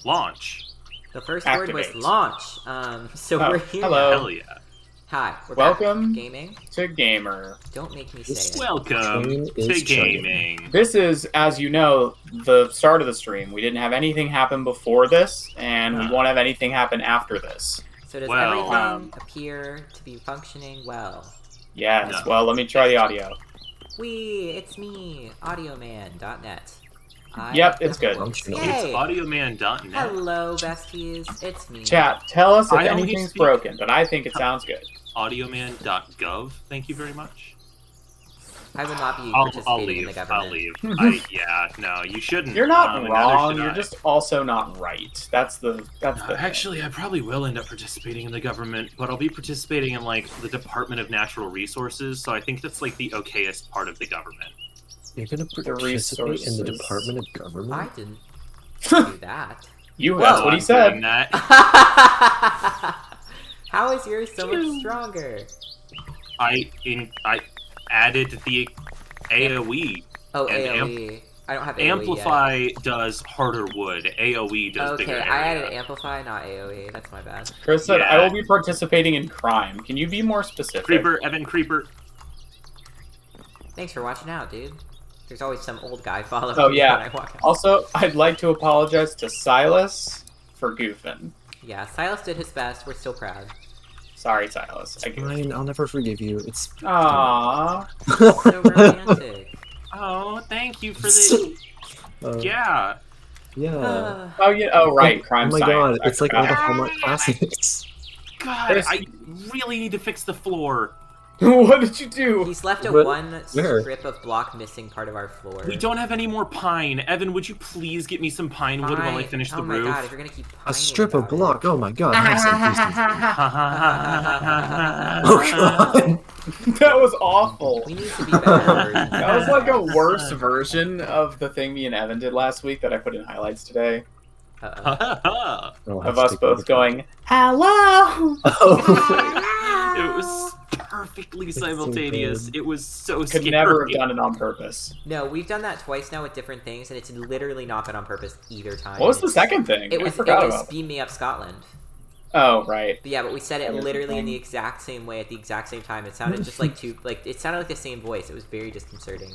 Launch. The first Activate. word was launch. So we're here. hello. Hell yeah. Hi, we're Welcome back. Gaming. to Gamer. Don't make me say it. Welcome Train to is churning. gaming. This is, as you know, the start of the stream. We didn't have anything happen before this, and we won't have anything happen after this. So does Well, everything appear to be functioning well? Yes, No. well, let me try the audio. It's me, audioman.net. Yep, it's good. Functional. Yay! It's audioman.net. Hello, besties. It's me. Chat, tell us if I only anything's speak- broken, but I think it sounds good. Audioman.gov. Thank you very much. I will not be I'll participating in the leave. government. I'll leave. Yeah, no, you shouldn't. You're not and neither wrong, should you're I. just also not right. That's the thing. Actually, I probably will end up participating in the government, but I'll be participating in, like, the Department of Natural Resources, so I think that's, like, the okayest part of the government. You're gonna participate in resources. the Department of Government? I didn't do that. That's what he said. Doing that. How is yours so much stronger? I added the AoE. Oh, And AoE. I don't have AoE Amplify does harder wood. AoE yet. does bigger Okay, area. I added Amplify, not AoE. That's my bad. Chris said, Yeah. I will be participating in crime. Can you be more specific? Creeper, Evan Creeper. Thanks for watching out, dude. There's always some old guy following Oh, me yeah. when I walk out. Also, I'd like to apologize to Silas for goofing. Yeah, Silas did his best. We're still proud. Sorry, Silas. I goofed. Ryan, I'll never forgive you. It's Aww. So romantic. Oh, thank you for the... Yeah. yeah. Oh, yeah. Oh, right. Crime Oh my science. god, it's like all the Hallmark classics. God, There's- I really need to fix the floor. What did you do? He's left a What? one Where? strip of block missing part of our floor. We don't have any more pine. Evan, would you please get me some pine wood while I Fine. finish the Oh my roof? god, if you're gonna keep A strip of pining about block. Oh my god. Have some oh, decency. Oh god. That was awful. it, we need to be better. That was like a worse version of the thing me and Evan did last week that I put in highlights today. Uh-oh. I'll have Of to us take both a look. going, hello! Oh. It was perfectly simultaneous. good. It was so Could scary. never have done it on purpose. No, we've done that twice now with different things, and it's literally not been on purpose either time. What was the It's- second thing? It I was forgot it was about. Beam Me Up Scotland. Oh, right. But yeah, but we said it That was the literally in thing. the exact same way at the exact same time. It sounded just like it sounded like the same voice. It was very disconcerting.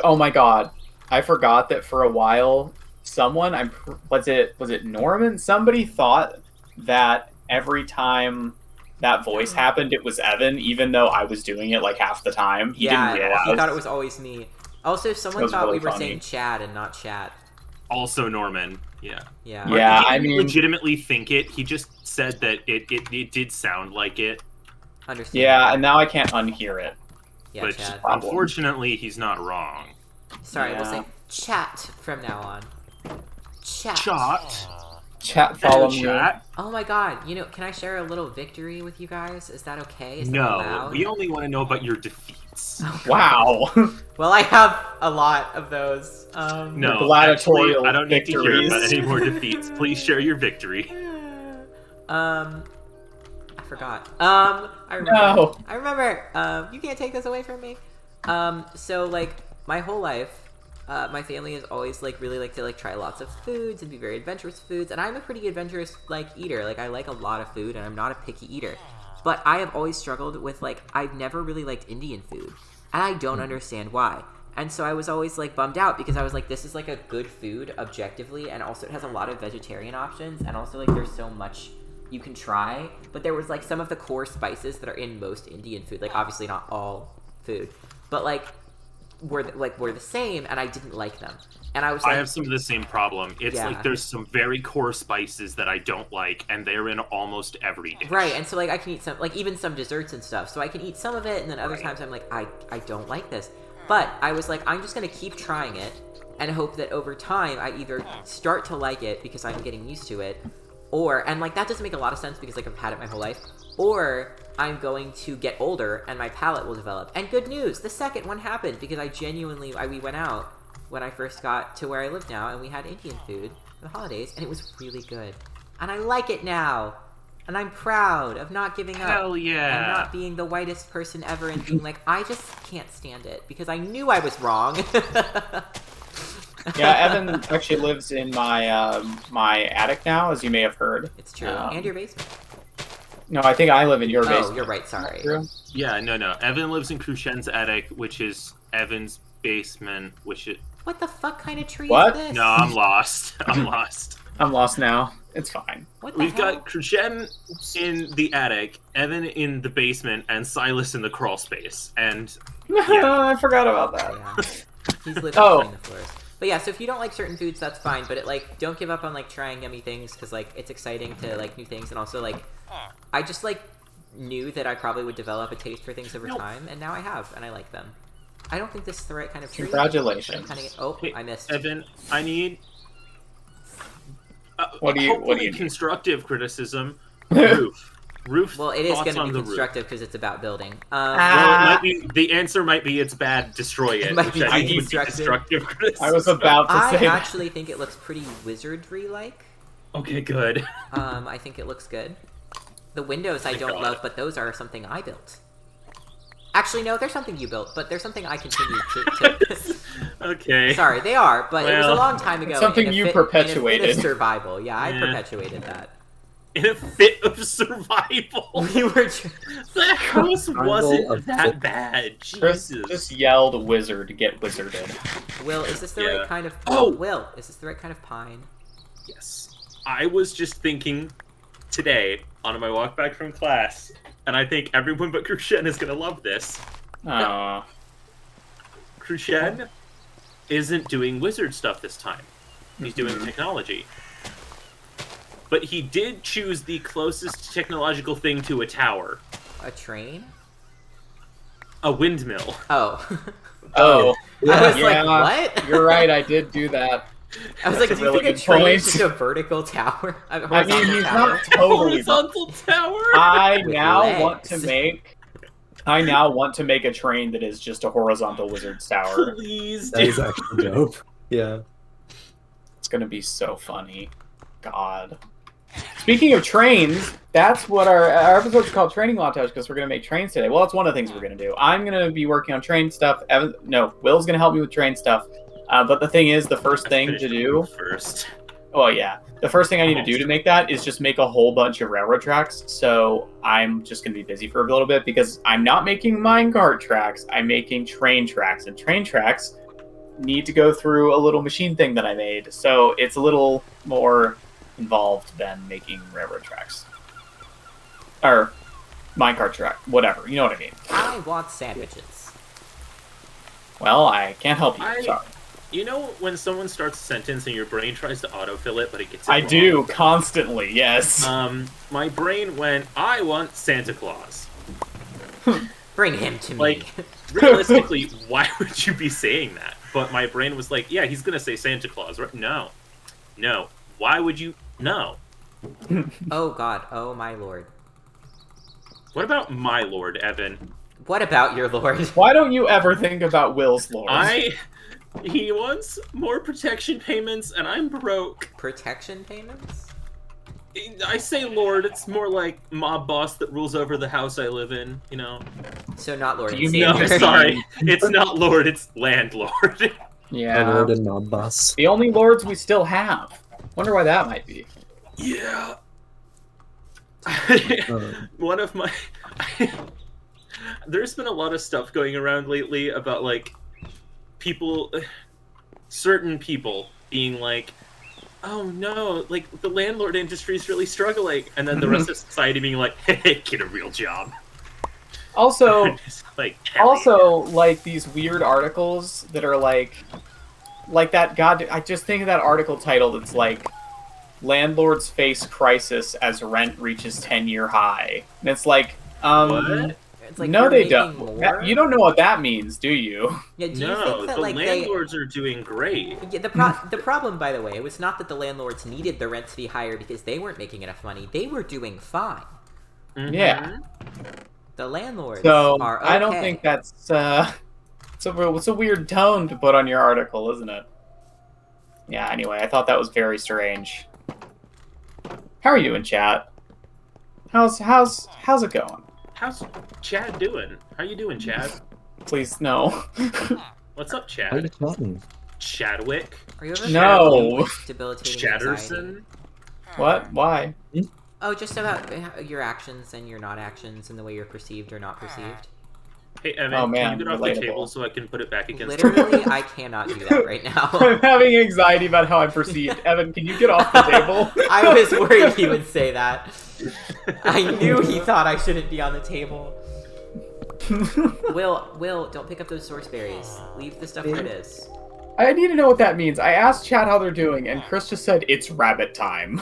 Oh my god. I forgot that for a while, someone, was it Norman? Somebody thought that every time that voice happened, it was Evan, even though I was doing it like half the time. He Yeah, didn't realize. he thought it was always me. Also, That someone was thought really we were funny. saying Chad and not Chat. Also Norman. Yeah. Yeah. Yeah, He I didn't mean- legitimately think it. He just said that it did sound like it. Understand. Yeah, and now I can't unhear it. Yeah, but Chad. unfortunately, he's not wrong. Sorry, we'll Yeah. say Chat from now on. Chat. Shot. Chat, follow me. Chat. Oh my god, can I share a little victory with you guys? Is that okay? Is that No, allowed? we only want to know about your defeats. Wow. Well, I have a lot of those. No, gladiatorial actually, I don't need to hear about victories. any more defeats. Please share your victory. I forgot. I remember. No. I remember. You can't take this away from me. So like my whole life, my family has always really like to try lots of foods and be very adventurous foods, and I'm a pretty adventurous eater. Like I like a lot of food, and I'm not a picky eater. But I have always struggled with I've never really liked Indian food, and I don't understand why. And so I was always bummed out because I was like, this is a good food objectively, and also it has a lot of vegetarian options, and also there's so much you can try. But there was some of the core spices that are in most Indian food, obviously not all food, but were the same, and I didn't like them. And I was I have some of the same problem. It's Yeah. there's some very core spices that I don't like, and they're in almost every dish. right, and so I can eat some even some desserts and stuff. So I can eat some of it, and then other Right. times I'm I don't like this. But I was I'm just gonna keep trying it and hope that over time I either start to like it because I'm getting used to it, or that doesn't make a lot of sense because I've had it my whole life, or I'm going to get older and my palate will develop. And good news, the second one happened because we went out when I first got to where I live now, and we had Indian food for the holidays, and it was really good. And I like it now. And I'm proud of not giving up. Hell yeah. And not being the whitest person ever and being I just can't stand it because I knew I was wrong. Yeah, Evan actually lives in my my attic now, as you may have heard. It's true. And your basement. No, I think I live in your basement. Oh, you're right. Sorry. True? Yeah, no. Evan lives in Crucien's attic, which is Evan's basement, which is... What the fuck kind of tree What? is this? No, I'm lost. I'm lost. I'm lost now. It's fine. What the We've hell? got Crucien in the attic, Evan in the basement, and Silas in the crawl space. And I forgot about that. Yeah. He's living Oh. between the floors. But yeah, so if you don't like certain foods, that's fine. But like, don't give up on like trying yummy things because like it's exciting to like new things, and also like, I just like knew that I probably would develop a taste for things over time, and now I have, and I like them. I don't think this is the right kind of tree. Congratulations. Oh, Hey, I missed. Evan, I need... What do you hopefully need? constructive criticism. Roof. Roof. Well, it is thoughts going to on be the roof. constructive because it's about building. Well, it might be, the answer might be it's bad, destroy it. It might be which I think would be destructive. destructive criticism. I was about to I say that. actually think it looks pretty wizardry-like. Okay, good. I think it looks good. The windows I Thank don't God. love, but those are something I built. Actually, no, there's something you built, but there's something I continue to... Okay. Sorry, they are, but it was a Well, long time ago. something in a you fit- in a perpetuated. fit of survival. Yeah, I Yeah. perpetuated that. In a fit of survival. We were... The house Survival wasn't of that fit. bad. Chris Jesus. just yelled "wizard" to get wizarded. Will, is this the Yeah. right kind of... Oh! Will, is this the right kind of pine? Yes. I was just thinking today on my walk back from class, and I think everyone but Crucien is going to love this. Crucien isn't doing wizard stuff this time. He's doing technology. But he did choose the closest technological thing to a tower. A train? A windmill. Oh. Oh, I was yeah, like, what? you're right. I did do that. I was like, That's do a you really think a good train point. is just a vertical tower? A I mean, horizontal he's tower? not totally. Horizontal tower? I With now want to legs. make. I now want to make a train that is just a horizontal wizard's tower. Please, That is dude. actually dope. Yeah. It's gonna be so funny. God. Speaking of trains, that's what our episode's called, Training Montage, because we're gonna make trains today. Well, that's one of the things we're gonna do. I'm gonna be working on train stuff. Will's gonna help me with train stuff. But the thing is, the first thing Finish to the do. roof first. Oh yeah, the first thing I need to do to make that is just make a whole bunch of railroad tracks. So I'm just gonna be busy for a little bit because I'm not making minecart tracks. I'm making train tracks, and train tracks need to go through a little machine thing that I made. So it's a little more involved than making railroad tracks or minecart track, whatever. You know what I mean? I want sandwiches. Well, I can't help you. I- Sorry. You know when someone starts a sentence and your brain tries to autofill it, but it gets it I wrong? do constantly. Yes. My brain went, I want Santa Claus. Bring him to me. Like, realistically, why would you be saying that? But my brain was like, yeah, he's gonna say Santa Claus, right? No. No. Why would you? No. Oh god, oh my lord. What about my lord, Evan? What about your lord? Why don't you ever think about Will's lord? He wants more protection payments, and I'm broke. Protection payments? I say lord, it's more like mob boss that rules over the house I live in, you know? So not lord Do and you mean- No, savior. sorry. It's not lord, it's landlord. Yeah. Lord and Mob Boss. The only lords we still have. Wonder why that might be. Yeah. Um, One of my... There's been a lot of stuff going around lately about, like, people... Certain people being like, oh no, like, the landlord industry is really struggling. And then the rest of society being like, hey, get a real job. Also, It's like, hell like these weird articles that are like that. God, I just think of that article title that's like, "Landlords face crisis as rent reaches 10-year high," and it's like, What? It's like no, you're they making don't. more? You don't know what that means, do you? Yeah, do you No, think that the like landlords are doing great. Yeah, the problem, by the way, was not that the landlords needed the rent to be higher because they weren't making enough money. They were doing fine. Mhm. Yeah. The landlords So are okay. I don't think that's it's a weird tone to put on your article, isn't it? Yeah. Anyway, I thought that was very strange. How are you in chat? How's it going? How's Chad doing? How you doing, Chad? Please no. What's up, How you Chad? chatting? Chadwick. Are you ever No. struggling with debilitating anxiety? Chatterson. What? Why? Oh, just about your actions and your not actions and the way you're perceived or not perceived. Hey Evan, Oh, man, can you get off relatable. the table so I can put it back against? Literally, I cannot do that right now. I'm having anxiety about how I'm perceived. Evan, can you get off the table? I was worried he would say that. I knew he thought I shouldn't be on the table. Will, don't pick up those source berries. Leave the stuff where it is. I need to know what that means. I asked Chad how they're doing, and Chris just said it's rabbit time.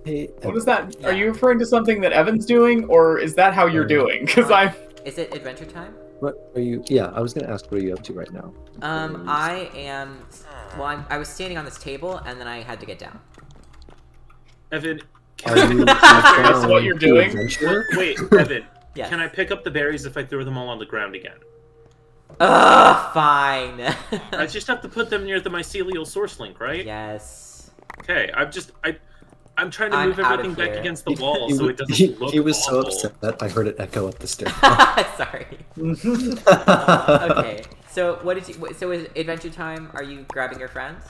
Hey, What is that? Are you referring to something that Evan's doing, or is that how you're doing? Because I'm. Is it adventure time? What are you? Yeah, I was gonna ask, what are you up to right now? I am. Well, I was standing on this table, and then I had to get down. Evan, Are you That's what you're doing? wait, Evan. Yes. Can I pick up the berries if I throw them all on the ground again? Ugh, fine. I just have to put them near the mycelial source link, right? Yes. Okay, I'm trying to I'm move out everything of back here. against the wall He so was- it doesn't he, look he was so awful. upset that I heard it echo up the stairs. Sorry. Okay. So what did you? So is Adventure Time? Are you grabbing your friends?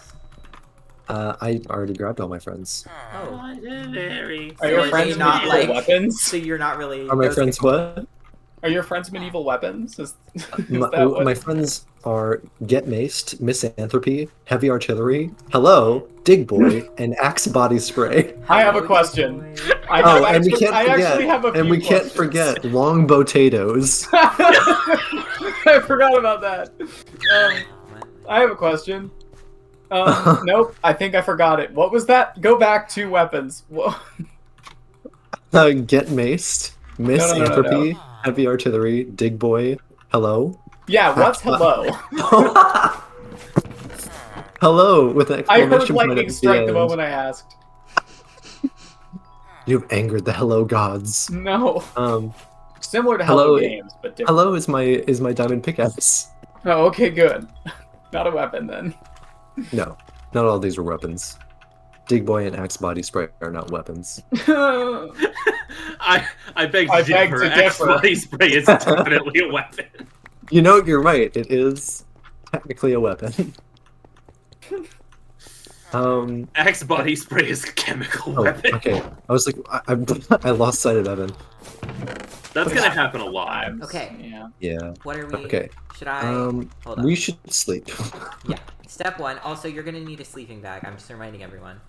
I already grabbed all my friends. Oh. Berry. Are your So friends they not medieval like- weapons? So you're not really. Are my those- friends what? Are your friends medieval weapons? Is My, that what? my friends are Get Maced, Misanthropy, Heavy Artillery, Hello, Dig Boy, and Axe Body Spray. I have a Hello, question. boy. I Oh, have and we actually- can't I actually have a forget, and few we can't questions. forget Long Potatoes. I forgot about that. I have a question. Nope, I think I forgot it. What was that? Go back to weapons. Whoa. Get Maced, Misanthropy, Heavy Artillery, Dig Boy, Hello. Yeah, what's hello? Hello with an I exclamation heard point lightning at the strike the end. moment I asked. You've angered the Hello gods. No. Um, Similar to Hello Hello- Games, but different. Hello is my diamond pickaxe. Oh, okay, good. Not a weapon then. No, not all these are weapons. Dig Boy and Axe Body Spray are not weapons. I beg I to beg differ. to Axe differ. body spray is definitely a weapon. You know, you're right. It is technically a weapon. Axe body spray is a chemical Oh, weapon. okay. I was like, I lost sight of Evan. That's gonna happen a lot. Okay. Yeah. Yeah. What are we? Okay. Should I? Hold on. We should sleep. Yeah. Step one. Also, you're gonna need a sleeping bag. I'm just reminding everyone.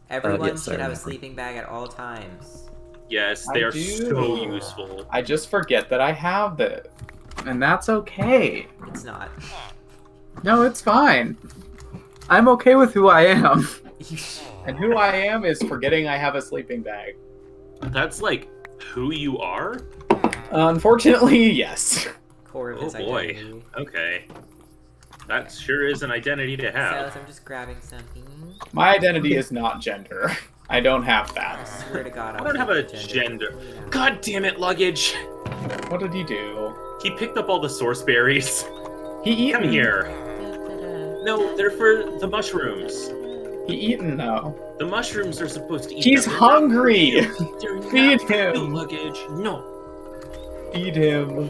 Everyone yes, I should have a remember. sleeping bag at all times. Yes, I they are do. so useful. I just forget that I have this. And that's okay. It's not. No, it's fine. I'm okay with who I am. And who I am is forgetting I have a sleeping bag. That's like who you are? Unfortunately, yes. Core of Oh his boy. identity. Okay. That sure is an identity to have. Silas, I'm just grabbing something. My identity is not gender. I don't have I that. swear to God, I don't have a gender. God damn it, luggage! What did he do? He picked up all the source berries. He eaten. Come here. No, they're for the mushrooms. He eaten though. The mushrooms are supposed to eat. He's them. They're not hungry. for you. They're Feed not for you, him. luggage. No. Feed him.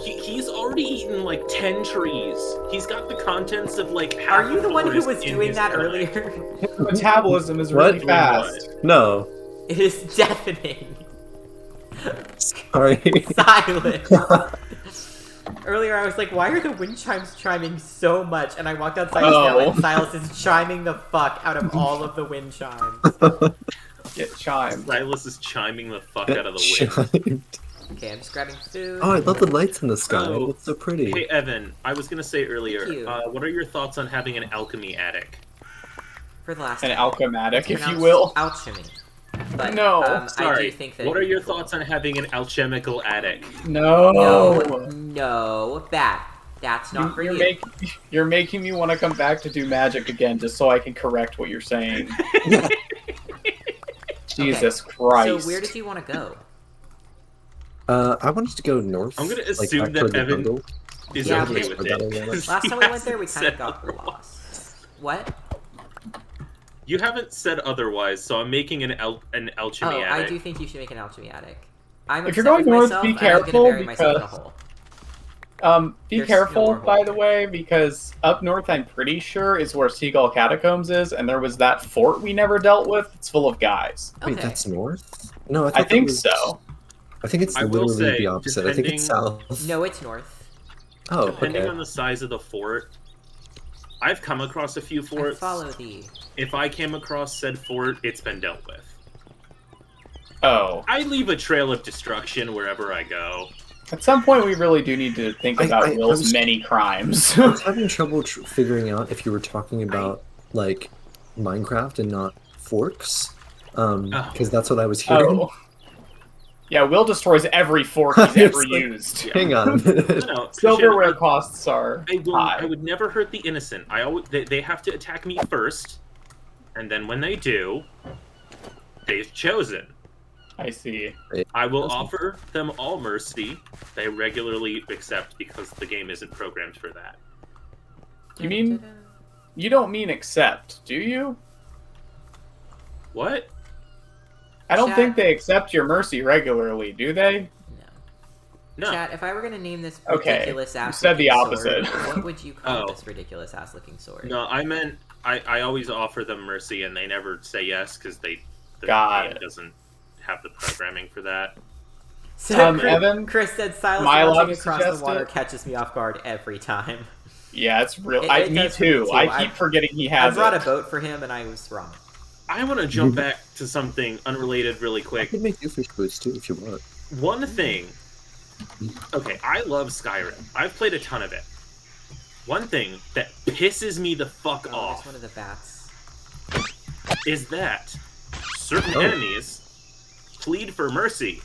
He's already eaten like 10 trees. He's got the contents of like half. Are you the one who floors was in doing his that stomach. earlier? His metabolism is What? really fast. No. It is deafening. Sorry. Silence. Earlier, I was like, why are the wind chimes chiming so much? And I walked outside Oh. and Silas is chiming the fuck out of all of the wind chimes. Get chimed. Silas is chiming the fuck out of the wind. Okay, I'm just grabbing food. Oh, I love the lights in the sky. Oh. It's so pretty. Hey Evan, I was gonna say earlier, Thank you. what are your thoughts on having an alchemy attic? For the last An time. alchematic, It's if you pronounced will. Alchemy. But, No. I Sorry. do think that What are your thoughts on having an alchemical attic? No. No, that's not for you. You're making me want to come back to do magic again just so I can correct what you're saying. Jesus Christ. So where did you want to go? I wanted to go north. I'm gonna like, assume back that toward the Evan jungle. Is Yeah, okay okay. with Or that it. area. 'cause Last he time we went there, hasn't we kind said of got otherwise. lost. What? You haven't said otherwise, so I'm making an alchemy Oh, I attic. do think you should make an alchemy attic. I'm If you're upset going with north, myself, be and I'm gonna careful, bury myself in a because- hole. Be There's careful, no more by the holding. way, because up north, I'm pretty sure, is where Seagull Catacombs is, and there was that fort we never dealt with. It's full of guys. Wait, Okay. that's north? No, I I thought that think was. so. I think it's I will literally the say, opposite. I think it's depending- south. No, it's north. Oh, Depending okay. on the size of the fort, I've come across a few I forts. follow thee. If I came across said fort, it's been dealt with. Oh. I leave a trail of destruction wherever I go. At some point, we really do need to think about I Will's was- many crimes. I was having trouble figuring out if you were talking about like Minecraft and not forks, because that's what I was hearing. Oh. Yeah, Will destroys every fork he's ever It's like- used. Hang on a minute. No, Silverware Christian, costs are I high. would never hurt the innocent. They have to attack me first, and then when they do, they've chosen. I see. I will Okay. offer them all mercy. They regularly accept because the game isn't programmed for that. You mean- You don't mean accept, do you? What? I don't Chat. think they accept your mercy regularly, do they? No. No. Chat, if I were gonna name this Okay, ridiculous ass you said the looking opposite. sword, what would you call Oh. this ridiculous ass looking sword? No, I meant I always offer them mercy, and they never say yes because the Got game it. doesn't have the programming for that. So Evan, Chris said Silas am I allowed launching to across the suggest water it? catches me off guard every time. Yeah, it's real. It Me does for me too. too. I keep I- forgetting he I has brought it. a boat for him and I was wrong. I want to jump back to something unrelated really I quick. could make you fish boots too if you want. One thing. Okay, I love Skyrim. I've played a ton of it. One thing that pisses me the fuck Oh, off there's one of the bats. is that certain Oh. enemies plead for mercy,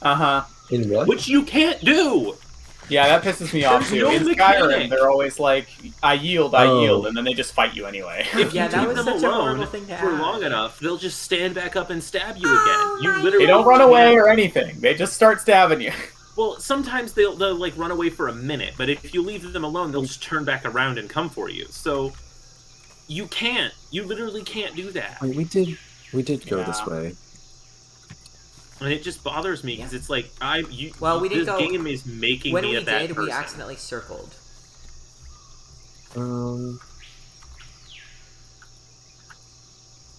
Uh-huh. In what? which you can't do. Yeah, that pisses me off There's too. no In mechanic. Skyrim, they're always like, I yield, Oh. and then they just fight you anyway. If Yeah, you that leave was them such a alone horrible thing to for add. long enough, they'll just stand back up and stab you again. You literally They don't run can't- away or anything. They just start stabbing you. Well, sometimes they'll like run away for a minute, but if you leave them alone, they'll just turn back around and come for you. So you literally can't do that, Wait, we did go this Yeah. way. and it just bothers me because it's like Well, we didn't this go- game is making When me we a bad did, person. we accidentally circled.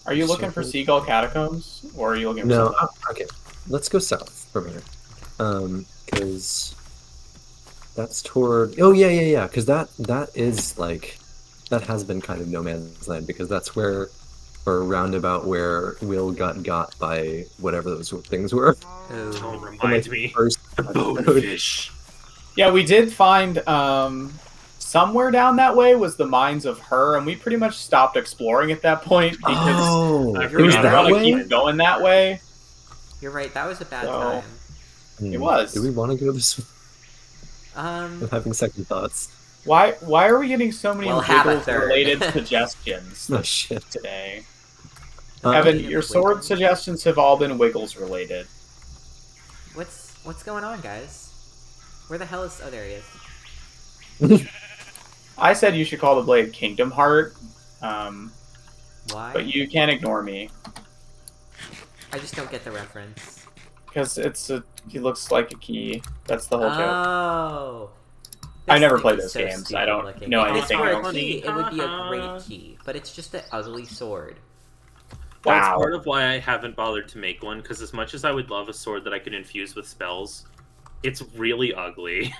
Are you looking for Seagull Catacombs? Or are you looking for No, something? okay. Let's go south from here. Because that's toward. Oh yeah. Because that is like that has been kind of no man's land because that's where, or roundabout where Will got by whatever those things were. Don't Ooh. remind me. First The bonefish. Yeah, we did find somewhere down that way was the mines of Her, and we pretty much stopped exploring at that point because Oh, I it we was forgot didn't that want to way. keep going that way. You're right, that was a bad So- time. It was. Do we want to go this way? Um, I'm having second thoughts. Why are we getting so many Well, have a Wiggles third. related suggestions Oh shit. today? Uh, Evan, Wiggles. your sword suggestions have all been Wiggles related. what's going on, guys? Where the hell is... Oh, there he is. I said you should call the blade Kingdom Heart, Why? but you can't ignore me I just don't get the reference. because he looks like a key. That's the whole joke. Oh. I This never thing played is those so games. I stupid don't looking. know If this anything were a else. key, it would be a Uh-huh. great key, but it's just an ugly sword. That's Wow. part of why I haven't bothered to make one, because as much as I would love a sword that I could infuse with spells, it's really ugly.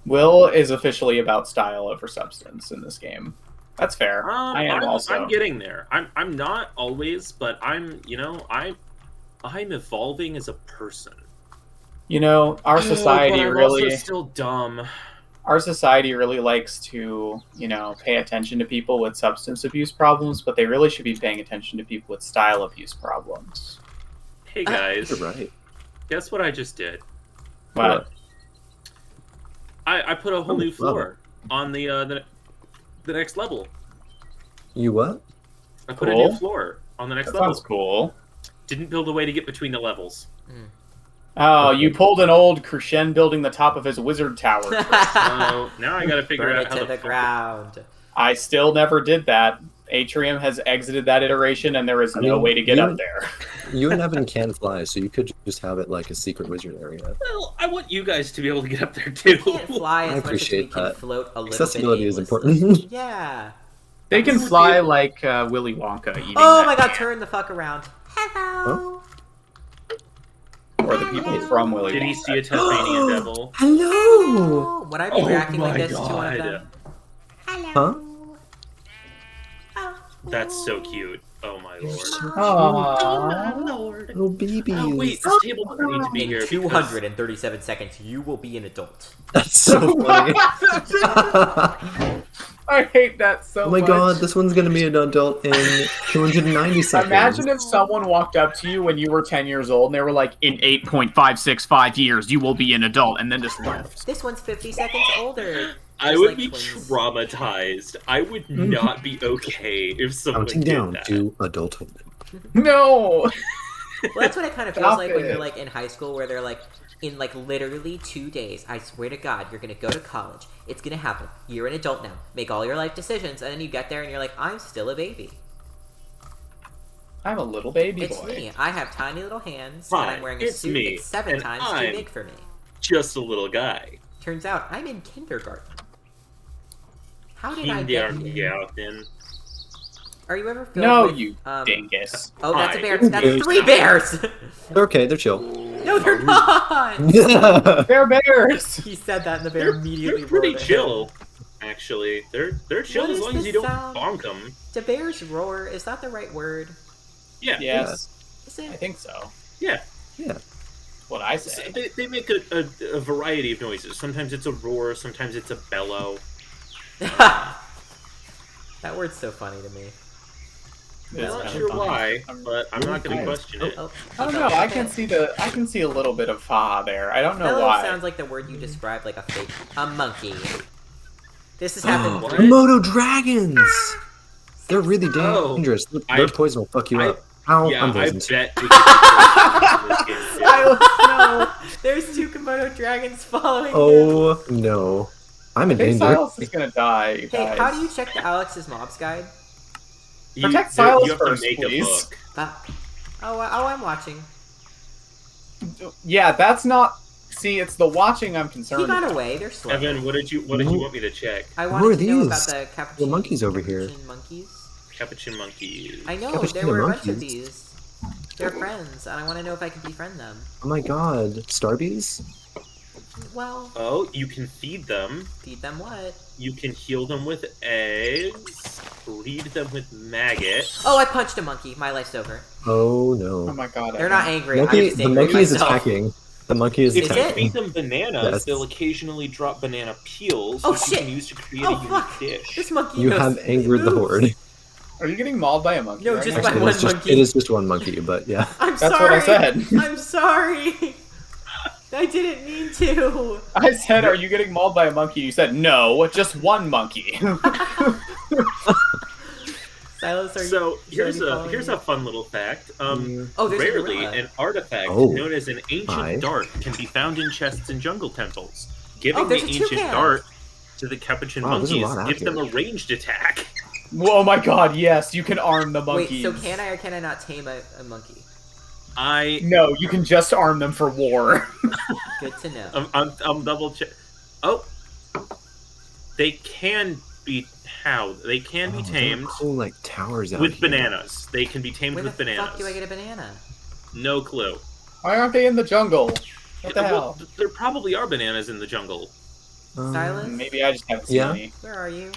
Will is officially about style over substance in this game. That's fair. I am also. I'm getting there. I'm not always, but I'm evolving as a person. You know, our society but I'm really, also still dumb. our society really likes to, pay attention to people with substance abuse problems, but they really should be paying attention to people with style abuse problems. Hey guys, You're right. guess what I just did? But I put a whole Oh, new wow. floor on the next level. You what? I put a Cool. new floor on the next that level. sounds cool. Didn't build a way to get between the levels. Oh, you pulled an old Crescend building the top of his wizard tower. So now I gotta figure Burn out it how to the fuck- ground. I still never did that. Atrium has exited that iteration, and there is I no mean, way to get you up and- there. You and Evan can fly, so you could just have it like a secret wizard area. Well, I want you guys to be able to get up there too. We can't fly I as much as we appreciate can that. float a little Accessibility bit is aimlessly. important. Yeah. They can would be fly able- like Willy Wonka eating Oh that my god, can. turn the fuck around. Hello. Or the people from Willy Did Wonka. he see a Tasmanian devil? Hello! Would I be reacting like my this to one of God. them? Huh? That's so cute. Oh my lord. Aww. Lord. Little babies. Oh wait, this table doesn't need to be In here. 237 seconds, you will be an adult. That's so funny. I hate that so Oh my much. god, this one's gonna be an adult in 290 seconds. Imagine if someone walked up to you when you were 10 years old and they were like, in 8.565 years, you will be an adult, and then just left. This one's 50 seconds older. I Just would like be twins. traumatized. I would not be okay if someone Counting did down that. to adulthood. No! Well, that's what it kind of feels Stop like when it. you're like in high school, where they're like, in like literally 2 days, I swear to God, you're gonna go to college. It's gonna happen. You're an adult now. Make all your life decisions, and then you get there and you're like, I'm still a baby. I'm a little baby It's boy. me. I have tiny little hands, Fine, and I'm wearing a it's suit me, that's 7 and times too I'm- big for me. Just a little guy. Turns out I'm in kindergarten. How did I get here? Kindergarten. Are you ever filled No, with, you dingus. Oh, that's a Hi. bear. That's 3 bears! They're okay, they're chill. No, they're not! They're bears! He said that, and the bear immediately They're pretty roared at him. chill, actually. They're chill What as is long as this you don't sound? bonk them. Do bears roar? Is that the right word? Yeah. Yes, Is I it? think so. Yeah. Yeah. What I So say. they make a variety of noises. Sometimes it's a roar, sometimes it's a bellow. That word's so funny to me. It I'm is not kinda sure funny. why, I'm but I'm not going to really question it. Oh, I don't know. I can see a little bit of ha there. I don't know Bellow why. sounds like the word you described, like a fake. A monkey. This has happened. What? Komodo dragons! They're really Oh, dangerous. Their I- poison will fuck you I- up. Ow, Yeah, I'm I poisoned. bet we could get this game too. No. There's 2 Komodo dragons following him. Oh no. I'm I in think danger. Silas is gonna die, you Hey, guys. how do you check the Alex's Mobs guide? Protect you Silas have first, to make please. a book. Oh, I'm watching. Yeah, that's not. See, it's the watching I'm concerned He got about. away. They're slow. Evan, what did you want me to check? I Who wanted are to know about these? the capuchin. The monkeys over here. capuchin monkeys. Capuchin monkeys. I know Capuchin there were a bunch of monkeys? these. They're friends, and I want to know if I can befriend them. Oh my god. Starbies? Well, Oh, you can feed them. feed them what? You can heal them with eggs. Breed them with maggots. Oh, I punched a monkey. My life's over. Oh Oh no. my god. They're not angry. I'm Monkey, just the angry at monkey is myself. attacking. The monkey is If Is you it? feed attacking. them bananas, Yes. they'll occasionally drop banana peels, Oh, which shit. you can use to create Oh, a unique fuck. dish. This monkey You knows have angered the moves. horde. Are you getting mauled by a monkey? No, right just now? by Actually, one it is just, monkey. it is just one monkey, but yeah. I'm That's sorry. what I said. I'm sorry. I didn't mean to. I said, "Are you getting mauled by a monkey?" You said, "No, just one monkey." Silas, are you? So is here's Eddie a following here's you? a fun little fact. Oh, there's a Rarely, gorilla. an artifact Oh. known as an ancient Hi. dart can be found in chests in jungle temples. Giving the there's a ancient toucan. dart to the capuchin Wow, there's a monkeys lot out gives them here. a ranged attack. Oh my god, yes, you can arm the monkeys. Wait, so can I or can I not tame a monkey? No, you can just arm them for war. Good to know. I'm double check. Oh, they can be They can be Oh, there are tamed cool like towers out with here. bananas. They can be tamed Where with the bananas. fuck do I get a banana? No clue. Why aren't they in the jungle? What the Well, hell? there probably are bananas in the jungle. Silas? Maybe I just haven't seen Yeah. any. Where are you?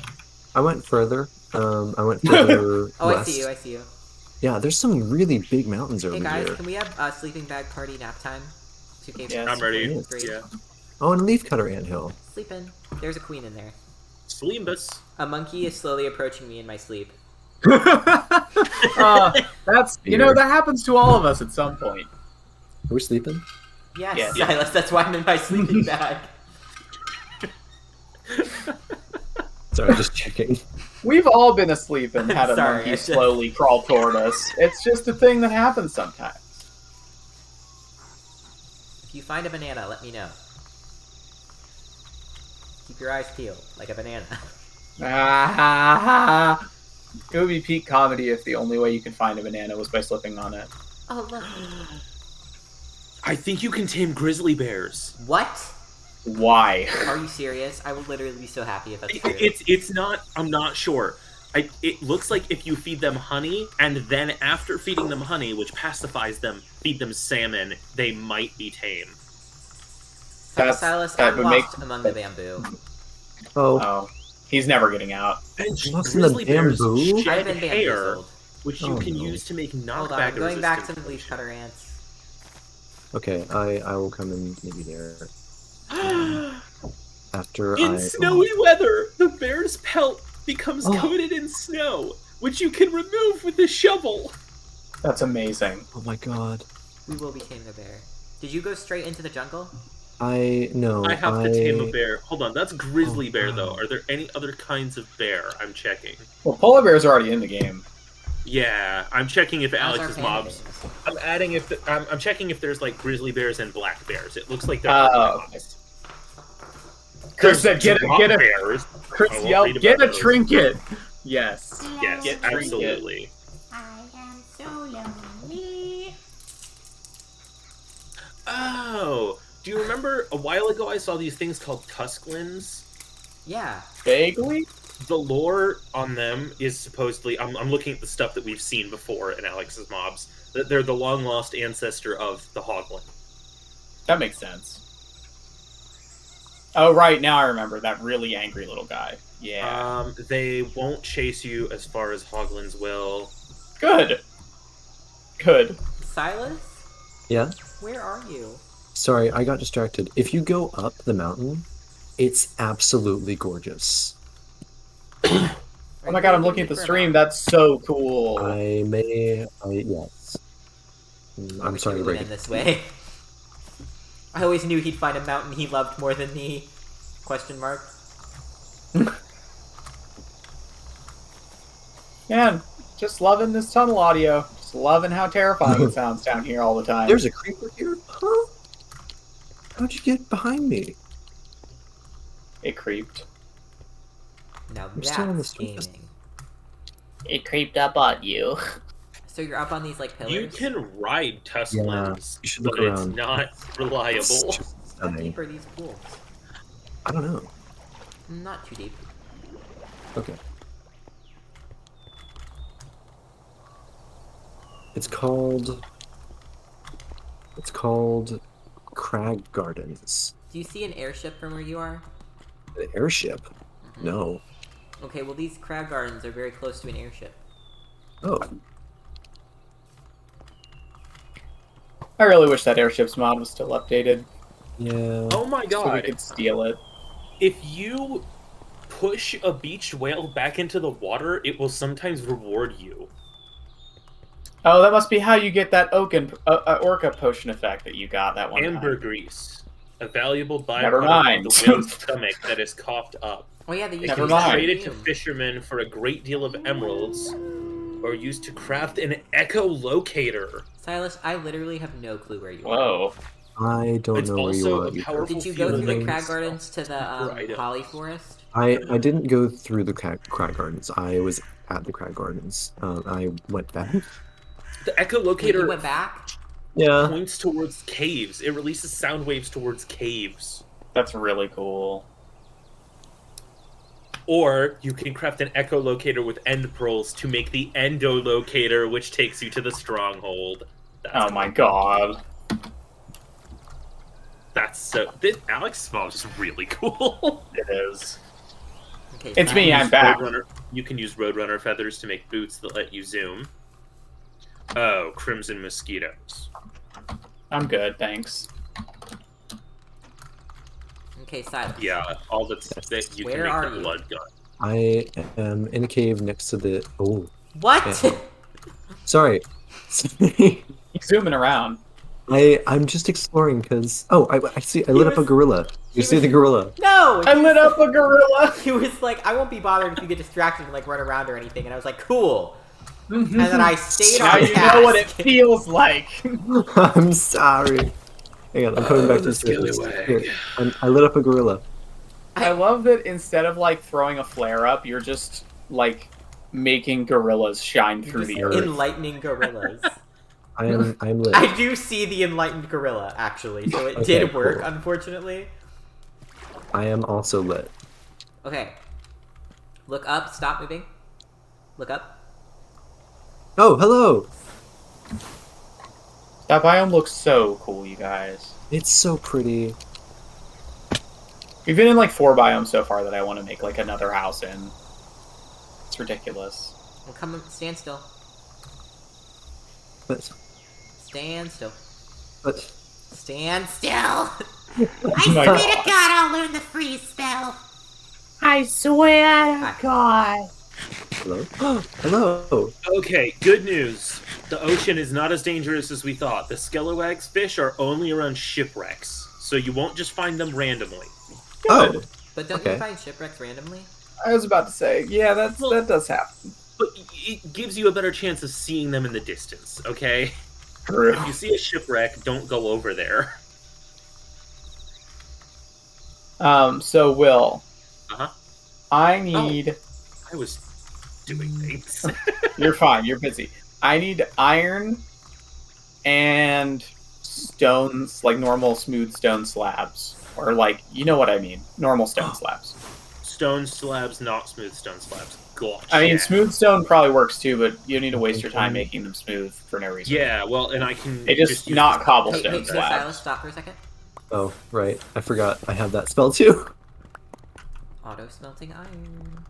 I went further. I went further Oh, I west. see you. I see you. Yeah, there's some really big mountains over Hey guys, here. can we have sleeping bag party nap time? 2K. Yes. I'm ready. Yes. Great. Yeah. Oh, and leafcutter anthill. Sleeping. There's a queen in there. Slimbus. A monkey is slowly approaching me in my sleep. That's that happens to all of us at some point. Are we sleeping? Yes, Yeah. Silas. That's why I'm in my sleeping bag. Sorry, just checking. We've all been asleep and had a Sorry, I monkey just- slowly crawl toward us. It's just a thing that happens sometimes. If you find a banana, let me know. Keep your eyes peeled, like a banana. Ah, It would be peak comedy if the only way you could find a banana was by slipping on it. Oh, look. I think you can tame grizzly bears. What? Why? Are you serious? I will literally be so happy if that's true. It's not. I'm not sure. It looks like if you feed them honey, and then after feeding them honey, which pacifies them, feed them salmon, they might be tame. Silas, that I'm would lost make- among the bamboo. Oh, he's never getting out. And Lost in the grizzly bears bamboo? I've shed been hair, bamboozled. which you Oh, can no. use to make knockback Hold on, I'm going back to the resistant leafcutter ants. Okay, I will come in maybe there potion. after In I. snowy weather, the bear's pelt becomes Oh. coated in snow, which you can remove with a shovel. That's amazing. Oh my god. We will be taming a bear. Did you go straight into the jungle? No. I have to tame a bear. Hold on, that's grizzly Oh, bear though. wow. Are there any other kinds of bear? I'm checking. Well, polar bears are already in the game. Yeah, I'm checking if How's our Alex's panda mobs. bears? I'm adding if I'm checking if there's like grizzly bears and black bears. It looks like they're Oh. mobs. Chris said, There's drop get a bears. Chris I won't yelled, read get about a those. trinket. Yes. Yes, Get trinket. absolutely. I am so lonely. Oh, do you remember a while ago I saw these things called tusklins? Yeah. Vaguely. The lore on them is supposedly I'm looking at the stuff that we've seen before in Alex's mobs. That they're the long lost ancestor of the hoglin. That makes sense. Oh right, now I remember that really angry little guy. Yeah. They won't chase you as far as hoglins will. Good. Good. Silas? Yeah? Where are you? Sorry, I got distracted. If you go up the mountain, it's absolutely gorgeous. Oh my god, I'm looking at the stream. That's so cool. Yes. I'm sorry to break in it. this way. I always knew he'd find a mountain he loved more than me. Question mark. Man, just loving this tunnel audio. Just loving how terrifying it sounds down here all the time. There's a creeper here? Huh? How'd you get behind me? It creeped. Now I'm still on the that's surface. gaming. It creeped up on you. So you're up on these like pillars? You can ride tusklins, you should but look it's around. not reliable. It's just How stunning. deep are these pools? I don't know. Not too deep. Okay. It's called Crag Gardens. Do you see an airship from where you are? The airship? No. Okay, well these crab gardens are very close to an airship. Oh. I really wish that airships mod was still updated. Oh Yeah. my So we god. could steal it. If you push a beached whale back into the water, it will sometimes reward you. Oh, that must be how you get that orca potion effect that you got that one Ambergrease, a valuable Never mind. byproduct of the whale's stomach that is coughed up. Oh yeah, they It used Never can to be use that mind. traded to perfume. fishermen for a great deal of emeralds, or used to craft an echolocator. Silas, I literally have no clue where you are. Whoa. I don't It's know where you also are. a either. powerful Did you go through the fuel crag that- gardens to the item. holly forest? I didn't go through the Crag Gardens. I was at the Crag Gardens. I went back. The Wait, you echolocator went back? Yeah. points towards caves. It releases sound waves towards caves. That's really cool. Or you can craft an echolocator with end pearls to make the endolocator, which takes you to the stronghold. That's Oh my god. That's so. This Alex Mob is really cool. It is. Okay, It's me, Silas. I'm back. You can use Roadrunner feathers to make boots that let you zoom. Oh, crimson mosquitoes. I'm good, thanks. Okay, Silas. Yeah, all that's that you Where can make are the you? blood gun. I am in a cave next to the. Oh, What? Yeah. sorry. Sorry. He's zooming around. I'm just exploring because. Oh, I see. I lit up a was- gorilla. You he see was- the gorilla? No! I lit up a gorilla! He was like, I won't be bothered if you get distracted and like run around or anything. And I was like, cool. And then I stayed Now on you task. know what it feels like. I'm sorry. Hang on, I'm coming back to the the surface. scallywag. Here, I lit up a gorilla. I love that instead of like throwing a flare up, you're just like making gorillas shine through the earth. Enlightening gorillas. I'm lit. I do see the enlightened gorilla, actually, so it Okay, did work, cool. unfortunately. I am also lit. Okay. Look up, stop moving. Look up. Oh, hello! That biome looks so cool, you guys. It's so pretty. We've been in like 4 biomes so far that I want to make like another house in. It's ridiculous. Well, come, stand still. But Stand still. Stand still! I my swear to God, I'll learn the freeze spell. I swear Hi. to God. hello? Hello! Okay, good news. The ocean is not as dangerous as we thought. The Skelewags fish are only around shipwrecks, so you won't just find them randomly. Oh! But don't Okay. you find shipwrecks randomly? I was about to say, yeah, that does happen. But it gives you a better chance of seeing them in the distance, okay? True. If you see a shipwreck, don't go over there. So Will. Uh-huh. I need. I was doing things. You're fine. You're busy. I need iron and stones, like normal smooth stone slabs, or like you know what I mean, normal stone slabs. Stone slabs, not smooth stone slabs. Gotcha. I mean, smooth stone probably works too, but you don't need to waste your time making them smooth for no reason. Yeah, well, and I can They just use not this- cobblestone Hey, Silas, slabs. stop for a second. Oh, right. I forgot I have that spell too. Auto smelting iron.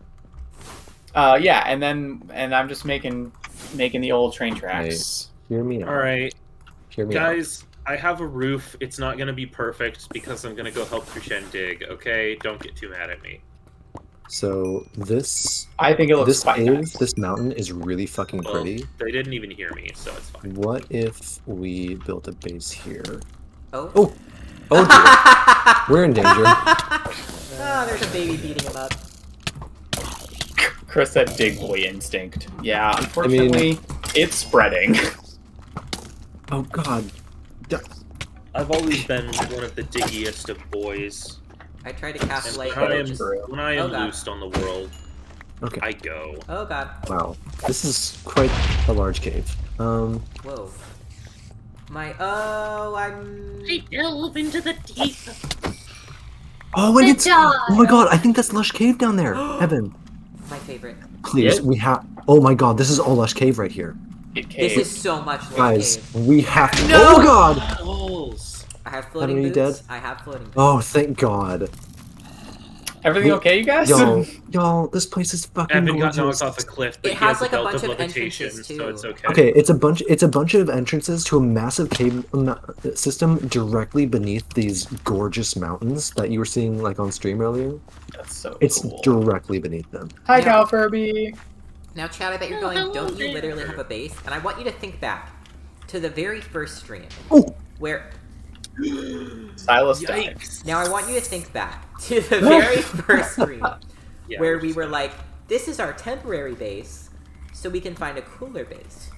Yeah, and I'm just making the old train tracks. Hear me out. All right, Hear me out. guys. I have a roof. It's not gonna be perfect because I'm gonna go help Cruchen dig. Okay, don't get too mad at me. So this I think it looks this quite cave, nice. this mountain is really fucking Well, pretty. they didn't even hear me, so it's fine. What if we built a base here? Oh. Oh! Oh dear. We're in danger. Oh, there's a baby beating him up. Chris said dig boy instinct. Yeah, unfortunately, it's spreading. Oh god. I've always been one of the diggiest of boys. I tried to cast And light, when I but am, it just... when I am Oh, God. loosed on the world, Okay. I go. Oh god. Wow. This is quite a large cave. Whoa. I'm... I delve into the deep. Oh, and Good it's job. oh my god! I think that's Lush Cave down there. Evan, My favorite. please, Yeah. we have. Oh my god, this is all Lush Cave right here, It This caved. is so much Lord guys. Cave. We have to. No! Oh god! Balls. I have floating Are you boots. dead? I have floating boots. Oh, thank god. Everything okay, you guys? Y'all, this place is fucking Evan got gorgeous. knocked off a cliff, but It he has, has like, a a belt bunch of of levitation, entrances, so it's too. okay. Okay, it's a bunch of entrances to a massive cave system directly beneath these gorgeous mountains that you were seeing like on stream earlier. That's so It's cool. directly beneath them. Hi, Yeah. Cal Furby. Now, Chad, I bet you're Oh, going, hello don't you there. literally have a base? And I want you to think back to the very first stream, Oh, where... Silas died. Yikes. Now I want you to think back to the very first stream, Yeah, where we're we just were gonna- like, this is our temporary base, so we can find a cooler base.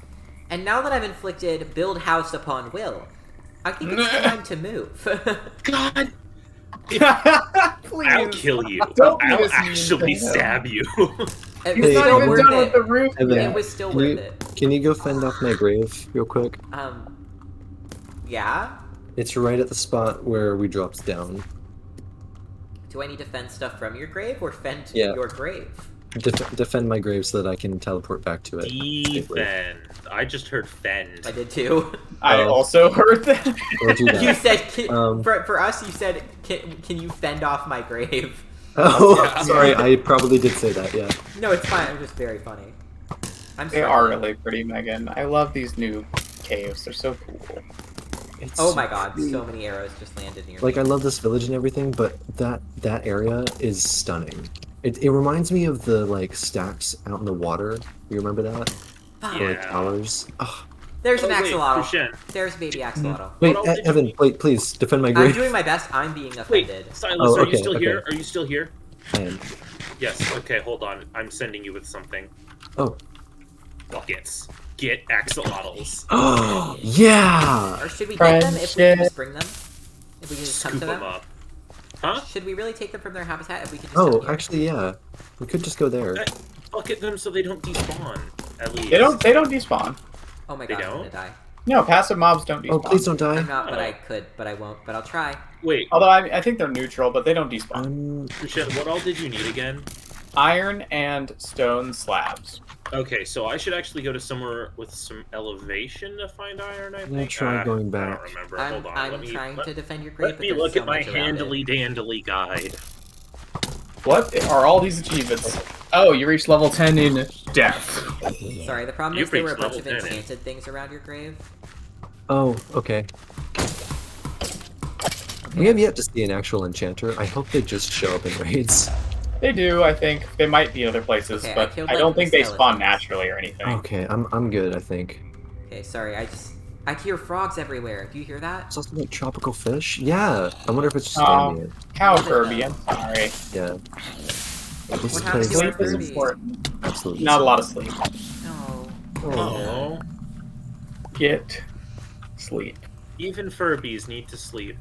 And now that I've inflicted build house upon Will, I think it's time to move. God, Please. I'll kill you. Don't be I'll this mean actually to him. stab you. It He's was Hey, not still even worth done with it. the roof Evan, It yet. was still can worth you, it. can you go fend off my grave real quick? Yeah? It's right at the spot where we dropped down. Do I need to fend stuff from your grave or fend Yeah. your grave? Defend my grave so that I can teleport back to it. safely. Defend. I just heard fend. I did too. I Oh. also heard that. Or do You that. said, Um, for us, you said, can you fend off my grave? Oh, Yeah. sorry, I probably did say that. Yeah. No, it's fine. I'm just very funny. I'm They are struggling. really pretty, Megan. I love these new caves. They're so cool. It's Oh my god, pretty- so many arrows just landed near Like me. I love this village and everything, but that area is stunning. It reminds me of the like stacks out in the water. You remember that? Fuck. Or, like Yeah. towers. Oh, There's an Oh, wait, axolotl. Cruchen. There's baby axolotl. wait, else did you Evan, eat? wait, please defend my I'm grave. doing my best. I'm being Wait, offended. Silas, Oh, are you okay, still okay. here? Are you still here? I am. Yes. Okay, hold on. I'm sending you with something. Oh. Buckets. Get axolotls. Oh yeah. Or should we get them if we can just bring them? If we can just come Scoop to them them? up. Huh? Should we really take them from their habitat if we can just come Oh, here? actually, yeah. We could just go there. bucket them so they don't despawn. At least They don't despawn. Oh my They god, I'm don't? gonna die. No, passive mobs don't despawn. Oh, please don't die. I'm not, but Oh. I could, but I won't. But I'll try. Wait, Although I think they're neutral, but they don't despawn. Rashid, what all did you need again? Iron and stone slabs. Okay, so I should actually go to somewhere with some elevation to find iron. I gonna think. try going I back. don't remember. I'm, Hold on. I'm let me, trying let, to defend your grave, let but me there's look so at my much around it. handily dandly guide. What are all these achievements? Oh, you reached level 10 in death. Sorry, the problem You've is there were a reached bunch of level 10, enchanted things around your grave. Oh, okay. We have yet to see an actual enchanter. I hope they just show up in raids. They do, I think. They might be other places, Okay, I but killed, I like, don't think the they spawn skeletons. naturally or anything. Okay, I'm good, I think. Okay, sorry, I hear frogs everywhere. Do you hear that? It's also like tropical fish. Yeah, I wonder if it's just Oh. ambient. Cow Leave it Kirby, though. I'm sorry. Yeah. This What happened to place our Sleep is Kirby? important. absolutely Not a lot of sleep. No. Oh. Get sleep. Even Furbies need to sleep.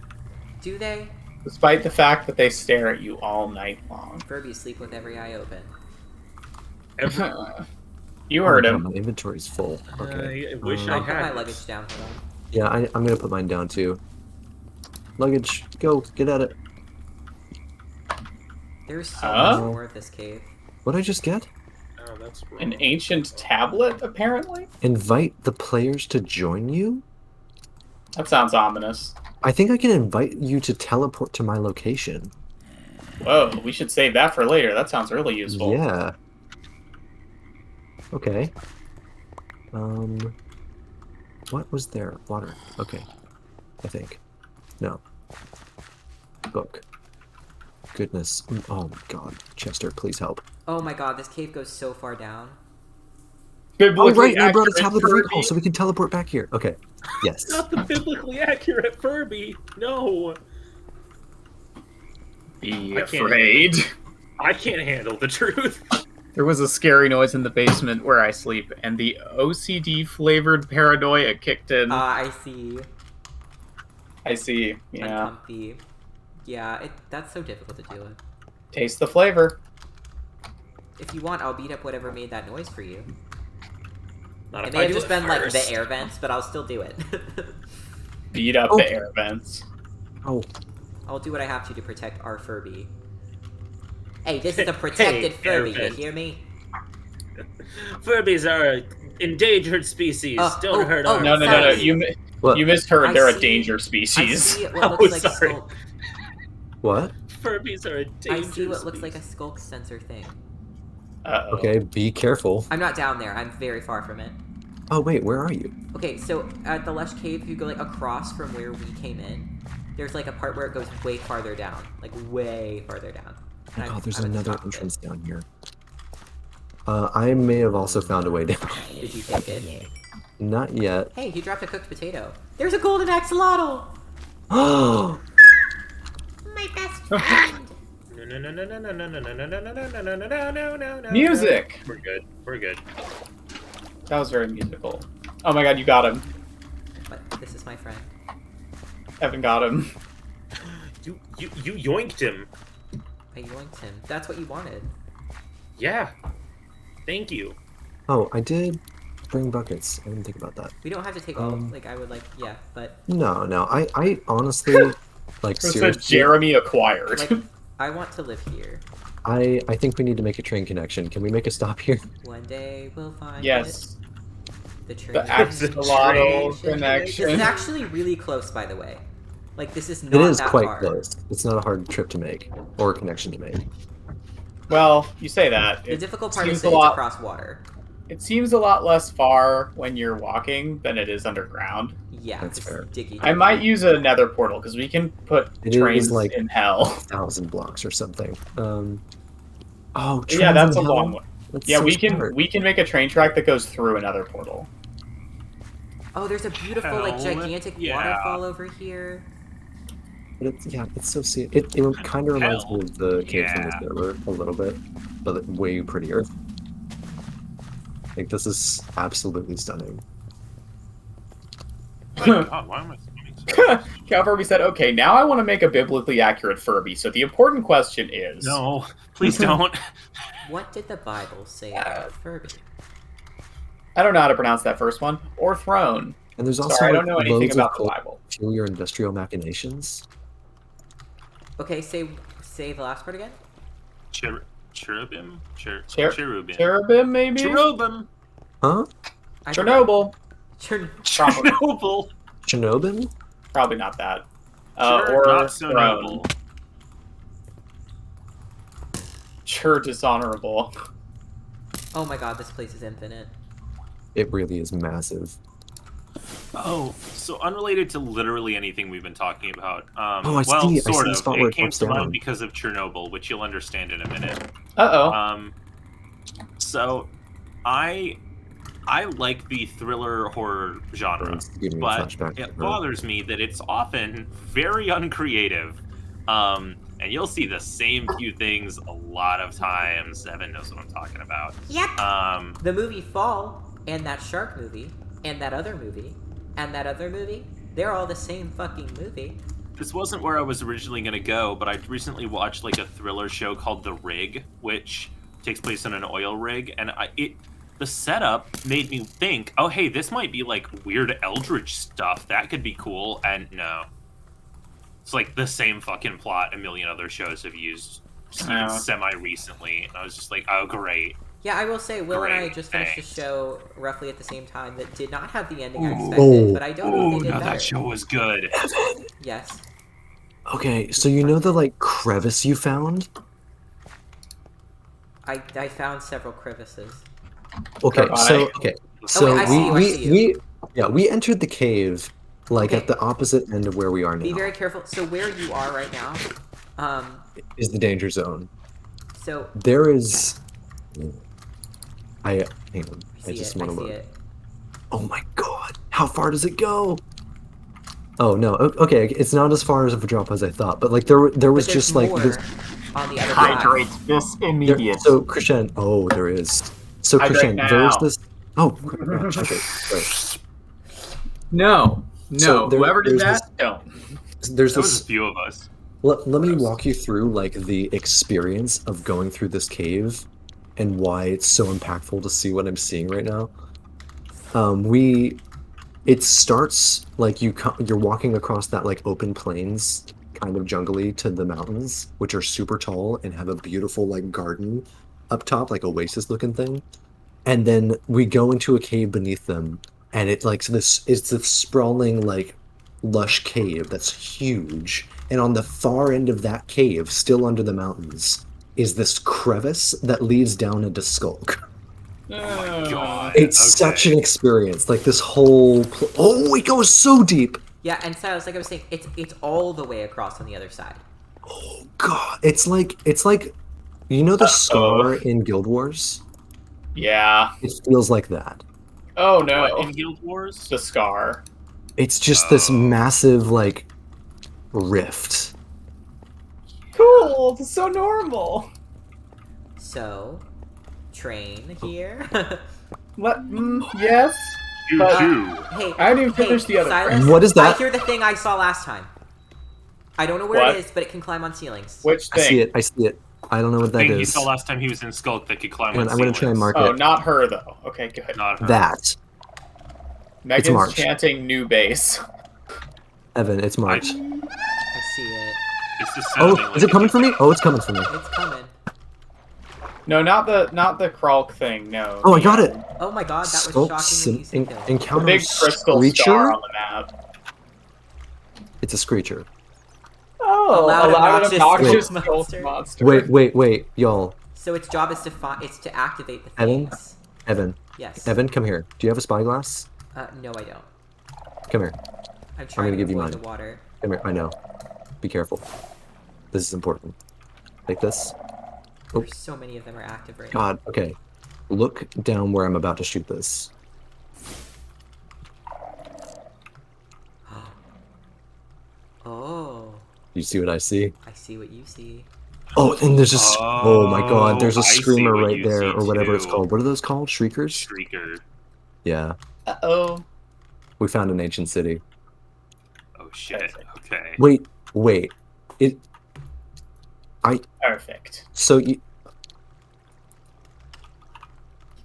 Do they? Despite the fact that they stare at you all night long. Furbies sleep with every eye open. You Oh heard my God, him. my inventory's full. Okay. I wish I I'll put had. my luggage down for them. Yeah, I'm gonna put mine down too. Luggage, go, get at it. There's so Huh? much more of this cave. What'd I just get? Oh, that's wrong. An ancient tablet, apparently? Invite the players to join you? That sounds ominous. I think I can invite you to teleport to my location. Whoa, we should save that for later. That sounds really useful. Yeah. Okay. What was there? Water. Okay. I think. No. Book. Goodness. Oh my God. Chester, please help. Oh my god, this cave goes so far down. Oh, Biblically right. I brought a accurate tablet of Kirby. recall so we can teleport back here. Okay. Yes. Not the biblically accurate Furby. No. Be I can't- afraid. I can't handle the truth. There was a scary noise in the basement where I sleep, and the OCD-flavored paranoia kicked in. I see. I see. Yeah. Uncomfy. Yeah, that's so difficult to deal with. Taste the flavor. If you want, I'll beat up whatever made that noise for you. Not It if may I have do just it been like first. the air vents, but I'll still do it. Beat up Oh. the air vents. Oh. I'll do what I have to protect our Furby. Hey, this is a protected Hey, air Furby, you vent. hear me? Furbies are an endangered species. Don't hurt oh, our No. sorry. What? You misheard. I They're a see- danger I species. see what Oh, looks like sorry. a skulk. What? Furbies are a I dangerous see what looks species. like a skulk sensor thing. Uh-oh. Okay, be careful. I'm not down there. I'm very far from it. Oh, wait, where are you? Okay, so at the Lush Cave, if you go like across from where we came in, there's like a part where it goes way farther down, like way farther down. Oh And I'm- God, there's I'm at the another top of it. entrance down here. I may have also found a way down. Did you take it? Not yet. Hey, he dropped a cooked potato. There's a golden axolotl. Oh! My best friend. No. Music! We're good. We're good. That was very musical. Oh my god, you got him. But this is my friend. Evan got him. You yoinked him. I yoinked him. That's what you wanted. Yeah. Thank you. Oh, I did bring buckets. I didn't think about that. We don't have to take all. Um, Like I would like, yeah, but No. I honestly, like, It said seriously, Jeremy acquired. like I want to live here. I think we need to make a train connection. Can we make a stop here? One day we'll find Yes. it. The train. The axolotl connection. This is actually really close, by the way. Like this is not It is that quite far. close. It's not a hard trip to make or connection to make. Well, you say that. The It difficult part is seems that a it's lot. across water. It seems a lot less far when you're walking than it is underground. Yeah, That's it's fair. diggy. I might use a nether portal because we can put It is trains like- in hell. 1,000 blocks or something. Oh, Yeah, trains that's a in hell? long one. That's Yeah, so we can smart. make a train track that goes through another portal. Oh, there's a beautiful, like, Hell, gigantic yeah. waterfall over here. But it's so it kind of reminds me of the cave from the Yeah. server a little bit, but way prettier. Like, this is absolutely stunning. Oh my God, why am I swimming so Cal Furby said, okay, now I want to make a biblically accurate Furby. So the important question is... No, please don't. What did the Bible say about Furby? I don't know how to pronounce that first one. Or throne. And there's also Sorry, I like don't know anything loads about of the Bible. fuel your industrial machinations. Okay, say the last part again. Cherubim? Cherubim, maybe? Cherubim. Huh? I forgot. Chernobyl. Chernobyl. Chernobyl? Probably not that. Sure, Or not so throne. noble. Dishonorable. Oh my god, this place is infinite. It really is massive. Oh, so unrelated to literally anything we've been talking about. Oh, I well, see. I sort see the of. spot where It it came drops to mind down. because of Chernobyl, which you'll understand in a minute. Uh-oh. So I like the thriller horror genre, It's giving me a but flashback to it her. bothers me that it's often very uncreative. And you'll see the same few things a lot of times. Evan knows what I'm talking about. Yep. The movie Fall, and that shark movie, and that other movie, and that other movie, they're all the same fucking movie. This wasn't where I was originally going to go, but I recently watched like a thriller show called The Rig, which takes place on an oil rig, and the setup made me think, oh hey, this might be like weird eldritch stuff. That could be cool. And no. It's like the same fucking plot a million other shows have used, even semi-recently. And I was just like, oh, great. Yeah, I will say, Will and I Great, just finished a thanks. show roughly at the same time that did not have the ending I expected, but I don't know if they did no, better. that show was good. Yes. Okay, so you know the like crevice you found? I found several crevices. Okay, so I see you. we entered the cave like at Okay. the opposite end of where we are now. Be very careful. So where you are right now, Is the danger zone. so There is hang on. I see just it. want I to see look. it. Oh my god. How far does it go? Oh no. Okay, it's not as far as of a drop as I thought, but like there was But there's just like more this on the other side. this there, so Christian, oh, there is. So Hydrate Christian, now. there's this okay. Right. No. So Whoever did there's that, don't. There's There was this a few of us. let me walk you through like the experience of going through this cave and why it's so impactful to see what I'm seeing right now. It starts like you're walking across that like open plains kind of jungly to the mountains, which are super tall and have a beautiful like garden up top, like oasis looking thing. And then we go into a cave beneath them, and it's this sprawling like lush cave that's huge. And on the far end of that cave, still under the mountains, is this crevice that leads down into Skulk. God. It's such an experience. Like this whole oh, it goes so deep. Yeah, and so like I was saying, it's all the way across on the other side. Oh god, it's like you know the scar in Guild Wars? Yeah. It feels like that. Oh no. What, in Guild Wars? The scar. It's just this massive like rift. Cool. It's so normal. So, train here. Yes. But Hey, I didn't even finish the other Silas, What is that? I hear the thing I saw last time. I don't know where What? it is, but it can climb on ceilings. Which I thing? see it. I don't know what that thing is. he saw last time he was in Skulk that could climb And on I'm gonna try and ceilings. mark Oh, it. not her though. Okay, good. Not her. That. Megan's March. chanting new base. Evan, it's March. I see it. It's just sounding Oh, like is it coming for me? Oh, it's coming for me. It's coming. No, not the Kralk thing. No. Oh, I got it. Oh my god, that was Skulk shocking that you said that. The encounter big crystal Screecher? star on the map. It's a Screecher. Oh, A loud, obnoxious obnoxious ghost monster. monster. Wait, y'all. So its job is to activate the Evan? things. Yes. Evan, come here. Do you have a spyglass? No, I don't. Come here. I'm trying gonna to give you avoid mine. the water. Come here. I know. Be careful. This is important. Take this. Oh. There's so many of them are active right now. God, okay. Look down where I'm about to shoot this. Oh, You see what I see? I see what you see. Oh, and there's just oh my god, there's a I see screamer what right you there, see, or whatever it's too. called. What are those called? Shriekers? Shrieker. Yeah. Uh-oh. We found an ancient city. Oh shit. Okay. Wait. It Perfect. so you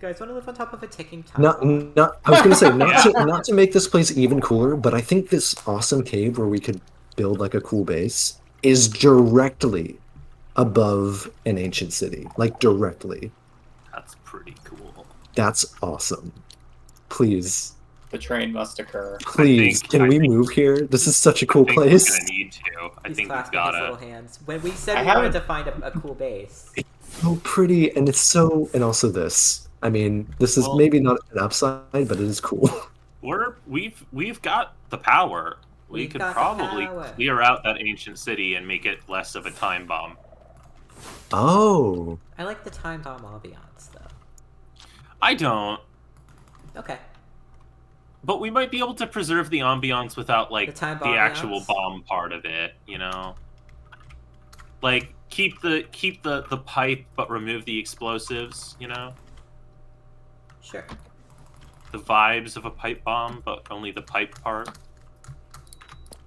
guys want to live on top of a ticking time Not, bomb? not. I was gonna say not to make this place even cooler, but I think this awesome cave where we could build like a cool base is directly above an ancient city, like directly. That's pretty cool. That's awesome. Please, The train must occur. please, can we move here? This is such a cool I think we're place. gonna need to. I He's think we've clasping his little gotta. hands. When we said I we wanted haven't- to find a cool base. So pretty, and it's so, and also this. I mean, this is Well- maybe not an upside, but it is cool. We've got the power. We We've could got the probably power. clear out that ancient city and make it less of a time bomb. Oh, I like the time bomb ambiance, though. I don't, Okay. but we might be able to preserve the ambiance without like The time the bomb actual ambiance? bomb part of it. You know, like keep the pipe, but remove the explosives. You know, Sure. the vibes of a pipe bomb, but only the pipe part.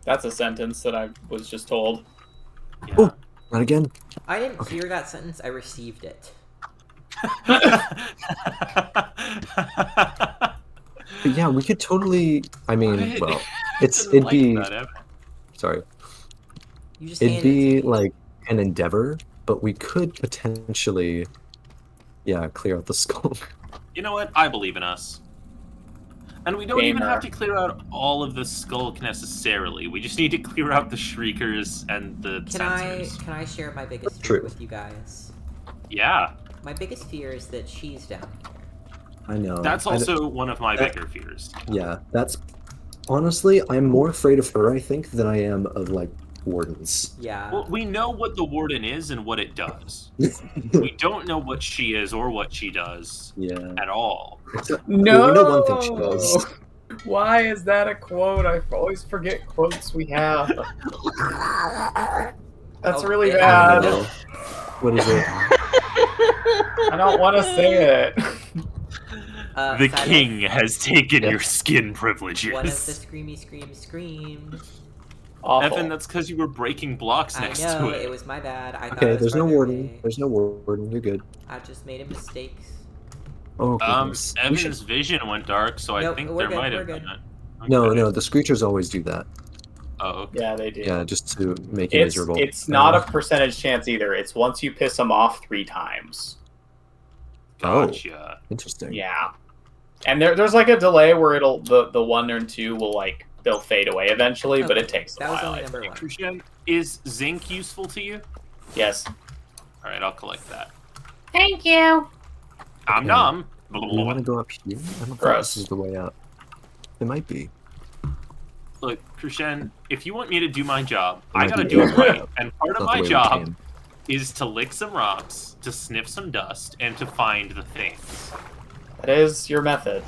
That's a sentence that I was just told. Yeah. Oh. not again. I didn't Okay. hear that sentence. I received it. But yeah, we could totally. I mean, What? well, I it's didn't it'd like be. that, Evan. Sorry, You just it'd handed it be to me. like an endeavor, but we could potentially, yeah, clear out the skull. You know what? I believe in us. And we don't even Gamer. have to clear out all of the skulk necessarily. We just need to clear out the shriekers and the sensors. Can I share my biggest That's fear true. with you guys? Yeah, My biggest fear is that she's down here. I know. that's I- also one of my that- bigger fears. Yeah, that's honestly, I'm more afraid of her, I think, than I am of like wardens. Yeah. Well, we know what the warden is and what it does. We don't know what she is or what she does Yeah. at all. No. Well, we know one thing she does. Why is that a quote? I always forget quotes we have. That's Oh, really it- I bad. don't know. What is it? I don't want to say it. The Silas, king has taken Yeah. your skin One of the privileges. screamy screamed. Awful. Evan, that's because you were breaking blocks I next know, to it it. was my bad. I thought Okay, it was there's no farther warden. away. There's no warden. You're good. I just made a mistake. Oh, goodness. We Evan's should- vision went dark, so I Nope, think we're there good, might we're have good. been it. No, Okay. no, the screechers always do that. Oh, okay. Yeah, they do. Yeah, just to make you It's miserable. not a Uh, percentage chance either. It's once you piss them off 3 times. Oh. Gotcha. Interesting. Yeah. And there's like a delay where it'll the 1 and 2 will like they'll fade away eventually, but Okay, it takes a that was while. only I number think. one. Krishan, is zinc useful to you? Yes. All right, I'll collect that. Thank you. Nom nom. Blah, Do blah, you blah. want to go up here? I don't think Gross. this is the way up. It might be. Look, Krishan, if you want me to do my job, It I might gotta be do it the way right. up. And part It's of not the my way we job came. is to lick some rocks, to sniff some dust, and to find the things. That is your method.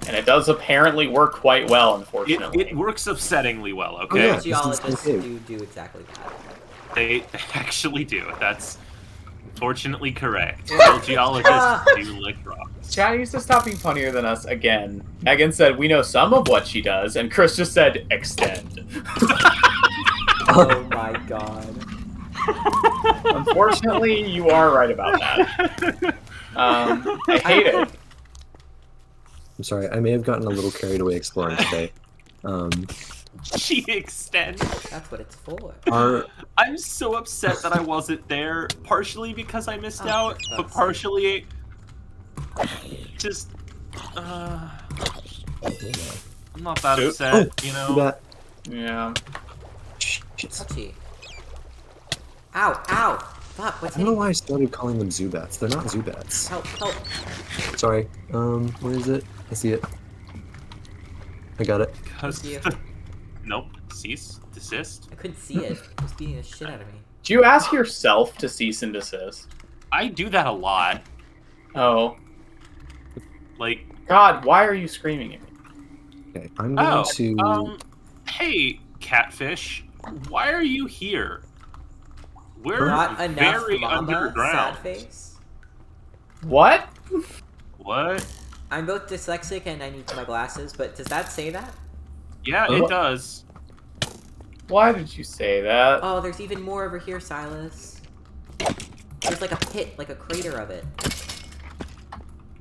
And it does apparently work quite well, unfortunately. It works upsettingly well, Oh, okay? yeah. Geologists okay. do exactly that. They actually do. That's fortunately correct. All geologists do lick rocks. Chad needs to stop being funnier than us again. Megan said, we know some of what she does, and Chris just said, extend. Oh my god. Unfortunately, you are right about that. I hate it. I'm sorry. I may have gotten a little carried away exploring today. She extends. That's what it's for. Our I'm so upset that I wasn't there, partially because I missed Oh, out, for but fuck's partially just I'm not that Oops. upset, you do know. that. Yeah. Shit. Touchy. Ow, ow! Fuck, what's I don't know hitting? why I started calling them Zubats. They're not Zubats. Help, help. Sorry. Where is it? I see it. I got it. Because Thank you. nope, cease, desist. I couldn't see it. It was beating the shit out of me. Do you ask yourself to cease and desist? I do that a lot. Oh. Like, God, why are you screaming at me? Okay. I'm going to. hey, catfish, why are you here? We're Not enough, very mama, sad underground. face. What? What? I'm both dyslexic and I need my glasses, but does that say that? Yeah, Oh. it does. Why did you say that? Oh, there's even more over here, Silas. There's like a pit, like a crater of it.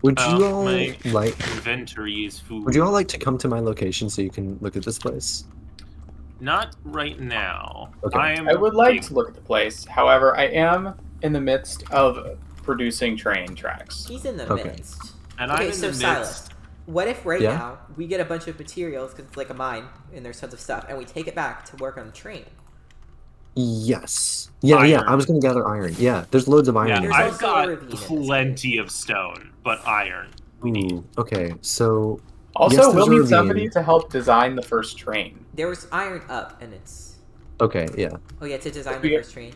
Would you all My like? inventory is food. Would you all like to come to my location so you can look at this place? Not right now. Okay. I would like to look at the place. However, I am in the midst of producing train tracks. He's in the Okay. midst. And Okay, I'm in so the midst. Silas, what if right Yeah? now we get a bunch of materials because it's like a mine and there's tons of stuff, and we take it back to work on the train? Yes. Yeah, yeah. I Iron. was gonna gather iron. Yeah, there's loads of iron. Yeah, in There's here. I've also a got ravine in this plenty of stone, but iron we need. Ooh, okay, so Also, Yes, there's we'll a need ravine. somebody to help design the first train. There was iron up, and it's okay, yeah. oh yeah, to design We the get- first train.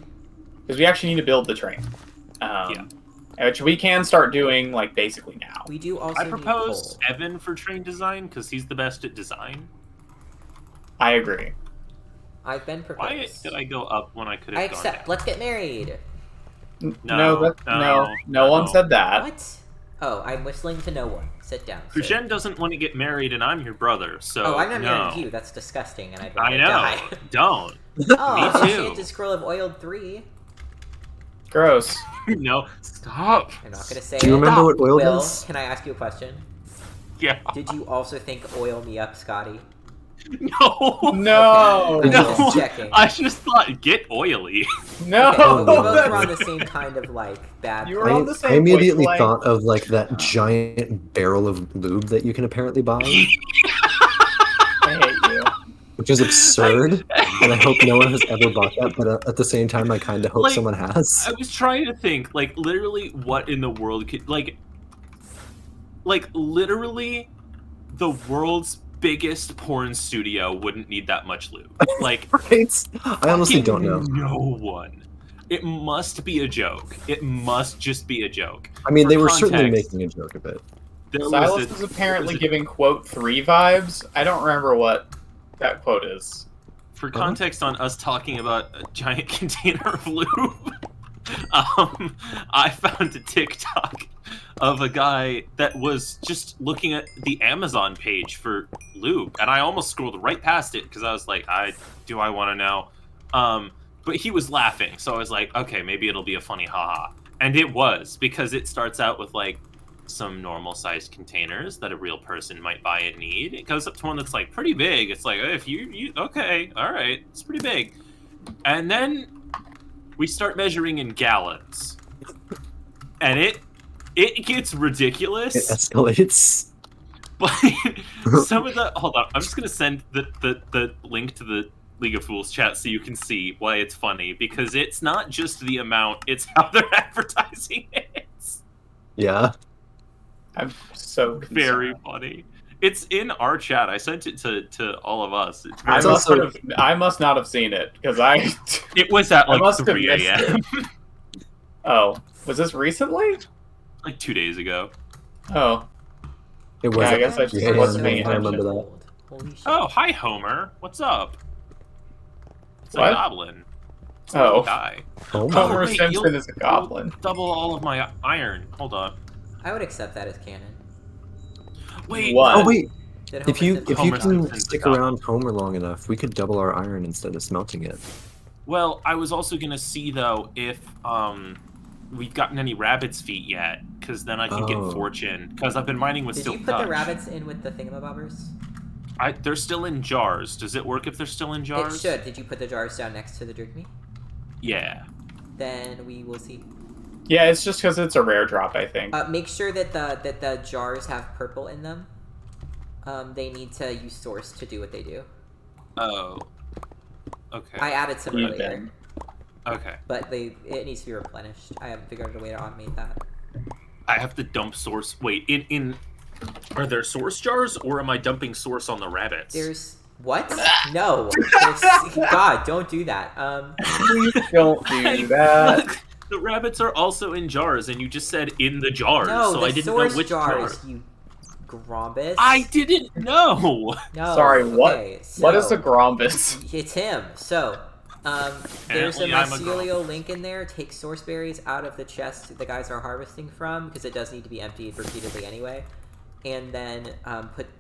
Because we actually need to build the train. Which we can start doing, like, basically now. We do also I need propose coal. Evan for train design because he's the best at design. I agree. I've been Why proposed. did I go up when I could have I gone accept. down? Let's get married. No, No one no. said that. What? Oh, I'm whistling to no one. Sit down. sir. Kushen doesn't want to get married, and I'm your brother, so Oh, I'm not no. married to you. That's disgusting, and I'd I rather know. die. Don't. Oh, Me too. Enchanted Scroll of Oiled 3. Gross. No. Stop. I'm not gonna say Do you it. remember what oil Will, is? can I ask you a question? Yeah. Did you also think oil me up, Scotty? No. No. Okay. No. Just checking. I just thought get oily. No. Okay, well, we both that's- were on the same kind of like bad. You were on the same I immediately wavelength. thought of like that giant barrel of lube that you can apparently buy, I hate you. which is absurd, and I hope no one has ever bought that. But at the same time, I kind of hope Like, someone has. I was trying to think, like, literally, what in the world could, like, literally, the world's biggest porn studio wouldn't need that much lube. Like, Right? I honestly don't know. No one. It must be a joke. It must just be a joke. I mean, For they were certainly context, making a joke of it. There Silas was is apparently there was giving quote 3 vibes. I don't remember what that quote is. For context on us talking about a giant container of lube, I found a TikTok of a guy that was just looking at the Amazon page for lube, and I almost scrolled right past it because I was like, I want to know. But he was laughing, so I was like, okay, maybe it'll be a funny haha. And it was, because it starts out with like some normal sized containers that a real person might buy and need. It goes up to one that's like pretty big. It's like, if you okay, all right, it's pretty big. And then we start measuring in gallons, and it gets ridiculous. It escalates. But some of the hold on, I'm just gonna send the link to the League of Fools chat so you can see why it's funny, because it's not just the amount, it's how they're advertising it. Yeah. I'm so concerned. Very funny. It's in our chat. I sent it to all of us. It's I very- must, I must not have seen it because I. it was at I like must have 3 missed a.m. Oh, was this recently? like 2 days ago. Oh, It was. Yeah, I guess I just yeah, wasn't paying I remember attention. that. Holy shit. Oh, hi Homer. What's up? It's What? a goblin. It's a Oh. little guy. Oh Oh, my. Homer wait, Simpson you'll- is a goblin. Double all of my iron. Hold on. I would accept that as canon. Wait. What? Oh wait. That If you Homer if Simpson- you Homer can Simpson's stick goblin. around Homer long enough, we could double our iron instead of smelting it. Well, I was also gonna see though if we've gotten any rabbit's feet yet, because then I can get Oh. fortune. Because I've been mining with Did Silk you put Touch. the rabbits in with the thingamabobbers? They're still in jars. Does it work if they're still in jars? It should. Did you put the jars down next to the drink me? Yeah. Then we will see. Yeah, it's just because it's a rare drop, I think. Make sure that the jars have purple in them. They need to use source to do what they do. Oh. Okay. I added some You earlier, think. Okay. but it needs to be replenished. I haven't figured out a way to automate that. I have to dump source. Wait, in are there source jars, or am I dumping source on the rabbits? There's what? No. God, don't do that. Please don't do that. Look, the rabbits are also in jars, and you just said in the jars, No, so the I didn't know source which jars, jar. you grombus. I didn't know. No. Sorry, what? Okay, What is so- a grombus? It's him. So, there's a Apparently I'm a mycelial link in there. Take source berries out of the chest the guys are harvesting from, because it does need to be emptied repeatedly anyway. And then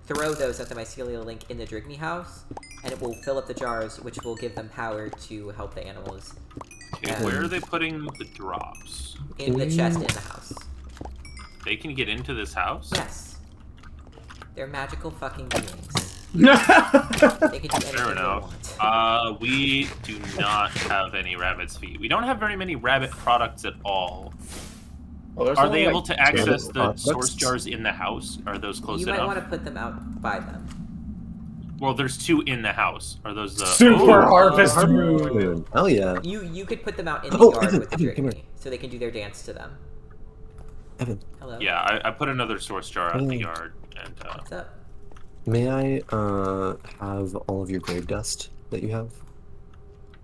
throw those at the mycelial link in the Drigny house, and it will fill up the jars, which will give them power to help the animals Okay, where are they putting the drops? in the chest in the house. They can get into this house? Yes. They're magical fucking beings. They can do anything Fair they enough. want. We do not have any rabbit's feet. We don't have very many rabbit products at all. Well, there's Are only, they like, able to access the products? source jars in the house? Are those close You might enough? want to put them out by them. Well, there's 2 in the house. Are those the Super Oh! harvest Oh. moon. Moon. Hell yeah. You could put them out in the Oh, yard Evan, with the Evan, come jerky, so they can do their dance to them. Evan, Hello? Yeah, I put another source jar out in the Oh. yard, and What's up? may I have all of your grave dust that you have?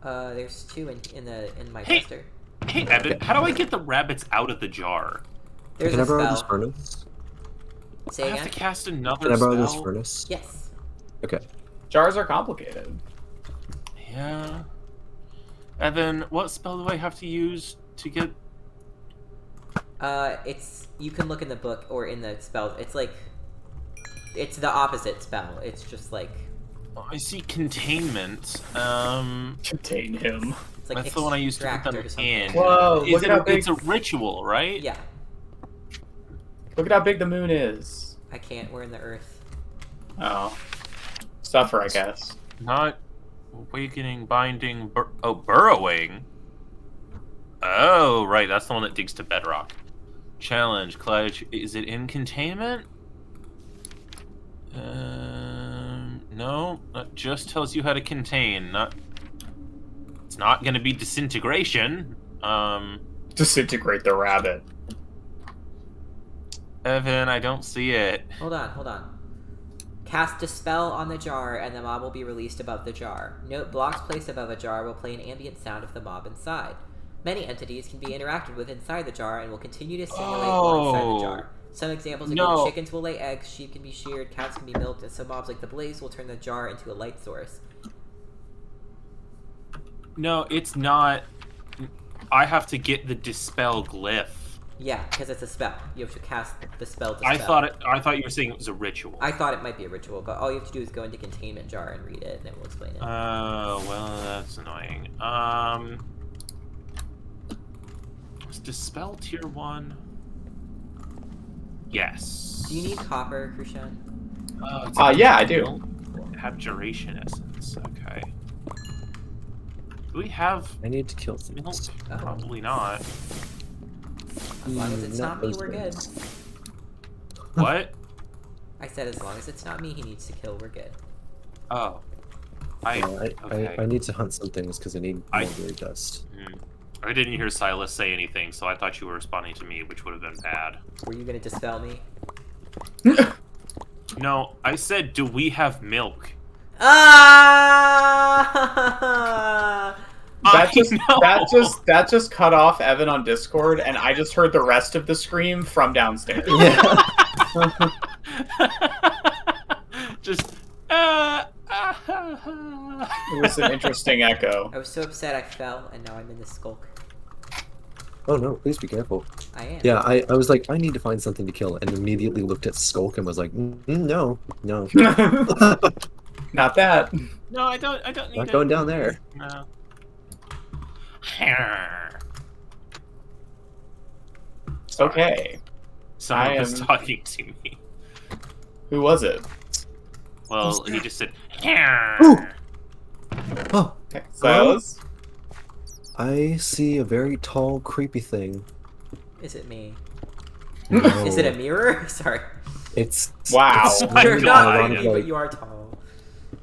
There's 2 in my Hey. tester. hey, Evan, how do I get the rabbits out of the jar? There's Can a I borrow this spell. furnace? Say I have again? to cast another Can I borrow spell. this furnace? Yes. Okay. Jars are complicated. Yeah. Evan, what spell do I have to use to get? You can look in the book or in the spells. It's like, it's the opposite spell. It's just like, Oh, I see containment. Contain him. it's like That's the one I used to put extractor them or something. in. Whoa, look at how big. It's a ritual, right? Yeah, Look at how big the moon is. I can't. We're in the earth. Oh. Suffer, I guess. Not awakening, binding, burrowing. Oh, right, that's the one that digs to bedrock. Challenge, clutch. Is it in containment? No, that just tells you how to contain. It's not going to be disintegration. Disintegrate the rabbit. Evan, I don't see it. Hold on. Cast Dispel on the jar, and the mob will be released above the jar. Note, blocks placed above a jar will play an ambient sound of the mob inside. Many entities can be interacted with inside the jar and will continue to simulate while inside the jar. Some examples include chickens will lay eggs, sheep can be sheared, cows can be milked, and some mobs like the blaze will turn the jar into a light source. No, it's not. I have to get the dispel glyph. Yeah, because it's a spell. You have to cast the spell Dispel. I thought you were saying it was a ritual. I thought it might be a ritual, but all you have to do is go into containment jar and read it, and it will explain it. Oh, well, that's annoying. Was Dispel tier 1? Yes. Do you need copper, Krushan? Yeah, I do. Abjuration essence, okay. Do we have I need to kill milk? things. Probably not. As long as it's not me, those we're good. things. What? I said as long as it's not me he needs to kill, we're good. Oh. Okay. I need to hunt some things because I need I- more grave dust. I didn't hear Silas say anything, so I thought you were responding to me, which would have been bad. Were you gonna dispel me? No, I said, do we have milk? Ah! That just cut off Evan on Discord, and I just heard the rest of the scream from downstairs. Yeah. Just, It was an interesting echo. I was so upset I fell, and now I'm in the skulk. Oh no, please be careful. I am. Yeah, I was like, I need to find something to kill, and immediately looked at Skulk and was like, no. Not that. no, I don't need Not it. going down there. No. Okay. Someone was talking to me. Who was it? Well, he just said, Ooh. Oh, Okay, Silas? I see a very tall, creepy thing. Is it me? No. Is it a mirror? Sorry. It's Wow. It's Oh my You're surrounded God. not by a lot creepy, of, but like, you are tall.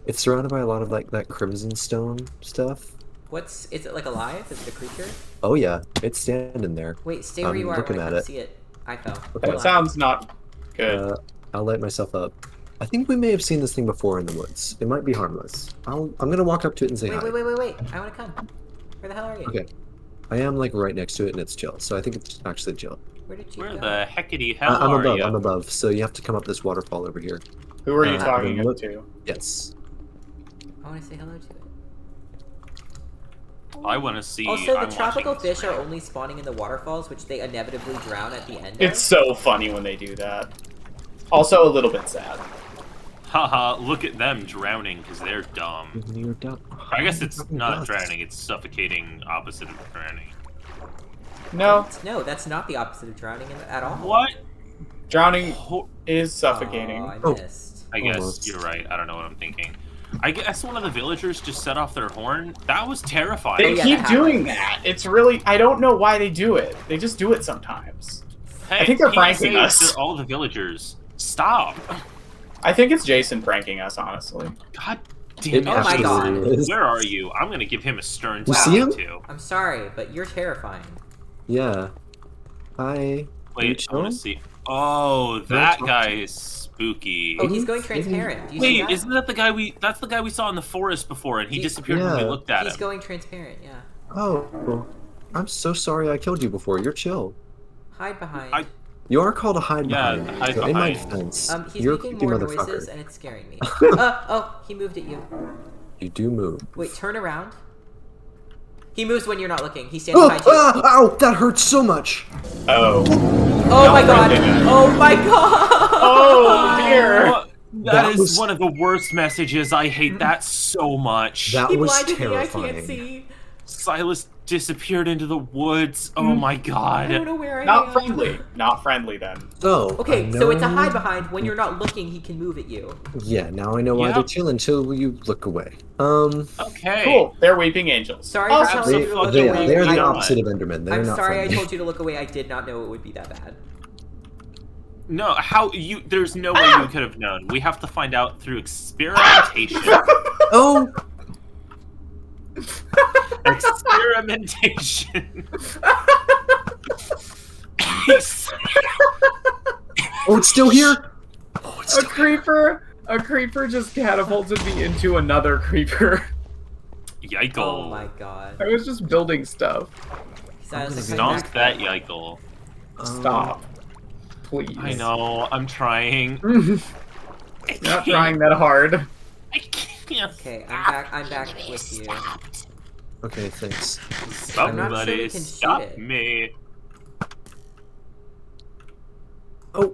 it's surrounded by a lot of like that crimson stone stuff. Is it like alive? Is it a creature? Oh yeah, it's standing there. Wait, stay where I'm you are looking when I at can it. see it. I fell. Okay. That sounds not good. I'll light myself up. I think we may have seen this thing before in the woods. It might be harmless. I'm gonna walk up to it and say hi. Wait. I wanna come. Where the hell are you? Okay. I am like right next to it and it's chill, so I think it's actually chill. Where did you where go? the heckity hell I'm are above. you? I'm above. So you have to come up this waterfall over here. Who are you uh, talking look- to? Yes. I wanna say hello to it. I want to see. Also, the I'm tropical watching this fish are right. only spawning in the waterfalls, which they inevitably drown at the end of. It's so funny when they do that. Also a little bit sad. Haha, look at them drowning because they're dumb. You're down. I guess it's not Dust. drowning, it's suffocating opposite of drowning. No. No, that's not the opposite of drowning at all. What? Drowning Ho- is suffocating. Oh, I Oh. missed. I guess Almost. you're right. I don't know what I'm thinking. I guess one of the villagers just set off their horn. That was terrifying. They yeah, keep that doing happens. that. It's really... I don't know why they do it. They just do it sometimes. Hey, I think they're he pranking saved us. All the villagers. Stop. I think it's Jason pranking us, honestly. God damn It it. Oh my Jason. God. is. Where are you? I'm gonna give him a stern You see him? too. I'm sorry, but you're terrifying. Yeah. Hi. Are you Wait, I want chilling? to see. Oh, that guy is spooky. Oh, he's going transparent. Do you see Wait, that? isn't that the guy we? That's the guy we saw in the forest before, and he disappeared when we Yeah. looked at He's him. going transparent, yeah. Oh, I'm so sorry I killed you before. You're chill. Hide behind. I- You are called a hide Yeah, behind. hide so in my behind. defense, He's you're a making creepy more motherfucker. noises, and it's scaring me. Oh, he moved at you. You do move. Wait, turn around. He moves when you're not looking. He stands Oh, behind you. ow, that hurts so much. Oh. Oh my god! friendly guy. Oh my god! Oh, dear. Oh, That that is was- one of the worst messages. I hate that so much. That He was blinded me. I terrifying. can't see. Silas disappeared into the woods. Oh my I don't god. know where I am. Not friendly. Not friendly, then. Oh, Okay, I so it's a know- hide behind. When you're not looking, he can move at you. Yeah, now I know why Yep. they're chill until you look away. Okay. Cool. They're weeping angels. Sorry Oh, for telling They, you to look they, away. they're the I- opposite of Enderman. They're I'm not sorry friendly. I told you to look away. I did not know it would be that bad. No, how you? There's no way you could have known. We have to find out through experimentation. Oh, Experimentation. oh, it's still here. Oh, it's A still creeper just catapulted me into another creeper. Yikes. Oh my god. I was just building stuff. Silas, I'm Stomp back. that Yikle. Stop. Please. I know. I'm trying. I Not can't. trying that hard. I can't. Okay, I'm back with you. Okay, thanks. I'm not sure Somebody we can shoot stop it. me. Oh,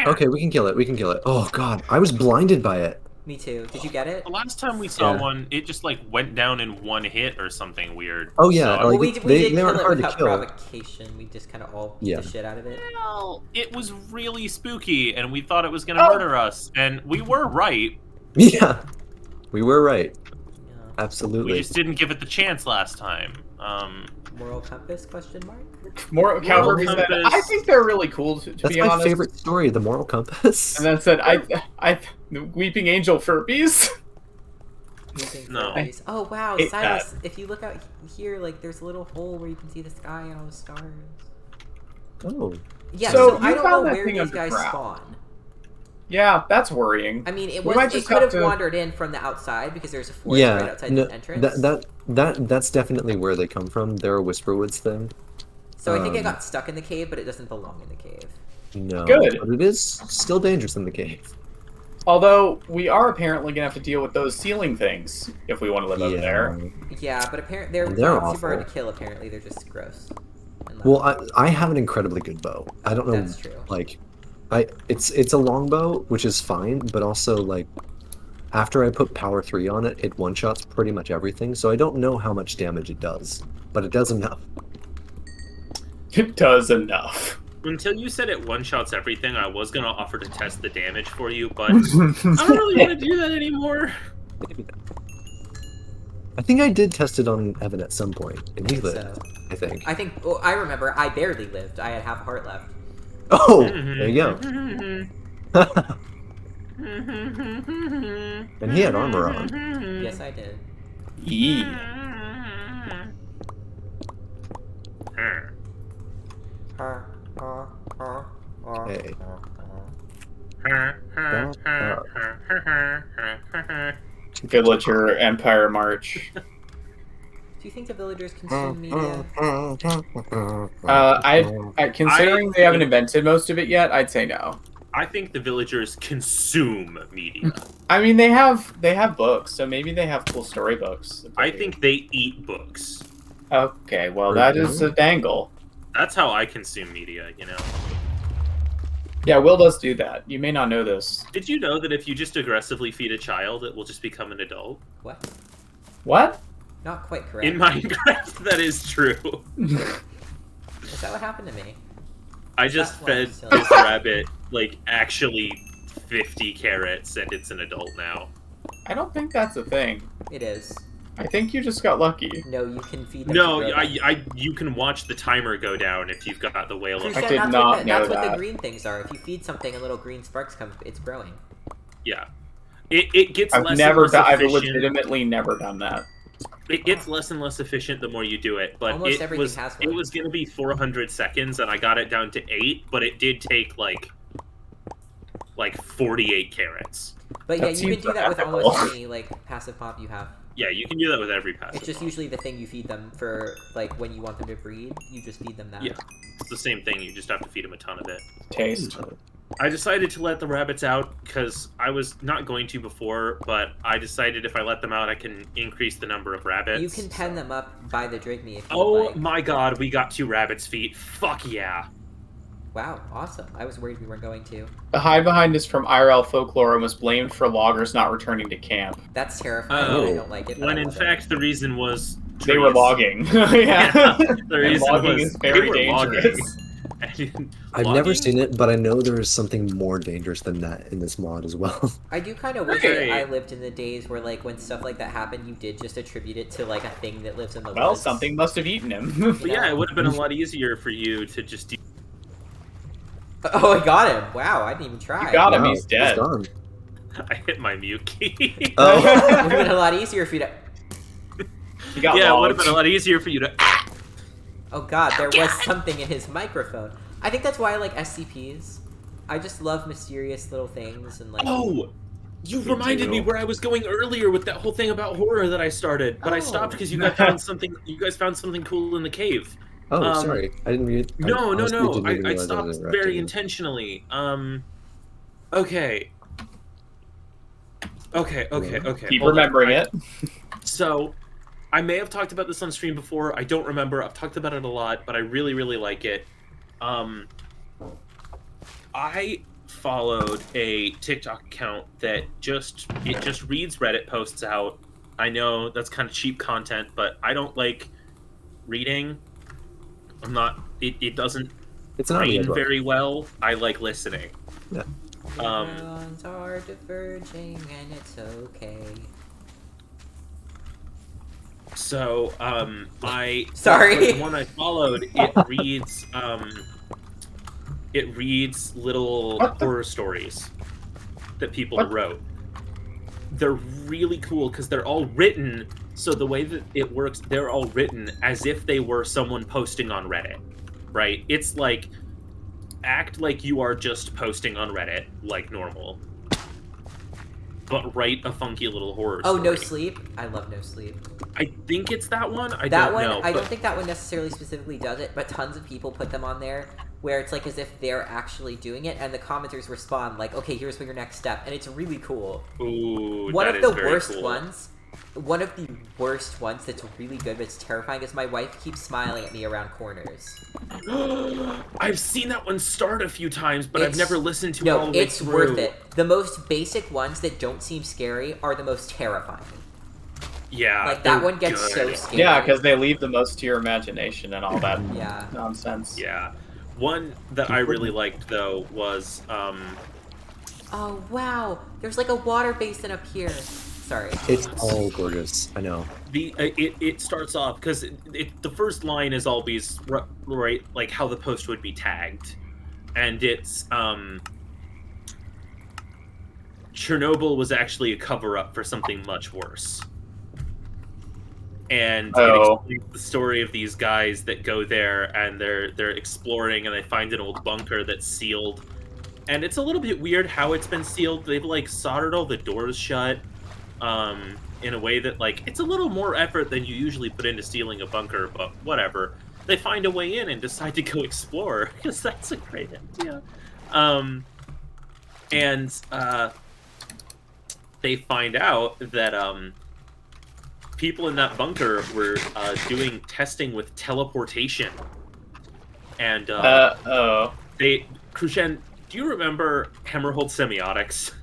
okay, we can kill it. We can kill it. Oh God, I was blinded by it. Me too. Did you get it? The last time we saw Yeah. one, it just like went down in one hit or something weird. Oh, yeah, So, like- we they did kill aren't it hard to without kill. provocation. We just kind of all beat Yeah. the shit out of it. well, it was really spooky, and we thought it was gonna Oh. murder us, and we were right. Yeah, we were right. Yeah. Absolutely. We just didn't give it the chance last time. Moral compass? Question mark. More Calvary said, compass. I think they're really cool, to That's be my honest. favorite story, the moral compass. And then said, the Weeping Angel Furbies. Moving No. furries. Oh wow, hate Silas! If you look out here, like there's a little hole where you can see the sky and all the stars. Oh, Yeah. So So, I you don't know found that where thing these guys underground. spawn. Yeah, that's worrying. I mean, it We was. might It just could have have to- wandered in from the outside because there's a forest right yeah. outside No, the entrance. that's definitely where they come from. They're a Whisperwoods thing. So I think it um, got stuck in the cave, but it doesn't belong in the cave. No, Good. but it is still dangerous in the cave. Although, we are apparently going to have to deal with those ceiling things if we want to live over there. Yeah, but apparently they're, They're not super hard awful. to kill. Apparently they're just gross. and loud. Well, I have an incredibly good bow. I don't know, That's true. like, it's a longbow, which is fine, but also like, after I put power 3 on it, it one shots pretty much everything. So I don't know how much damage it does, but it does enough. It does enough. Until you said it one-shots everything, I was gonna offer to test the damage for you, but I don't really want to do that anymore. I think I did test it on Evan at some point, and he think lived. so. I think. I think. Well, I remember. I barely lived. I had half a heart left. Oh, there you go. And he had armor on. Yes, I did. Yee. Okay. Villager Empire March. Do you think the villagers consume media? Considering they haven't invented most of it yet, I'd say no. I think the villagers consume media. I mean, they have books, so maybe they have cool storybooks. I think they eat books. Okay, well, that is a dangle. That's how I consume media, you know? Yeah, Will does do that. You may not know this. Did you know that if you just aggressively feed a child, it will just become an adult? What? What? Not quite correct. In Minecraft, that is true. Is that what happened to me? I just That's why I'm fed so- this rabbit like actually 50 carrots, and it's an adult now. I don't think that's a thing. It is. I think you just got lucky. No, you can feed them. No, to grow them. you can watch the timer go down if you've got the whale. Crucian, I did that's not what, know that's what the that. green things are. If you feed something and little green sparks come, it's growing. Yeah, it gets I've less never and less I've efficient. legitimately never done that. It gets less and less efficient the more you do it, but Almost it everything was has it one. was going to be 400 seconds, and I got it down to 8, but it did take like 48 carrots. But That yeah, you can seems do that with ethical. almost any like passive pop you have. Yeah, you can do that with every passive. It's just pop. usually the thing you feed them for like when you want them to breed. You just feed them that. Yeah. It's the same thing. You just have to feed them a ton of it. Taste. I decided to let the rabbits out because I was not going to before, but I decided if I let them out, I can increase the number of rabbits. You can pen them up by the Drigme if you Oh would like. my god, we got 2 rabbits' feet. Fuck yeah. Wow, awesome. I was worried we weren't going to. The hide behind is from IRL folklore and was blamed for loggers not returning to camp. That's terrifying. Oh. I don't like it. but When I in love it. fact the reason was They were trees. logging. Yeah, yeah. the And reason logging was is very they were logging. dangerous. I've never seen it, but I know there is something more dangerous than that in this mod as well. I do kind of wish Right. that I lived in the days where, like, when stuff like that happened, you did just attribute it to, like, a thing that lives in the Well, woods. something must have eaten him. But yeah, it would have been a lot easier for you to just do. Oh, I got him! Wow, I didn't even try. You got him, Wow, he's dead. gone. I hit my mute key. Oh, It would have been a lot easier for you to. He got Yeah, it would logged. have been a lot easier for you to. Oh god, there was something in his microphone. I think that's why I like SCPs. I just love mysterious little things and like. Oh, you Me reminded me too. where I was going earlier with that whole thing about horror that I started, but I Oh. stopped because you guys found something. You guys found something cool in the cave. oh, sorry. I didn't read. No, no, no. didn't even I realize stopped was very interrupting. intentionally. Okay. Okay. Keep hold on. remembering it. So, I may have talked about this on stream before. I don't remember. I've talked about it a lot, but I really, really like it. I followed a TikTok account that just reads Reddit posts out. I know that's kind of cheap content, but I don't like reading. I'm not. It doesn't It's an brain audiobook. very well. I like listening. Yeah. Neurons are diverging and it's okay. So, Sorry. the one I followed, it reads little What the- horror stories that people What? wrote. They're really cool because they're all written. So the way that it works, they're all written as if they were someone posting on Reddit, right? It's like act like you are just posting on Reddit like normal, but write a funky little horror Oh, story. No Sleep. I love No Sleep. I think it's that one. I That don't one, know. I don't but- think that one necessarily specifically does it, but tons of people put them on there where it's like as if they're actually doing it, and the commenters respond like, "Okay, here's what your next step," and it's really cool. Ooh, One that of is the very worst cool. ones. One of the worst ones that's really good but it's terrifying is my wife keeps smiling at me around corners. I've seen that one start a few times, but I've It's- never listened to it all No, the way it's through. worth it. The most basic ones that don't seem scary are the most terrifying. Yeah, Like that they're one gets so good. scary. Yeah, because they leave the most to your imagination and all that Yeah. nonsense. Yeah, one that I really liked though was Oh wow, there's like a water basin up here. Sorry. It's all gorgeous. I know. it starts off because the first line is always right like how the post would be tagged, and it's Chernobyl was actually a cover up for something much worse. And it Oh. explains the story of these guys that go there and they're exploring and they find an old bunker that's sealed. And it's a little bit weird how it's been sealed. They've like soldered all the doors shut in a way that like it's a little more effort than you usually put into sealing a bunker, but whatever. They find a way in and decide to go explore because that's a great idea. They find out that people in that bunker were doing testing with teleportation, and Krushen, do you remember Hammerhold Semiotics?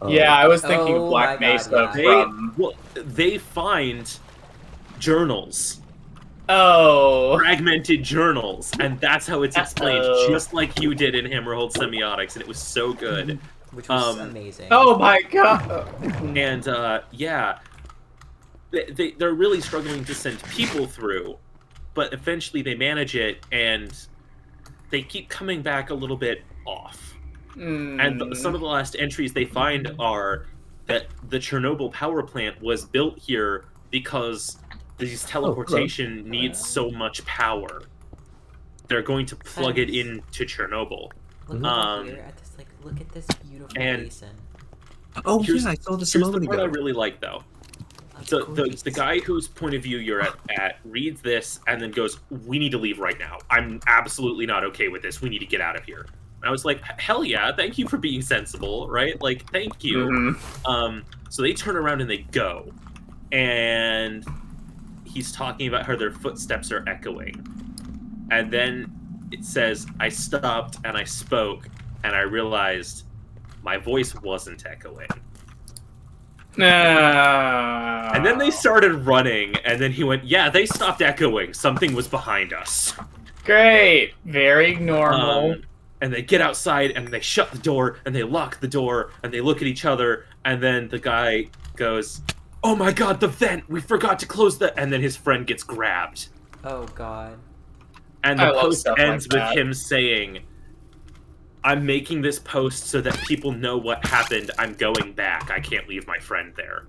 Yeah, I was thinking Oh of Black my God, Mesa yeah. from... They find journals Oh. fragmented journals, and that's how it's explained, Uh-oh. just like you did in Hammerhold Semiotics, and it was so good. Which was amazing. Oh my god. And yeah, they're really struggling to send people through, but eventually they manage it, and they keep coming back a little bit off. And some of the last entries they find are that the Chernobyl power plant was built here because these teleportation needs so much power. They're going to plug it into Chernobyl. Look over here at this, like, look at this beautiful basin. Oh yeah, I saw this a Here's the moment part ago. I really like, though. So the guy whose point of view you're at reads this and then goes, "We need to leave right now. I'm absolutely not okay with this. We need to get out of here." And I was like, "Hell yeah! Thank you for being sensible, right? Like, thank you." So they turn around and they go, and he's talking about how their footsteps are echoing, and then it says, "I stopped and I spoke, and I realized my voice wasn't echoing." And then they started running, and then he went, "Yeah, they stopped echoing. Something was behind us." Great. Very normal. And they get outside, and they shut the door, and they lock the door, and they look at each other, and then the guy goes, "Oh my god, the vent! We forgot to close the..." And then his friend gets grabbed. Oh god. And the post ends with him saying, "I'm making this post so that people know what happened. I'm going back. I can't leave my friend there."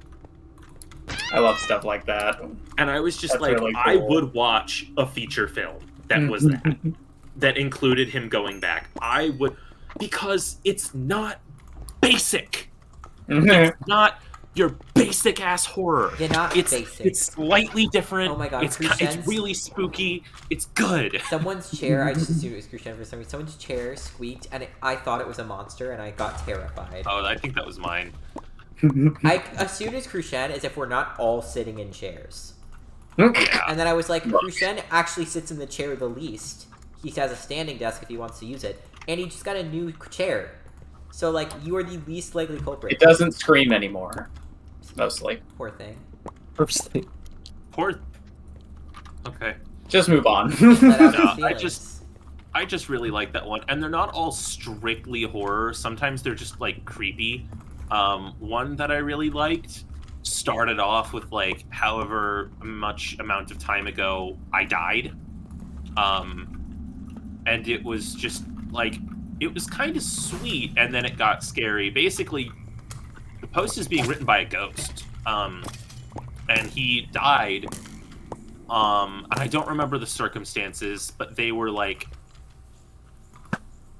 I love stuff like that. And I was just That's like, really cool. I would watch a feature film that was that. That included him going back. I would, because it's not basic. It's not your basic ass horror. You're not basic. It's slightly different. Oh my god, it's Crucian's- really spooky. It's good. Someone's chair, I just assumed it was Crucian for some reason. Someone's chair squeaked, and I thought it was a monster, and I got terrified. Oh, I think that was mine. I assumed it's Crucian as if we're not all sitting in chairs. Yeah. And then I was like, Crucian actually sits in the chair the least. He has a standing desk if he wants to use it, and he just got a new chair. So, like, you are the least likely culprit. It doesn't scream anymore. Mostly. Poor thing. Purposely. Poor. Okay. Just move on. Let out his No, feelings. I just really like that one, and they're not all strictly horror. Sometimes they're just like creepy. One that I really liked started off with like however much amount of time ago I died, and it was just like it was kind of sweet, and then it got scary. Basically, the post is being written by a ghost, and he died. And I don't remember the circumstances, but they were like,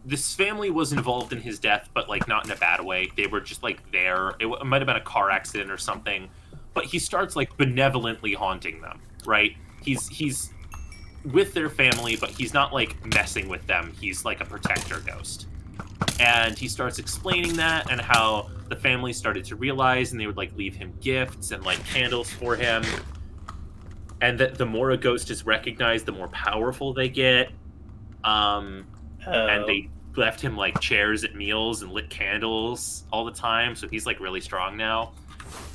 this family was involved in his death, but like not in a bad way. They were just like there. It might have been a car accident or something, but he starts like benevolently haunting them, right? He's with their family, but he's not like messing with them. He's like a protector ghost. And he starts explaining that and how the family started to realize, and they would like leave him gifts and like candles for him. And that the more a ghost is recognized, the more powerful they get. And they left him like chairs at meals and lit candles all the time, so he's like really strong now.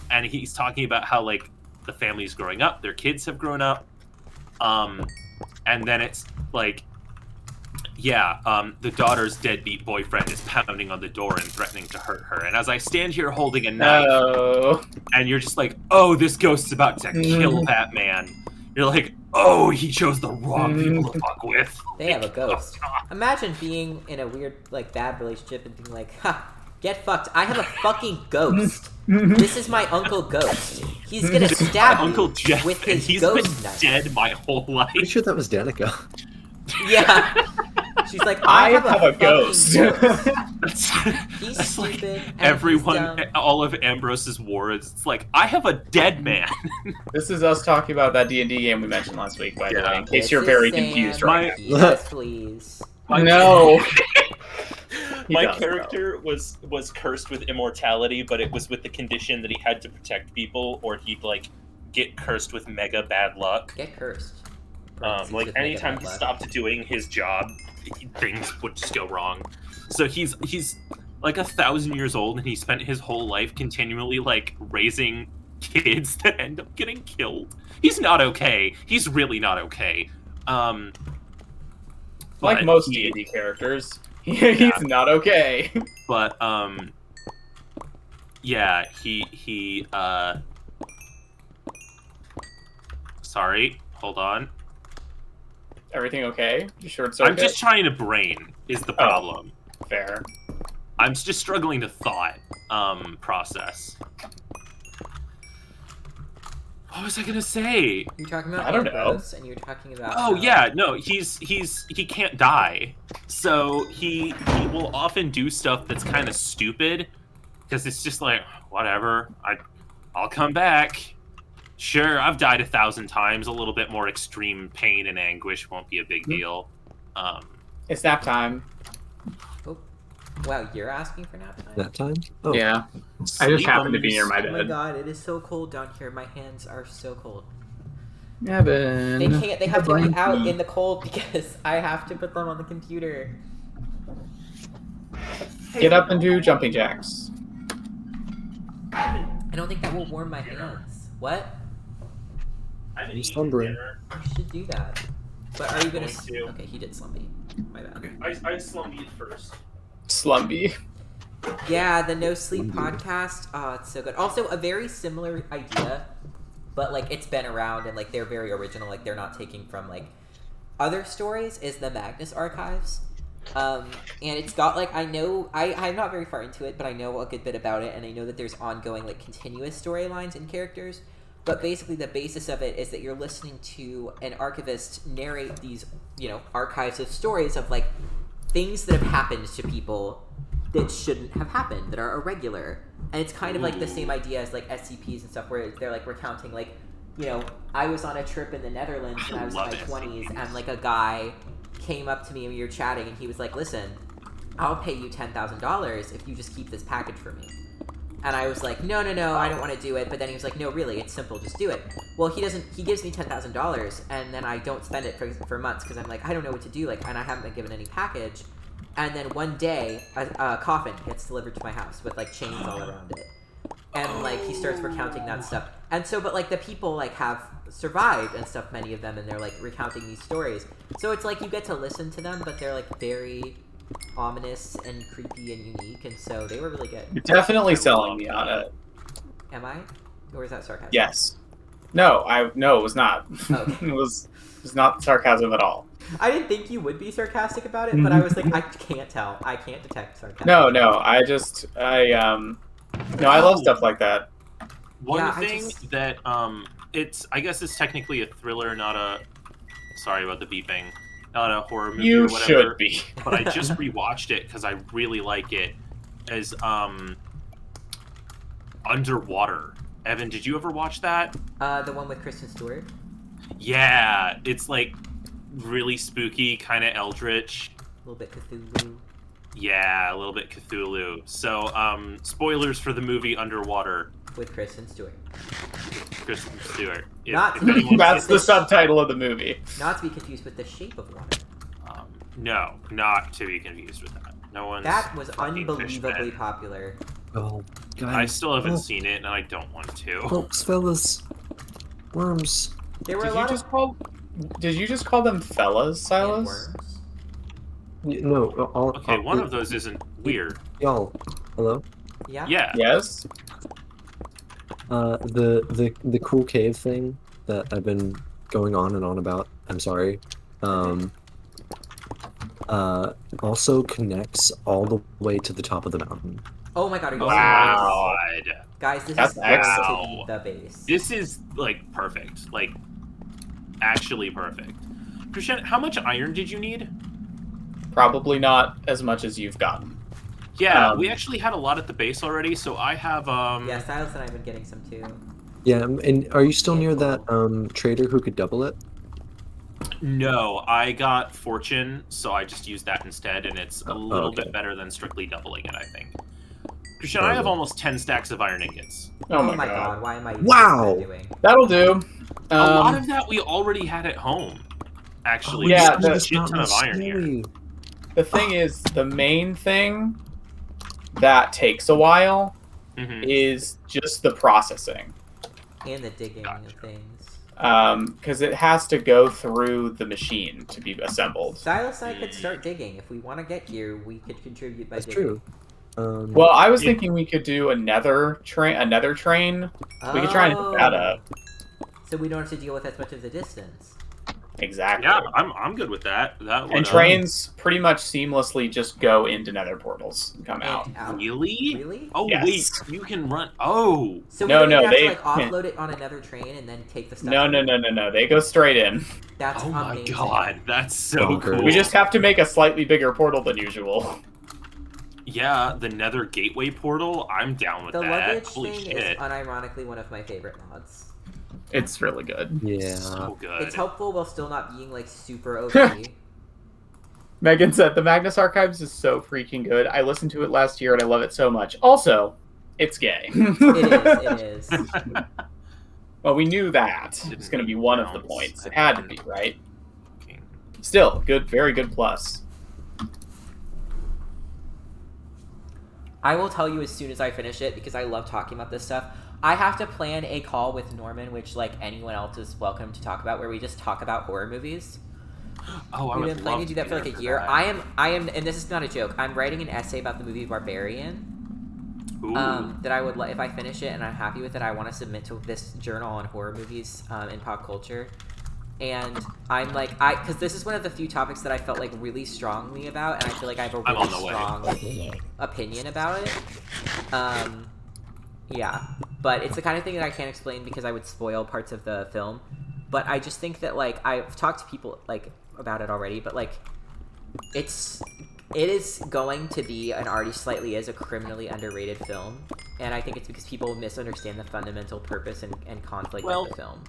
And he's talking about how like the family's growing up, their kids have grown up. And then it's like, the daughter's deadbeat boyfriend is pounding on the door and threatening to hurt her. And as I stand here holding a knife, and you're just like, oh, this ghost's about to kill that man. You're like, oh, he chose the wrong people to fuck with. They have a ghost. Imagine being in a weird, like, bad relationship and being like, ha, get fucked. I have a fucking ghost. This is my Uncle Ghost. He's gonna stab you Uncle Jeff, with and his he's ghost been knife. dead my whole life. Pretty sure that was Danica. Yeah. She's like, I have have a a ghost. That's, He's that's like stupid, and everyone, he's dumb. all of Ambrose's wards. It's like, I have a dead man. This is us talking about that D&D game we mentioned last week, by the Yeah. way, in case This you're is very Sam. confused right Yes, please. now. No. My does, character was cursed with immortality, but it was with the condition that he had to protect people, or he'd like get cursed with mega bad luck. Get cursed. Like With anytime mega he bad luck. stopped doing his job, things would just go wrong. So he's like 1,000 years old, and he spent his whole life continually like raising kids that end up getting killed. He's not okay. He's really not okay. Like But most he- D&D characters, he's not okay. But yeah, he sorry, hold on. Everything okay? You short circuit? I'm just trying to brain is the problem. Fair. I'm just struggling to thought process. What was I gonna say? You're talking about I don't know. Ambrose, and you're talking about. Oh yeah, no, he can't die. So he will often do stuff that's kind of stupid because it's just like, whatever, I'll come back. Sure, I've died 1,000 times. A little bit more extreme pain and anguish won't be a big deal. It's nap time. Oh, wow, you're asking for nap time? That time? Oh, Yeah. I just happened to be near my Oh my bed. god, it is so cold down here. My hands are so cold. Evan. They can't. They have to be out in the cold because I have to put them on the computer. Get up and do jumping jacks. I don't think that will warm my hands. What? I'm slumbering. You should do that. But are you gonna? Going to. Okay, he did slumby. My bad. I slumbied first. Slumby. Yeah, the No Sleep podcast. Oh, it's so good. Also, a very similar idea, but like it's been around and like they're very original. Like they're not taking from like other stories. Is the Magnus Archives, and it's got like I'm not very far into it, but I know a good bit about it, and I know that there's ongoing like continuous storylines and characters. But basically, the basis of it is that you're listening to an archivist narrate these, archives of stories of like things that have happened to people that shouldn't have happened, that are irregular. And it's kind of like the same idea as like SCPs and stuff, where they're like recounting like, I was on a trip in the Netherlands when I was in my 20s, and like a guy came up to me and we were chatting, and he was like, "Listen, I'll pay you $10,000 if you just keep this package for me." And I was like, no, I don't want to do it. But then he was like, no, really, it's simple, just do it. Well, he gives me $10,000, and then I don't spend it for months because I'm like, I don't know what to do, and I haven't been given any package. And then one day, a coffin gets delivered to my house with like chains all around it. And like he starts recounting that stuff. And so, but like the people like have survived and stuff, many of them, and they're like recounting these stories. So it's like you get to listen to them, but they're like very ominous and creepy and unique, and so they were really good. You're definitely selling me on it. Am I? Or is that sarcasm? Yes. No, it was not. Okay. It was not sarcasm at all. I didn't think you would be sarcastic about it, but I was like, I can't tell. I can't detect sarcasm. No, I love stuff like that. One thing that I guess it's technically a thriller, not a. Sorry about the beeping. Not a horror movie You or whatever. should be. But I just rewatched it because I really like it. As Underwater. Evan, did you ever watch that? The one with Kristen Stewart. Yeah, it's like really spooky, kind of eldritch. A little bit Cthulhu. Yeah, a little bit Cthulhu. So, spoilers for the movie Underwater. With Kristen Stewart. Kristen Stewart. That's the subtitle of the movie. Not to be confused with The Shape of Water. No, not to be confused with that. No one's. That was fucking unbelievably Fishman. popular. Oh, guys. I still haven't seen it, and I don't want to. Folks, fellas. Worms. There were Did a you lot just call them fellas, of Silas? worms. No, all. Okay, one of those isn't weird. Y'all, hello? Yeah? Yeah. Yes. The cool cave thing that I've been going on and on about. I'm sorry. Also connects all the way to the top of the mountain. Oh my god, are you Wow. serious? Guys, this That's is next to excellent. the base. This is like perfect. Like actually perfect. Christian, how much iron did you need? Probably not as much as you've gotten. Yeah, we actually had a lot at the base already, so I have Yeah, Silas and I have been getting some too. Yeah, and are you still near that trader who could double it? No, I got fortune, so I just used that instead, and it's a little okay. bit better than strictly doubling it, I think. Christian, I have almost 10 stacks of iron ingots. Oh my god. Why am I Wow. doing? That'll do. A lot of that we already had at home. Actually, Yeah, there's a that's shit ton of iron here. The thing is, the main thing that takes a while Mhm. is just the processing. And the digging of things. Because it has to go through the machine to be assembled. Silas and I could start digging. If we want to get gear, we could contribute by That's digging. true. Well, I was Yeah. thinking we could do another train. We could try and hook that up. So we don't have to deal with as much of the distance. Exactly. Yeah, I'm good with that. That would, And trains pretty much seamlessly just go into nether portals and come out. And out. Really? Really? Oh Yes. wait, you can run. Oh, So No, we don't no, even have they- to like offload it on another train and then take the stuff. No, in? no, no, no, no. They go straight in. That's oh my amazing. god, that's so Bonkers. cool. We just have to make a slightly bigger portal than usual. Yeah, the Nether Gateway portal. I'm down with The that. luggage Holy thing shit, is unironically one of my favorite mods. It's really good. Yeah. so good. It's helpful while still not being like super OP. Megan said the Magnus Archives is so freaking good. I listened to it last year and I love it so much. Also, it's gay. It is. Well, we knew that. It's going to be one of the points. It had to be, right? Still, good, very good plus. I will tell you as soon as I finish it because I love talking about this stuff. I have to plan a call with Norman, which like anyone else is welcome to talk about, where we just talk about horror movies. Oh, I We've would been planning love to do that for be like a there year. that. I am, and this is not a joke. I'm writing an essay about the movie Barbarian. Ooh. That I would if I finish it and I'm happy with it, I want to submit to this journal on horror movies in pop culture. And I'm like, because this is one of the few topics that I felt like really strongly about, and I feel like I have a I'm really on the way. strong opinion about it. Yeah, but it's the kind of thing that I can't explain because I would spoil parts of the film. But I just think that like I've talked to people like about it already, but like it is going to be and already slightly is a criminally underrated film, and I think it's because people misunderstand the fundamental purpose and conflict Well, of the film.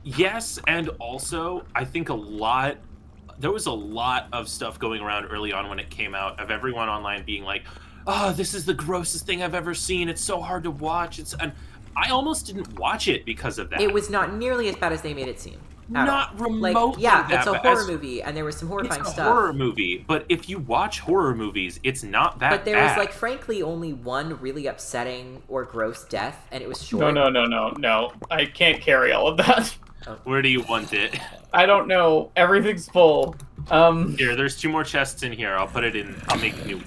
Yes, and also I think there was a lot of stuff going around early on when it came out of everyone online being like, "Oh, this is the grossest thing I've ever seen. It's so hard to watch." And I almost didn't watch it because of that. It was not nearly as bad as they made it seem. at not all. remotely Like, yeah, that it's a bad. horror movie, and there was some horrifying It's a stuff. horror movie, but if you watch horror movies, it's not that But there bad. was, like, frankly, only one really upsetting or gross death, and it was short. No. I can't carry all of that. Where do you want it? I don't know. Everything's full. Here, there's 2 more chests in here. I'll put it in. I'll make new.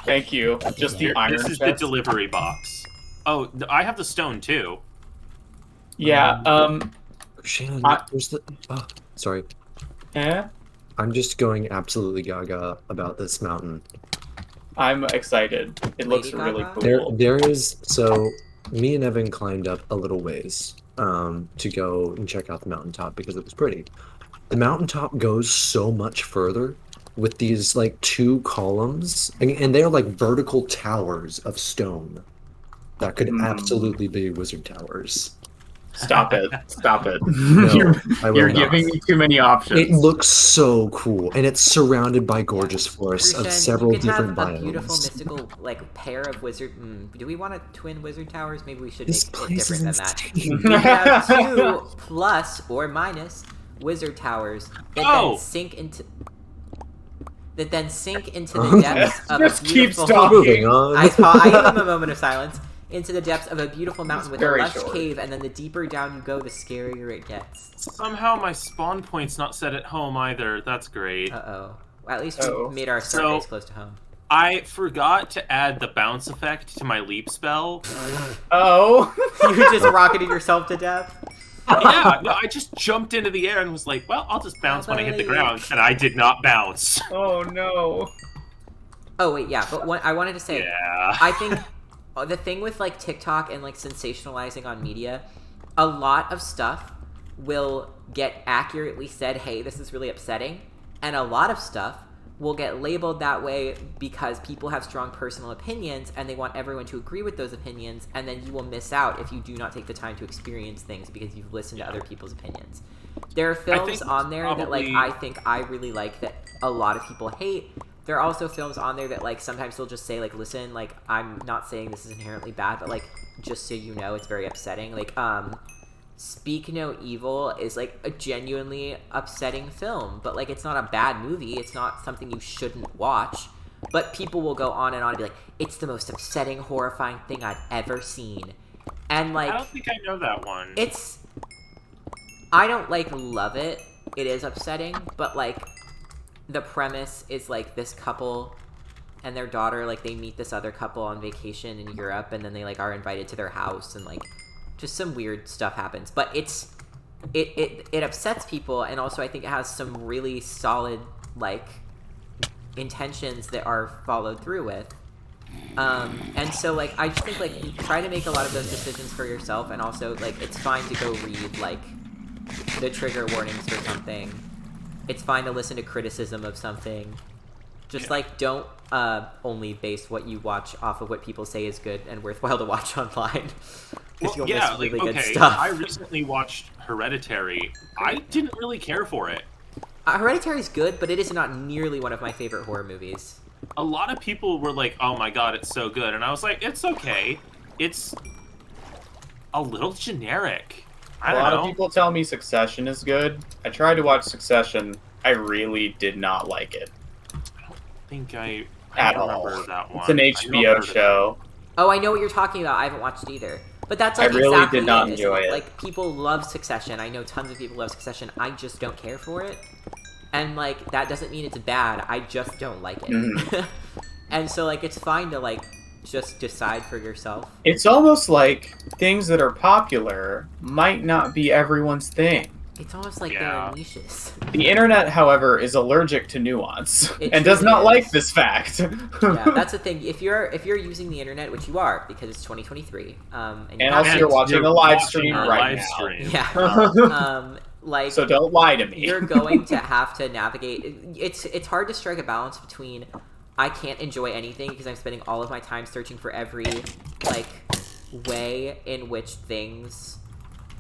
Thank you. Just the iron This is chest. the delivery box. Oh, I have the stone too. Yeah, Shannon, I- where's the... Oh, sorry. eh? I'm just going absolutely gaga about this mountain. I'm excited. It looks Lady really Gaga? cool. There is... So, me and Evan climbed up a little ways to go and check out the mountaintop because it was pretty. The mountaintop goes so much further with these, like, 2 columns, and they're like vertical towers of stone that could absolutely be wizard towers. Stop it. Stop it. No, I will You're not. giving me too many options. It looks so cool, and it's surrounded by gorgeous forests of Christian, several you could different have a biomes. beautiful mystical like pair of wizard. Do we want to twin wizard towers? Maybe we should This make it place is different than that. insane. We have 2 plus or minus wizard towers that Oh! then sink into the depths of Just a keep beautiful. talking. Moving on. I give them a moment of silence. Into the depths of a beautiful mountain with a very lush short. cave, and then the deeper down you go, the scarier it gets. Somehow my spawn point's not set at home either. That's great. Uh-oh. Well, at least Uh-oh. we made our start So- base close to home. I forgot to add the bounce effect to my leap spell. Oh. You just rocketed yourself to death? Yeah, no, I just jumped into the air and was like, well, I'll just bounce when I hit the ground, and I did not bounce. Oh no. Oh, wait, yeah, but I wanted to say, Yeah. I think the thing with, like, TikTok and, like, sensationalizing on media, a lot of stuff will get accurately said, hey, this is really upsetting, and a lot of stuff will get labeled that way because people have strong personal opinions and they want everyone to agree with those opinions, and then you will miss out if you do not take the time to experience things because you've listened to other people's opinions. There are films think on there that, like, probably- I think I really like that a lot of people hate. There are also films on there that, like, sometimes they'll just say, like, listen, like, I'm not saying this is inherently bad, but, like, just so you know, it's very upsetting. Like, Speak No Evil is, like, a genuinely upsetting film, but, like, it's not a bad movie. It's not something you shouldn't watch. But people will go on and be like, it's the most upsetting, horrifying thing I've ever seen. And like, I don't think I know that one. it's, I don't like love it. It is upsetting, but like, the premise is like this couple and their daughter, like they meet this other couple on vacation in Europe, and then they like are invited to their house, and like just some weird stuff happens. But it upsets people, and also I think it has some really solid like intentions that are followed through with. And so like I just think like you try to make a lot of those decisions for yourself, and also like it's fine to go read like the trigger warnings for something. It's fine to listen to criticism of something. Just like don't only base what you watch off of what people say is good and worthwhile to watch online. Because you'll miss really good stuff. I recently watched Hereditary. I didn't really care for it. Hereditary is good, but it is not nearly one of my favorite horror movies. A lot of people were like, "Oh my god, it's so good," and I was like, "It's okay. It's a little generic." I A don't lot know. of people tell me Succession is good. I tried to watch Succession. I really did not like it. I think I At don't all. remember that one. It's an I know I've HBO heard of it. show. Oh, I know what you're talking about. I haven't watched it either. But that's like I really exactly did not it, isn't enjoy it. Like people love Succession. I know tons of people love Succession. I just don't care for it. And like that doesn't mean it's bad. I just don't like it. Mhm. And so like it's fine to like just decide for yourself. It's almost like things that are popular might not be everyone's thing. It's almost like Yeah. there are niches. The internet, however, is allergic to nuance It and does truly not is. like this fact. Yeah, that's the thing. If you're using the internet, which you are because it's 2023, and you And have also to- you're watching a live stream a right live now. stream. yeah, like So don't lie to me. you're going to have to navigate. It's hard to strike a balance between I can't enjoy anything because I'm spending all of my time searching for every like way in which things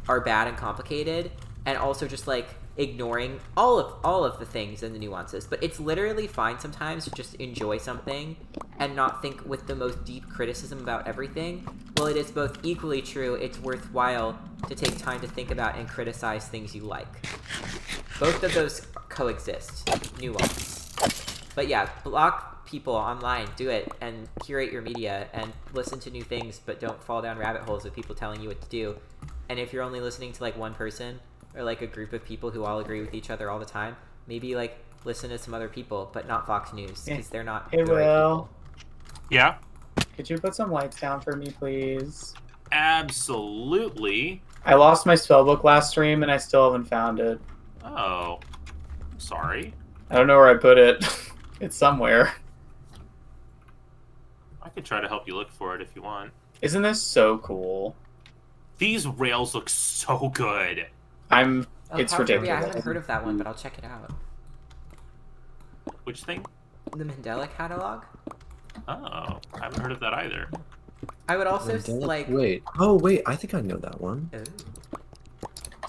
are bad and complicated, and also just like ignoring all of the things and the nuances. But it's literally fine sometimes to just enjoy something and not think with the most deep criticism about everything. Well, it is both equally true, it's worthwhile to take time to think about and criticize things you like. Both of those coexist. Nuance. But yeah, block people online, do it, and curate your media, and listen to new things, but don't fall down rabbit holes of people telling you what to do. And if you're only listening to like one person, or like a group of people who all agree with each other all the time, maybe like listen to some other people, but not Fox News, because they're not Hey, the right Will. Yeah, Could you put some lights down for me, please? absolutely. I lost my spellbook last stream and I still haven't found it. Oh, sorry. I don't know where I put it. It's somewhere. I could try to help you look for it if you want. Isn't this so cool? These rails look so good. Oh, It's Power Trivia, I ridiculous. haven't heard of that one, but I'll check it out. Which thing? The Mandela catalog? Oh, I haven't heard of that either. I would also Mandela- like Wait. Oh, wait. I think I know that one. Ooh.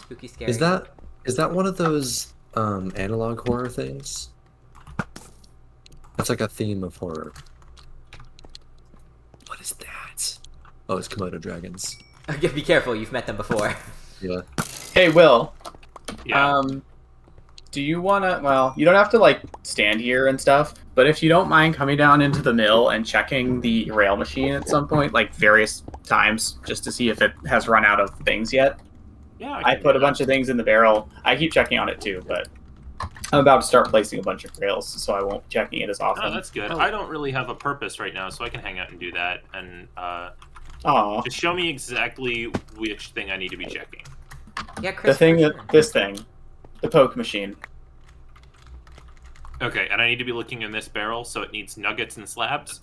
Spooky scary. Is that one of those analog horror things? That's like a theme of horror. What is that? Oh, it's Komodo dragons. Be careful, you've met them before. Yeah. Hey, Will. Yeah. Do you want to? Well, you don't have to like stand here and stuff, but if you don't mind coming down into the mill and checking the rail machine at some point, like various times, just to see if it has run out of things yet. Yeah. I can put do a bunch of things in the barrel. I keep checking on it too, but I'm about to start placing a bunch of rails, so I won't be checking it as that. often. Oh, that's good. Oh. I don't really have a purpose right now, so I can hang out and do that. And Aw. just show me exactly which thing I need to be checking. Yeah, Chris. The thing for that sure. this thing, the poke machine. Okay, and I need to be looking in this barrel, so it needs nuggets and slabs.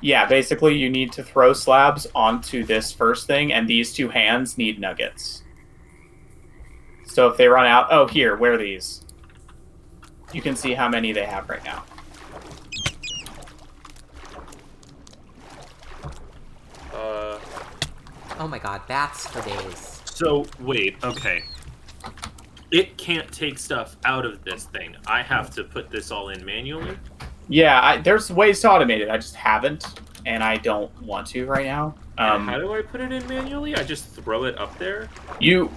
Yeah, basically you need to throw slabs onto this first thing, and these two hands need nuggets. So if they run out, oh here, wear these. You can see how many they have right now. Oh my god, bats for days. So, wait, okay. It can't take stuff out of this thing. I have to put this all in manually. Yeah, there's ways to automate it. I just haven't, and I don't want to right now. And how do I put it in manually? I just throw it up there? You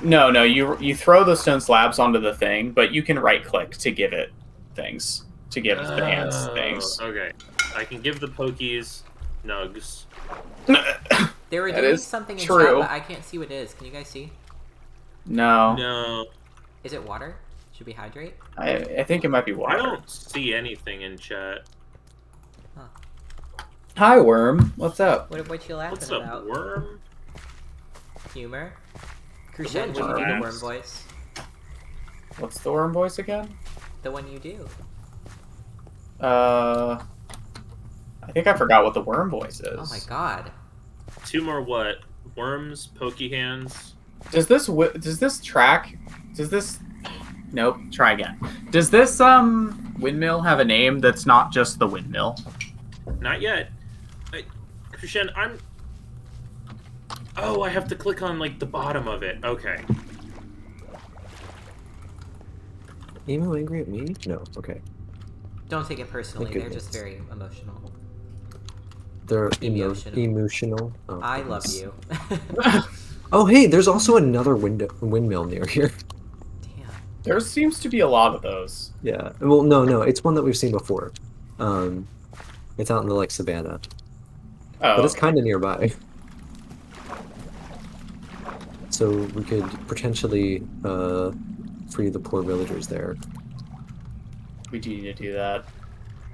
throw the stone slabs onto the thing, but you can right click to give it things, to give the hands things. Okay. I can give the pokies nugs. They were That doing is something in true. chat, but I can't see what it is. Can you guys see? No. No, Is it water? Should we hydrate? I think it might be I water. don't see anything in chat. Hi, Worm. What's up? What you laughing What's up, about? worm? Humor. Crucian, worm's would you do the laughs. worm voice? What's the Worm voice again? The one you do. I think I forgot what the Worm voice is. Oh my god. 2 more what? Worms, pokey hands. Does this track? Does this? Nope. Try again. Does this windmill have a name that's not just the windmill? Not yet. Krishan, I'm... Oh, I have to click on, like, the bottom of it. Okay. Emo angry at me? No. Okay. Don't take it personally, Thank they're just goodness. very emotional. They're Emotional. emotional. Oh, I love goodness. you. Oh, hey, there's also another windmill near here. Damn. There seems to be a lot of those. Yeah. Well, no, it's one that we've seen before. It's out in the like savannah, Oh, but it's kind of nearby. So we could potentially free the poor villagers there. we do need to do that.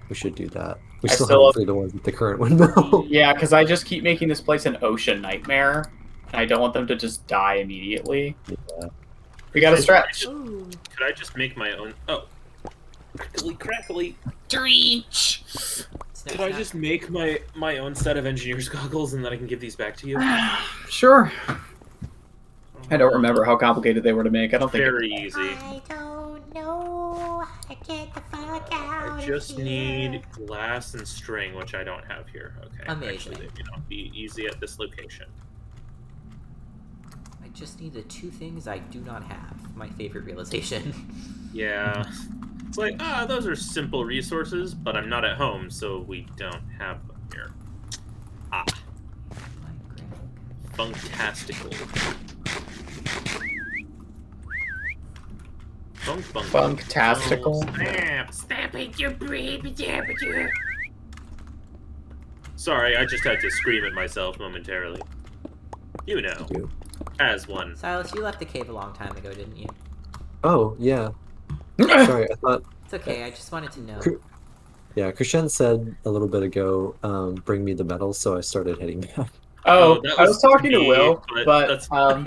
We should do that. We I still still haven't freed the ones at the current windmill. Yeah, because I just keep making this place an ocean nightmare, and I don't want them to just die immediately. Yeah. We gotta stretch. Ooh. Could I just make my own... Oh. Crackly, crackly. Reach. Snip, Could I snap. just make my own set of engineer's goggles and then I can give these back to you? Sure. I don't remember how complicated they were to make. I don't think. Very easy. I don't know. I get the fuck out. I of just here. need glass and string, which I don't have here. Okay. Amazing. Actually, they may not be easy at this location. I just need the 2 things I do not have. My favorite realization. Yeah. It's like, those are simple resources, but I'm not at home, so we don't have them here. Ah, funktastical. Funktastical. Snap. Stop it, you baby dabba. Sorry, I just had to scream at myself momentarily. You know, You. as one. Silas, you left the cave a long time ago, didn't you? Oh, yeah. Sorry, I thought... It's okay, I just wanted to know. Yeah, Krishan said a little bit ago, bring me the medals, so I started heading back. Oh, that I was talking to me, Will, but that's fine.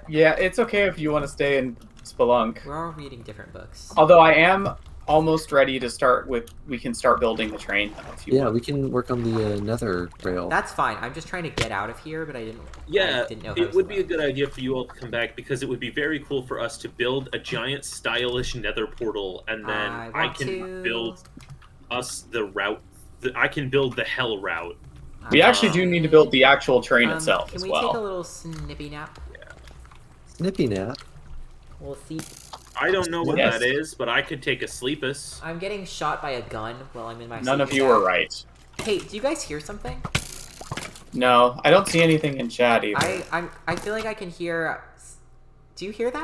yeah, it's okay if you want to stay and spelunk. We're all reading different books. Although I am almost ready to start with. We can start building the train. Though, if you Yeah, want. we can work on the nether rail. That's fine, I'm just trying to get out of here, but I didn't know how it to would be a spell. good idea for you all to come back because it would be very cool for us to build a giant stylish nether portal and then I I want can to- build us the route. I can build the hell route. We actually do need to build the actual train itself Can as we take a well. little snippy nap? Snippy nap. We'll see. I don't know what Yes. that is, but I could take a sleepus. I'm getting shot by a gun while I'm in my None of sleeping you were bag. right. Hey, do you guys hear something? No, I don't see anything in chat either. I feel like I can hear. Do you hear that?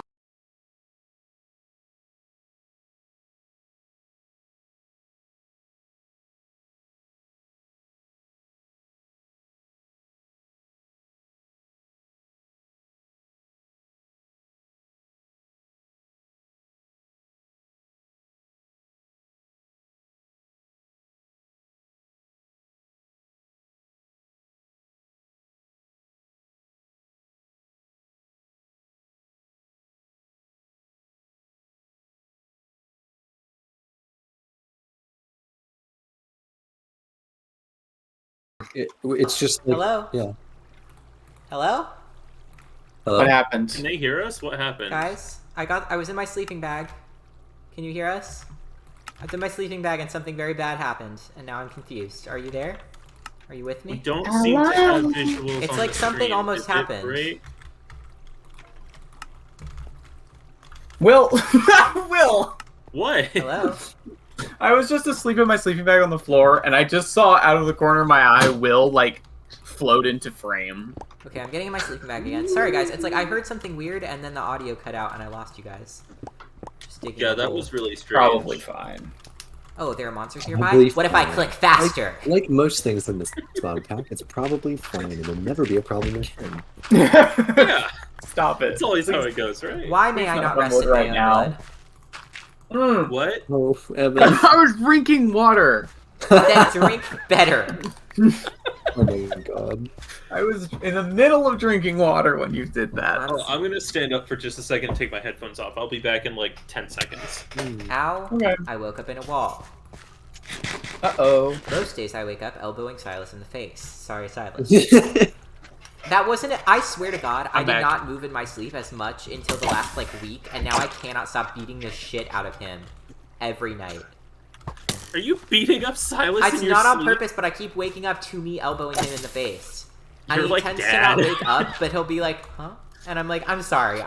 It's just like... Hello? Yeah. Hello? Hello? What happened? Can they hear us? What happened? Guys, I was in my sleeping bag. Can you hear us? I was in my sleeping bag and something very bad happened, and now I'm confused. Are you there? Are you with We me? don't seem to have visuals. It's on like the something screen. almost Is it happened. great? Will, Will. What? Hello? I was just asleep in my sleeping bag on the floor, and I just saw out of the corner of my eye Will like float into frame. Okay, I'm getting in my sleeping bag again. Sorry, guys. It's like I heard something weird, and then the audio cut out, and I lost you guys. Just digging Yeah, a that hole. was really strange. Probably fine. Oh, there are monsters nearby? Probably What if I fine. click faster? Like most things in this mod pack, it's probably fine and will never be a problem again. Yeah, Stop it. that's always how Please- it goes, right? Why may Please I not not rest wood in my right own now. blood? Mm. What? Oh, Evan. I was drinking water. Then drink better. Oh my god. I was in the middle of drinking water when you did that. Oh, I'm gonna stand up for just a second and take my headphones off. I'll be back in like 10 seconds. Ow. Okay. I woke up in a wall. Uh-oh. Most days I wake up elbowing Silas in the face. Sorry, Silas. That wasn't it. I swear to God, I I'm did back. not move in my sleep as much until the last, like, week, and now I cannot stop beating the shit out of him every night. Are you beating up Silas It's in your not on sleep? purpose, but I keep waking up to me elbowing him in the face. And You're he like tends Dad. to not wake up, but he'll be like, huh? And I'm like, I'm sorry,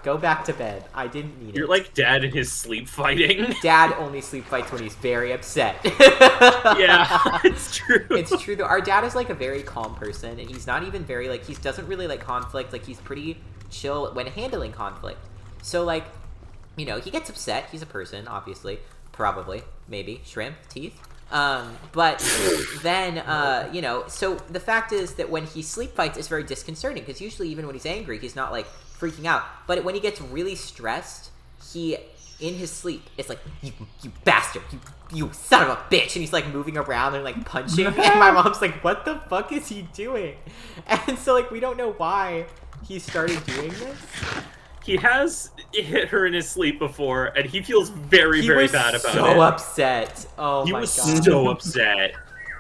go back to bed. I didn't mean it. You're like Dad in his sleep fighting. Dad only sleep fights when he's very upset. Yeah, it's true. It's true though. Our dad is like a very calm person, and he's not even very like he doesn't really like conflict. Like he's pretty chill when handling conflict. So like, you know, he gets upset. He's a person, obviously, probably, maybe shrimp teeth. But then you know, so the fact is that when he sleep fights, it's very disconcerting because usually even when he's angry, he's not like freaking out. But when he gets really stressed, he in his sleep, it's like, you bastard, you son of a bitch, and he's like moving around and like punching, and my mom's like, what the fuck is he doing? And so like we don't know why he started doing this. He has hit her in his sleep before, and he feels very, He very was bad about so it. upset. Oh He my was god. so upset.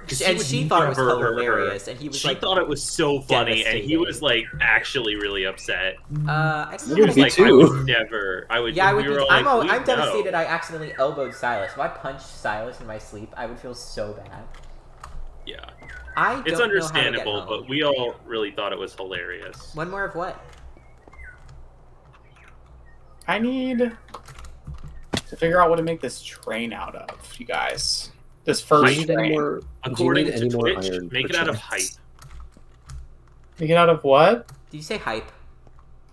'Cause And would she thought it was never hurt her. hilarious, and he was She like, thought it was so funny, and he devastated. was like actually really upset. I don't know He how was to Me like, get I too. would never. I would. Yeah, I we would were be. all I'm like, I'm "We devastated. know." I accidentally elbowed Silas. If I punched Silas in my sleep, I would feel so bad. Yeah, I don't it's know understandable, how to get home. but we all really thought it was hilarious. One more of what? I need to figure out what to make this train out of, you guys. This Do first you need any train. more, do you According need to any more Twitch, iron make it out of hype. perchance? Make it out of what? Did you say hype?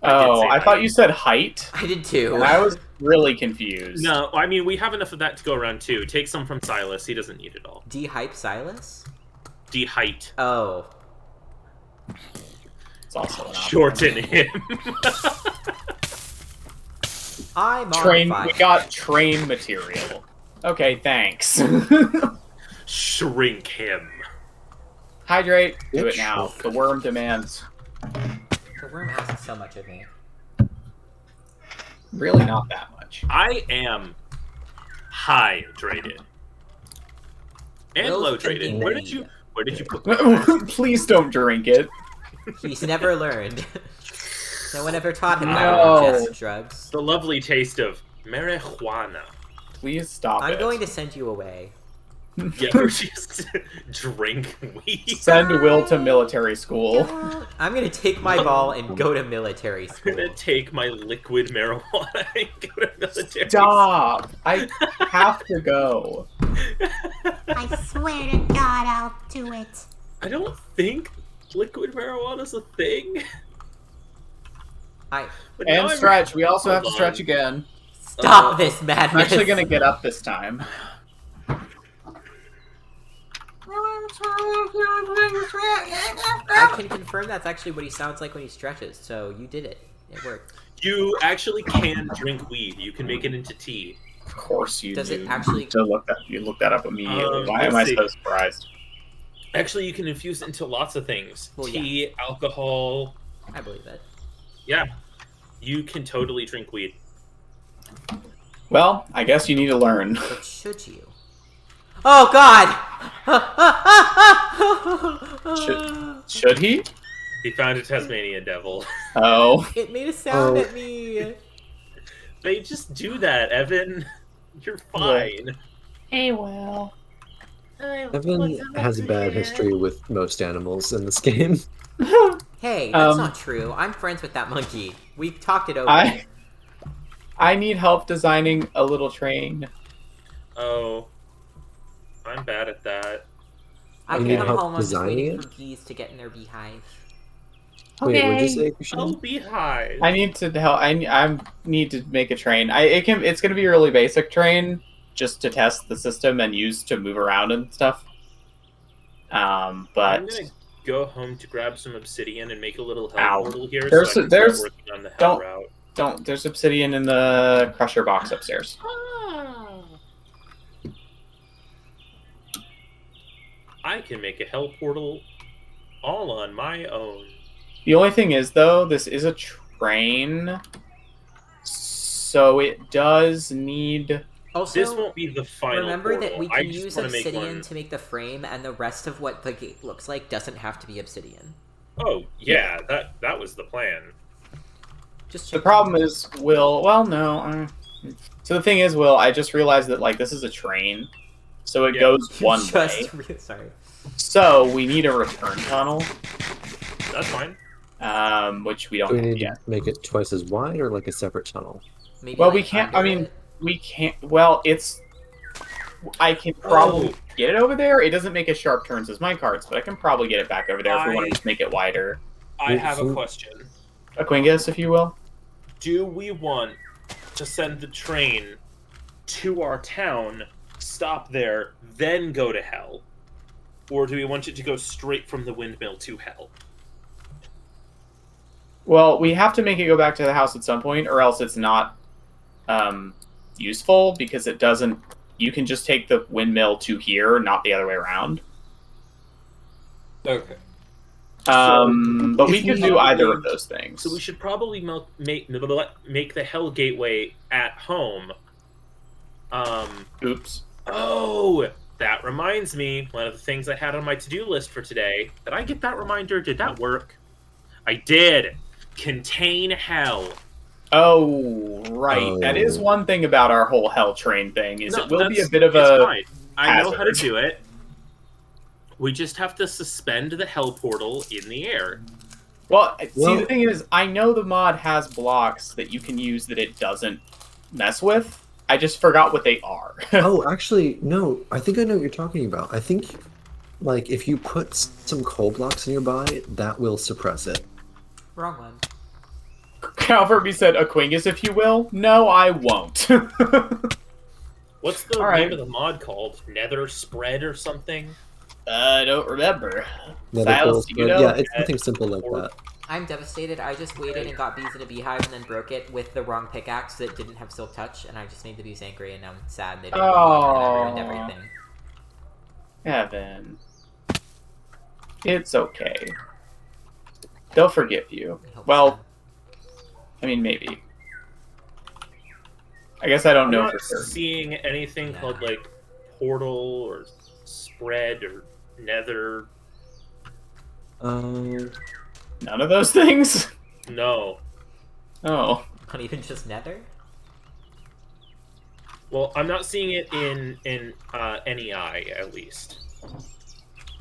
Oh, say I thought height. you said height. I did too. And I was really confused. No, I mean we have enough of that to go around too. Take some from Silas; he doesn't need it all. De-hype Silas? De-height, Oh. It's also an option. shorten him. I'm on Train. fire. We got train material. Okay, thanks. Shrink him. Hydrate. Do Bitch. it now. The worm demands. The worm asks so much of me. Really, not that much. I am hydrated and Will's low thinking traded. Where that did you? Where did you put? My Please don't drink it. He's never learned. No one ever taught him No. that just drugs. the lovely taste of marijuana. Please stop I'm it. going to send you away. Yeah, or just drink weed. Send Will to military school. I'm gonna take my ball and go to military I'm school. gonna take my liquid marijuana and go to military. Stop! I have to go. I swear to God, I'll do it. I don't think liquid marijuana's a thing. I But now And I'm- stretch. We also have to Hold stretch on. again. stop this I'm madness. actually gonna get up this time. I can confirm that's actually what he sounds like when he stretches. So you did it. It worked. You actually can drink weed. You can make it into tea. Of course you Does do. it actually- To look that you look that up immediately. Why let's am I see. so surprised? Actually, you can infuse it into lots of things. Well, Tea, alcohol. I believe it. Yeah, you can totally drink weed. Well, I guess you need to learn. But should you? Oh God! Should he? He found a Tasmanian devil. Oh. It made a sound Oh. at me. They just do that, Evan. You're fine. Hey, Will. Evan has a bad history with most animals in this game. Hey, that's Um, not true. I'm friends with that monkey. We talked it over. I need help designing a little train. Oh, I'm bad at that. I You can need come help home. I'm just designing waiting it? for bees to get in their beehive. Wait, what'd you Okay. say, Christian? I'll be high. I need to help. I need to make a train. It's gonna be a really basic train. just to test the system and use to move around and stuff. But I'm gonna go home to grab some obsidian and make a little hell Ow. portal here There's- so I can there's- start working on the hell don't route. there's obsidian in the crusher box upstairs. I can make a hell portal all on my own. The only thing is, though, this is a train, so it does need. Also, This won't be the final remember portal. that we I can just use wanna make obsidian one- to make the frame, and the rest of what the gate looks like doesn't have to be obsidian. Oh yeah, that was the plan. Just The check. problem is, Will. Well, no. So the thing is, Will, I just realized that this is a train, so it Yeah. goes one way. Sorry. So we need a return tunnel, That's fine. which we don't Do we have need yet. to make it twice as wide or like a separate tunnel? Maybe Well, like we can't. I under mean, it? we can't. Well, it's. I can probably Oh. get it over there. It doesn't make as sharp turns as my carts, but I can probably get it back over there if we want I- to just make it wider. I have a question. A Quingus, if you will. Do we want to send the train to our town, stop there, then go to hell? Or do we want it to go straight from the windmill to hell? Well, we have to make it go back to the house at some point, or else it's not useful because it doesn't. You can just take the windmill to here, not the other way around. Okay. But we if could we- do either of those things. So we should probably make the hell gateway at home. Oops. Oh, that reminds me. One of the things I had on my to-do list for today. Did I get that reminder? Did that work? I did. Contain hell. Oh, right. Oh. That is one thing about our whole hell train thing. Is No, it will be a that's- bit of it's a. fine. I know how to hazard. do it. We just have to suspend the hell portal in the air. Well, see, Well- the thing is, I know the mod has blocks that you can use that it doesn't mess with. I just forgot what they are. Oh, actually, no. I think I know what you're talking about. I think, like, if you put some coal blocks nearby, that will suppress it. Wrong one. Calverby said, a Quingus, if you will. No, I won't. What's the All right. name of the mod called? Nether Spread or something? I don't remember. Nether Silas, coal do you spread. know? Yeah, it's something simple like Or- that. I'm devastated. I just waited and got bees in a beehive and then broke it with the wrong pickaxe that didn't have silk touch, and I just made the bees angry, and now I'm sad they didn't and I ruined everything. Evan. It's okay. They'll forgive you. I hope Well, so. I mean, maybe. I guess I don't I'm know not for sure. seeing anything Nah. called like portal or spread or nether. None of those things? No. Oh. Not even just nether? Well, I'm not seeing it in NEI at least.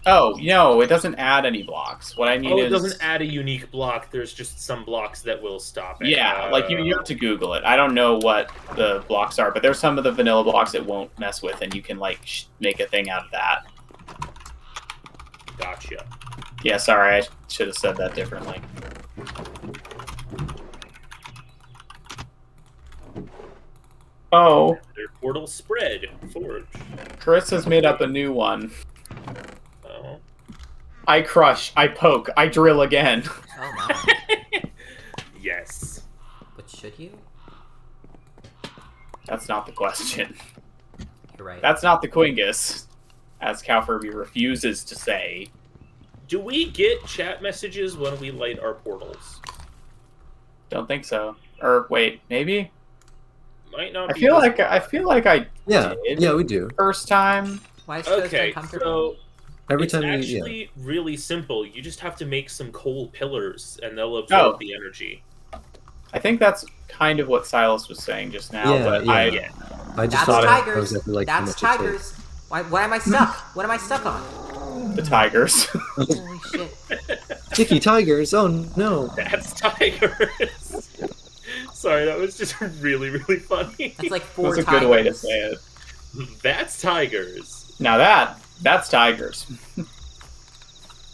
Oh, no, it doesn't add any blocks. What I need Oh, is... it doesn't add a unique block. There's just some blocks that will stop it. Yeah, like you have to Google it. I don't know what the blocks are, but there's some of the vanilla blocks it won't mess with, and you can like make a thing out of that. Gotcha. Yeah, sorry, I should have said that differently. Oh, Their portal spread forge. Chris has made up a new one. Oh. I crush, I poke, I drill again. Oh my. Yes. But should you? That's not the question. You're right. That's not the Quingus, as Calfurby refuses to say. Do we get chat messages when we light our portals? Don't think so. Or wait, maybe? Might not. I be feel visible. like I Yeah, did yeah, we do. first time. Why is Toast Okay, uncomfortable? so Every it's time we, yeah. actually really simple. You just have to make some coal pillars, and they'll absorb Oh. the energy. I think that's kind of what Silas was saying just now, Yeah, but yeah. I Yeah. I just That's thought tigers. I was exactly like That's tigers. Why? What am I stuck? What am I stuck on? the tigers. Holy shit! Sticky tigers. Oh no. That's tigers. Sorry, that was just really, really funny. That's like four That's a tigers. good way to say it. That's tigers. Now that's tigers.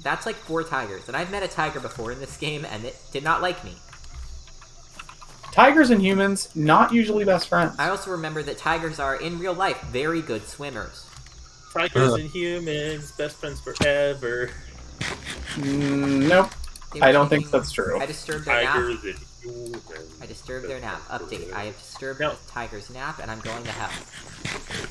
That's like 4 tigers, and I've met a tiger before in this game, and it did not like me. Tigers and humans, not usually best friends. I also remember that tigers are, in real life, very good swimmers. Tigers and humans, best friends forever. Nope. They were I don't think taking- that's true. I disturbed their nap. Tigers and humans. I disturbed their nap. Update. I have disturbed No. the tiger's nap, and I'm going to hell.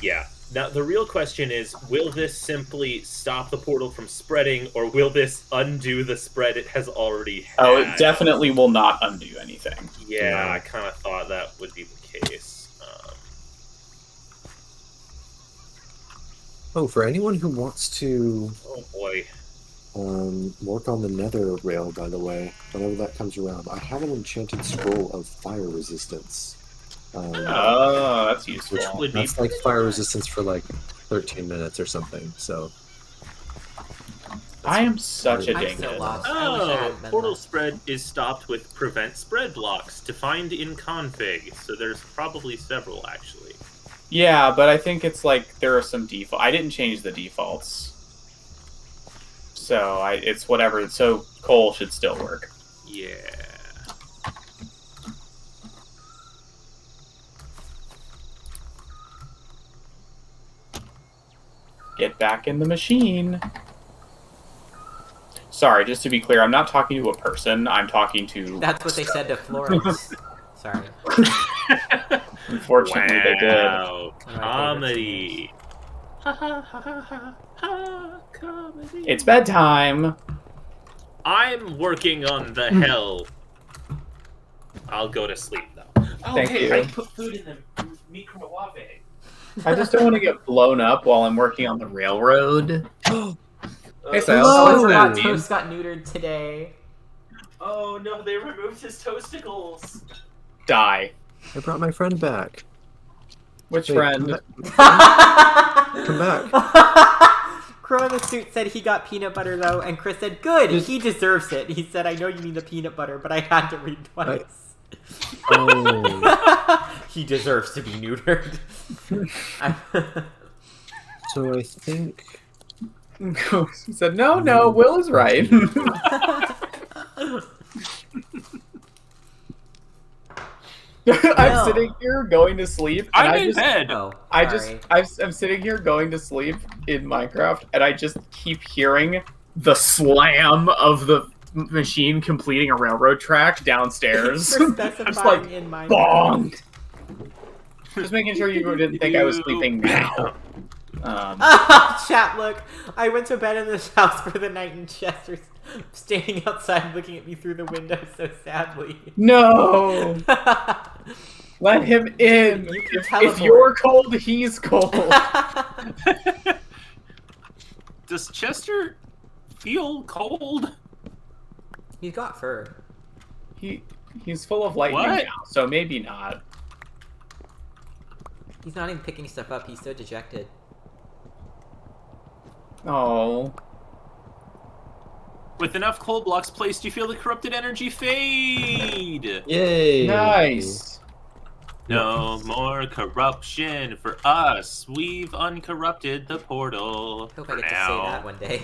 Yeah. Now, the real question is, will this simply stop the portal from spreading, or will this undo the spread it has already had? Oh, it definitely will not undo anything. Yeah, Yeah. I kind of thought that would be the case. Oh, for anyone who wants to Oh boy. work on the nether rail, by the way, whenever that comes around, I have an enchanted scroll of fire resistance. Oh, that's useful. Which would be That's like fire resistance for like 13 minutes or something, so... I am such a I'm so dingus. lost. I wish I Oh, hadn't been portal lost. spread is stopped with prevent spread blocks, defined in config, so there's probably several, actually. Yeah, but I think it's like there are some default. I didn't change the defaults, so it's whatever. So Cole should still work. Yeah. Get back in the machine. Sorry, just to be clear, I'm not talking to a person. I'm talking to. That's what they said to Florence. Sorry. Unfortunately, they did. Wow. One of my favorite Comedy. Ha ha ha ha ha ha. Comedy. It's bedtime. I'm working on the hell. I'll go to sleep though. Oh, Thank hey, you. I put food in the microwave. I just don't want to get blown up while I'm working on the railroad. Hey, Sal. Hello. What's Oh, that God, mean? Toast got neutered today. Oh no, they removed his toasticles. Die. I brought my friend back. Which Wait, friend? Come back. Crow in the suit said he got peanut butter though, and Chris said, "Good, he deserves it." He said, "I know you mean the peanut butter, but I had to read twice." Oh, He deserves to be neutered. so I think... He said, no, Will is right. I'm No. sitting here going to sleep. And I'm I in just, bed. Oh, I sorry. I'm sitting here going to sleep in Minecraft, and I just keep hearing the slam of the machine completing a railroad track downstairs. For I'm specifying just like, in Minecraft. bong! Just making sure you didn't think I was sleeping now. Chat, look. I went to bed in this house for the night, and Chester's standing outside looking at me through the window so sadly. No! Let him in! You can If teleport. you're cold, he's cold. Does Chester feel cold? He's got fur. He's full of lightning What? now, so maybe not. He's not even picking stuff up. He's so dejected. Oh. With enough coal blocks placed, you feel the corrupted energy fade. Yay! Nice. No more corruption for us. We've uncorrupted the portal. Hope for I get now. to say that one day.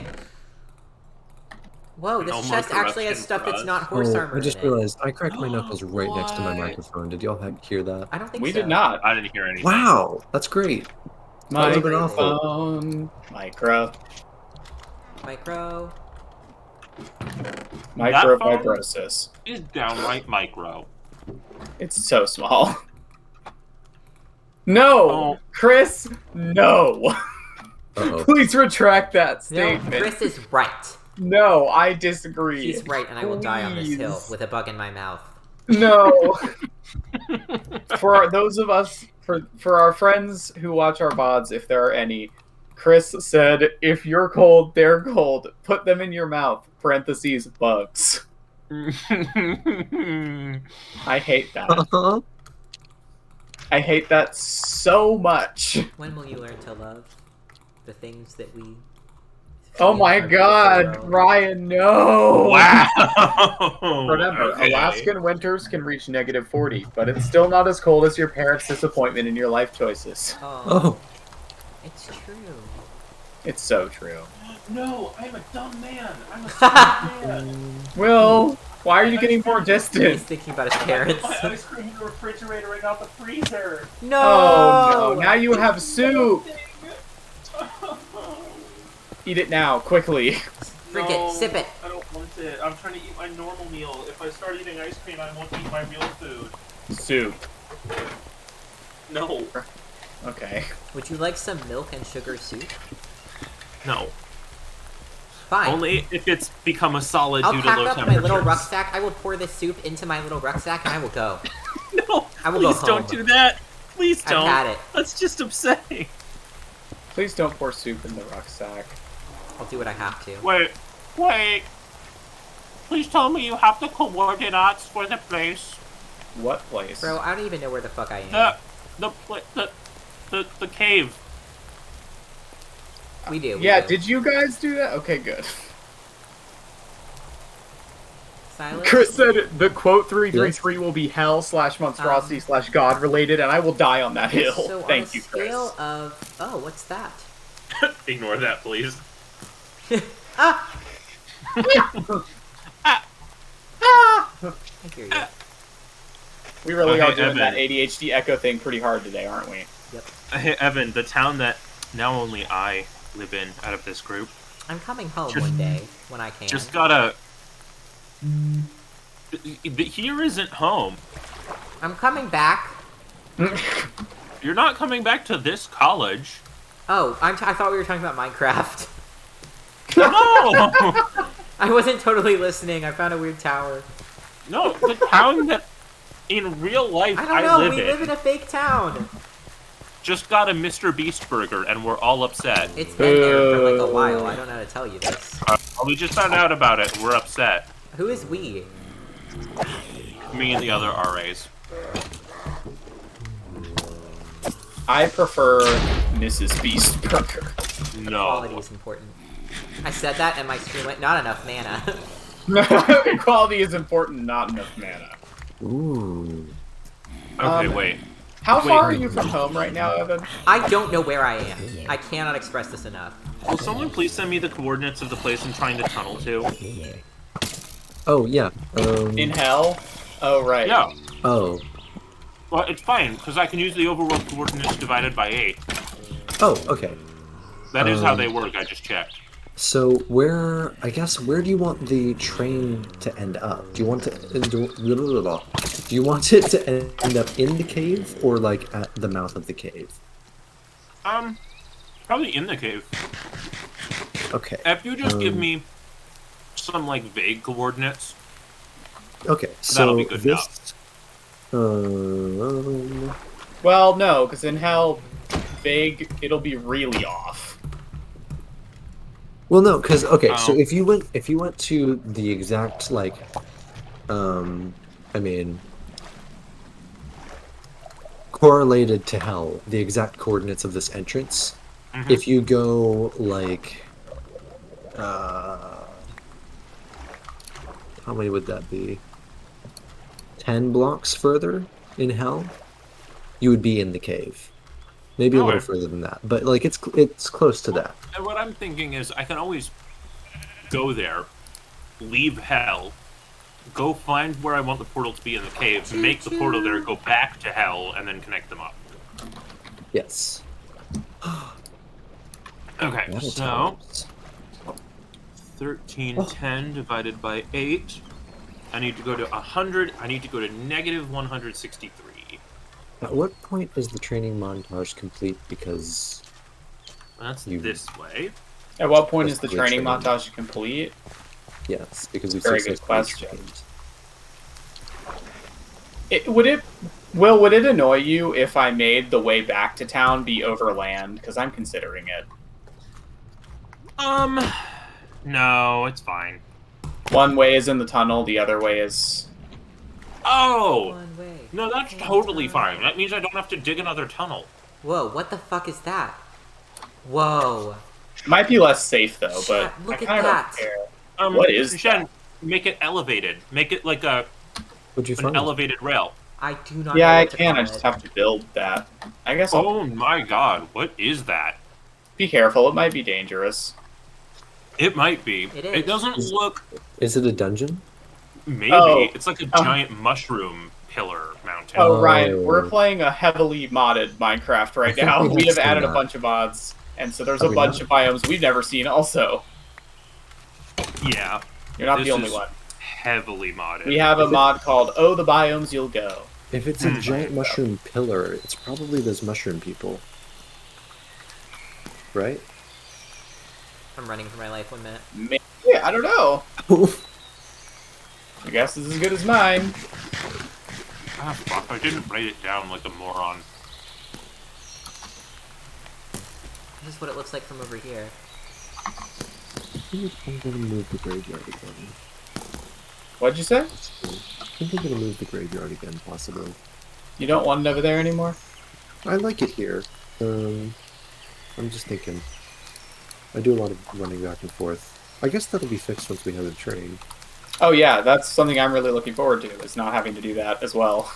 Whoa, this No more chest actually has corruption stuff for that's us. not horse Oh, armor I just in it. realized I cracked my knuckles right next to my What? microphone. Did y'all hear that? I don't think We so. did not. I didn't hear anything. Wow, that's great. That would've been Microphone. Micro. Micro. Microfibrosis. Is downright micro. It's so small. No! Oh. Chris, no! Uh-oh. Please retract that No, statement. Chris is right. No, I disagree. He's right, and I will die on this hill Please. with a bug in my mouth. No. Those of us, for our friends who watch our VODs, if there are any, Chris said, if you're cold, they're cold. Put them in your mouth. Parentheses, bugs. I hate that. Uh-huh. I hate that so much. When will you learn to love the things that we... Oh feel my are god, beautiful? Ryan, no! Wow. Remember, Okay. Alaskan winters can reach -40, but it's still not as cold as your parents' disappointment in your life choices. Oh, Oh, it's true. It's so true. No, I'm a dumb man. I'm a stupid man. Will, why are you getting more He's distant? thinking about his I parents. put my ice cream in the refrigerator and not the freezer. No! Oh no, now you have soup! Eat it now, quickly. Drink it, sip it. I don't want it. I'm trying to eat my normal meal. If I start eating ice cream, I won't eat my real food. Soup. No. Okay. Would you like some milk and sugar soup? No. Fine. Only if it's become a solid I'll due to pack low up my temperatures. little rucksack. I will pour this soup into my little rucksack, and I will go. No, I will go please don't home. do that. Please I've don't. had it. That's just upsetting. Please don't pour soup in the rucksack. I'll do what I have to. Wait. Please tell me you have the coordinates for the place. What place? Bro, I don't even know where the fuck I am. The cave. We do. Yeah, do. did you guys do that? Okay, good. Silas? Chris said the quote 333 will be hell / monstrosity / god related, and I will die on that hill. So Thank on you, a Chris. scale of... Oh, what's that? Ignore that, please. Ah! I hear you. We really Okay, are doing Evan. that ADHD echo thing pretty hard today, aren't we? Hey, Evan, the town that now only I live in out of this group I'm coming home Just- one day when I can. just gotta. Here isn't home. I'm coming back. You're not coming back to this college. Oh, I thought we were talking about Minecraft. No! I wasn't totally listening. I found a weird tower. No, the town that in real life I don't know. live We live in a fake town. just got a Mr. Beast burger and we're all upset. It's been there for like a while. I don't know how to tell you this. We just found out about it. We're upset. Who is we? Me and the other RAs. I prefer Mrs. Beast Burger. Quality No. is important. I said that and my screen went, not enough mana. Equality is important, not enough mana. Ooh. Okay, wait. How Wait. far are you from home right now, Evan? I don't know where I am. I cannot express this enough. Will someone please send me the coordinates of the place I'm trying to tunnel to? Oh yeah. In hell? Oh, right. Yeah. Oh. Well, it's fine, because I can use the overworld coordinates divided by 8. Oh. Okay. That is how they work, I just checked. So where do you want the train to end up? Do you want you want it to end up in the cave or like at the mouth of the cave? Probably in the cave. Okay. If you just give me some, like, vague coordinates. Okay. That'll So be good this. Well, no, because in hell, vague, it'll be really off. Well, no, because okay. So Oh. if you went to the exact like, I mean, correlated to hell, the exact coordinates of this entrance. Mhm. If you go like, how many would that be? 10 blocks further in hell, you would be in the cave. Maybe a little Okay. further than that, but like it's close to that. And what I'm thinking is I can always go there, leave hell, go find where I want the portal to be in the cave, make the portal there, go back to hell, and then connect them up. Yes. Okay, That'll so tell us. 1310 divided by 8. I need to go to 100. I need to go to negative 163. At what point is the training montage complete? Because That's You- this way. At what point That's is the the training training. montage complete? yes, because we Very successfully good question. trained. Would it annoy you if I made the way back to town be overland? Because I'm considering it. No, it's fine. One way is in the tunnel, the other way is... Oh! One way. No, that's totally fine. That means I don't have to dig another tunnel. Whoa, what the fuck is that? Whoa. Might be less safe, though, but Chat, look I at kind of that. don't care. What is Shen, that? make it elevated. Make it like What'd you an find? elevated rail. I do not Yeah, know I what to can. call I just it. have to build that. I guess I'll... Oh my god, what is that? Be careful, it might be dangerous. It might be. It is. It doesn't look. Is it a dungeon? Maybe Oh. it's like a Oh. giant mushroom pillar mountain. Oh, Oh. Ryan, we're playing a heavily modded Minecraft right I think now. we We have have added a seen bunch of mods, and so there's Have a we bunch not? of biomes we've never seen also. Yeah, You're not This the only is- one. heavily modded. We have a mod called Oh the Biomes You'll Go. If it's a giant mushroom pillar, it's probably those mushroom people. Right? I'm running for my life 1 minute. Maybe, I don't know. I guess this is as good as mine. Ah, fuck! I didn't write it down like a moron. This is what it looks like from over here. I'm gonna move the graveyard again. What'd you say? I think I'm gonna move the graveyard again, possibly. You don't want it over there anymore? I like it here. I'm just thinking. I do a lot of running back and forth. I guess that'll be fixed once we have a train. Oh yeah, that's something I'm really looking forward to, is not having to do that as well.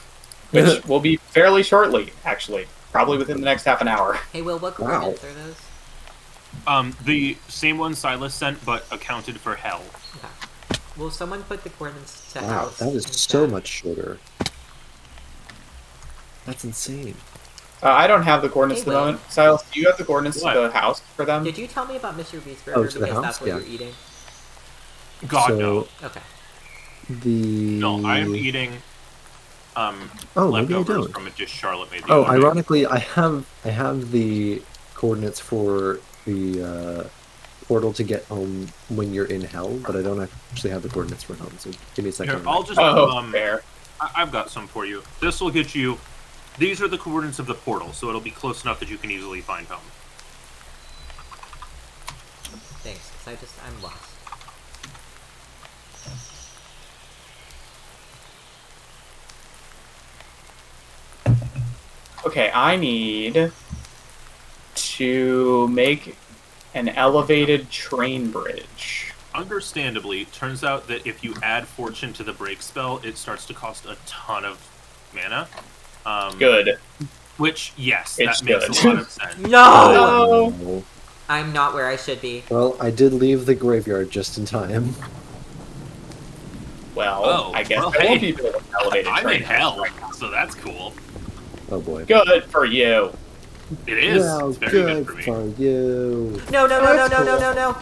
Which will be fairly shortly, actually. Probably within the next half an hour. Hey, Will, what Wow. coordinates are those? The same one Silas sent, but accounted for hell. Okay. Will someone put the coordinates to Wow, house? that is in so chat? much shorter. That's insane. I don't have the coordinates Hey, at the Will. moment. Silas, do you have the coordinates What? to the house for them? Did you tell me about Mr. Beast Oh, Burger to the because house? that's what Yeah. you're eating? God so, no. Okay. No, I'm eating Oh, maybe I leftovers don't. from a dish Charlotte made the Oh, other day. ironically, I have the coordinates for the portal to get home when you're in hell, but I don't actually have the coordinates for home. So give me a second. Here, I'll just Oh, fair. I've got some for you. This will get you. These are the coordinates of the portal, so it'll be close enough that you can easily find home. Thanks, because I'm lost. Okay, I need to make an elevated train bridge. Understandably, turns out that if you add fortune to the break spell, it starts to cost a ton of mana. Good. Which, yes, It's that makes good. a lot of sense. No! Oh. No. I'm not where I should be. Well, I did leave the graveyard just in time. Well, Oh, I guess well, there hey. won't be an elevated I'm train. in hell, so that's cool. Oh boy. Good for you. It is. Well, It's very good good for me. for you. No, no, no, no, That's no, no, cool. no, no.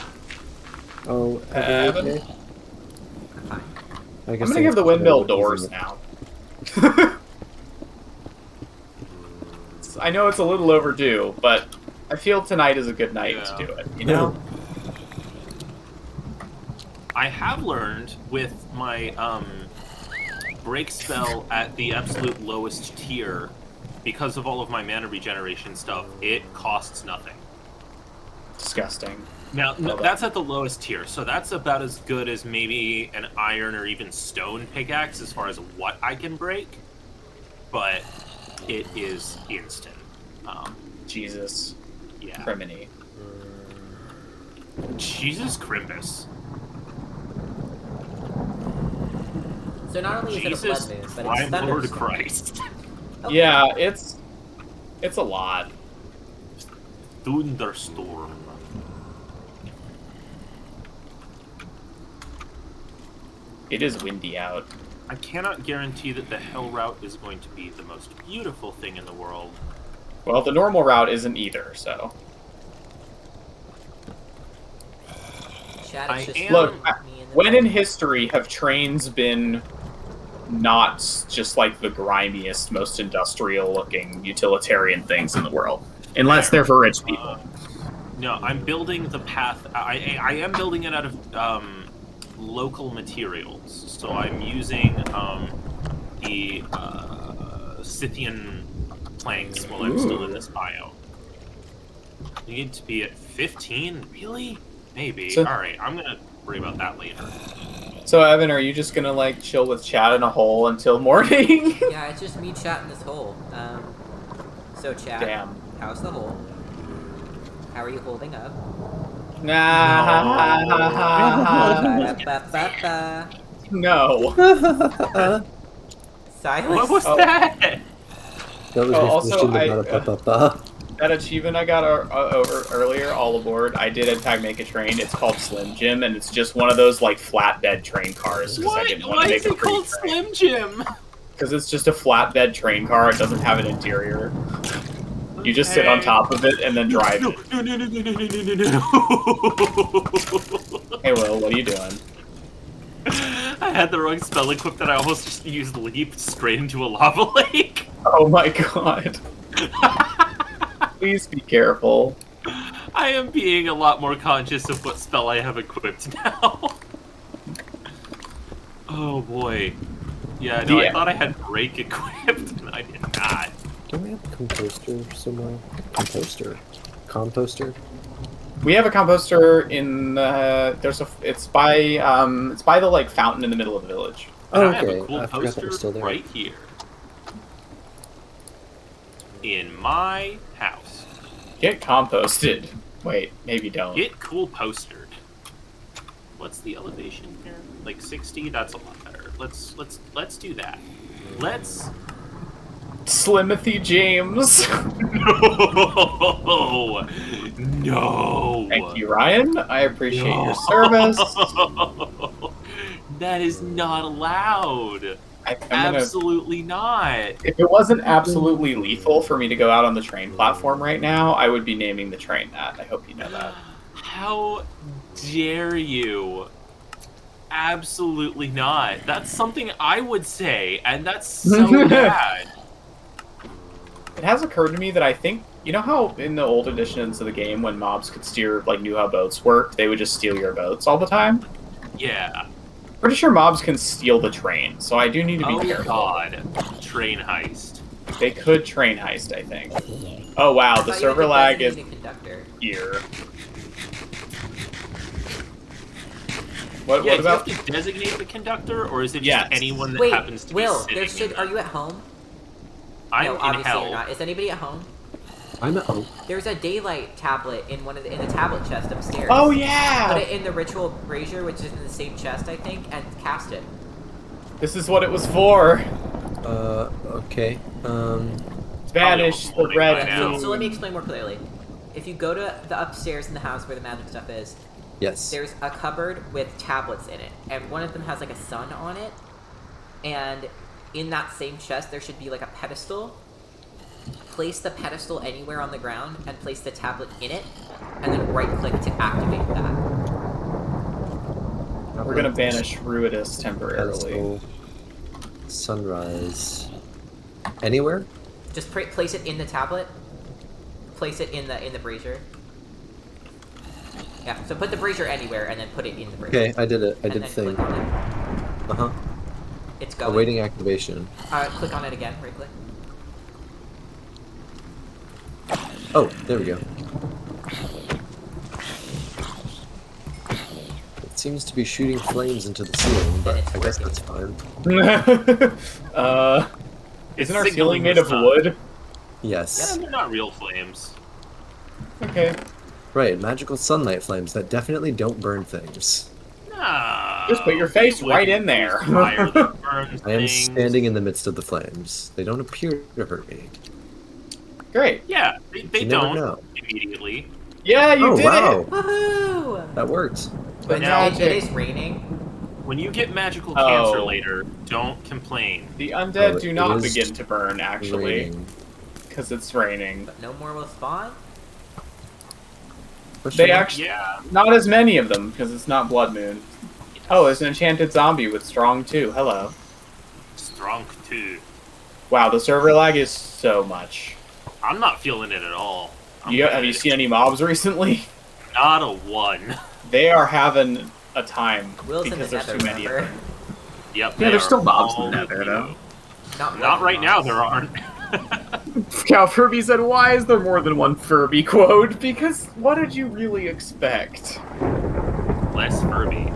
Oh, Evan? okay. I'm fine. I guess I'm gonna I give the have to windmill go doors using it. now. I know it's a little overdue, but I feel tonight is a good night Yeah. to do it, you know? I have learned with my break spell at the absolute lowest tier, because of all of my mana regeneration stuff, it costs nothing. Disgusting. Now, Well, that's at the lowest tier, so that's about as good as maybe an iron or even stone pickaxe as far as what I can break, but it is instant. Jesus. Yeah. Criminy. Jesus Crimbus. So not only is Jesus it a blood moon, but it's Prime Lord thunderstorm. Christ. Okay. Yeah, it's a lot. Thunderstorm. It is windy out. I cannot guarantee that the Hell route is going to be the most beautiful thing in the world. Well, the normal route isn't either, so. Chat, I it's just am- Look, me and the when in history have trains been not just like the grimiest, most industrial looking utilitarian things in the world? Unless they're for rich people. No, I'm building the path. I am building it out of local materials. So I'm using the Scythian planks while I'm still in this bio. You need to be at 15? Really? Maybe. So- Alright, I'm gonna worry about that later. So, Evan, are you just gonna like chill with chat in a hole until morning? Yeah, it's just me chatting this hole. So chat, Damn. how's the hole? How are you holding up? Nah. Ba-da-ba-ba-ba. No. Silence. What was Oh. that? That was Oh, me also, finishing the I- ba-da-ba-ba-ba. That achievement I got over earlier, all aboard. I did in fact make a train. It's called Slim Jim, and it's just one of those like flatbed train cars. Because I didn't want Why to make is a it called train. Slim Jim? Because it's just a flatbed train car. It doesn't have an interior. You just sit on top of it and then drive it. No. Hey, Will, what are you doing? I had the wrong spell equipped that I almost just used leap straight into a lava lake. Oh my god. Please be careful. I am being a lot more conscious of what spell I have equipped now. Oh boy. Yeah, no, Yeah. I thought I had break equipped, and I did not. Don't we have a composter somewhere? Composter? We have a composter in it's by the like fountain in the middle of the village. And Oh, I have okay. a cool I forgot that poster was still there. right here. In my house. Get composted. Wait, maybe don't. Get cool postered. What's the elevation here? Like 60? That's a lot better. Let's do that. Let's Slimothy James. No. Thank you, Ryan. I appreciate your service. That is not allowed. I'm gonna, Absolutely not. if it wasn't absolutely lethal for me to go out on the train platform right now, I would be naming the train that. I hope you know that. How dare you? Absolutely not. That's something I would say, and that's so bad. It has occurred to me that I think, you know how in the old editions of the game when mobs could steer, like knew how boats worked, they would just steal your boats all the time? Yeah. Pretty sure mobs can steal the train, so I do need to be Oh careful. god. Train heist. They could train heist, I think. Oh wow, the Thought you server had to lag is designate a conductor. here. What Yeah, about? do you have to designate the conductor, or is it just Yes. anyone that Wait, happens to Will, be there sitting should. in Are that? you at home? I'm No, in obviously hell. you're not. Is anybody at home? I'm at home. There's a daylight tablet in in the tablet chest upstairs. Oh Put yeah! it in the ritual brazier, which is in the same chest, I think, and cast it. This is what it was for. Okay. Banish the Probably by red now. moon. So let me explain more clearly. If you go to the upstairs in the house where the magic stuff is, Yes. there's a cupboard with tablets in it, and one of them has like a sun on it, and in that same chest there should be like a pedestal. Place the pedestal anywhere on the ground and place the tablet in it, and then right click to activate that. We're gonna banish Ruidus temporarily. Pedestal, sunrise. Anywhere? Just place it in the tablet. Place it in the brazier. Yeah, so put the brazier anywhere and then put it in the brazier. Okay, I did it. I And did the then thing. click on it. Uh-huh. It's going. Awaiting activation. Click on it again, right click. Oh, there we go. It seems to be shooting flames into the ceiling, but it's I guess working. that's fine. Isn't our signaling ceiling made the of sun. wood? Yes. Yeah, they're not real flames. Okay. Right, magical sunlight flames that definitely don't burn things. No. Just put your face right in there. Fire that burns I am things. standing in the midst of the flames. They don't appear to hurt me. Great. Yeah, they You never don't know. immediately. Yeah, you Oh, did wow. it! Woohoo! That worked. But now- it is raining. When you get magical Oh. cancer later, don't complain. The undead Oh, do it not is begin to burn, actually, Raining. because it's raining. But no more will spawn. They actually... Yeah. Not as many of them, because it's not Blood Moon. Oh, there's an enchanted zombie with Strong 2. Hello. Strong too. Wow, the server lag is so much. I'm not feeling it at all. I'm Have you good. seen any mobs recently? Not a one. They are having a time Will's in the because there's nether, too many of remember? them. Yep. Yeah, they there's are still mobs in all the nether, with though. you. Not Not more right now. mobs. There aren't. Cow Furby said, "Why is there more than one Furby quote?" Because what did you really expect? Less Furby.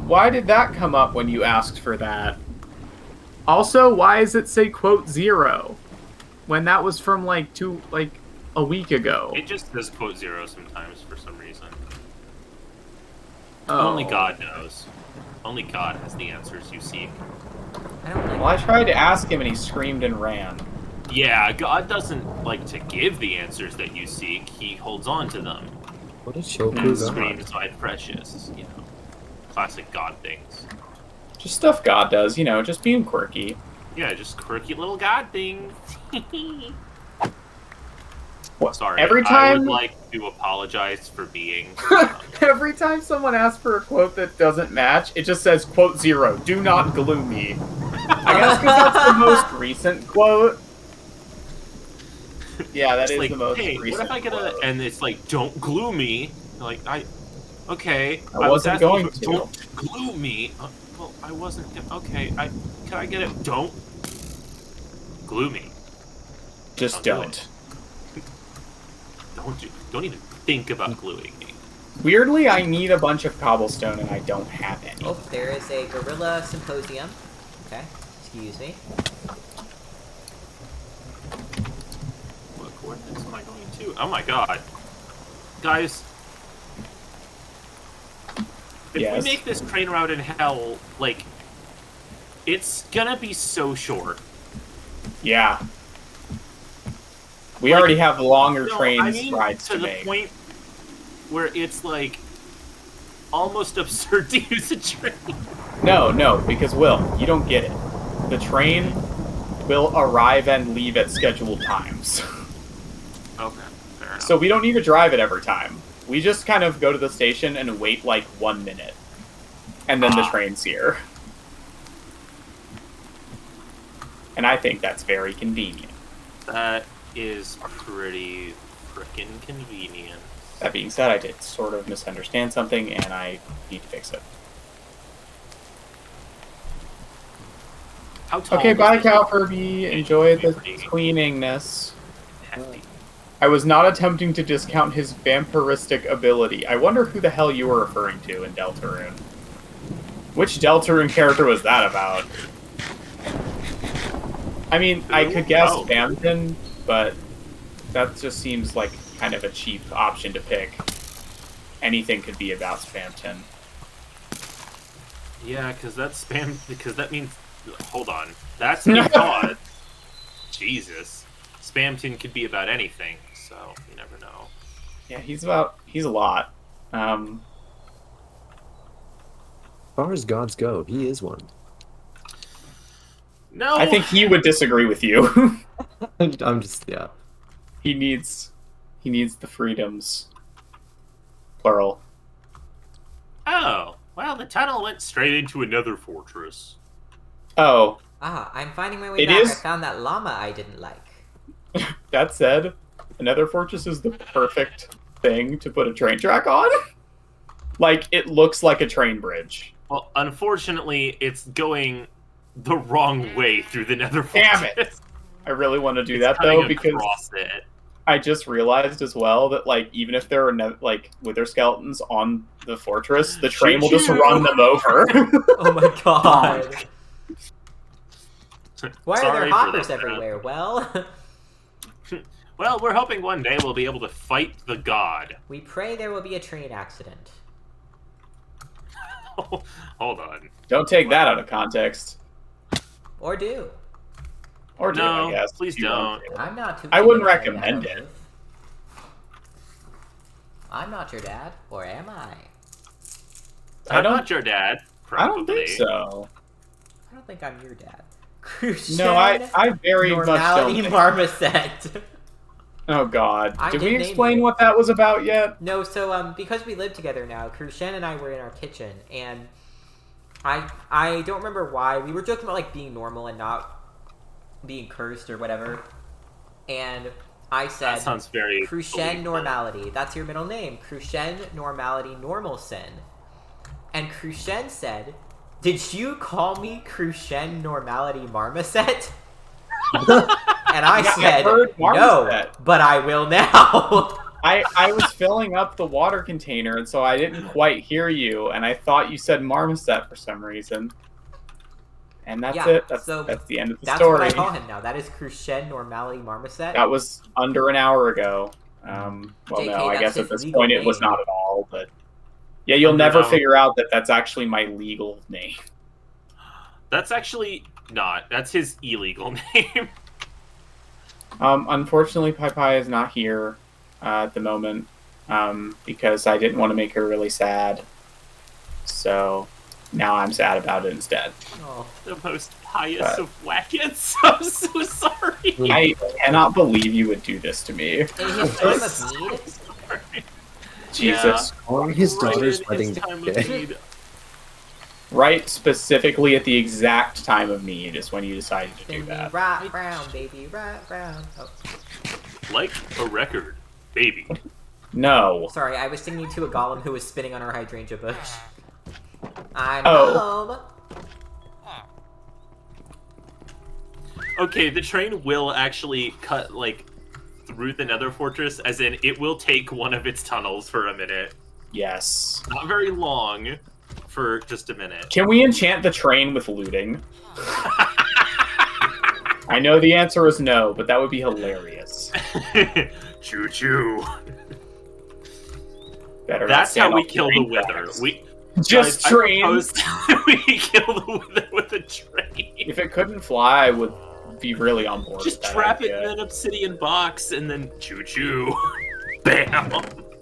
Why did that come up when you asked for that? Also, why does it say quote 0 when that was from like a week ago? It just does quote zero sometimes for some reason. Oh. Only God knows. Only God has the answers you seek. I don't like Well, I tried to ask him and he screamed and ran. Yeah, God doesn't like to give the answers that you seek. He holds on to them. What a And Shoku screams god. by precious, you know. Classic God things. Just stuff God does, you know, just being quirky. Yeah, just quirky little God things. What? Sorry, Every I would time, like to apologize for being... every time someone asks for a quote that doesn't match, it just says quote 0. Do not glue me. I guess because that's the most recent quote. Yeah, that It's is like, the most hey, recent what if I get quote. and it's like, don't glue me. Like, okay, I I was wasn't asking going for, to. don't glue me. Well, I wasn't, okay, can I get it? Don't glue me. Just Don't don't. Don't even think about gluing me. Weirdly, I need a bunch of cobblestone and I don't have any. Oh, there is a gorilla symposium. Okay, excuse me. What coordinates am I going to? Oh my god. Guys, if Yes. we make this train route in hell, like, it's gonna be so short. Yeah. We Like, already have longer No, trains I mean, rides to to the make. point where it's, like, almost absurd to use a train. No, because Will, you don't get it. The train will arrive and leave at scheduled times. Okay, fair enough. So we don't need to drive it every time. We just kind of go to the station and wait like 1 minute. And then the train's here. And I think that's very convenient. That is pretty frickin' convenient. That being said, I did sort of misunderstand something and I need to fix it. How tall Okay, was bye, this? Cow Furby. Enjoy the Pretty cleaningness. hefty. I was not attempting to discount his vampiristic ability. I wonder who the hell you were referring to in Deltarune. Which Deltarune character was that about? I mean, I could guess Oh. Spamton, but that just seems like kind of a cheap option to pick. Anything could be about Spamton. Yeah, because that's spam. Because that means. Hold on. That's me God. Jesus. Spamton could be about anything, so you never know. Yeah, he's a lot. As far as gods go, he is one. No! I think he would disagree with you. I'm just, yeah. He needs the freedoms. Plural. Oh, well, the tunnel went straight into another fortress. Oh, Ah, I'm finding my way It back. is- I found that llama I didn't like. that said, another fortress is the perfect thing to put a train track on. Like, it looks like a train bridge. Well, unfortunately, it's going the wrong way through the nether Damn fortress. it! I really want to do It's that, cutting though, because across it. I just realized as well that, like, even if there are, like, wither skeletons on the fortress, the train will just Choo-choo! run them over. Oh my god. Why are Sorry there for hoppers that, everywhere? Well, Well, we're hoping one day we'll be able to fight the god. we pray there will be a train accident. Hold on. Don't take that out of context. Or do. Or do, No, I guess. please if you want don't. to. I'm not too I wouldn't keen on saying recommend that, it. Liv. I'm not your dad, or am I? I I'm don't- not your dad. I don't Probably. think so. I don't think I'm your dad. No, I very much Normality don't. Marmoset. Oh god. I Did did we name explain you. what that was about yet? No, so because we live together now, Krushen and I were in our kitchen, and I don't remember why we were joking about like being normal and not being cursed or whatever, and I said That sounds very Krushen believable. Normality. That's your middle name, Krushen Normality Normalson, and Krushen said, "Did you call me Krushen Normality Marmoset?" And I Yeah, I've said, heard "No, Marmoset." but I will now." I was filling up the water container, and so I didn't quite hear you, and I thought you said marmoset for some reason. And that's Yeah, it. That's so the end of the That's story. what I call him now. That is Krushen Normality Marmoset. That was under an hour ago. Well, JK, no, I that's guess his at this legal point it was name. not at all. But yeah, you'll Under never an hour. figure out that that's actually my legal name. That's actually not. That's his illegal name. Unfortunately, Pai Pai is not here at the moment because I didn't want to make her really sad. So now I'm sad about it instead. Oh, The most highest But- of whackets. I'm so sorry. I cannot believe you would do this to me. in his time of need. Sorry. Jesus. On his Right daughter's in his wedding time of day. need. Right specifically at the exact time of need is when you decided to do Spin me that. right round, baby, right round. Oh, Like a record, baby. No. sorry, I was singing to a golem who was spinning on her hydrangea bush. I'm Oh. home. Okay, the train will actually cut, like, through the nether fortress, as in, it will take one of its tunnels for a minute. Yes. Not very long, for just a minute. Can we enchant the train with looting? I know the answer is no, but that would be hilarious. Choo choo. Better not That's stand how we on kill the train wither. tracks. We Just guys, train. I propose we kill the wither with a train. If it couldn't fly, I would be really on board. Just with that trap it idea. in an obsidian box and then choo choo. Bam.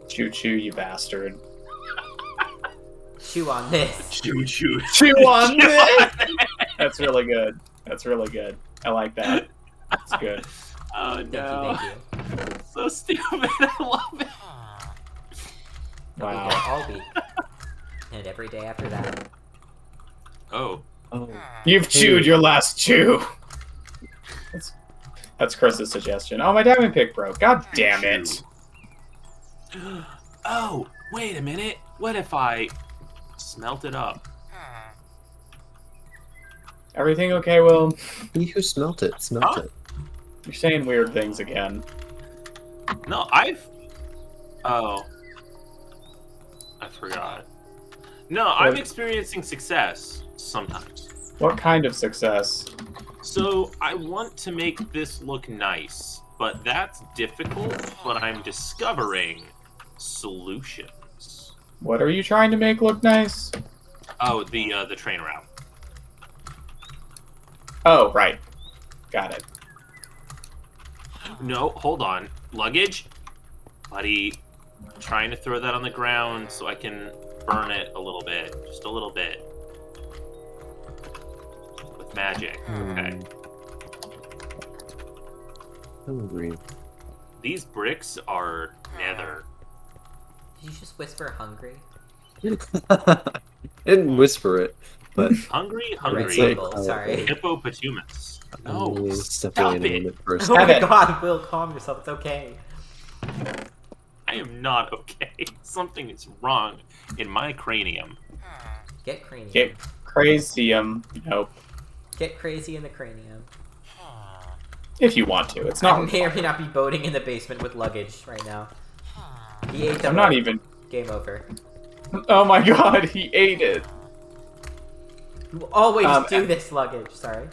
Choo choo, you bastard. Chew on this. Choo choo. Chew on this. That's really good. That's really good. I like that. That's good. Oh Thank no. you, thank you. So stupid. I love it. We Wow. get all week. And every day after that. Oh. Oh. You've chewed your last chew. That's Chris's suggestion. Oh, my diamond pick broke. God damn it. Oh, wait a minute. What if I smelt it up? Everything okay, Will? He who smelt it, smelt Huh? it. You're saying weird things again. No, Oh. I forgot. No, I'm What? experiencing success sometimes. What kind of success? So I want to make this look nice, but that's difficult, but I'm discovering solutions. What are you trying to make look nice? Oh, the train route. Oh, right. Got it. No, hold on. Luggage? Buddy, I'm trying to throw that on the ground so I can burn it a little bit. Just a little bit. With magic. Okay. Hungry. These bricks are nether. Did you just whisper hungry? I didn't whisper it, but Hungry, Red hungry. like- symbol, sorry. Hippopotamus. I'm No, really stop stepping in a it. moment first. Oh my Evan. god, Will, calm yourself. It's okay. I am not okay. Something is wrong in my cranium. Get cranium. Get crazium. Nope. Get crazy in the cranium. If you want to. It's I not. may or may not be boating in the basement with luggage right now. He ate them. I'm not all. even. Game over. Oh my god, he ate it. You always Um, do this luggage. Sorry.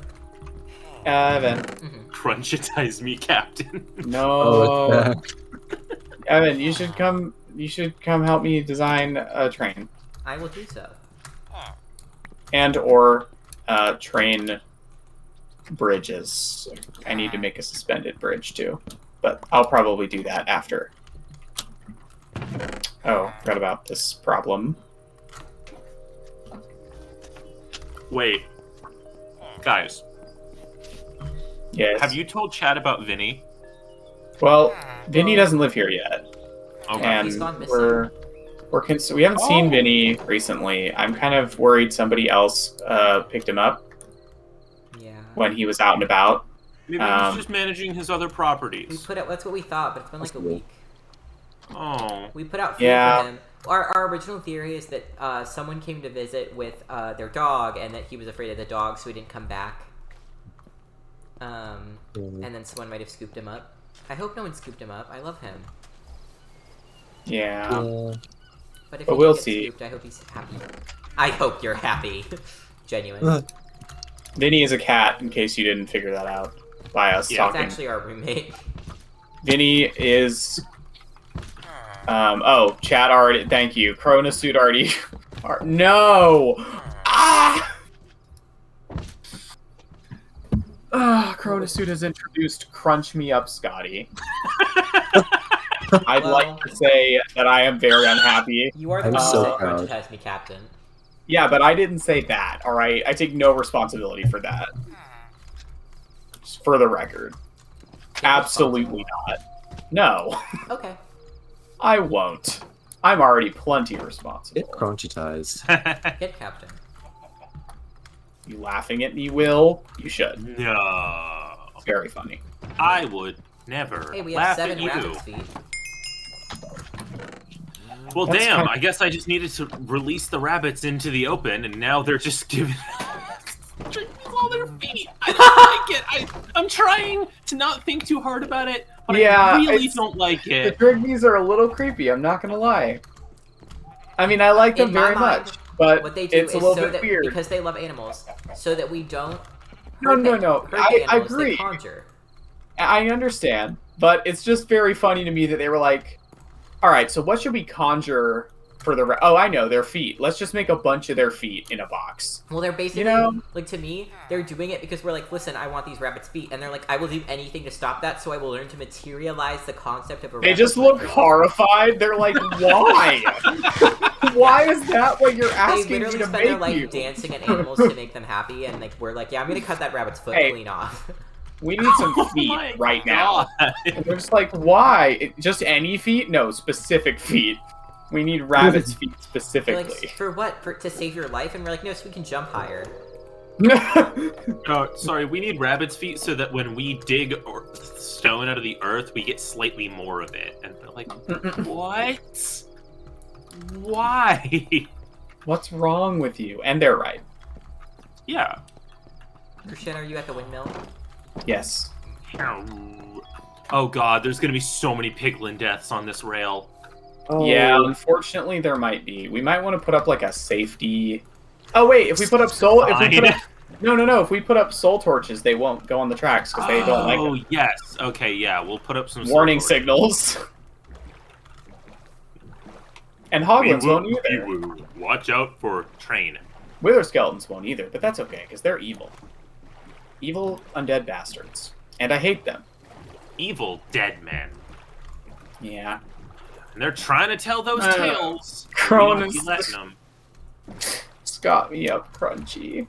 Evan. Crunchitize me, Captain. No. Oh, it's back. Evan, you should come. You should come help me design a train I will do so. and/or train bridges. I need to make a suspended bridge too, but I'll probably do that after. Oh, forgot about this problem. Wait. Guys, Yes. have you told Chad about Vinny? Well, Vinny doesn't live here yet, Okay. and He's gone missing. we haven't seen Oh. Vinny recently. I'm kind of worried somebody else picked him up Yeah. when he was out and about. Maybe he's just managing his other We properties. put out. That's what we thought, but it's been like a Possible. week. Oh. We put out food Yeah. for him. Our original theory is that someone came to visit with their dog, and that he was afraid of the dog, so he didn't come back. And then someone might have scooped him up. I hope no one scooped him up. I love him. Yeah. But if But he we'll gets see. scooped, I hope he's happy. I hope you're happy. Genuine. Vinny is a cat, in case you didn't figure that out by us Yeah. It's talking. actually our roommate. Vinny is. Oh, chat already. Thank you. Corona suit already. No! Ah! Chronasuit has introduced Crunch Me Up, Scotty. I'd Well- like to say that I am very unhappy. You are the I'm one who so said proud. Crunchitize me, Captain. Yeah, but I didn't say that, alright? I take no responsibility for that. Just for the record. Absolutely not. No, Okay. I won't. I'm already plenty responsible. It crunchy-tized. Hit Captain. You laughing at me, Will? You should. No, It's very funny. I would never Hey, we have laugh 7 at you. rabbit's feet. Well, That's damn, kind- I guess I just needed to release the rabbits into the open, and now they're just giving all their feet. I don't like it. I'm trying to not think too hard about it, but Yeah, I really it's- don't like The it. Drigbees are a little creepy, I'm not gonna lie. I mean, I like them In my very mind, much, but What they do it's is a little so bit that weird. because they love animals, so that we don't No, hurt no, the- no. hurt the I animals that agree. conjure. I understand, but it's just very funny to me that they were like, all right, so what should we conjure for the... Oh, I know, their feet. Let's just make a bunch of their feet in a box. Well, they're basically, know? like, to me, they're doing it because we're like, listen, I want these rabbits' feet. And they're like, I will do anything to stop that, so I will learn to materialize the concept of a They rabbit just to my look person." horrified. They're like, why? Why is that what you're They asking me literally to spend their make life you? dancing at animals to make them happy, and, like, we're like, yeah, I'm gonna cut that rabbit's foot Hey. clean off. We need some Oh feet my right now. God. And they're just like, why? Just any feet? No, specific feet. We need rabbit's feet They're specifically. like, for what? To save your life? And we're like, no, so we can jump higher. Oh, sorry, we need rabbit's feet so that when we dig stone out of the earth, we get slightly more of it. And they're like, what? Why? What's wrong with you? And they're right. Yeah. Christian, are you at the windmill? Yes. Oh god, there's gonna be so many piglin deaths on this rail. Oh, Yeah, unfortunately there might be. We might want to put up like a safety... Oh wait, if we put up soul... If we put up... No. If we put up soul torches, they won't go on the tracks because they don't like Oh, them. yes. Okay, yeah, we'll put up some Warning soul torches. signals. And hoglins won't We either. will watch out for train. Wither skeletons won't either, but that's okay because they're evil. Evil undead bastards. And I hate them. Evil dead men. Yeah. And they're trying to tell those Uh, tales. Cronus- We don't be letting them. Scott me up, Crunchy.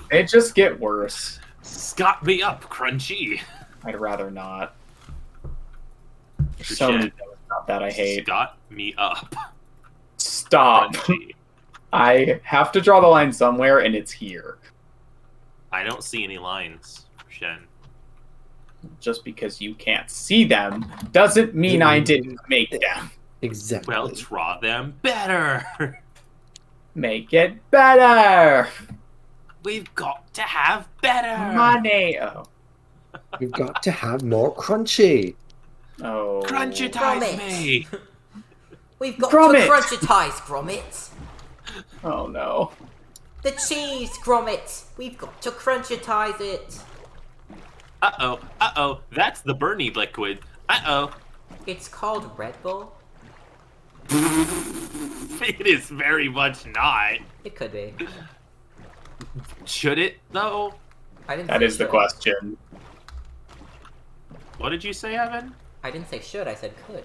They just get worse. Scott me up, Crunchy. I'd rather not. There's so many Shit. things about that I hate. Scott me up, Stop. Crunchy. I have to draw the line somewhere, and it's here. I don't see any lines, Shen. Just because you can't see them doesn't mean I didn't make them. exactly. Well, draw them better. Make it better. We've got to have better. Money. Oh. You've got to have more crunchy. Oh. Crunchitize Grommet. me. We've got Grommet. to crunchitize, Grommet. Oh no. The cheese, Grommet. We've got to crunchitize it. Uh-oh. That's the Bernie liquid. Uh-oh. It's called Red Bull. It is very much not. It could be. Should it, though? I didn't That say is the should. question. What did you say, Evan? I didn't say should, I said could.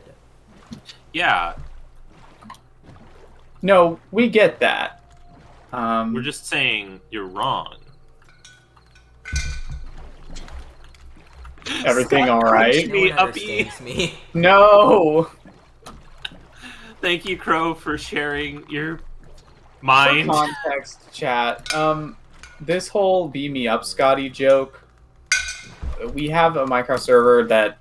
Yeah, No, we get that. we're just saying you're wrong. Everything Scott all right? crunched me No one uppy. understands me. No. Thank you, Crow, for sharing your For mind. context, chat. This whole "beam me up, Scotty" joke. We have a Minecraft server that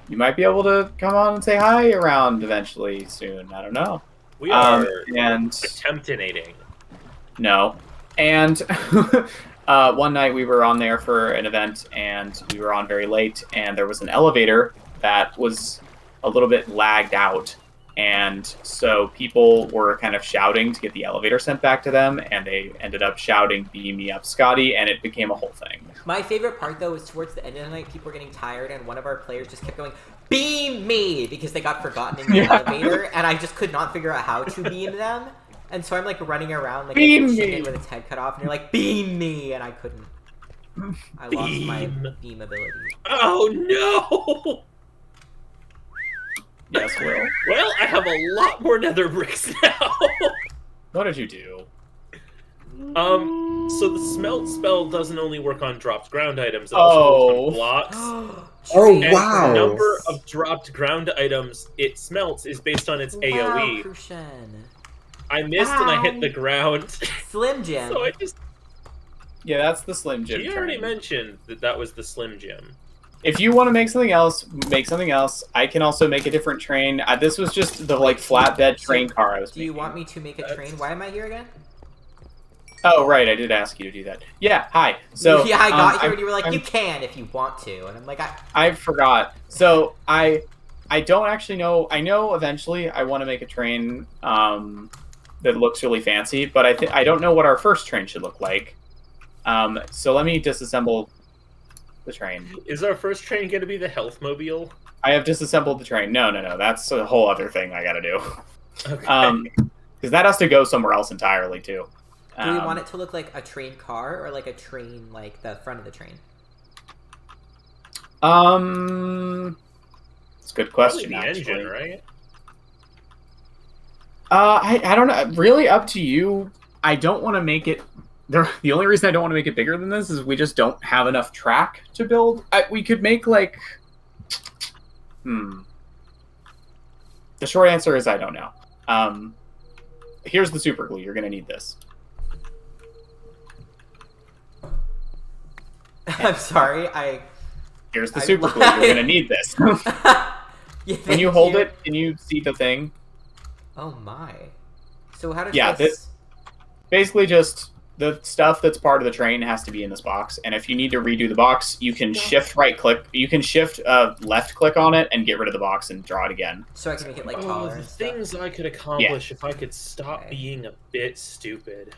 you might be able to come on and say hi around eventually soon. I don't know. We are And attempting. no, and one night we were on there for an event, and we were on very late, and there was an elevator that was a little bit lagged out. And so people were kind of shouting to get the elevator sent back to them, and they ended up shouting, "Beam me up, Scotty," and it became a whole thing. My favorite part, though, was towards the end of the night, people were getting tired, and one of our players just kept going, "Beam me!" because they got forgotten in the Yeah. elevator, and I just could not figure out how to beam them. And so I'm, like, running around like Beam a me! chicken with its head cut off, and you're like, "Beam me!" and I couldn't. I lost my Beam. beam ability. Oh no! Yes, Will. Well, I have a lot more nether bricks now. What did you do? So the smelt spell doesn't only work on dropped ground items, it also works on blocks. Oh, Train wow. The number press. of dropped ground items it smelts is based on its Wow, AoE. Crucian. I missed and I hit the Hi. ground. Slim Jim. So I just... Yeah, that's the Slim Jim She already train. mentioned that that was the Slim Jim. If you want to make something else, make something else. I can also make a different train. This was just the like flatbed train car I was Do you making. want me to make a train? Why am I here again? Oh, right, I did ask you to do that. Yeah, hi. So yeah, I got here I'm- and you were like, I'm- you can if you want to, and I'm like, I forgot. So I don't actually know. I know eventually I want to make a train that looks really fancy, but I don't know what our first train should look like. So let me disassemble the train. Is our first train going to be the health mobile? I have disassembled the train. No. That's a whole other thing I got to do. Okay. Because that has to go somewhere else entirely too. do we want it to look like a train car or like a train, like the front of the train? It's a good Probably question. the Actually, engine, right? I don't know. Really up to you. I don't want to make it. The only reason I don't want to make it bigger than this is we just don't have enough track to build. We could make like. The short answer is I don't know. Here's the super glue. You're gonna need this. I'm sorry, Here's the I super glue. lied. You're gonna need this. Yeah, When you thank hold it, can you see the thing? Oh my. So how does Yeah, this... Basically, just the stuff that's part of the train has to be in this box. And if you need to redo the box, you can shift right click. You can shift left click on it and get rid of the box and draw it again. So I can make it like Oh, taller the and stuff? things I could accomplish if I could stop Okay. being a bit stupid.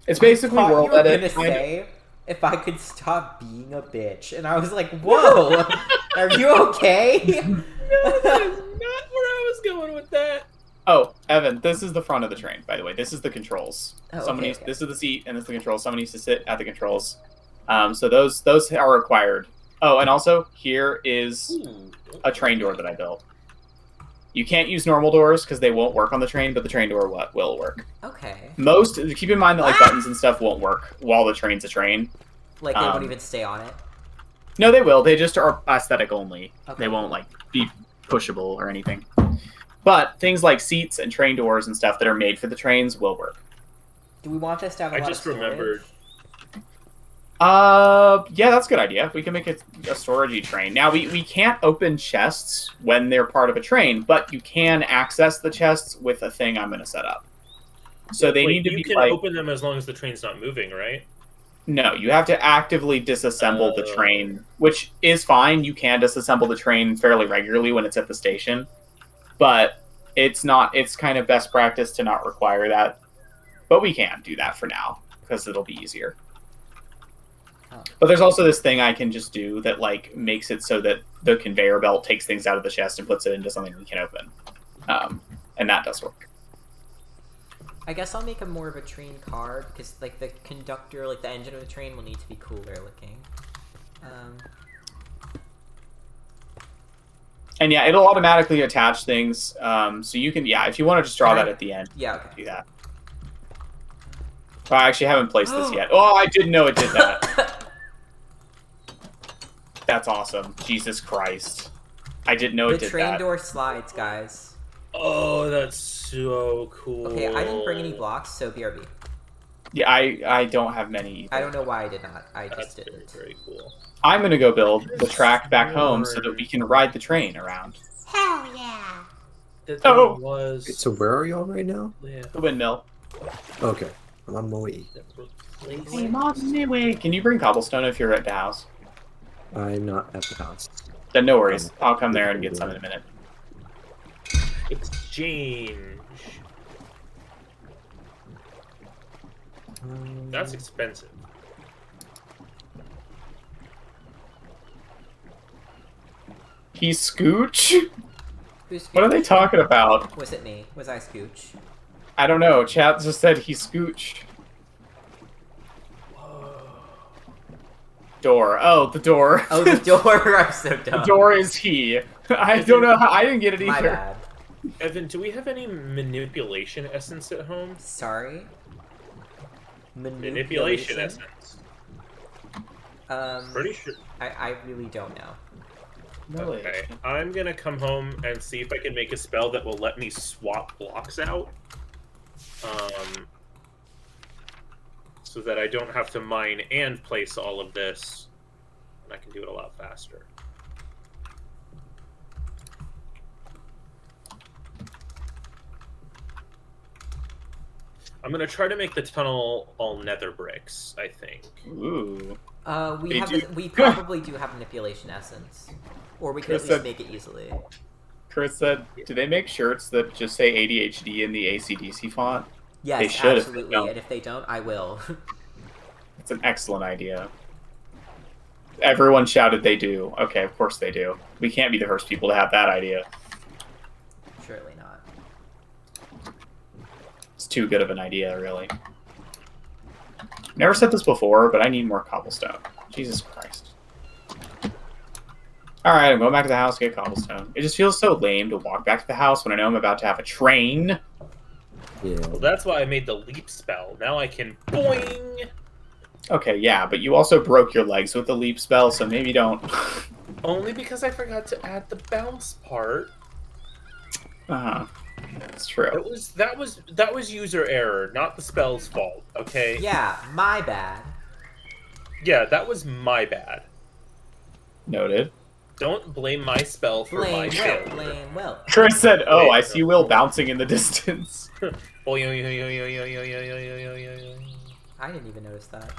It's basically I thought world you were edit. gonna say, if I could stop being a bitch. And I was like, whoa! Are you okay? No, that is not where I was going with that. Oh, Evan, this is the front of the train, by the way. This is the controls. Oh, Someone okay, needs, okay. This is the seat, and this is the controls. Someone needs to sit at the controls. So those are required. Oh, and also, here is Ooh. a train door that I built. You can't use normal doors because they won't work on the train, but the train door will work. Okay. Keep in mind that like buttons and stuff won't work while the train's a train. Like, they won't Um, even stay on it? No, they will. They just are aesthetic only. Okay. They won't like be pushable or anything. But things like seats and train doors and stuff that are made for the trains will work. Do we want this to have a I lot just of storage? remembered. Yeah, that's a good idea. We can make it a storagey train. Now, we can't open chests when they're part of a train, but you can access the chests with a thing I'm going to set up. So they Wait, need to you be can like... open them as long as the train's not moving, right? No, you have to actively disassemble the train, which is fine. You can disassemble the train fairly regularly when it's at the station. But it's kind of best practice to not require that. But we can do that for now, because it'll be easier. Oh. But there's also this thing I can just do that like makes it so that the conveyor belt takes things out of the chest and puts it into something we can open. And that does work. I guess I'll make a more of a train car, because, like, the conductor, like, the engine of the train will need to be cooler looking. And yeah, it'll automatically attach things. So you can, if you want to just draw that at the end, Yeah, okay. do that. Oh, I actually haven't placed this yet. Oh, I didn't know it did that. That's awesome. Jesus Christ. I didn't know it The did train that. door slides, guys. Oh, that's so cool. Okay, I didn't bring any blocks, so BRB. Yeah, I don't have many either. I don't know why I did not. I That's just very, didn't. very cool. I'm going to go build the track back home so that we can ride the train around. Hell yeah. That Oh. was So where are y'all right now? yeah, The windmill. Okay, I'm on my way. that replaced- I'm on my way. Can you bring cobblestone if you're at the house? I'm not at the house. Then no worries. I'll come there and get some in a minute. Exchange. That's expensive. He's Scooch? Who's What are they Scooch? talking about? Was it me? Was I Scooch? I don't know. Chat just said he's Scooch. Door. Oh, the door. Oh, the door. I'm so The dumb. door is he. I don't know how. I didn't get it My either. bad. Evan, do we have any manipulation essence at home? Sorry. Manipulation essence. Um, Pretty sure. I really don't know. Really? Okay, I'm gonna come home and see if I can make a spell that will let me swap blocks out. So that I don't have to mine and place all of this, and I can do it a lot faster. I'm gonna try to make the tunnel all nether bricks, I think. Ooh. We probably do have manipulation essence, or we could at Chris least said- make it easily. Chris said, "Do they make shirts that just say ADHD in the AC/DC font?" Yes, They should if they absolutely. don't. And if they don't, I will. It's an excellent idea. Everyone shouted they do. Okay, of course they do. We can't be the first people to have that idea. Surely not. It's too good of an idea, really. Never said this before, but I need more cobblestone. Jesus Christ. Alright, I'm going back to the house to get cobblestone. It just feels so lame to walk back to the house when I know I'm about to have a train. Yeah. Well, that's why I made the leap spell. Now I can boing! Okay, yeah, but you also broke your legs with the leap spell, so maybe don't... Only because I forgot to add the bounce part. Uh-huh. That's true. That was user error, not the spell's fault, okay? Yeah, my bad. Yeah, that was my bad. Noted. Don't blame my spell for my Blame failure. Will. Blame Will. Chris said, "Oh, I see Will bouncing in the distance." I didn't even notice that.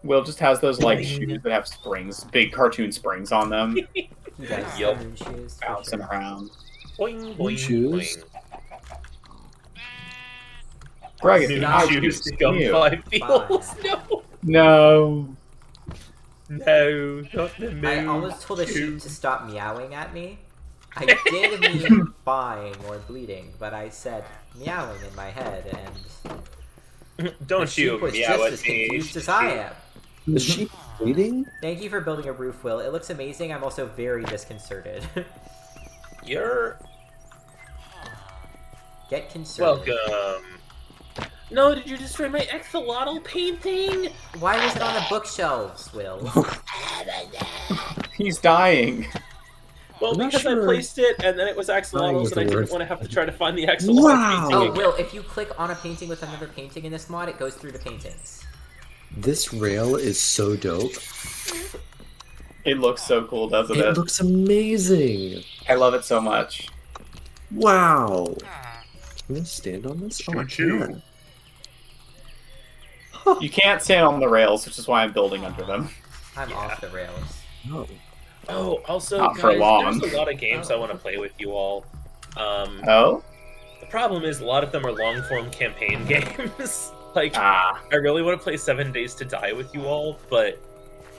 Will just has those like Boing. shoes that have springs, big cartoon springs on them, You guys Yup. moon shoes. for bouncing sure. around. Boing, New boing, shoes? boing. Greg, if New you Not have shoes shoes, to gum you. 5 feels. No. No, not the moon. I almost told a sheep shoes. to stop meowing at me. I did mean buying or bleeding, but I said meowing in my head, and the Don't sheep you was meow just at as me. confused as I am. Is she bleeding? Thank you for building a roof, Will. It looks amazing. I'm also very disconcerted. You're Get concerted. welcome. No, did you destroy my axolotl painting? Why was it on the bookshelves, Will? He's dying. Well, I'm not because I sure. placed it and then it was Dying axolotls was and I the didn't worst. want to have to try to find the axolotl Wow. painting Oh, again. Will, if you click on a painting with another painting in this mod, it goes through the paintings. This rail is so dope. It looks so cool, doesn't It it? looks amazing. I love it so much. Wow. Can I stand on this? Oh, I Choo-choo. can. You can't stand on the rails, which is why I'm building under them. I'm off the rails. Oh. Oh, also, Not for guys, long. there's a lot of games I want to play with you all. Oh? The problem is a lot of them are long-form campaign games. Like, Ah. I really want to play 7 Days to Die with you all, but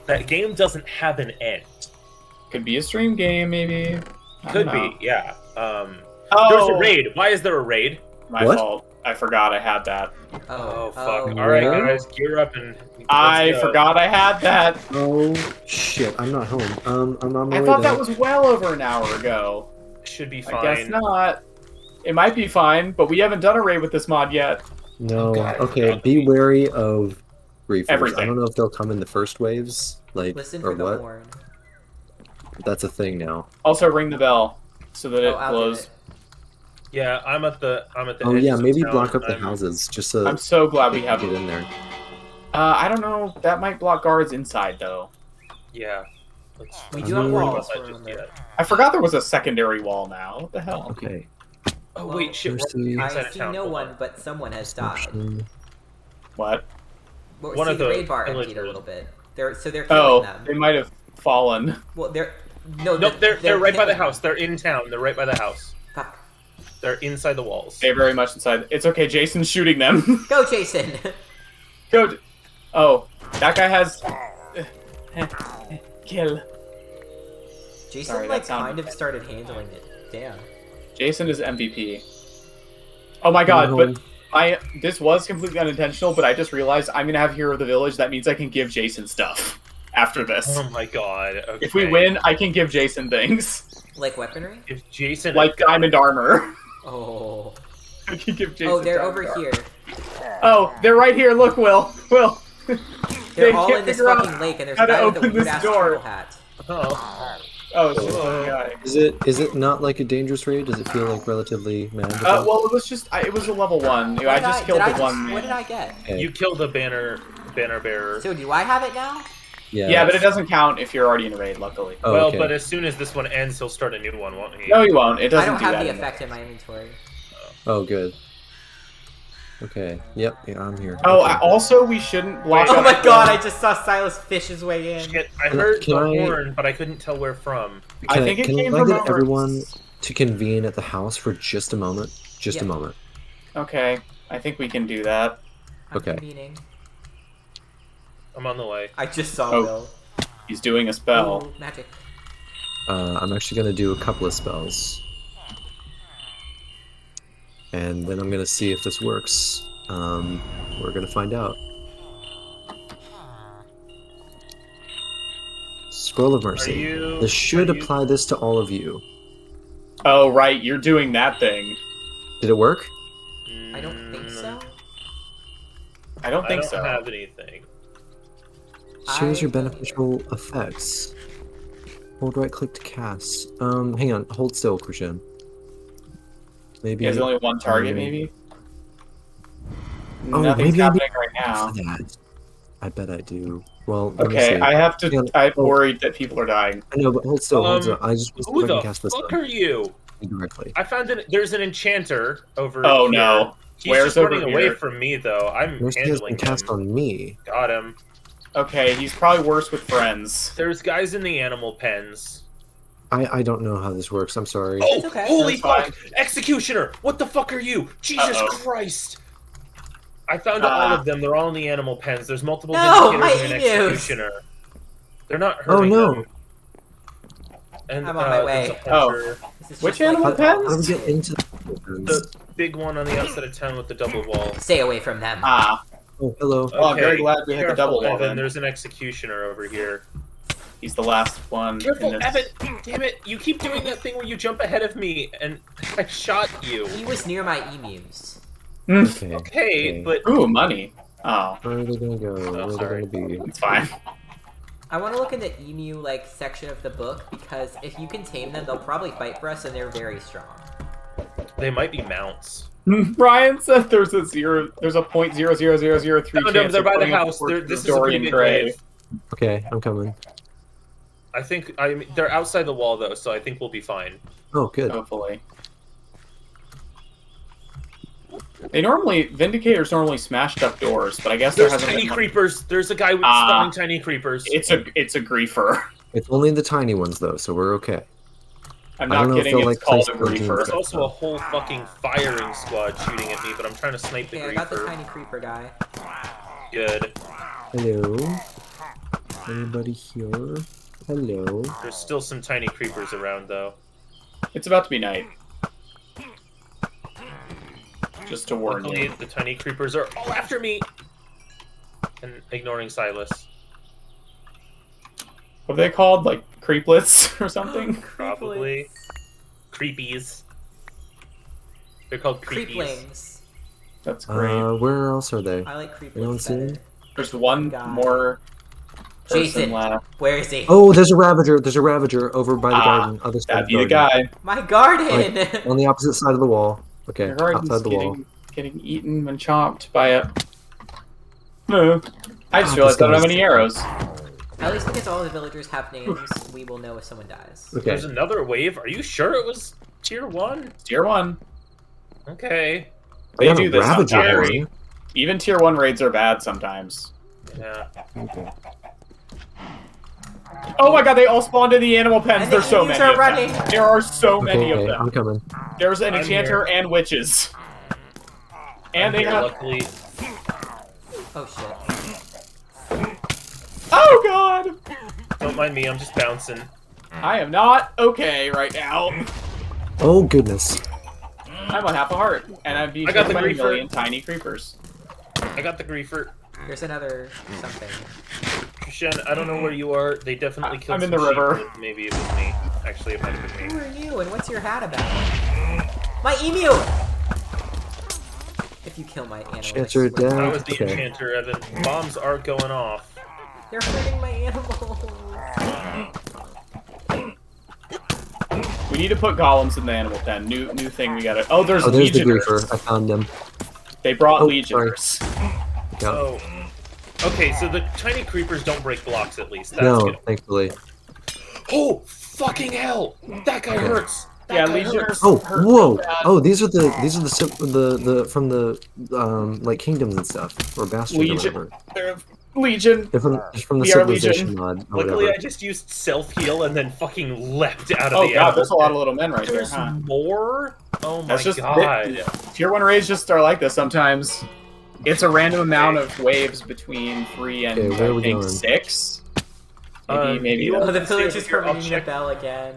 that game doesn't have an end. Could be a stream game, maybe. I Could don't know. be, yeah. Oh, There's a raid. Why is there a raid? My What? fault. I forgot I had that. Oh, fuck. Oh, All right, where? guys, gear up and let's I go. forgot I had that. Oh shit! I'm not home. I'm on my I way thought there. that was well over an hour ago. Should be fine. I guess not. It might be fine, but we haven't done a raid with this mod yet. No. God. Okay. Be wary of griefers. Everything. I don't know if they'll come in the first waves, like Listen or for the what. horn. That's a thing now. Also, ring the bell so that it Oh, I'll do glows. it. Yeah, I'm at the Oh edges yeah, of maybe town. block up the I'm- houses just so I'm so glad we have get it. in there. I don't know. That might block guards inside, though. Yeah. Let's We I'm do not have worried walls. about that just remember. yet. I forgot there was a secondary wall now. What the hell? Okay. Oh Well, wait, shit. there's we're the- inside I of see town. no Hold one, on. but someone has died. Section. What? Well, One see, of the the raid bar emptied a villagers. little bit. They're killing Oh, them. they might have fallen. Well, they're no, Nope, they're right by the killing house. They're in town. They're right by the house. them. Fuck. They're inside the walls. They're very much inside. It's okay. Jason's shooting them. Go, Jason. Go. Oh, that guy has. Kill. Jason Sorry, that like sounded kind of bad. started handling it. Damn. Jason is MVP. Oh my god, but this was completely unintentional, but I just realized I'm gonna have Hero of the Village. That means I can give Jason stuff. after this. Oh my god. Okay. If we win, I can give Jason things. Like weaponry? If Jason Like diamond armor. Oh. I can give Jason Oh, they're diamond over armor. here. Oh, they're right here. Look, Will. Will. They're They all can't in this figure out fucking lake, and there's how a to guy with a open this weird-ass door. turtle hat. Oh. Oh, it's just one guy. Is it not like a dangerous raid? Does it feel like relatively manageable? Well, it was just it was a level 1. I just killed the one man. What did I get? Okay. You killed the banner bearer. So do I have it now? Yeah, but it doesn't count if you're already in a raid, luckily. Oh, well, okay. but as soon as this one ends, he'll start a new one, won't he? No, you won't. It doesn't I don't do have that the anymore. effect in my inventory. Oh, good. Okay. Yep. Yeah, I'm here. Oh, Okay. also, we shouldn't block Oh up my the- god, I just saw Silas fish his way in. Shit, I heard Can the I- horn, but I couldn't tell where from. I think it can came I from get over- everyone to convene at the house for just a moment? Just a Yeah. moment. Okay, I think we can do that. I'm Okay. convening. I'm on the way. I just saw Oh. Will. He's doing a spell. Ooh, magic. I'm actually gonna do a couple of spells. And then I'm gonna see if this works. We're gonna find out. Scroll of Mercy. you- This should are you- apply this to all of you. Oh, right, you're doing that thing. Did it work? I don't think so. I don't I think don't so. have anything. Shows your I- beneficial effects. Hold right click to cast. Hang on. Hold still, Krishan. Maybe. He has only one target, maybe? Oh, Nothing's maybe I happening right now. for that. I bet I do. Well, let me Okay, see. I have to. Yeah, I'm oh. worried that people are dying. I know, but hold still. Hold still. I just Who I can the cast this fuck on are you? directly. I found there's an enchanter over Oh, here. no. He's Where's just over running away here? from me, though. I'm Mercy has handling been cast him. on me. Got him. Okay, he's probably worse with friends. There's guys in the animal pens. I don't know how this works. I'm sorry. Oh, It's okay. holy That's fuck! Executioner! What the fuck are you? Jesus Uh-oh. Christ! I found all of them. They're all in the animal pens. There's multiple No, vindicators my and an emus! executioner. They're not Oh, hurting no. them. And, I'm on my way. there's a hunter. This is Which just like animal the pens? dogs. How do we get into The big one on the outside of town with the double wall. Stay away from them. Ah, Oh, hello. Oh, I'm very glad we hit the careful, double wall Evan. then. There's an executioner over here. he's the last one. Careful, in this. Evan! Damn it! You keep doing that thing where you jump ahead of me, and I shot you. He was near my emus. Okay. Okay, but Ooh, money. Oh, Where are they gonna go? Where are sorry. they gonna be? it's fine. I want to look in the emu like section of the book because if you can tame them, they'll probably fight for us, and they're very strong. they might be mounts. Brian said there's a 0.00003 No, chance they're of by the putting up house. towards This is the a Dorian pretty big grave. wave. Okay, I'm coming. I think they're outside the wall though, so I think we'll be fine. Oh, good. Hopefully. Vindicators normally smashed up doors, but I guess there There's hasn't tiny been one. creepers. There's a guy Ah. spawning tiny creepers. It's a griefer. It's only the tiny ones though, so we're okay. I'm I don't not know if kidding, they'll, it's like, called a place proteins. griefer. There's also a whole fucking firing squad shooting at me, but I'm trying to snipe the Okay, I got the creeper. tiny creeper guy. Good. Hello. Anybody here? Hello. There's still some tiny creepers around though. It's about to be night. Just to warn Luckily, you. the tiny creepers are all after me. And ignoring Silas. What are they called? Like creeplets or something? Probably. Creepies. They're called creepies. Creeplings. That's great. Where else are they? I like creeplings Anyone see better. them? There's one God. more person Jason. left. Where is he? Oh, there's a Ravager. There's a Ravager over by the garden. Other side That'd of be the garden. guy. My garden! On the opposite side of the wall. Okay, Your garden's outside the wall. getting eaten and chopped by it. No. I just Ah, realized I don't have this any guy's- arrows. At least because all the villagers have names, we will know if someone dies. Okay. There's another wave. Are you sure it was tier 1? Tier 1. Okay. They got do a this Ravager sometimes. horn. Even tier 1 raids are bad sometimes. Yeah. Okay. Oh my god, they all spawned in the animal pens. And the There's so emus many are of running. them. There are so many Okay, of them. I'm coming. There's an I'm enchanter here. and witches. And they Here, have... luckily. Oh shit. Oh god! Don't mind me, I'm just bouncing. I am not okay right now. Oh goodness. I'm on half a heart. And I'm being I got chased the by a griefer. million tiny creepers. I got the griefer. There's another something. Shen, I don't know where you are. They definitely killed I'm in some the river. sheep, but maybe it was me. Actually, it might have been Who me. are you and what's your hat about? My emu! If you kill my animal, Enchanter I swear. dead. I was the Okay. enchanter, Evan. Bombs are going off. They're hurting my animals. We need to put golems in the animal pen. New thing we gotta. Oh, there's Oh, there's the legionnaires. griefer. I found him. They brought Oh, legionnaires. Yeah. Oh. Okay, so the tiny creepers don't break blocks at least. That's No, good. thankfully. Oh, fucking hell! That guy hurts! That Yeah, guy legionnaires. hurts! Oh, hurt whoa! so bad. Oh, these are the from the like kingdoms and stuff or bastions or Legion. whatever. They're Legion. They're from the We are civilization Legion. mod or Luckily, whatever. I just used self-heal and then fucking leapt out of Oh the god, animal there's a lot pit. of little men right there, There's huh? more? Oh my That's just god. Tier 1 raids just are like this sometimes. It's a random amount of waves between 3 and Okay, where are I we think going? 6. Maybe. you Oh, all the can stay villagers over are here, I'll ringing the check- bell again.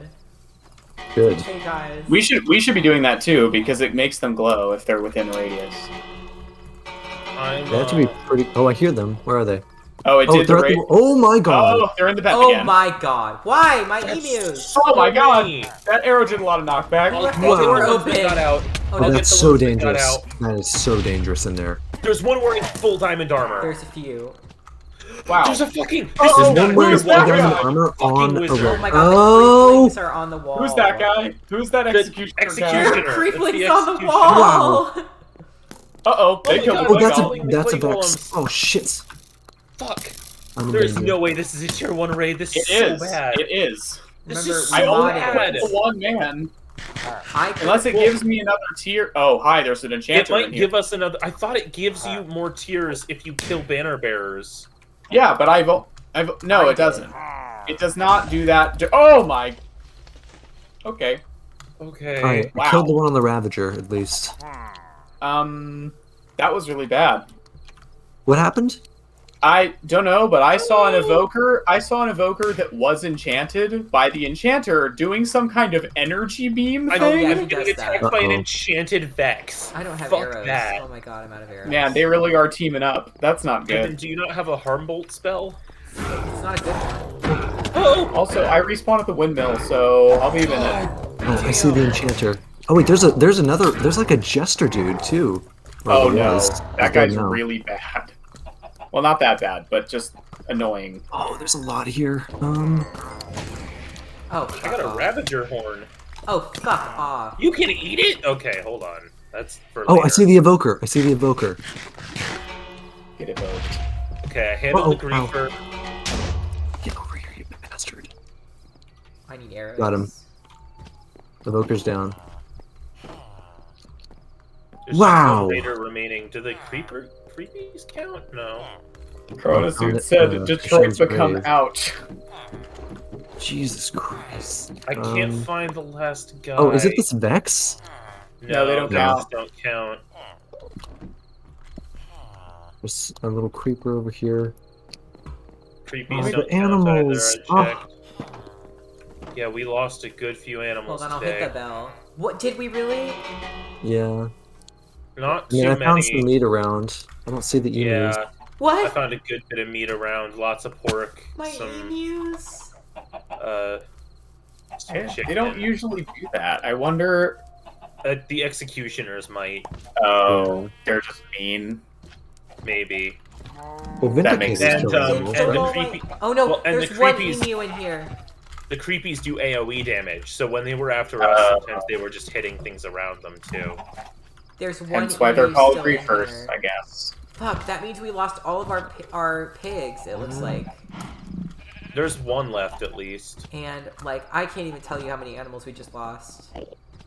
Good. Hey guys. We should be doing that too because it makes them glow if they're within radius. I'm, They have to be pretty. Oh, I hear them. Where are they? Oh, it Oh, did the they're at raid. the. Oh my god! Oh, they're in the pen Oh again. my god. Why? My emus! Oh my god, many. that arrow did a lot of knockback. I'll Left get the the door ones that open. got out. Oh, Oh, no, get that's the so ones that got dangerous. out. That is so dangerous in there. There's one wearing full diamond armor. there's a few. Wow. There's a fucking. Oh, This is There's not one wearing who's full that diamond guy? armor Fucking on a wizard. Oh rope. my god, Oh! the creeplings are on the wall. Who's that guy? Who's that The executioner guy? executioner. The It's creeplings the on the executioner. wall! Uh-oh, they my killed God. the Oh, that's Golem, a the that's a clay vex. golems. Oh shit! Fuck. I'm in There's danger. no way this is a tier 1 raid. This It is is. so bad. It is. This Remember, is we I so only modded bad. put the one man. I could, Unless it gives me another tier. Oh, hi, there's an It enchanter might in here. give us another. I thought it gives you more tiers if you kill banner bearers. Yeah, but no, I it doesn't. It does not do that. Oh my. Okay. Okay. Alright, I Wow. killed the one on the Ravager at least. That was really bad. What happened? I don't know, but I saw an evoker. I saw an evoker that was enchanted by the enchanter doing some kind of energy beam I thing. don't yeah, even he getting does attacked that. by an Uh-oh. enchanted Vex. I don't have Fuck arrows. that. Oh my god, I'm out of arrows. Man, they really are teaming up. That's not Evan, good. do you not have a Harmbolt spell? It's not a good one. Oh! Also, I respawn at the windmill, so I'll be even it. Oh, I see the enchanter. Oh wait, there's another. There's like a jester dude too. Or Oh there no, was. that He's dead guy's now. really bad. Well, not that bad, but just annoying. Oh, there's a lot here. Oh, I fuck got a off. Ravager horn. Oh, fuck off. You can eat it? Okay, hold on. That's for Oh, later. I see the evoker. I see the evoker. Get evoked. Okay, I handled the Uh-oh, ow. griefer. Get over here, you bastard. I need arrows. Got him. Evoker's down. There's Wow. just one raider remaining. Do the creepies count? No. Chronosuit Oh, said uh, Detroit's Shen's become grave. ouch. Jesus Christ. I can't find the last guy. Oh, is it this Vex? No, they don't those count. don't count. There's a little creeper over here. Creepies Oh, don't the count animals. either. I checked. Yeah, we lost a good few animals Hold on, I'll today. hit the bell. What, did we really? Yeah. Not I mean, too I found some many. meat around. I don't see the emus. Yeah, I What? found a good bit of meat around. Lots of pork. My some emus? some Yeah, chicken. they don't usually do that. I wonder. The executioners might, Oh, they're just mean. maybe. Well, That makes Vindicators sense. kills And, animals, and right? the Oh, creepy- oh no, well, and the there's one creepies- emu in here. The creepies do AoE damage, so when they were after us, sometimes they were just hitting things around them too. There's one Hence why they're emu called still in griefers, here. I guess. Fuck, that means we lost all of our pigs, it looks like. There's one left at least. And, like, I can't even tell you how many animals we just lost.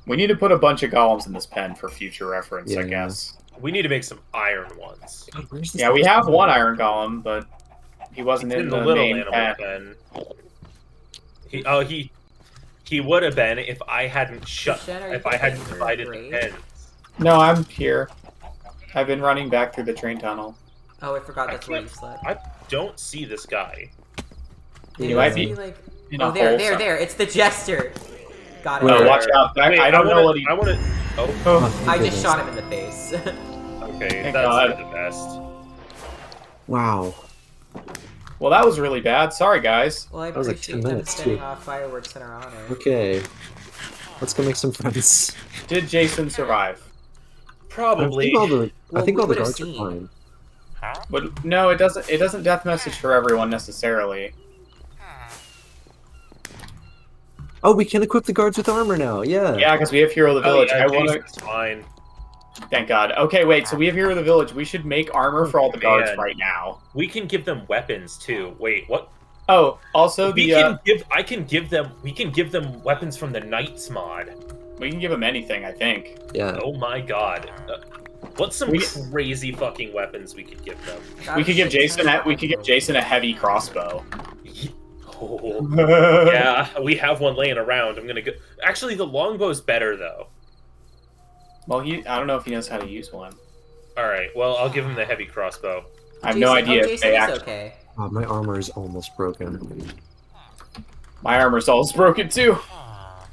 We need to put a bunch of golems in this pen for future reference, I Yeah. guess. We need to make some iron ones. God, where's this Yeah, we last have one? one iron golem, but he wasn't It's in in the, the little main animal pen. pen. He would have been if I hadn't Shen, are you if I hadn't getting divided the great? pens. No, I'm here. I've been running back through the train tunnel. Oh, I forgot I that's where you can't- slept. I don't see this guy. You It might must be like... in Oh, a there, hole there, somewhere. there. It's the jester. Got it. Oh, Where? watch out. Wait, I don't know what he... I want to. Oh, Oh, I goodness. just shot him in the face. okay, Thank that's God. the best. Wow. Well, that was really bad. Sorry, guys. Well, I was like appreciate 10 them minutes, setting too. off fireworks in our honor. Okay. Let's go make some friends. Did Jason survive? Probably. I Well, think we all the would've guards are seen. fine. But no, it doesn't. It doesn't death message for everyone necessarily. Oh, we can equip the guards with armor now. Yeah. Yeah, because we have Hero of the Oh, Village. yeah, I want to. Jason's fine. Thank God. Okay, wait. So we have Hero of the Village. We should make armor for all the guards Man. right now. We can give them weapons too. Wait, what? Oh, also We the can give. I can give them. We can give them weapons from the Knights mod. we can give them anything. I think. Yeah. Oh my god. What's some We- crazy fucking weapons we could give them? We could give Jason. We could give Jason a heavy crossbow. Oh, yeah, we have one laying around. I'm gonna go. Actually, the longbow's better though. Well, I don't know if he knows how to use one. All right. Well, I'll give him the heavy crossbow. I have no idea if Jason they is actually. okay. Oh, my armor is almost broken. My armor's almost broken too.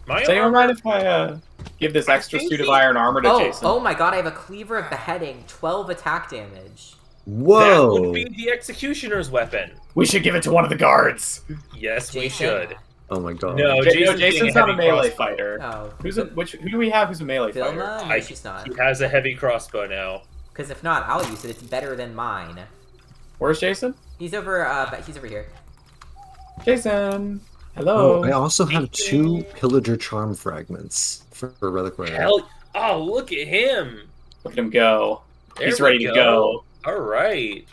My Does anyone armor- mind if I give this extra suit of iron armor to Jason? Oh my god, I have a cleaver of beheading, 12 attack damage. That Whoa! would be the executioner's weapon. We should give it to one of the guards. Yes, we Jason? should. Oh my god. No, Jason's getting not a heavy melee crossbow. fighter. Oh. Who do we have who's a melee fighter? Vilma? No, I- she's not. He has a heavy crossbow now. Because if not, I'll use it. It's better than mine. Where's Jason? He's over, he's over here. Jason. Hello. Oh, I also have Jason. 2 pillager charm fragments for reliquary. Hell, oh, look at him. Look at him go. There He's we ready to go. All right.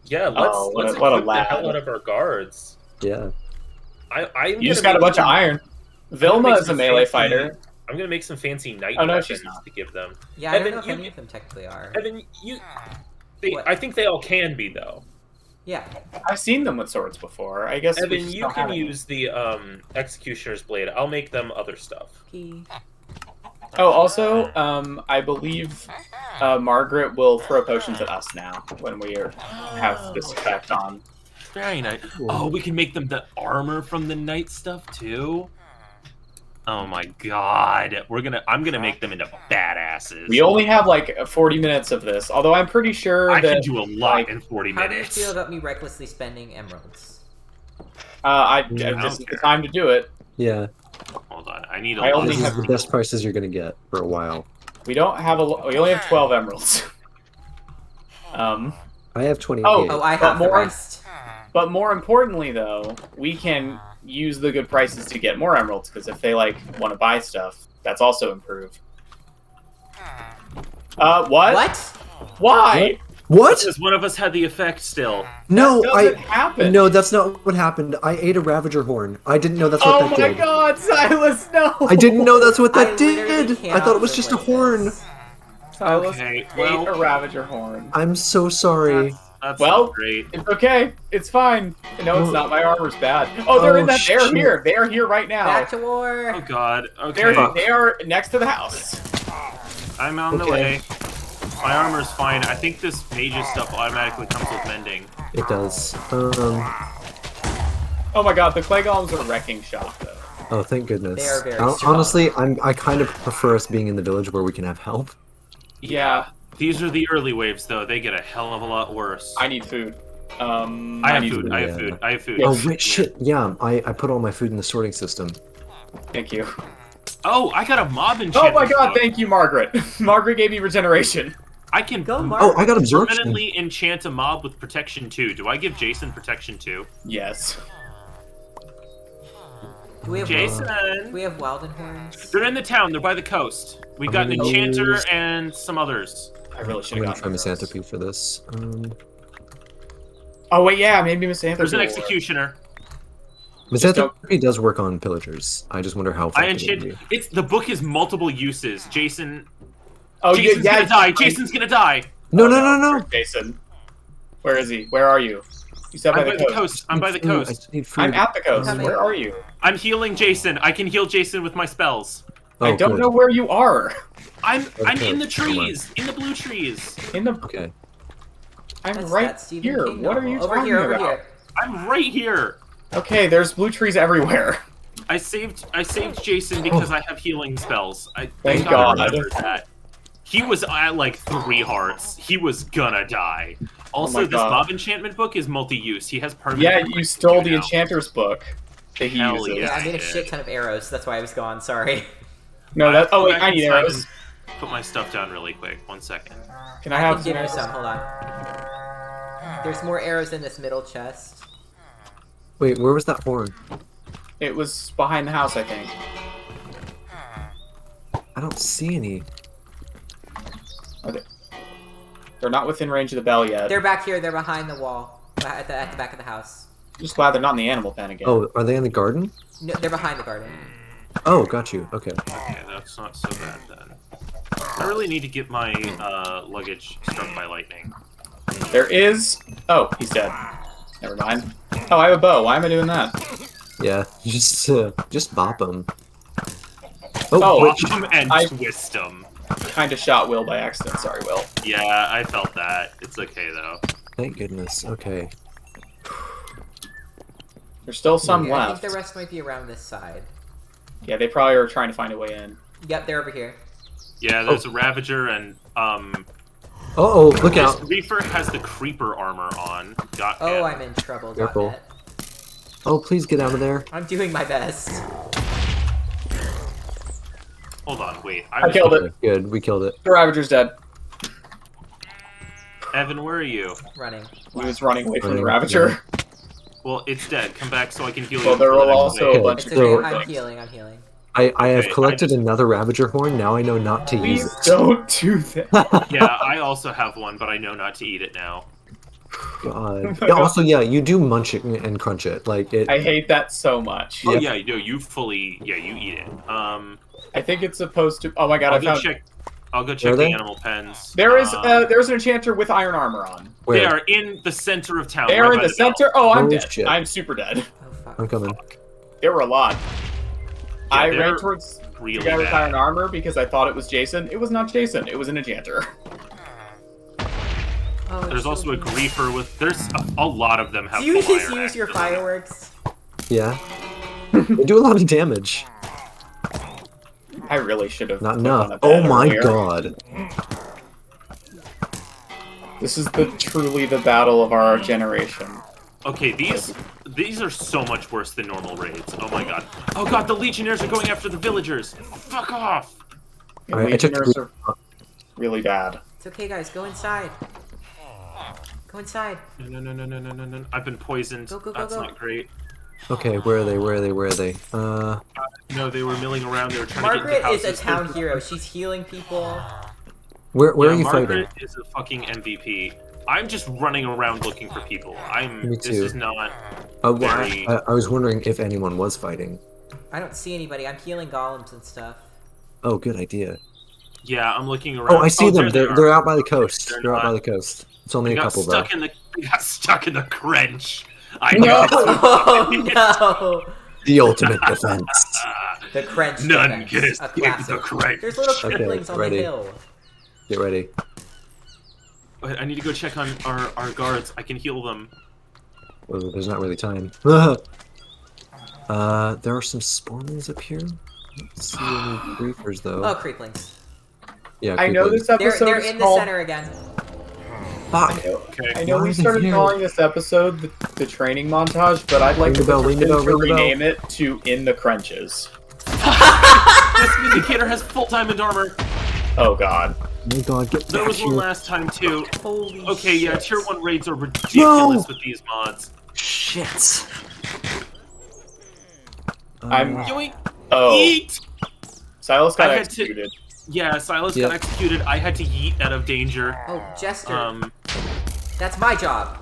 Yeah, let's Oh, what a- let's what a equip the lad. hell out of our guards. Yeah. I'm You just gonna got a make bunch of some- iron. I'm gonna Vilma make is a some melee fancy- fighter. I'm gonna make some fancy knight Oh, no, weapons she's not. to give them. Yeah, I Evan, don't know if you- any of them technically are. Evan, What? I think they all can be though. Yeah. I've seen them with swords before. I guess. we Evan, just you don't can have any. use the executioner's blade. I'll make them other stuff. Key. Oh, also, I believe Margaret will throw potions at us now when we have this effect on. Very nice. Oh, we can make them the armor from the knight stuff too. Oh my god, I'm gonna make them into badasses. We only have like 40 minutes of this, although I'm pretty sure I that can do a lot in 40 How do you minutes. feel about me recklessly spending emeralds? this is the time to do it. Yeah. Hold on, I need a I lot only This of is the best prices you're gonna get for a while. We don't have we only have 12 emeralds. I have 28. Oh, I have the more- rest. But more importantly, though, we can use the good prices to get more emeralds, because if they, like, want to buy stuff, that's also improved. What? What? Why? What? because one of us had the effect still. No, That doesn't happen. No, that's not what happened. I ate a Ravager horn. I didn't know that's what Oh that my did. god, Silas, no! I didn't know that's what I that literally did. I cannot thought it was just a live like horn. this. Silas Okay, ate well- a Ravager horn. I'm so sorry. That's Well, not great. It's okay. It's fine. No, it's not. My armor's bad. Oh, they're in Oh, that. They're shit. here. They are here right now. Back to war. Oh god. Okay, They are next to the house. I'm on the Okay. way. My armor's fine. I think this mage's stuff automatically comes with mending. It does. Oh my god, the clay golems are wrecking shop though. Oh, thank goodness. They are very strong. Honestly, I kind of prefer us being in the village where we can have help. Yeah, These are the early waves, though. They get a hell of a lot worse. I need food. I have need food. I have yeah. food. I have food. Oh, wait, shit. Yeah, I put all my food in the sorting system. Thank you. Oh, I got a mob Oh enchantment. my god, book. thank you, Margaret. Margaret gave me regeneration. I can Go, Mark. Oh, I got absorption. permanently enchant a mob with protection 2. Do I give Jason protection 2? Yes. Do we have Jason! Do we have Wildenhorns? They're in the town. They're by the coast. We I'm got an gonna enchanter use- and some others. I really should I'm have gonna gotten try those. Misanthropy for this. Oh wait, yeah, maybe Misanthropy. There's an will work. executioner. Misanthropy does work on pillagers. I just wonder how I effective it would enchant. It's the book has multiple uses. Jason. Oh, Jason's yeah, gonna die. Jason's gonna die. No, Oh, no, no, no. Where's Jason. Where is he? Where are you? You said I'm by the coast. I'm by the Food, I coast. just need food. I'm at the coast. Coming. Where are you? I'm healing Jason. I can heal Jason with my spells. Oh, I don't good. know where you are. I'm Okay, in the come on. trees, in the blue trees. In the. Okay. I'm That's right that Stephen here. King What are novel. you over talking here, over about? here. I'm right here. Okay, there's blue trees everywhere. I saved Jason because I have healing spells. Thank gotta God. remember that. He was at like 3 hearts. He was gonna die. Also, my this God. mob enchantment book is multi-use. He has permanent. Yeah, you stole the now. enchanter's book that he Hell uses. yeah. Yeah, I made a did. shit ton of arrows. That's why I was gone. Sorry. No, I that. have to Oh go wait, back I need inside arrows. and put my stuff down really quick. 1 second. Can I I have can give you arrows? some. Hold on. There's more arrows in this middle chest. Wait, where was that horn? It was behind the house, I think. I don't see any. They're not within range of the bell yet. They're back here. They're behind the wall. At the back of the house. Just glad they're not in the animal pen again. Oh, are they in the garden? No, they're behind the garden. Oh, got you. Okay. Okay, that's not so bad then. I really need to get my luggage struck by lightning. There is. Oh, he's dead. Never mind. Oh, I have a bow. Why am I doing that? Yeah, just bop them. Oh, which, Watch him and I- twist him. Kind of shot Will by accident. Sorry, Will. Yeah, I felt that. It's okay though. thank goodness. Okay. There's still some I left. think the rest might be around this side. Yeah, they probably are trying to find a way in. Yep, they're over here. Yeah, there's a Ravager and Oh, look this out. Reaper has the creeper armor on. Got Oh, him. I'm in trouble. Careful. .net. Oh, please get out of there. I'm doing my best. Hold on, wait. I killed it. Okay, good, we killed it. The Ravager's dead. Evan, where are you? Running. He was running away from the Running, Ravager. Well, it's dead. Come back so I can heal you. Well, there before the were next also wave. a bunch It's of okay. So- I'm things. healing. I'm healing. I have Okay, collected another Ravager horn. Now I know not to use Please it. don't do that. Yeah, I also have one, but I know not to eat it now. God. Yeah, also, yeah, you do munch it and crunch it. Like it. I hate that so much. Oh Yep. yeah, no, you fully, yeah, you eat it. I think it's supposed to. Oh my god, I'll I go found. check. I'll go Are check the they? animal pens. There's an enchanter with iron armor on. Where? They are in the center of town. They right are in by the bell. center. Oh, I'm Oh, dead. shit. I'm super dead. Oh fuck. I'm coming. There were a lot. I they're ran towards Really the guy with bad. iron armor because I thought it was Jason. It was not Jason. It was an enchanter. Oh, it's There's so also a good. griefer with. There's a lot of them have. Do you full just iron use your axes on them. fireworks? Yeah. They do a lot of damage. I really should have. Not put on enough. a Oh bed my earlier. god. This is truly the battle of our generation. Okay, these are so much worse than normal raids. Oh my god. Oh god, the legionnaires are going after the villagers. Fuck off. The Alright, I took Legionnaires the- are really bad. It's okay, guys. Go inside. Go inside. No. I've been poisoned. Go, go, go, That's go. not great. Okay, where are they? Where are they? Where are they? No, they were milling around. They were trying Margaret to get is into a houses. town hero. She's healing people. where Yeah, are you Margaret fighting? is a fucking MVP. I'm just running around looking for people. Me This too. is not. Well, very- I was wondering if anyone was fighting. I don't see anybody. I'm healing golems and stuff. Oh, good idea. Yeah, I'm looking around. Oh, I see them. there they They're are. out by the coast. They're They're out not. by the coast. It's only They a got couple though. stuck in the. They got stuck in the crench. I No! know. Oh no! The ultimate defense. The crench. None defense, can a escape classic. the crench. There's little Okay, cripplings on ready. the hill. Get ready. Wait, I need to go check on our guards. I can heal them. Well, there's not really time. There are some spawners up here. I don't see any creepers though. Oh, creeplings. Yeah, I know creepers. this episode They're is in the called. center again. Fuck. Okay. I know Why we are they started here? calling this episode the training montage, but I'd like Ring the bell, ring the bell, ring the bell. rename it to In the Crenches. This indicator has full diamond armor. Oh god. Oh my god, get There back was one here. last time too. Holy Okay, yeah, shit. tier 1 raids are ridiculous No! with these mods. Shit. I'm- Yoink! Oh. Eat! Silas got I had to- executed. Yeah, Silas Yep. got executed. I had to yeet out of danger. Oh, Jester. Um, That's my job.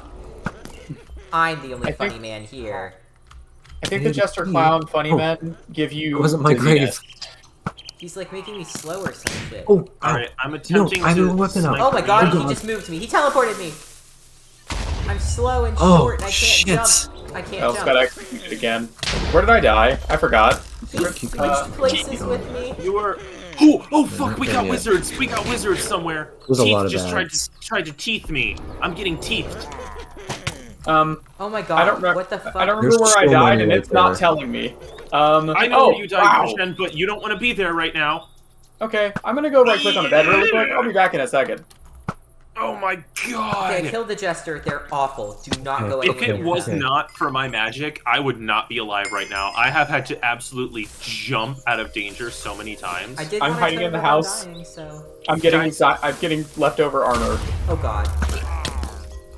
I'm the only I funny think- man here. I think the Maybe. Jester Clown Funny Oh. Men give you. It wasn't my dizziness. He's like making me slow or some shit. Oh, ow. Alright, I'm attempting I have to. a weapon out. snipe Oh my god, Oh he god. just moved me. He teleported me. I'm slow and Oh, short and I can't shit. jump. I can't Silas jump. got executed again. Where did I die? I forgot. He switched places with me. You were. Oh fuck! We got Yeah. wizards. We got wizards somewhere. There's a Teeth lot of just bats. tried to teeth me. I'm getting teethed. Oh my god, I don't remember. what the fuck? I don't remember There's where I so died, many and right it's not there. telling me. I know oh, where you died, wow. Christian, but you don't want to be there right now. Okay, I'm gonna go right click on the bed really quick. I'll be back in a second. Oh my god! Okay, I killed the jester. They're awful. Do not go If anywhere it near was them. not for my magic, I would not be alive right now. I have had to absolutely jump out of danger so many times. I did I'm when I hiding started in the without house. dying, so... I'm getting leftover armor. Oh god.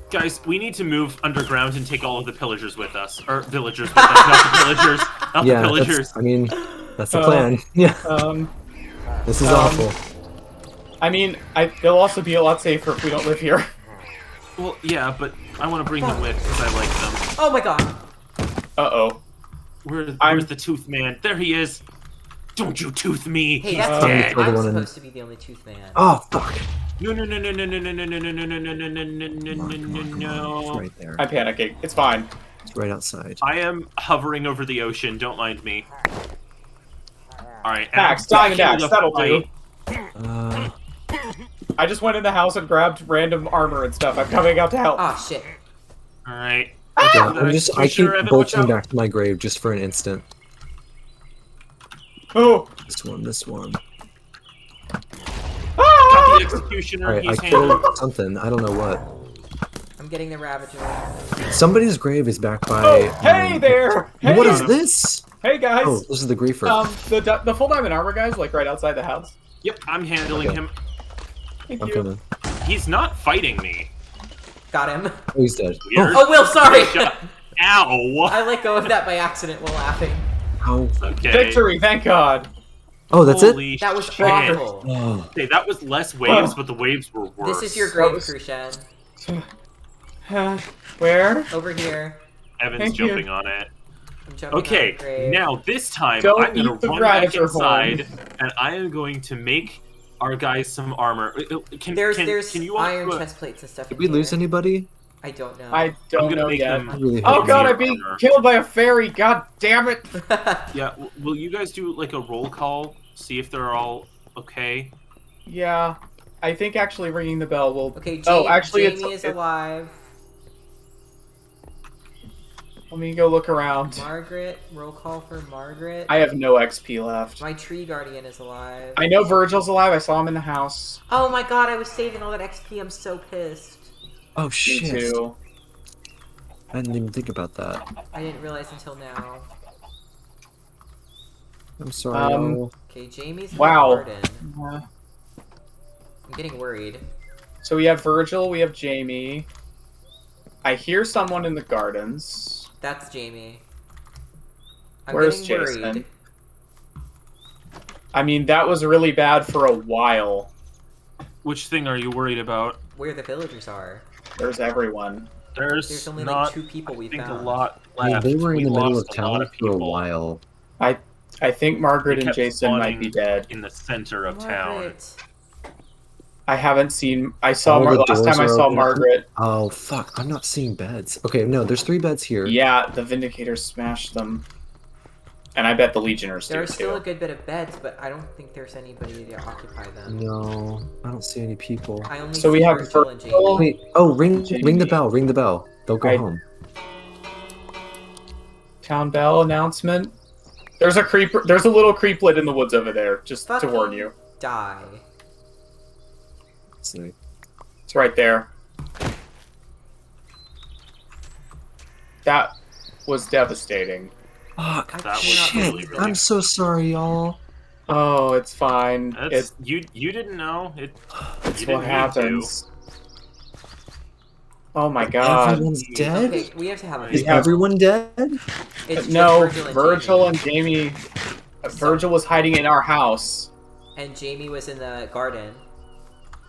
Guys, we need to move underground and take all of the pillagers with us. Or villagers with us, not the pillagers. Not Yeah, the pillagers. I mean, that's the Uh, plan. Yeah, Um, this is um, awful. I mean, they'll also be a lot safer if we don't live here. Well, yeah, but I want to bring them with because I like them. Oh my god. Uh-oh. Where's the tooth man? There he is. Don't you tooth me. Hey, He's that's dead. Kill the I'm one in- supposed to be the only tooth man. Oh fuck! No, no, no, no, no, no, no, no, no, no, no, no, no, no, no, no, It's no. right there. I'm panicking. It's fine. It's right outside. I am hovering over the ocean. Don't mind me. Alright. Dax, Diamond Dax, that'll do. Uh, I just went in the house and grabbed random armor and stuff. I'm coming out to help. Oh shit. Alright. yeah, I keep Evan, watch bolting out. back to my grave just for an instant. Oh! This one. Got the executioner. Alright, I He's killed handled. something. I don't know what. I'm getting the Ravager. Somebody's grave is back by. Oh, hey there! Hey! What is this? Hey guys! Oh, this is the griefer. The full diamond armor guy's like right outside the house. Yep, I'm handling Okay. him. Thank I'm you. coming. He's not fighting me. Got him. Oh, he's dead. Weird. Oh, Will, sorry! Ow! I let go of that by accident while laughing. Oh. Okay. Victory, thank God. Oh, that's it. Holy That was shit. awful. Oh. Okay, that was less waves, but the waves were worse. This is your grave, was- Crucian. Where? Over here. Evan's Thank you. jumping on it. I'm jumping on Okay, the grave. now this time Don't I'm gonna eat the run back Ravager inside, and I am going to make our guys some armor. There's Can you all iron do a- chest plates and stuff. Did in we lose here. anybody? I don't know. I I'm don't gonna know make yet. them. I really Oh hope God, we- I'm being killed by a fairy. God damn it! Yeah, will you guys do like a roll call? See if they're all okay. Yeah, I think actually ringing the bell will. Okay, Oh, actually, Jamie it's- is alive. Let me go look around. Margaret, roll call for Margaret. I have no XP left. My tree guardian is alive. I know Virgil's alive. I saw him in the house. Oh my god, I was saving all that XP. I'm so pissed. Oh Me shit! too. I didn't even think about that. I didn't realize until now. I'm sorry. all. Okay, Jamie's in Wow. the garden. Uh, I'm getting worried. So we have Virgil. We have Jamie. I hear someone in the gardens. That's Jamie. I'm Where's getting Jason? worried. I mean, that was really bad for a while. Which thing are you worried about? Where the villagers are. There's everyone. There's only not, like 2 people we I think found. a lot I mean, left. they were in We the middle lost of a lot town of for a people while. I think Margaret They and kept Jason might be spawning dead. in the center of town. Margaret. I haven't seen. I saw All the last time I doors are saw open. Margaret. Oh fuck! I'm not seeing beds. Okay, no, there's 3 beds here. Yeah, the Vindicators smashed them, and I bet the Legionnaires There do are still a too. good bit of beds, but I don't think there's anybody to occupy them. No, I don't see any people. I only So see we have Virgil and Jamie. Virgil. Wait. Oh, ring Jamie. the bell. Ring the bell. They'll go I- home. Town bell announcement. There's a creeper. There's a little creeplet in the woods over there. Just to warn Fucking you, Die. See. it's right there. That was devastating. Fuck. I That was cannot really, believe really I'm so sorry, y'all. Oh, it's fine. That's you didn't know it. It's you what didn't need happens. Oh my God. Everyone's dead. Okay, we have to have a Is We have- everyone dead? It's No, just Virgil and Jamie. Virgil was hiding in our house. and Jamie was in the garden.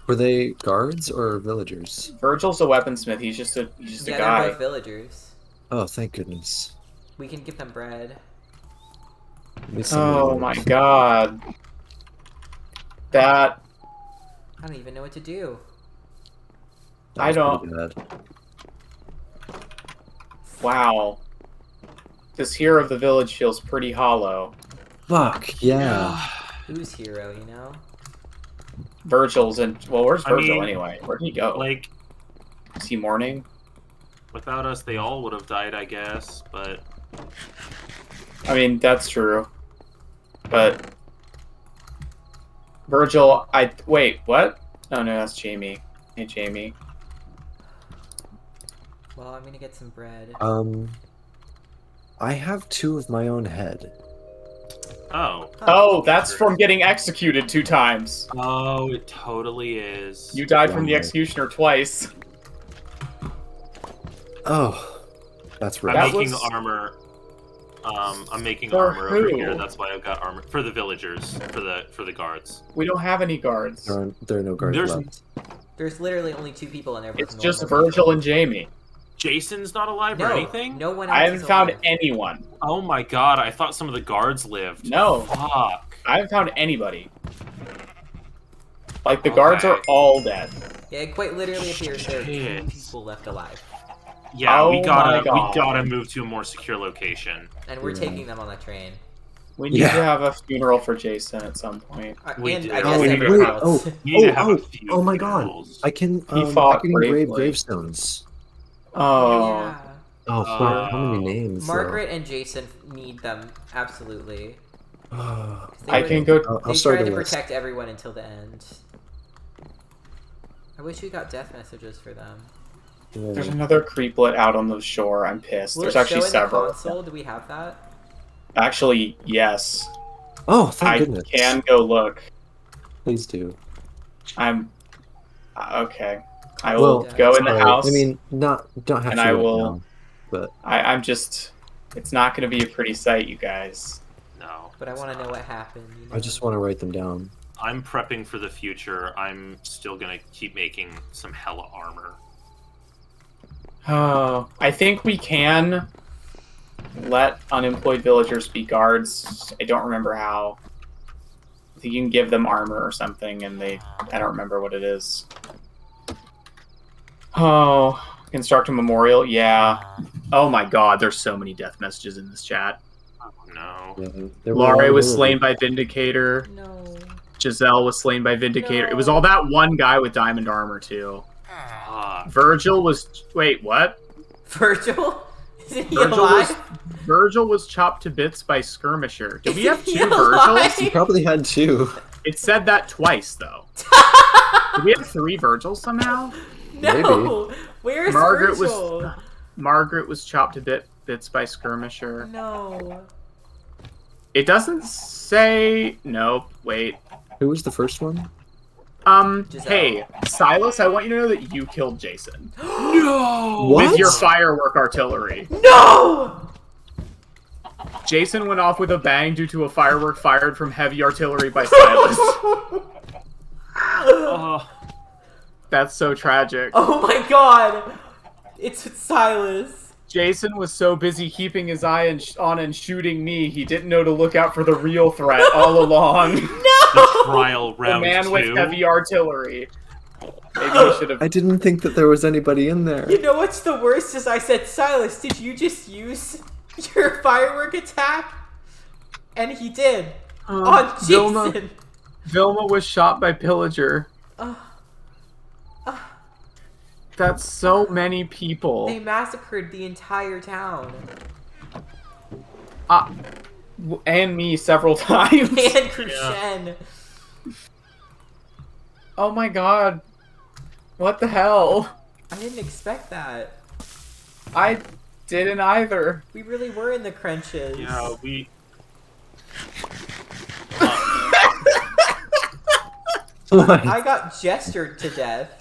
Were they guards or villagers? Virgil's a weaponsmith. He's just a Yeah, they're guy. both villagers. Oh, thank goodness. We can give them bread. At least somebody Oh knows. my God. That I don't even know what to do. That I was don't- pretty bad. wow. This hero of the village feels pretty hollow. Fuck yeah. Who's hero, you know? Virgil's in. Well, where's I Virgil mean, anyway? Where'd he go? Like Is he mourning? without us, they all would have died, I guess. But I mean, that's true. But Virgil, wait. What? Oh no, that's Jamie. Hey, Jamie. Well, I'm gonna get some bread. I have 2 of my own head. Oh. Oh, that's from getting executed 2 times. Oh, it totally is. You died from the Wow. executioner twice. Oh, that's I'm right. making was- armor. I'm making For armor over who? here. That's why I've got armor for the villagers, for the guards. We don't have any guards. There are no guards There's- left. There's literally only 2 people in there. It's with just normal Virgil people. and Jamie. Jason's not alive No, or anything. no one else I haven't is found alive. anyone. Oh my god! I thought some of the guards lived. No. Fuck. I haven't found anybody. Like, the guards are Okay. all dead. Yeah, it quite literally appears there are 2 Shit. people left alive. Yeah, Oh we my gotta God. move to a more secure location. And we're Yeah. taking them on the train. We need Yeah. to have a funeral for Jason at some point. We And do. I Oh, guess wait, everyone wait, else. You need to have oh, a few oh my god. funerals. I can fought I can engrave bravely. gravestones. Oh. Yeah. Oh, fuck, how many names? Margaret and Jason need them, absolutely. though? 'Cause they I were- can go... I'll They start tried a to list. protect everyone until the end. I wish we got death messages for them. There's Yeah. another creeplet out on the shore. I'm pissed. Will There's it actually show in several. the console? Do we have that? Actually, yes. Oh, thank I goodness. can go look. Please do. I'm... Okay. I will Well, go in the sorry, house. I mean, don't have and to I right will- now, but I'm just... It's not going to be a pretty sight, you guys. No. But I want to know what happened. You know? I just want to write them down. I'm prepping for the future. I'm still gonna keep making some hella armor. Oh, I think we can let unemployed villagers be guards. I don't remember how. I think you can give them armor or something, and I don't remember what it is. Oh, construct a memorial? Yeah. Oh my god, there's so many death messages in this chat. Oh no. Yeah, there were Laurie was all slain over. by Vindicator. No. Giselle was slain by Vindicator. It was all that one guy with diamond armor, too. Fuck. Virgil was... Wait, what? Virgil? Isn't he Virgil alive? Virgil was chopped to bits by Skirmisher. Do we Isn't have he 2 alive? Virgils? You probably had 2. It said that twice, though. Do we have 3 Virgils somehow? No. Where's Margaret was- Virgil? Margaret was chopped to bits by Skirmisher. No. It doesn't say... Nope, wait. Who was the first one? Giselle. Hey, Silas, I want you to know that you killed Jason. No. What? With your firework artillery. No! Jason went off with a bang due to a firework fired from heavy artillery by Silas. Oh, That's so tragic. Oh my god! It's Silas. Jason was so busy keeping his eye on and shooting me, he didn't know to look out for the real threat all along. the trial The round man 2. with heavy artillery. Maybe he should have... I didn't think that there was anybody in there. You know what's the worst is I said, Silas, did you just use your firework attack? And he did. On Jason. Vilma was shot by Pillager. That's so many people. They massacred the entire town. And me several times. And Crucian. Oh my god. What the hell? I didn't expect that. I didn't either. We really were in the crunches. Yeah, we. What? I got gestured to death.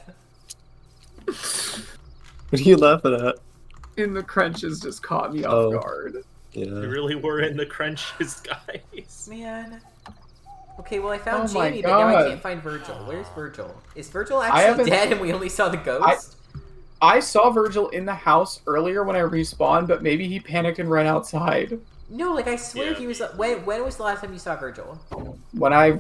What are you laughing at? In the crunches just caught me Oh. off guard. We Yeah. really were in the crunches, guys. Man. Okay, well I found Oh my Jamie, but now I God. can't find Virgil. Where's Virgil? Is Virgil I actually haven't- dead and we only saw the ghost? I saw Virgil in the house earlier when I respawned, but maybe he panicked and ran outside. No, like I swear Yeah, he was. When was the last time you saw Virgil? When I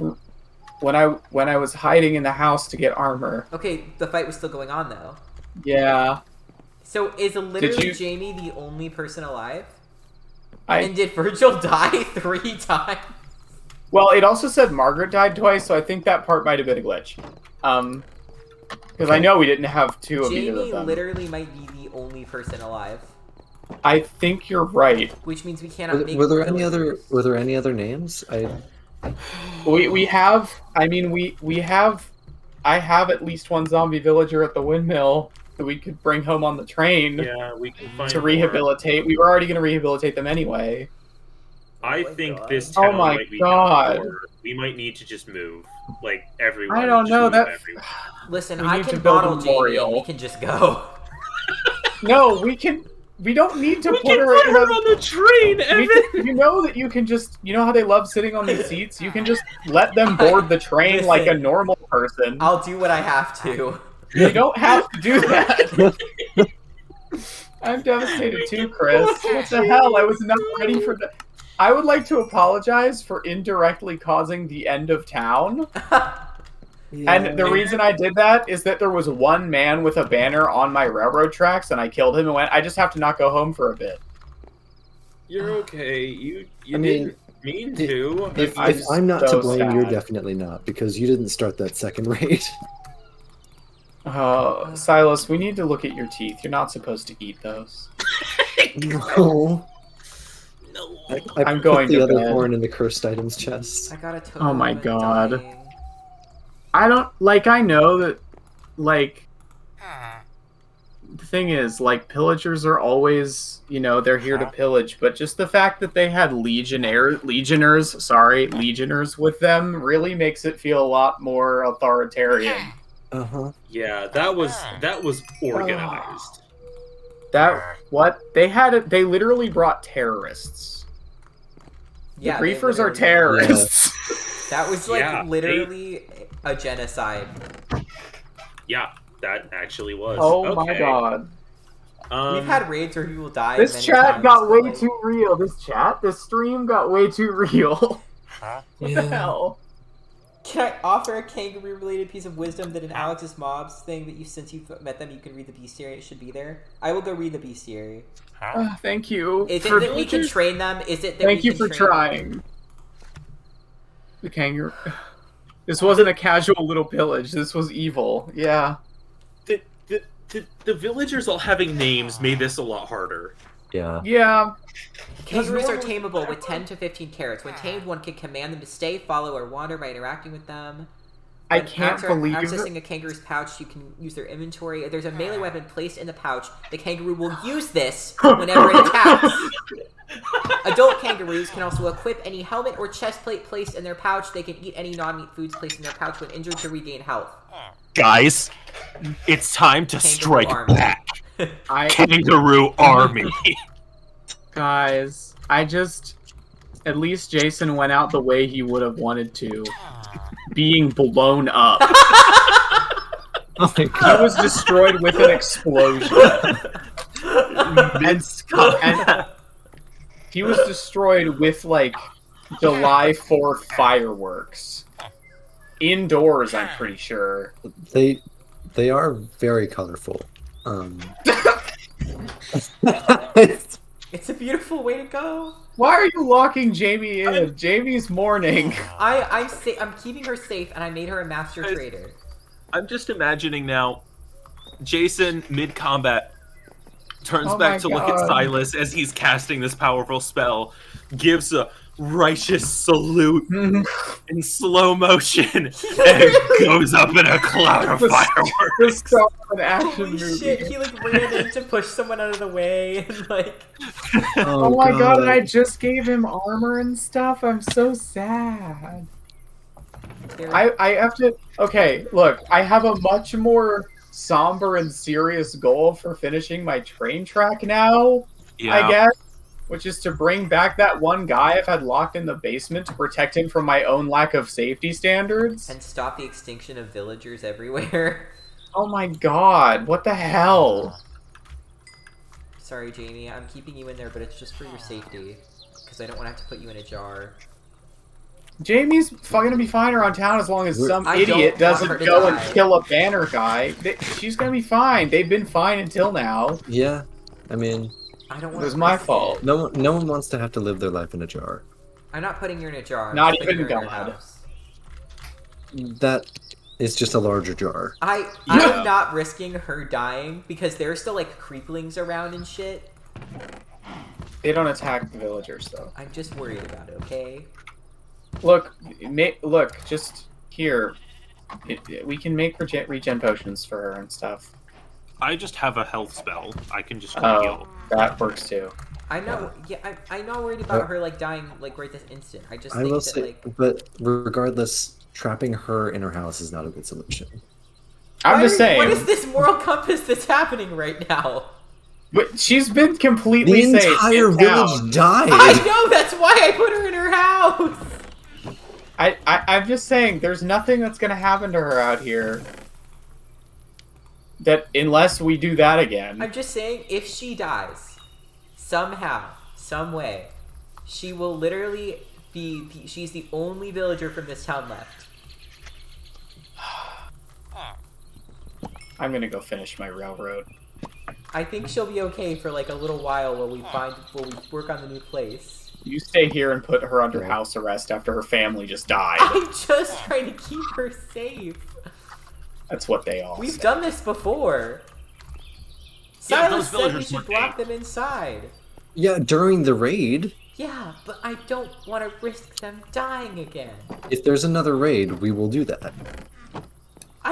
was hiding in the house to get armor. Okay, the fight was still going on though. Yeah. So is literally you- Jamie the only person alive? I And did Virgil die 3 times? Well, it also said Margaret died twice, so I think that part might have been a glitch. Because I know we didn't have 2 of either Jamie of them. literally might be the only person alive, I think you're right. which means we cannot make. Were there any villagers. other names? We have. I mean, we have I have at least one zombie villager at the windmill that we could bring home on the train Yeah, we can find to more. rehabilitate. We were already going to rehabilitate them anyway. I Oh my think God. this Oh town my might be God. done for. We might need to just move. Like, everyone. I don't just know move that. everyone. Listen, We I need to can build a bottle Jamie and memorial. we can just go. No, we can. We don't need to We put can her put in her a. on the train, We Evan! can, you know that you can just. You know how they love sitting on these seats. You can just let them board the train like a Listen. normal person. I'll do what I have to. You don't have to do that. I'm devastated too, Chris. What the hell? I was not ready for that. I would like to apologize for indirectly causing the end of town. And the reason I did that is that there was one man with a banner on my railroad tracks, and I killed him and went, I just have to not go home for a bit. You're okay. You I mean, didn't mean to. If I'm I'm not so to blame, you're sad. definitely not, because you didn't start that second raid. Silas, we need to look at your teeth. You're not supposed to eat those. No. No. I I'm put going the to other bed. horn in the cursed items chest. I got a total. Oh my of it God. dying. I don't, like, I know that, like, the thing is, like, pillagers are always, you know, they're here to pillage, but just the fact that they had legioners with them really makes it feel a lot more authoritarian. Uh-huh. Yeah, that was organized. They literally brought terrorists. Yeah, The they griefers are literally- terrorists. That was like Yeah, literally a genocide. Yeah, that actually was. Oh my Okay. God. We've had raids where people died. This many chat times, got but, way like, too real. This stream got way too real. What the Yeah. hell? Can I offer a kangaroo-related piece of wisdom that in Alex's mobs thing that since you've met them, you can read the bestiary? It should be there. I will go read the bestiary. Thank you. Is it for that we can train them? Is it that Thank we you can for train trying. The kangaroo. This wasn't a casual little pillage. This was evil. Yeah. The villagers all having names made this a lot harder. Yeah. Yeah. Kangaroos are tameable with 10 to 15 carrots. When tamed, one can command them to stay, follow, or wander by interacting with them. I When can't accessing believe a kangaroo's pouch, you can use their inventory. If there's a melee weapon placed in the pouch, the kangaroo will use this whenever it attacks. Adult kangaroos can also equip any helmet or chest plate placed in their pouch. They can eat any non-meat foods placed in their pouch when injured to regain health. Guys, it's time to Kangaroo strike army. back. I Kangaroo army. guys, at least Jason went out the way he would have wanted to. Being blown up. Oh my He God. was destroyed with an explosion. and he was destroyed with, like, July 4th fireworks. Indoors, I'm pretty sure. They are very colorful. It's a beautiful way to go. Why are you locking Jamie in? Jamie's mourning. I'm keeping her safe, and I made her a master trader. I'm just imagining now, Jason mid-combat turns Oh back my to look at God. Silas as he's casting this powerful spell, gives a righteous salute in slow motion, and goes up in a cloud of The fireworks. start of an action Holy movie. shit, he like ran in to push someone out of the way, and like... Oh my God, and I just gave him armor and stuff. I'm so sad. I have to... Okay, look, I have a much more somber and serious goal for finishing my train track now, I guess. Which is to bring back that one guy I've had locked in the basement to protect him from my own lack of safety standards. And stop the extinction of villagers everywhere. Oh my God, what the hell? Sorry, Jamie, I'm keeping you in there, but it's just for your safety. Because I don't want to have to put you in a jar. Jamie's gonna be fine around town as long as some I idiot don't want her doesn't to go die. and kill a banner guy. She's gonna be fine. They've been fine until now. Yeah. I mean, I don't It want was to my risk fault. it. no one wants to have to live their life in a jar. I'm not putting her in a jar. I'm Not just putting even her in her God. house. That is just a larger jar. I'm not risking her dying because there are still like creeplings around and shit. They don't attack the villagers though. I'm just worried about it, okay? Look, look, just here. We can make regen potions for her and stuff. I just have a health spell. I can just Oh, heal. that works too. I'm not worried about her like dying like right this instant. I just I think will that say, like. but regardless, trapping her in her house is not a good solution. I'm just saying. What is this moral compass that's happening right now? But she's been completely The safe. entire in village town. died. I know, that's why I put her in her house. I'm just saying, there's nothing that's gonna happen to her out here. That unless we do that again. I'm just saying, if she dies, somehow, some way, she will literally she's the only villager from this town left. I'm gonna go finish my railroad. I think she'll be okay for like a little while while we work on the new place. You stay here and put her under Right. house arrest after her family just died. I'm just trying to keep her safe. That's what they all We've say. done this before. Yeah, Silas those said we villagers should were block dead. them inside. Yeah, during the raid. Yeah, but I don't want to risk them dying again. If there's another raid, we will do that.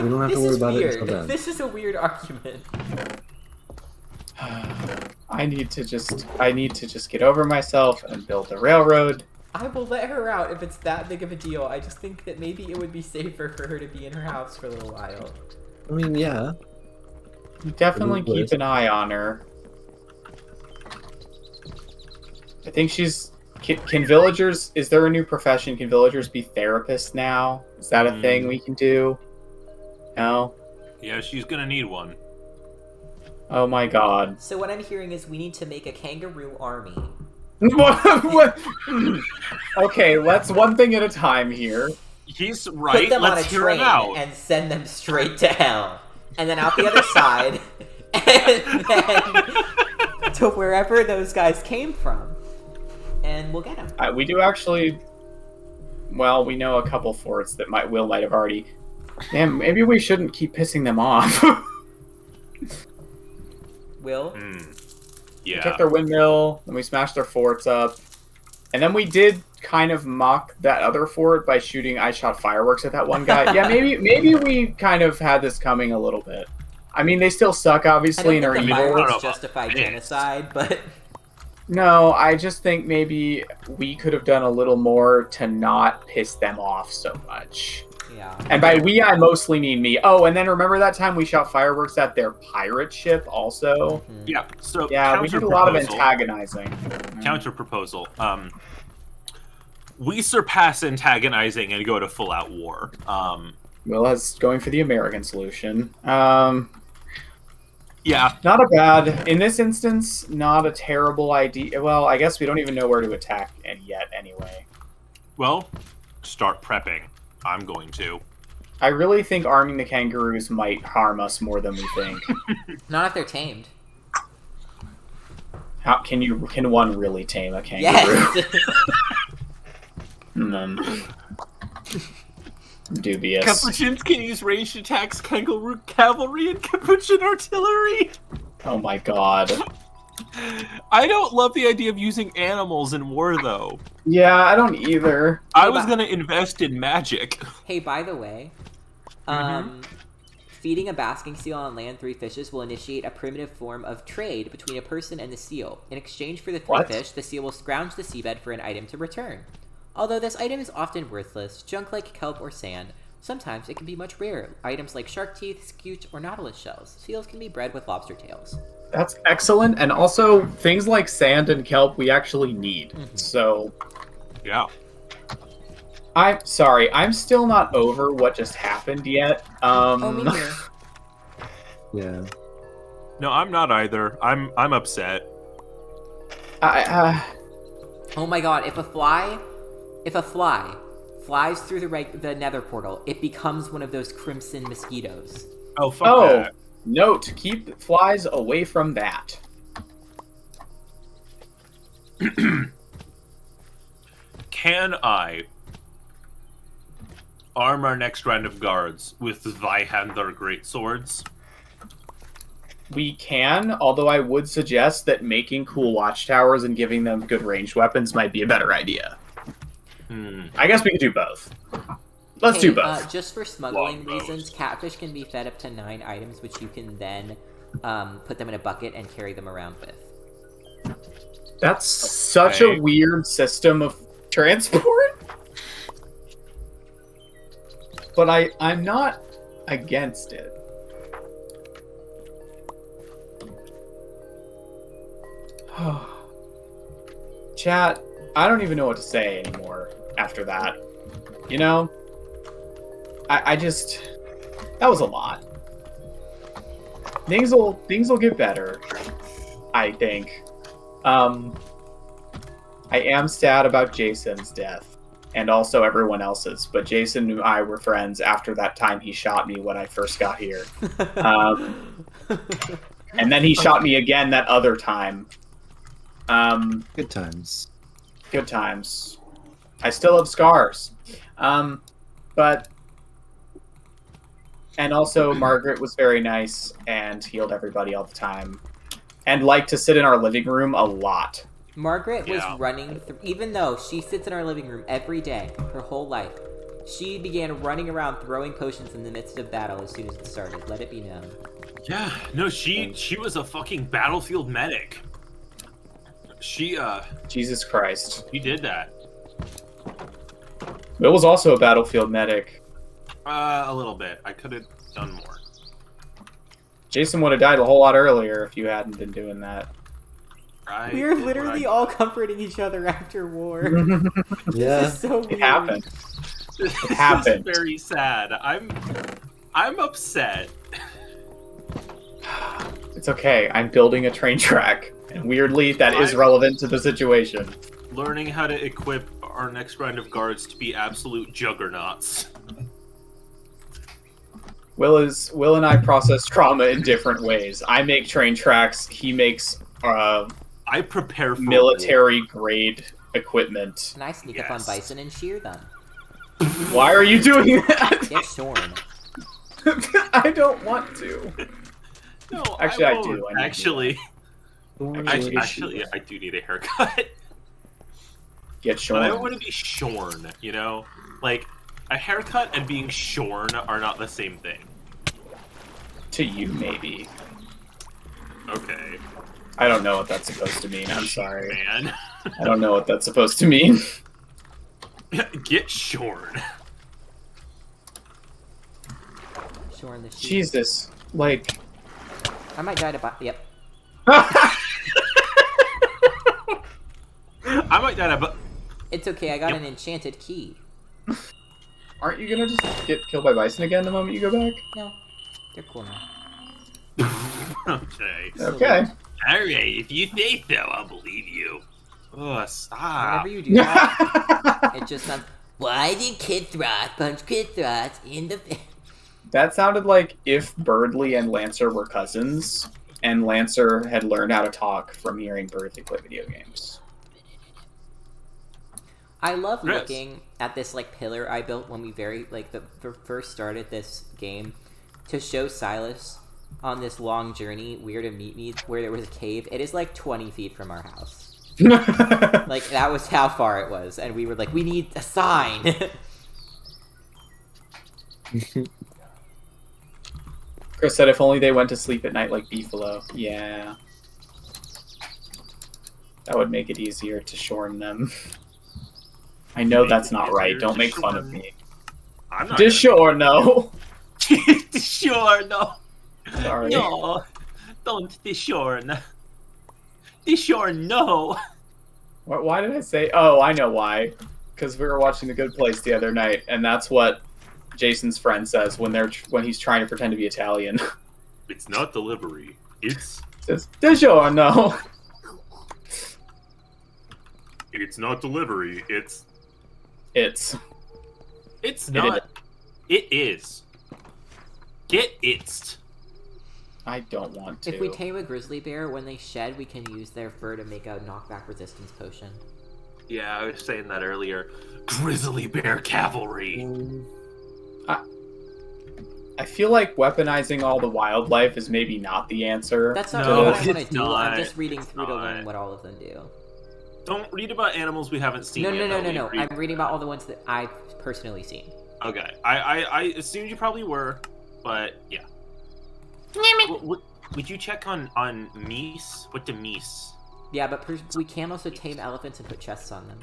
We don't have to This worry is about it weird. until then. This is a weird argument. I need to just get over myself and build a railroad. I will let her out if it's that big of a deal. I just think that maybe it would be safer for her to be in her house for a little while. I mean, yeah. Definitely It would. keep an eye on her. I think she's... Can villagers... Is there a new profession? Can villagers be therapists now? Is that a thing we can do? No? Yeah, she's gonna need one. Oh my god. So what I'm hearing is we need to make a kangaroo army. What? Okay, let's one thing at a time here. He's Put right. them on a Let's hear train him out. and send them straight to hell. And then out the other side. And then to wherever those guys came from. And we'll get them. We do actually... Well, we know a couple forts that Will might have already... Damn, maybe we shouldn't keep pissing them off. Will? We Yeah. took their windmill, and we smashed their forts up. And then we did kind of mock that other fort by shooting... I shot fireworks at that one guy. Yeah, maybe we kind of had this coming a little bit. I mean, they still suck, obviously, and I are don't think evil. the I don't know fireworks about justify this. genocide, but... No, I just think maybe we could have done a little more to not piss them off so much. Yeah. And by we, I mostly mean me. Oh, and then remember that time we shot fireworks at their pirate ship also? Yeah. So Yeah, we did a lot of counter-proposal. antagonizing. Counter proposal. We surpass antagonizing and go to full out war. Will is going for the American solution. Yeah. Not a bad, in this instance, not a terrible idea. Well, I guess we don't even know where to attack yet anyway. Well, start prepping. I'm going to. I really think arming the kangaroos might harm us more than we think. Not if they're tamed. How can one really tame a kangaroo? Yes! Dubious. Capuchins can use ranged attacks, kangaroo cavalry, and capuchin artillery. Oh my god. I don't love the idea of using animals in war, though. Yeah, I don't either. I was gonna invest in magic. Hey, by the way, feeding a basking seal on land 3 fishes will initiate a primitive form of trade between a person and the seal. In exchange for the 3 What? fish, the seal will scrounge the seabed for an item to return. Although this item is often worthless, junk like kelp or sand, sometimes it can be much rarer. Items like shark teeth, scute, or nautilus shells. Seals can be bred with lobster tails. That's excellent, and also things like sand and kelp we actually need. So, Yeah. I'm sorry, I'm still not over what just happened yet. Oh, me neither. Yeah. No, I'm not either. I'm upset. Oh my god, if a fly flies through the nether portal, it becomes one of those crimson mosquitoes. Oh, fuck Oh, that. note, keep flies away from that. Can I arm our next round of guards with Zweihander greatswords? We can, although I would suggest that making cool watchtowers and giving them good ranged weapons might be a better idea. I guess we could do both. Let's do both. Just for smuggling Longbows. reasons, catfish can be fed up to 9 items, which you can then put them in a bucket and carry them around with. That's such a weird system of transport. But I'm not against it. Chat, I don't even know what to say anymore after that. You know? I just... That was a lot. Things will get better, I think. I am sad about Jason's death, and also everyone else's, but Jason and I were friends after that time he shot me when I first got here. And then he shot me again that other time. Good times. Good times. I still have scars. But... And also, Margaret was very nice and healed everybody all the time. And liked to sit in our living room a lot. Margaret was running through, even though she sits in our living room every day, her whole life, she began running around throwing potions in the midst of battle as soon as it started. Let it be known. Yeah, no, she was a fucking battlefield medic. Jesus Christ. She did that. Will was also a battlefield medic. A little bit. I could have done more. Jason would have died a whole lot earlier if you hadn't been doing that. We are literally all comforting each other after war. Yeah. This is so weird. It happened. It happened. Is very sad. I'm upset. It's okay. I'm building a train track. And weirdly, that is relevant to the situation. Learning how to equip our next round of guards to be absolute juggernauts. Will and I process trauma in different ways. I make train tracks. He makes I prepare for military grade equipment. And I sneak up on bison and shear them. Why are you doing that? Get shorn. I don't want to. No, actually, I do. do. Actually, I do need a haircut. Get shorn. But I don't want to be shorn, you know? Like, a haircut and being shorn are not the same thing. To you, maybe. Okay. I don't know what that's supposed to mean. I'm sorry. Man. I don't know what that's supposed to mean. Get shorn. Shorn the sheep. Jesus. Like... I might die to yep. I might die to It's okay, I got an enchanted key. Aren't you gonna just get killed by bison again the moment you go back? No. They're cool now. Okay. Okay. Alright, if you say so, I'll believe you. Oh, stop. Whenever you do that, it just sounds, why did Kithroth punch Kithroth in the face? That sounded like if Birdly and Lancer were cousins, and Lancer had learned how to talk from hearing Birdly play video games. I love looking at this like pillar I built when we first started this game to show Silas on this long journey where to meet me, where there was a cave. It is like 20 feet from our house. Like that was how far it was, and we were like, we need a sign. Chris said if only they went to sleep at night like Beefalo. Yeah. That would make it easier to shorn them. I know that's not right. Don't make fun of me. I'm not Dishorno. Dishorno. Sorry. No. Don't dishorn. Dishorno. Why did I say? Oh, I know why. Because we were watching The Good Place the other night, and that's what Jason's friend says when he's trying to pretend to be Italian. It's not delivery. It's says Dishorno. It's not delivery. It's not. It is. Get it. I don't want to. If we tame a grizzly bear, when they shed, we can use their fur to make a knockback resistance potion. Yeah, I was saying that earlier. Grizzly bear cavalry. I feel like weaponizing all the wildlife is maybe not the answer. That's not No, what I want to it's do. not. I'm just reading through to not. learn what all of them do. Don't read about animals we haven't seen yet. No. I'm reading about all the ones that I've personally seen. Okay. I assumed you probably were, but yeah. Would you check on meese? What do meese? Yeah, but we can also tame elephants and put chests on them.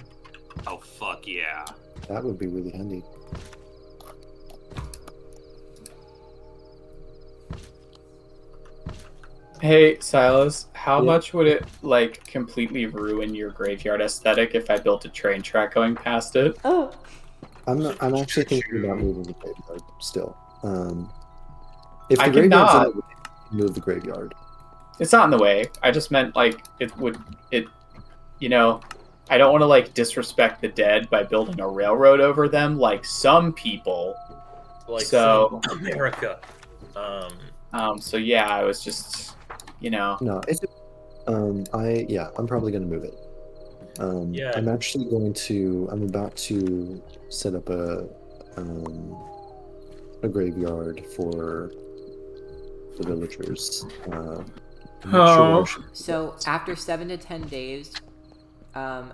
Oh fuck yeah. That would be really handy. Hey, Silas, how Yeah. much would it, like, completely ruin your graveyard aesthetic if I built a train track going past it? Oh. I'm actually thinking about moving the graveyard still. If I the graveyard's in cannot. the way, move the graveyard. It's not in the way. I just meant, like, you know, I don't want to, like, disrespect the dead by building a railroad over them like some people. Like So- some America. So yeah, I was just, No, it's I'm probably gonna move it. Yeah. I'm about to set up a graveyard for the villagers. I'm not sure what I should- So after 7 to 10 days,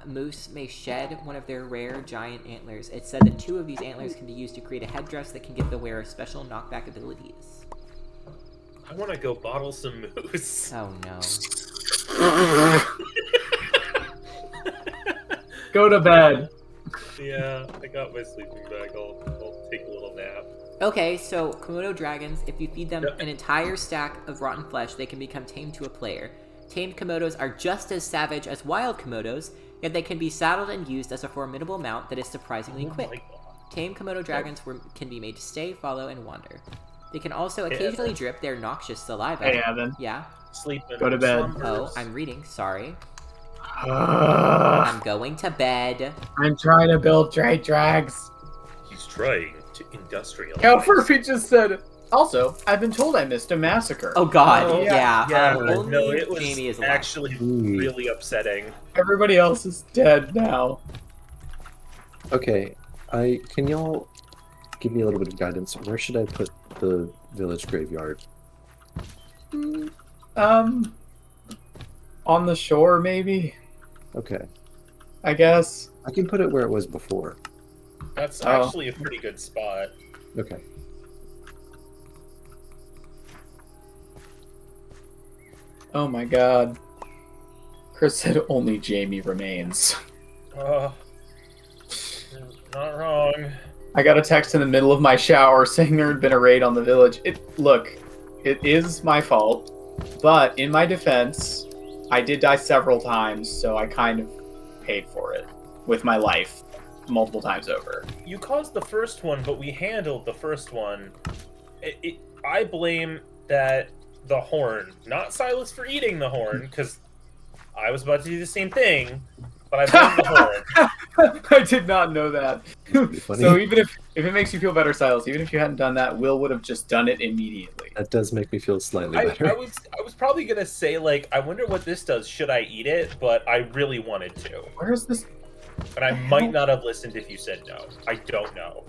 moose may shed one of their rare giant antlers. It's said that 2 of these antlers can be used to create a headdress that can give the wearer special knockback abilities. I want to go bottle some moose. Oh no. Go to bed. Yeah, I got my sleeping bag. I'll take a little nap. Okay, so Komodo dragons, if you feed them Yep. an entire stack of rotten flesh, they can become tamed to a player. Tamed Komodos are just as savage as wild Komodos, yet they can be saddled and used as a formidable mount that is surprisingly Oh my quick. God. Tamed Komodo dragons can be made to stay, follow, and wander. They can also occasionally drip their noxious saliva. Hey, Evan. Yeah? Sleep and Go to bed. slumbers. Oh, I'm reading, sorry. I'm I'm going to bed. trying to build trade drags. He's trying to industrialize. Cal Furphy just said, also, I've been told I missed a massacre. Oh god, Oh, yeah. Only no, it was Jamie is alive. actually Ooh. really upsetting. Everybody else is dead now. Okay, can y'all give me a little bit of guidance? Where should I put the village graveyard? On the shore, maybe, Okay, I guess. I can put it where it was before. That's Oh. actually a pretty good spot. Okay. Oh my god. Chris said only Jamie remains. Not wrong. I got a text in the middle of my shower saying there had been a raid on the village. Look, it is my fault, but in my defense, I did die several times, so I kind of paid for it with my life multiple times over. You caused the first one, but we handled the first one. I blame that the horn, not Silas for eating the horn, because I was about to do the same thing, but I blame the horn. I did not know that. Pretty funny. So even if it makes you feel better, Silas, even if you hadn't done that, Will would have just done it immediately. That does make me feel slightly I better. was probably gonna say, like, I wonder what this does. Should I eat it? But I really wanted to, Where's this? and I might not have listened if you said no. I don't know.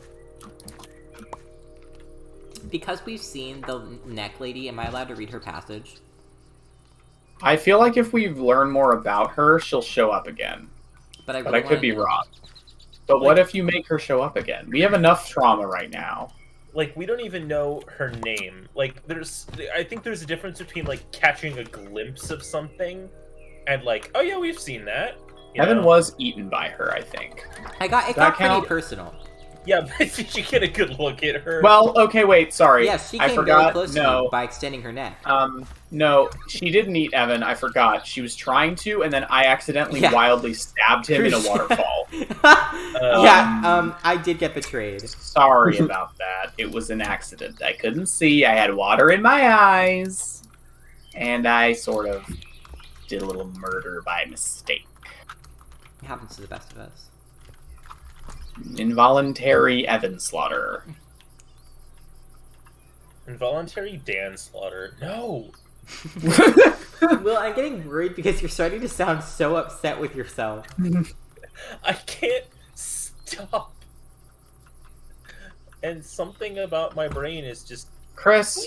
Because we've seen the neck lady, am I allowed to read her passage? I feel like if we learn more about her, she'll show up again. But I But really I could wanna be know. wrong. But what if you make her show up again? We have enough trauma right now. Like, we don't even know her name. Like, I think there's a difference between, like, catching a glimpse of something and, like, oh yeah, we've seen that. You Evan know? was eaten by her, I think. It That got pretty count? personal. Yeah, but did you get a good look at her? Well, okay, wait, sorry. Yes, she I came very forgot. close to No. you by extending her neck. No, she didn't eat Evan. I forgot. She was trying to, and then I accidentally Yeah. wildly stabbed him in a waterfall. I did get betrayed. Sorry about that. It was an accident. I couldn't see. I had water in my eyes. And I sort of did a little murder by mistake. It happens to the best of us. Involuntary Evan slaughter. Involuntary manslaughter. No. Will, I'm getting worried because you're starting to sound so upset with yourself. I can't stop. And something about my brain is just... Chris,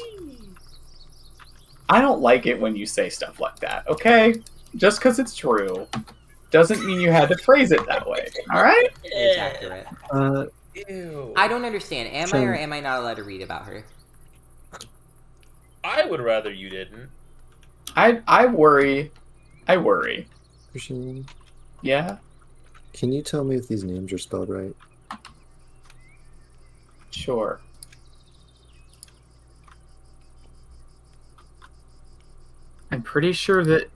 I don't like it when you say stuff like that, okay? Just because it's true doesn't mean you had to phrase it that way, alright? It's accurate. Ew. I don't understand. Am I or Sure. am I not allowed to read about her? I would rather you didn't. I worry. I worry. Christian, Yeah, can you tell me if these names are spelled right? sure. I'm pretty sure that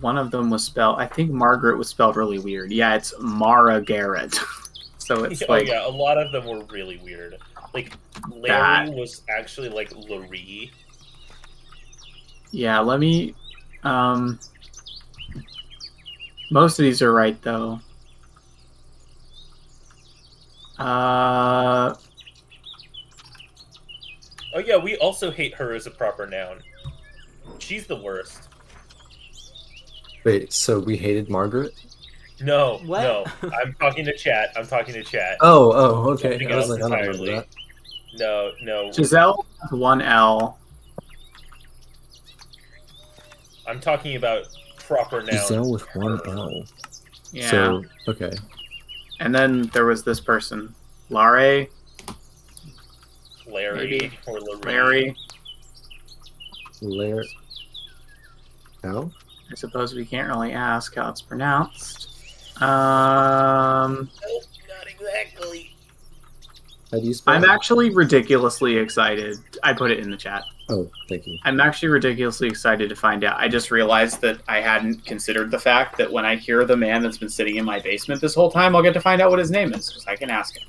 one of them was spelled. I think Margaret was spelled really weird. Yeah, it's Mara Garrett. So it's Oh like yeah, a lot of them were really weird. Like Larry was actually like Larry. yeah. Let me. Most of these are right though. Oh yeah, we also hate her as a proper noun. She's the worst. Wait, so we hated Margaret? No, What? no. I'm talking to chat. I'm talking to chat. Oh, okay. Something I was else like, I don't remember entirely. that. No, no. Giselle with one L. I'm talking about proper noun. Giselle with one L. Yeah. So, okay. And then there was this person, Larry. Larry Maybe. or Larry. Larry. Lair. How? I suppose we can't really ask how it's pronounced. Nope, not exactly. How do you spell I'm it? actually ridiculously excited. I put it in the chat. Oh, thank you. I'm actually ridiculously excited to find out. I just realized that I hadn't considered the fact that when I hear the man that's been sitting in my basement this whole time, I'll get to find out what his name is, because I can ask him.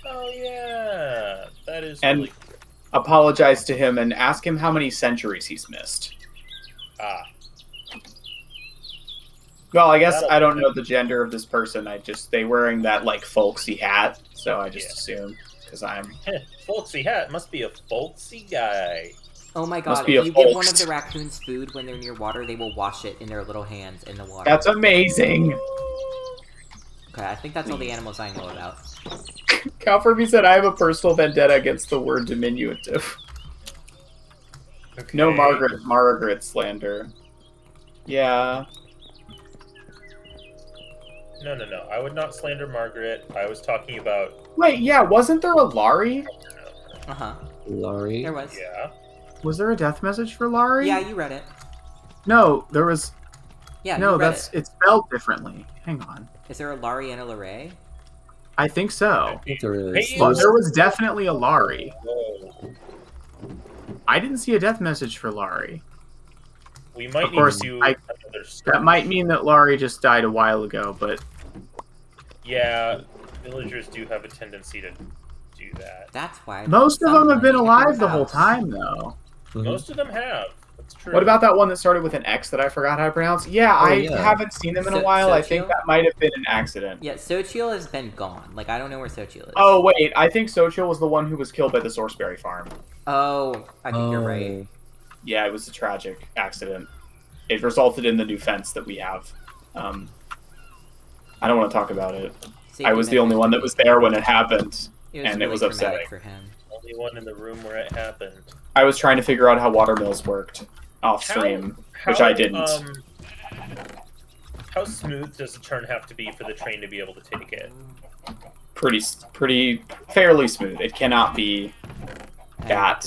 Oh yeah, that is And really cool. apologize to him and ask him how many centuries he's missed. Ah. Well, I guess That'll I don't do. know the gender of this person. They wearing that like folksy hat, so I just Yeah. assume because I'm Folksy hat must be a folksy guy. Oh my Must god, be if a you give one of folks. the raccoons food when they're near water, they will wash it in their little hands in the water. that's amazing. Okay, I think that's all the animals I know about. Calfurby said, "I have a personal vendetta against the word diminutive." Okay. No Margaret slander. Yeah. No. I would not slander Margaret. I was talking about. Wait, yeah, wasn't there a Laurie? Uh-huh. Laurie? There was. Yeah. Was there a death message for Laurie? Yeah, you read it. No, there was. Yeah, No, you read that's it. it's spelled differently. Hang on. Is there a Laurie and a Lorraine? I think so. There is. Hey, Well, there was definitely a Laurie. Whoa. I didn't see a death message for Laurie. We might Of course, need to do I- another story. That might mean that Laurie just died a while ago, but Yeah, villagers do have a tendency to do that. That's why. most of them have been someone in her alive the whole house. time, though. Mhm. Most of them have. That's true. What about that one that started with an X that I forgot how to pronounce? Yeah, Oh, I yeah. haven't seen them in a So- while. I think Sochil? that might have been an accident. Yeah, Sochiel has been gone. Like, I don't know where Sochiel is. Oh, wait, I think Sochil was the one who was killed by the Sourceberry farm. Oh, I think you're Oh. right. Yeah, it was a tragic accident. It resulted in the new fence that we have. I don't want to talk about it. I was the only one that was there when it happened, and it was really traumatic upsetting. for him. Only one in the room where it happened. I was trying to figure out how water mills worked off stream, which I didn't. How smooth does the turn have to be for the train to be able to take it? Pretty fairly smooth. It cannot be that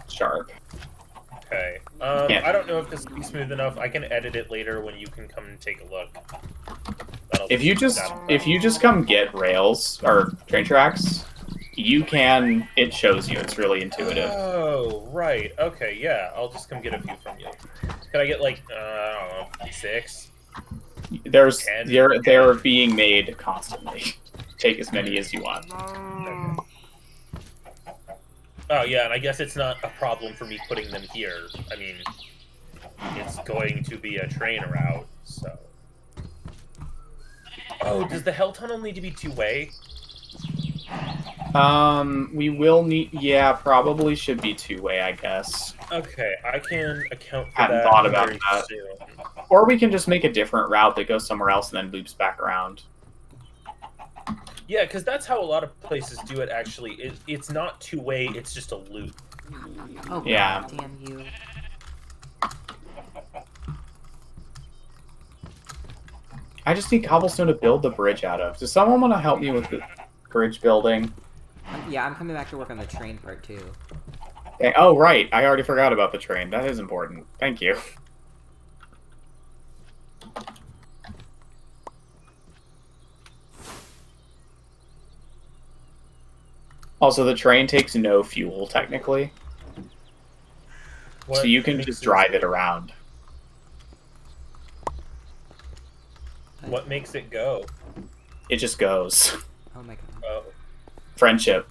sharp. Okay. Yeah. I don't know if this will be smooth enough. I can edit it later when you can come and take a look. If you just come get rails or train tracks, you can. It shows you. It's really intuitive. Oh, right. Okay, yeah. I'll just come get a few from you. Can I get like I don't know, 6? They're being made constantly. Take as many as you want. Oh yeah, and I guess it's not a problem for me putting them here. I mean, it's going to be a train route, so. Oh, does the Hell Tunnel need to be 2-way? We will need. Yeah, probably should be 2-way, I guess. Okay, I can account for Hadn't that. thought about very that. soon. Or we can just make a different route that goes somewhere else and then loops back around. Yeah, because that's how a lot of places do it. Actually, it's not 2-way; it's just a loop. Oh, God, Yeah. damn you. I just need cobblestone to build the bridge out of. Does someone want to help me with the bridge building? Yeah, I'm coming back to work on the train part too. Oh, right. I already forgot about the train. That is important. Thank you. Also, the train takes no fuel, technically. So you can just drive it around. What makes it go? It just goes. Oh my god. Oh. Friendship.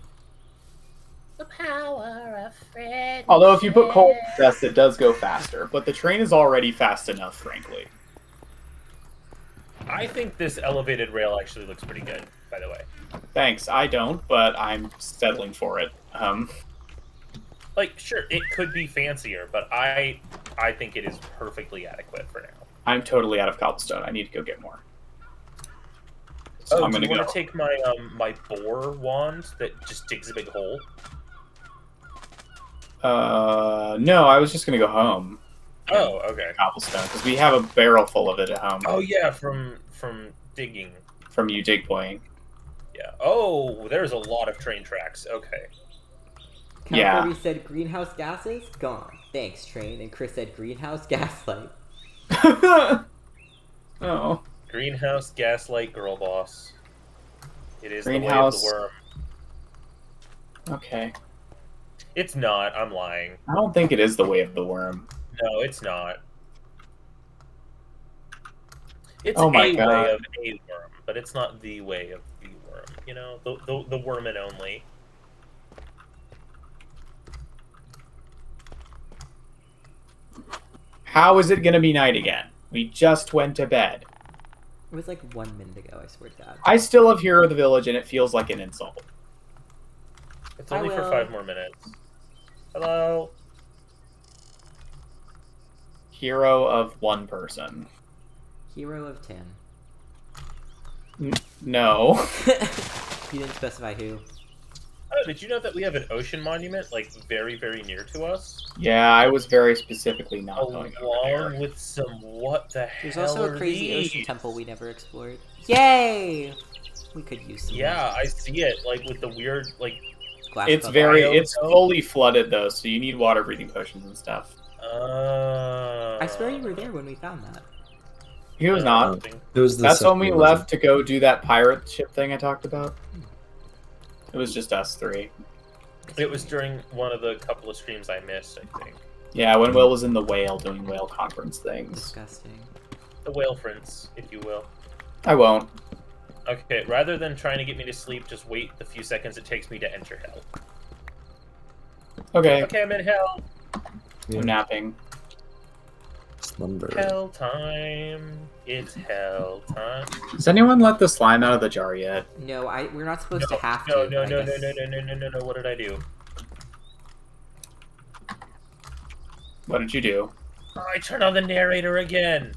The power of friendship. Although if you put coal in the dust, it does go faster. But the train is already fast enough, frankly. I think this elevated rail actually looks pretty good, by the way. Thanks. I don't, but I'm settling for it. Like, sure, it could be fancier, but I think it is perfectly adequate for now. I'm totally out of cobblestone. I need to go get more. So Oh, I'm do gonna you want go. to take my my boar wand that just digs a big hole? No, I was just gonna go home. Oh, okay. Cobblestone, because we have a barrel full of it at home. Oh yeah, from digging. From you dig boying. Yeah. Oh, there's a lot of train tracks. Okay. Yeah. Calvary said greenhouse gases? Gone. Thanks, train. And Chris said greenhouse gaslight. Oh. Greenhouse gaslight girl boss. It is Greenhouse. the way of the worm. Okay. It's not. I'm lying. I don't think it is the way of the worm. No, it's not. It's Oh my a God. way of a worm, but it's not the way of the worm. You know, the worm and only. How is it gonna be night again? We just went to bed. It was like 1 minute ago, I swear to God. I still have Hero of the Village, and it feels like an insult. It's I only for will. 5 more minutes. Hello. Hero of one person. Hero of 10. No. You didn't specify who. Oh, did you know that we have an ocean monument, like, very, very near to us? Yeah, I was very specifically not going over Along there. with some what the There's hell also a are crazy these? ocean temple we never explored. Yay! We could use some Yeah, I see it, like, with the weird, like, glass It's bubble. very, Bio it's dome? fully flooded though, so you need water breathing potions and stuff. I swear you were there when we found that. He was not. It was the That's when we second left to go do that pirate ship thing I talked about. It was just us three. It was during one of the couple of streams I missed, I think. Yeah, when Will was in the whale doing whale conference things. Disgusting. The whale friends, if you will. I won't. Okay, rather than trying to get me to sleep, just wait the few seconds it takes me to enter hell. Okay, Okay, I'm in hell. I'm napping. Slumber. Hell time. It's hell time. Has anyone let the slime out of the jar yet? No, we're not supposed to have No, to. no, but I no, no, guess- no, no, no, no, no, no. What did I do? What did you do? Oh, I turned on the narrator again.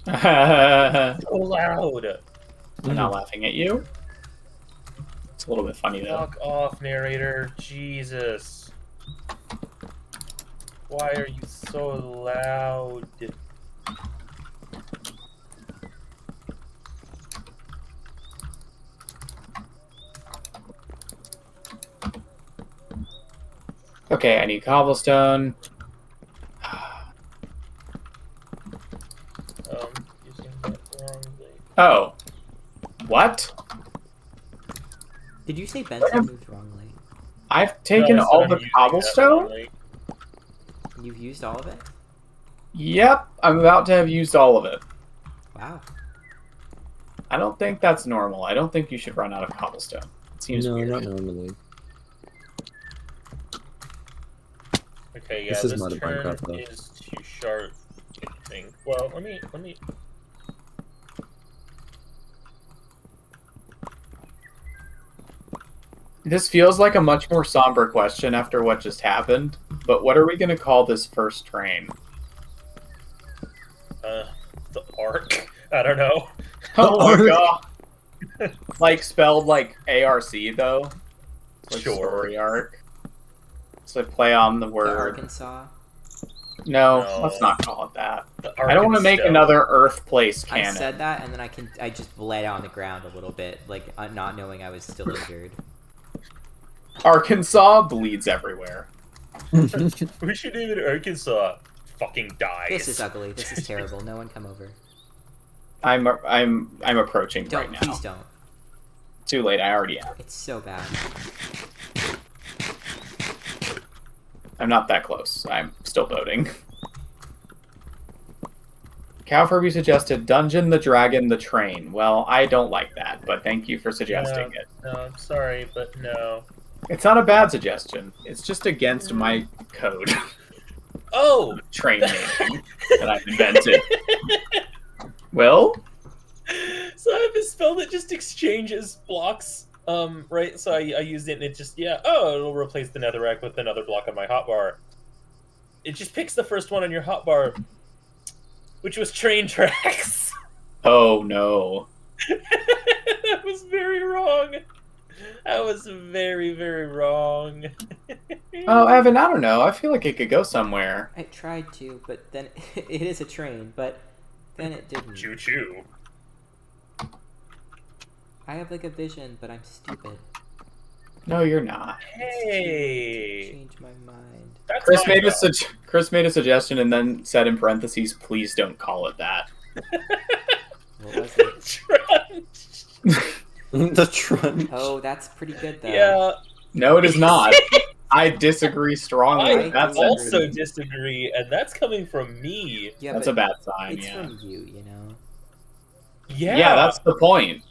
I'm So loud. not laughing at you. It's a little bit funny though. Fuck off, narrator. Jesus. Why are you so loud? Okay, I need cobblestone. Using that wrongly. Oh. What? Did you say Benson moved wrongly? I've taken No, I said all I'm the using that cobblestone? wrongly. You've used all of it? Yep, I'm about to have used all of it. Wow. I don't think that's normal. I don't think you should run out of cobblestone. It seems No, weird. not normally. Okay, yeah, This this, is not a turn Minecraft, though. is too sharp, I think. Well, let me... This feels like a much more somber question after what just happened, but what are we going to call this first train? The arc? I don't know. Oh my Arc. god. Like spelled like ARC though? Like Sure. story arc. So play on the The word. Arkansas. No, No. let's not call it that. The I don't want to make Arkenstone. another Earth place I canon. said that, and then I just bled on the ground a little bit, like not knowing I was still injured. Arkansas bleeds everywhere. We should name it Arkansas. Fucking dies. This is ugly. This is terrible. No one come over. I'm approaching Don't, right now. please don't. Too late. I already am. It's so bad. I'm not that close. I'm still voting. Cow Furby suggested Dungeon the Dragon the Train. Well, I don't like that, but thank you for suggesting it. No, I'm sorry, but no. It's not a bad suggestion. It's just against my code. Oh! Train naming that I've invented. Will? So I have a spell that just exchanges blocks. Right? So I used it and it just, it'll replace the netherrack with another block on my hotbar. It just picks the first one on your hotbar, which was train tracks. Oh no. That was very wrong. That was very, very wrong. Oh, Evan, I don't know. I feel like it could go somewhere. I tried to, but then it is a train, but then it didn't. Choo choo. I have like a vision, but I'm stupid. No, you're not. Hey. Change my mind. That's Chris my made a job. Chris made a suggestion and then said in parentheses, "Please don't call it that." What was it? Trunch. The trunk. Oh, that's pretty good though. Yeah, No, it is not. I disagree strongly. I with that also sentence. disagree, and that's coming from me. Yeah, That's but a bad sign. it's Yeah. from you, you know. Yeah, That's the point.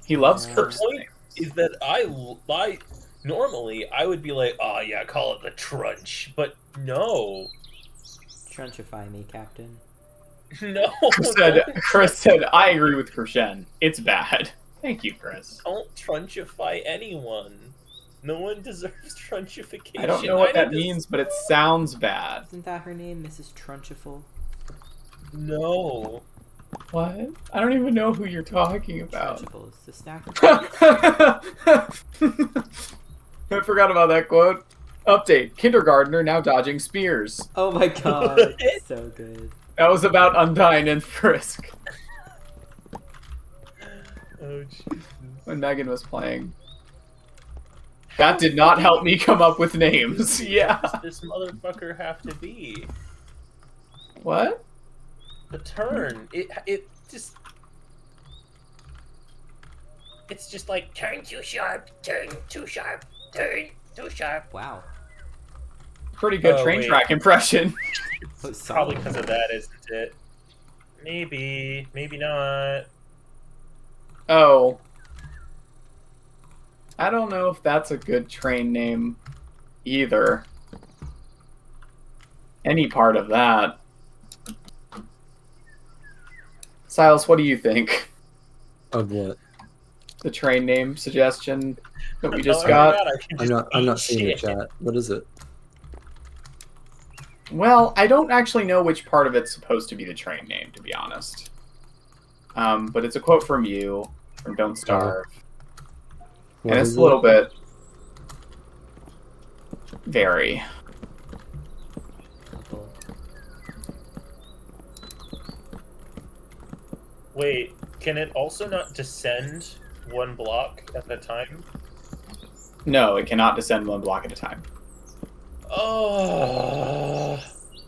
He loves Yeah. curse Point- things. is that I normally I would be like, oh yeah, call it the trunch, but no, Trunchify me, Captain. no, Chris said, I agree with Krishen. It's bad. Thank you, Chris. don't trunchify anyone. No one deserves trunchification. I don't know what that Neither does- means, but it sounds bad. Isn't that her name, Mrs. Trunchiful? No. What? I don't even know who you're talking about. Trunchiful is the snack. I forgot about that quote. Update. Kindergartner now dodging spears. Oh my god, so good. That was about Undyne and Frisk Oh Jesus. when Megan was playing. That did not help me come up with names. Yeah. This motherfucker have to be What? the turn. It just. It's just like turn too sharp, turn too sharp, turn too sharp. Wow. Pretty good Oh, train wait. track impression. Oh, Probably solid. because of that, isn't it? Maybe, maybe not. Oh. I don't know if that's a good train name either. Any part of that. Silas, what do you think? Of what? The train name suggestion that we just Oh, got? God, I can I'm just not eat seeing the shit. chat. What is it? Well, I don't actually know which part of it's supposed to be the train name, to be honest. But it's a quote from you, from Don't Starve. What And it's is a little it? bit... very. Couple. Wait, can it also not descend one block at a time? No, it cannot descend one block at a time. Oh,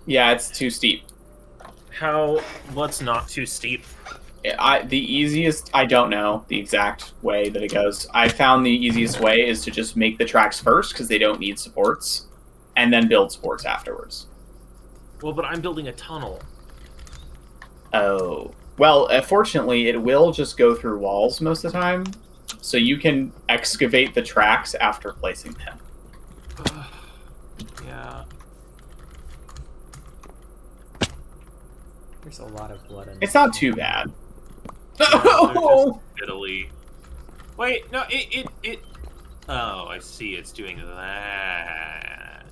Yeah, it's too steep. how? What's not too steep? The easiest, I don't know the exact way that it goes. I found the easiest way is to just make the tracks first because they don't need supports, and then build supports afterwards. Well, but I'm building a tunnel. Oh. Well, fortunately, it will just go through walls most of the time, so you can excavate the tracks after placing them. Yeah. There's a lot of blood on It's not too bad. No, Italy. Wait, no, it. Oh, I see. It's doing that.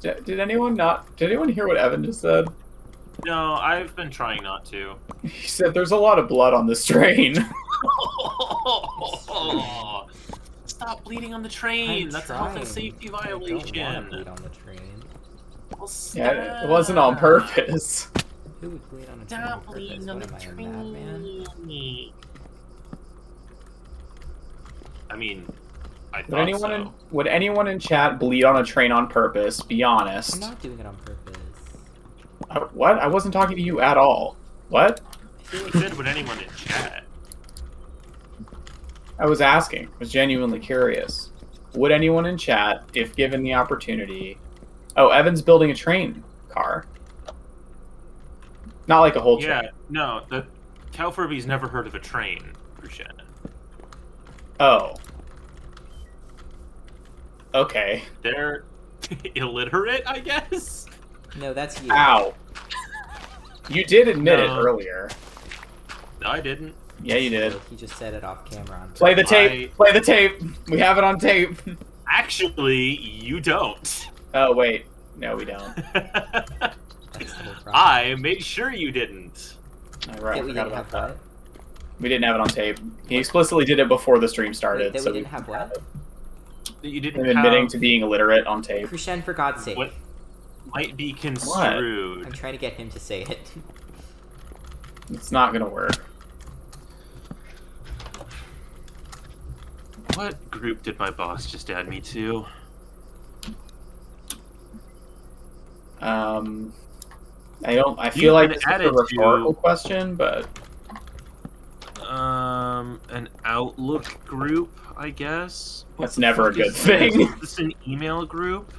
Did anyone hear what Evan just said? No, I've been trying not to. He said there's a lot of blood on this train. Stop bleeding on the train. I'm That's a health and trying. safety I don't violation. wanna bleed on the train. Well, Yeah, it wasn't on purpose. Who would bleed on a train on Stop purpose? bleeding What on am the I, a madman? train. I mean, I Would thought anyone so. would anyone in chat bleed on a train on purpose? Be I'm honest. not doing it on purpose. What? I wasn't talking to you at all. What? I said, would anyone in chat? I was asking. I was genuinely curious. Would anyone in chat, if given the opportunity... Oh, Evan's building a train car. Not like a whole Yeah, train. no, the Cow Furby's never heard of a train, Rushen. Oh. Okay. They're illiterate, I guess? No, that's you. Ow. You did admit it No. earlier. No, I didn't. Yeah, you did. He just said it off camera. On Play the tape. Play the tape. We have it on tape. Actually, you don't. Oh, wait. No, we don't. That's the whole problem. I made sure you didn't. All right, That I we forgot didn't about have that. what? We didn't have it on tape. He explicitly did it before the stream started. That so we didn't have what? You him didn't admitting have to being illiterate on tape. Krishan, for God's sake. what might be I'm construed. trying to get him to say it. It's not gonna work. What group did my boss just add me to? I feel You've like been this is a added rhetorical to- question, but An Outlook group, I guess. that's never a good Is thing. this an email group?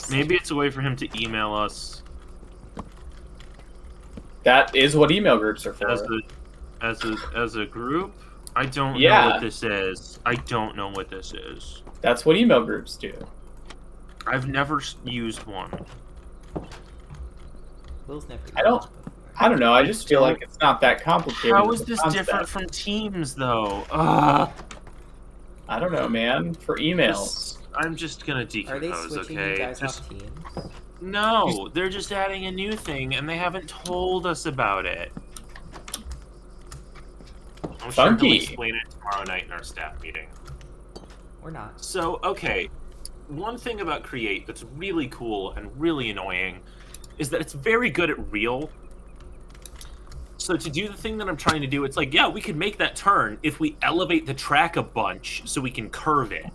Maybe it's a way for him to email us That is what email groups are for. as a group. I don't know Yeah. what this is. I don't know what this is. That's what email groups do. I've never used one. Will's never. I don't- used it before. I don't know. I just feel like it's not that complicated. How as is a this concept. different from Teams, though? Ugh. I don't know, man. For emails. I'm just gonna Are they decompose, switching okay? you guys Just off teams? no, they're just adding a new thing, and they haven't told us about it. I'm sure Funky. he'll explain it tomorrow night in our staff meeting. Or not? So, okay, one thing about Create that's really cool and really annoying is that it's very good at real. So to do the thing that I'm trying to do, it's like, yeah, we could make that turn if we elevate the track a bunch so we can curve it.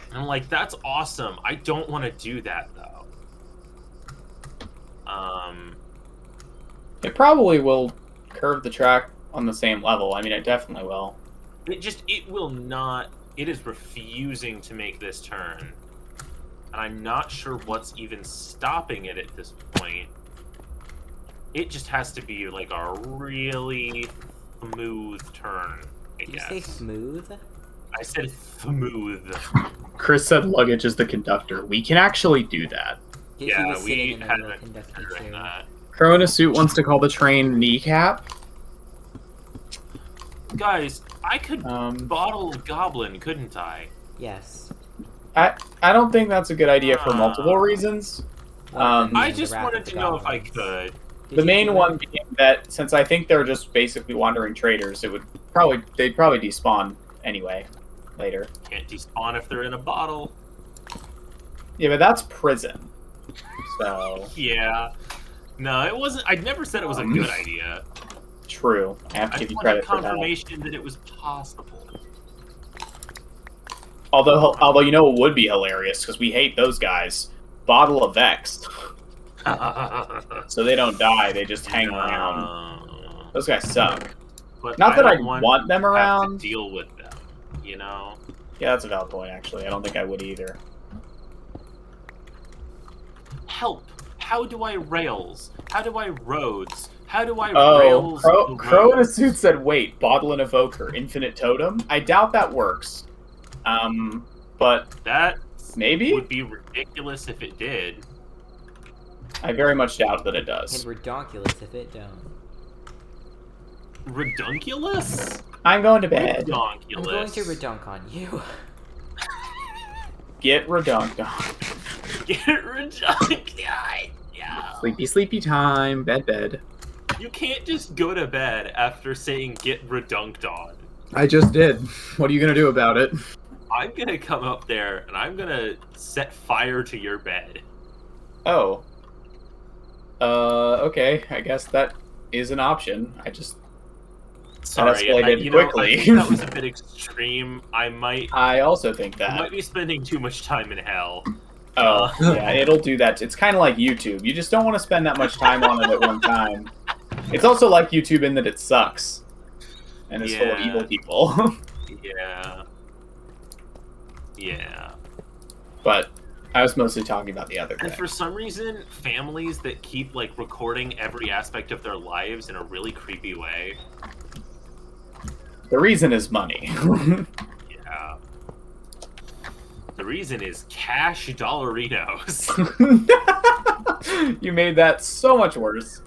And I'm like, that's awesome. I don't want to do that, though. It probably will curve the track on the same level. I mean, it definitely will. It will not, it is refusing to make this turn. And I'm not sure what's even stopping it at this point. It just has to be like a really smooth turn, I Did you guess. say smooth? I said smooth. Chris said luggage is the conductor. We can actually do that. He Yeah, was sitting we in the had little a conductor doing chair. that. Crow in a suit wants to call the train kneecap. Guys, I could Um, bottle a goblin, couldn't I? Yes. I don't think that's a good idea for multiple reasons. I The just Wrath wanted of the to know if I Goblins. could. Did The you main do one it? being that since I think they're just basically wandering traders, they'd probably despawn anyway later. Can't despawn if they're in a bottle. Yeah, but that's prison. So Yeah. No, it wasn't. I never said it was a good idea. true. I have to I give you wanted credit for that. confirmation that it was possible. Although you know it would be hilarious because we hate those guys. Bottle of Vex, so they don't die; they just hang around. No. Those guys suck. But Not that I don't want them to have around. to deal with them, you know. Yeah, that's a valid point. Actually, I don't think I would either. Help! How do I rails? How do I roads? How do I Oh, rails? the Crow in a roads? suit said, "Wait, bottle and evoker, infinite totem." I doubt that works. But That maybe. would be ridiculous if it did. I very much doubt that it And does. redonkulous if it don't. Redunculous? I'm going to bed. I'm going Redonkulous. to redunk on you. Get redunked on. Get redunculous. Yeah. Sleepy, sleepy time. Bed, bed. You can't just go to bed after saying get redunked on. I just did. What are you gonna do about it? I'm gonna come up there and I'm gonna set fire to your bed. Oh. Okay. I guess that is an option. I just Sorry, escalated I quickly. think that was a bit extreme. I might also think that. be spending too much time in hell. Oh, yeah, it'll do that. It's kind of like YouTube. You just don't want to spend that much time on it at one time. It's also like YouTube in that it sucks. And it's full of Yeah. evil people. Yeah. Yeah. But I was mostly talking about the other And thing. for some reason, families that keep like recording every aspect of their lives in a really creepy way. The reason is money. Yeah. The reason is cash dollarinos. You made that so much worse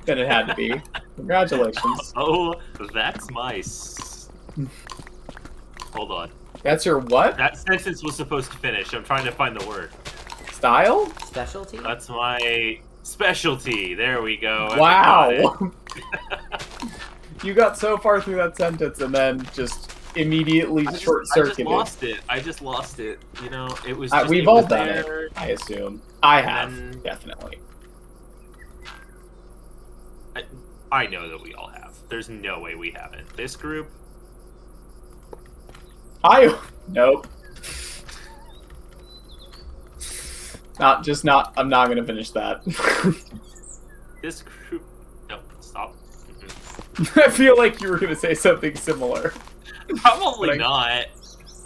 than it had to be. Congratulations. Oh, that's my. Hold on. That's your what? That sentence was supposed to finish. I'm trying to find the word. Style? Specialty? That's my specialty. There we go. Wow. You got so far through that sentence and then just immediately I just short-circuited. I just lost it. You know, it was. We've it all was done there. it, I assume. I have, then- definitely. I know that we all have. There's no way we haven't. This group. Nope. I'm not gonna finish that. This group. No, stop. I feel like you were gonna say something similar. Probably Like- not.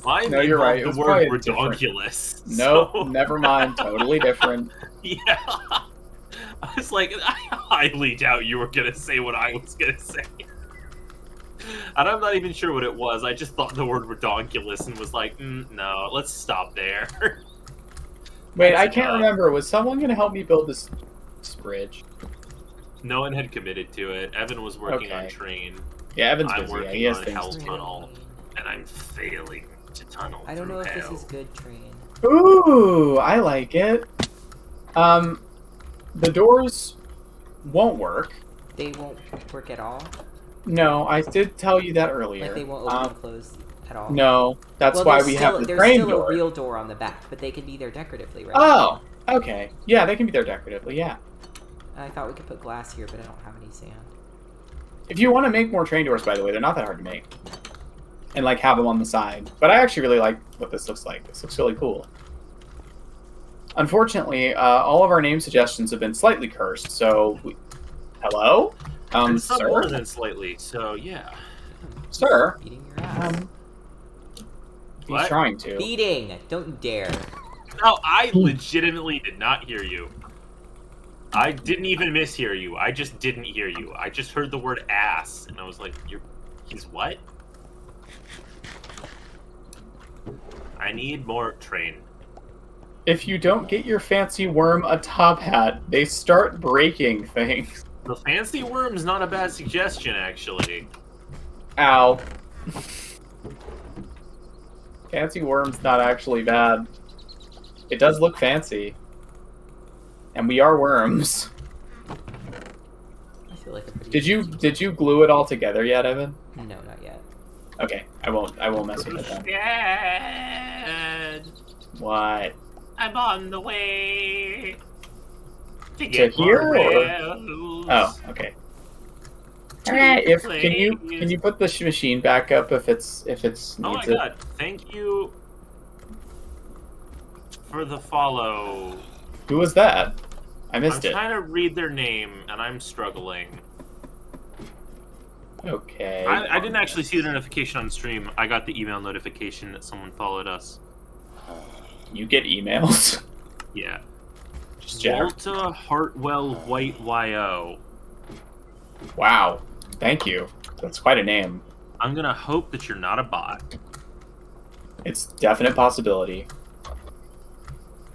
Mine No, you're involved right. It The was word probably different. redonkulous. Nope, so- never mind. Totally different. Yeah. I was like, I highly doubt you were gonna say what I was gonna say. And I'm not even sure what it was. I just thought the word redonkulous and was like, no, let's stop there. Wait, I That's can't enough. remember. Was someone gonna help me build this bridge? No one had committed to it. Evan was working on Okay. train. Yeah, Evan's I'm busy. Yeah, working he has on things Hell to do. Tunnel, and I'm failing to tunnel I don't know through if this hell. is good train. Ooh, I like it. The doors won't work. They won't work at all. No, I did tell you that earlier. Like they won't open and close at all. No, that's Well, why there's we still, have the there's train still door. a real door on the back, but they can be there decoratively, right? Oh, okay. Yeah, they can be there decoratively. Yeah. I thought we could put glass here, but I don't have any sand. If you want to make more train doors, by the way, they're not that hard to make. And like have them on the side. But I actually really like what this looks like. This looks really cool. Unfortunately, all of our name suggestions have been slightly cursed. So, hello, And some more sir, than slightly, so yeah. sir. Beating your ass. He's What? trying to. Beating! Don't you dare. No, I legitimately did not hear you. I didn't even mishear you. I just didn't hear you. I just heard the word ass, and I was like, he's what? I need more train. If you don't get your fancy worm a top hat, they start breaking things. The fancy worm's not a bad suggestion, actually. Ow. Fancy worm's not actually bad. It does look fancy. And we are worms. I feel like a pretty Did you glue it all together yet, Evan? No, not yet. Okay, I won't mess with it then. Dad, What? I'm on the way to get here, more or- rails. Oh, okay. To Alright, the can you put the machine back up if it's Oh my needs it? god, thank you for the follow. Who was that? I I'm missed it. trying to read their name and I'm struggling. Okay. I didn't actually see the notification on stream. I got the email notification that someone followed us. You get emails. Yeah. Just Jack. Walter Hartwell White YO. Wow. Thank you. That's quite a name. I'm gonna hope that you're not a bot. It's definite possibility.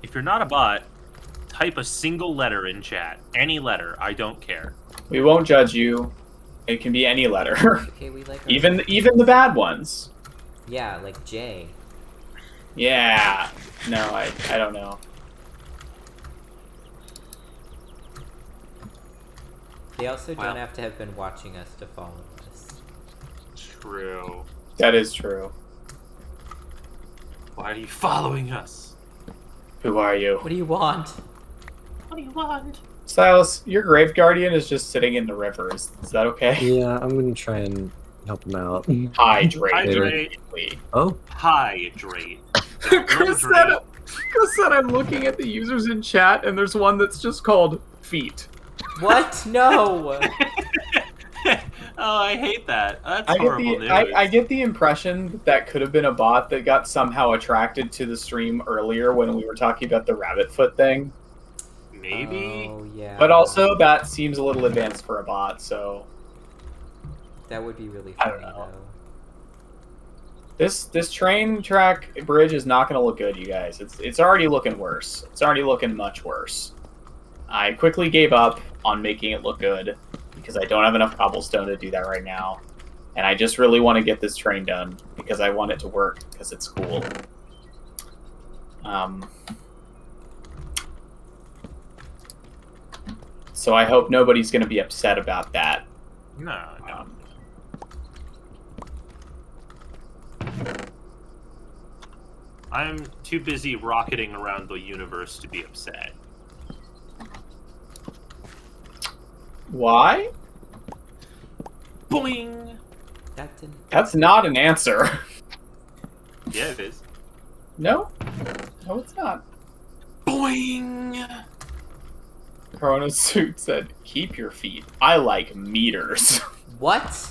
If you're not a bot, type a single letter in chat. Any letter, I don't care. We won't judge you. It can be any letter. Okay, we like our... even the bad ones. Yeah, like J. Yeah. No, I don't know. They also Wow. don't have to have been watching us to follow us. True. That is true. Why are you following us? Who are you? What do you want? What do you want? Silas, your grave guardian is just sitting in the river. Is that okay? Yeah, I'm gonna try and help him out. Hydrate. Hydrate. Oh, Hydrate. Chris said I'm looking at the users in chat, and there's one that's just called feet. What? No. Oh, I hate that. That's I get horrible the news. I get the impression that that could have been a bot that got somehow attracted to the stream earlier when we were talking about the rabbit foot thing. Maybe. Oh yeah. But also that seems a little advanced for a bot, so that would be really I funny don't know. though. this train track bridge is not going to look good, you guys. It's already looking worse. It's already looking much worse. I quickly gave up on making it look good because I don't have enough cobblestone to do that right now. And I just really want to get this train done because I want it to work because it's cool. So I hope nobody's going to be upset about that. No. I'm too busy rocketing around the universe to be upset. Why? Boing! That didn't. That's not an answer. Yeah, it is. No? No, it's not. Boing! Corona Suit said, keep your feet. I like meters. What?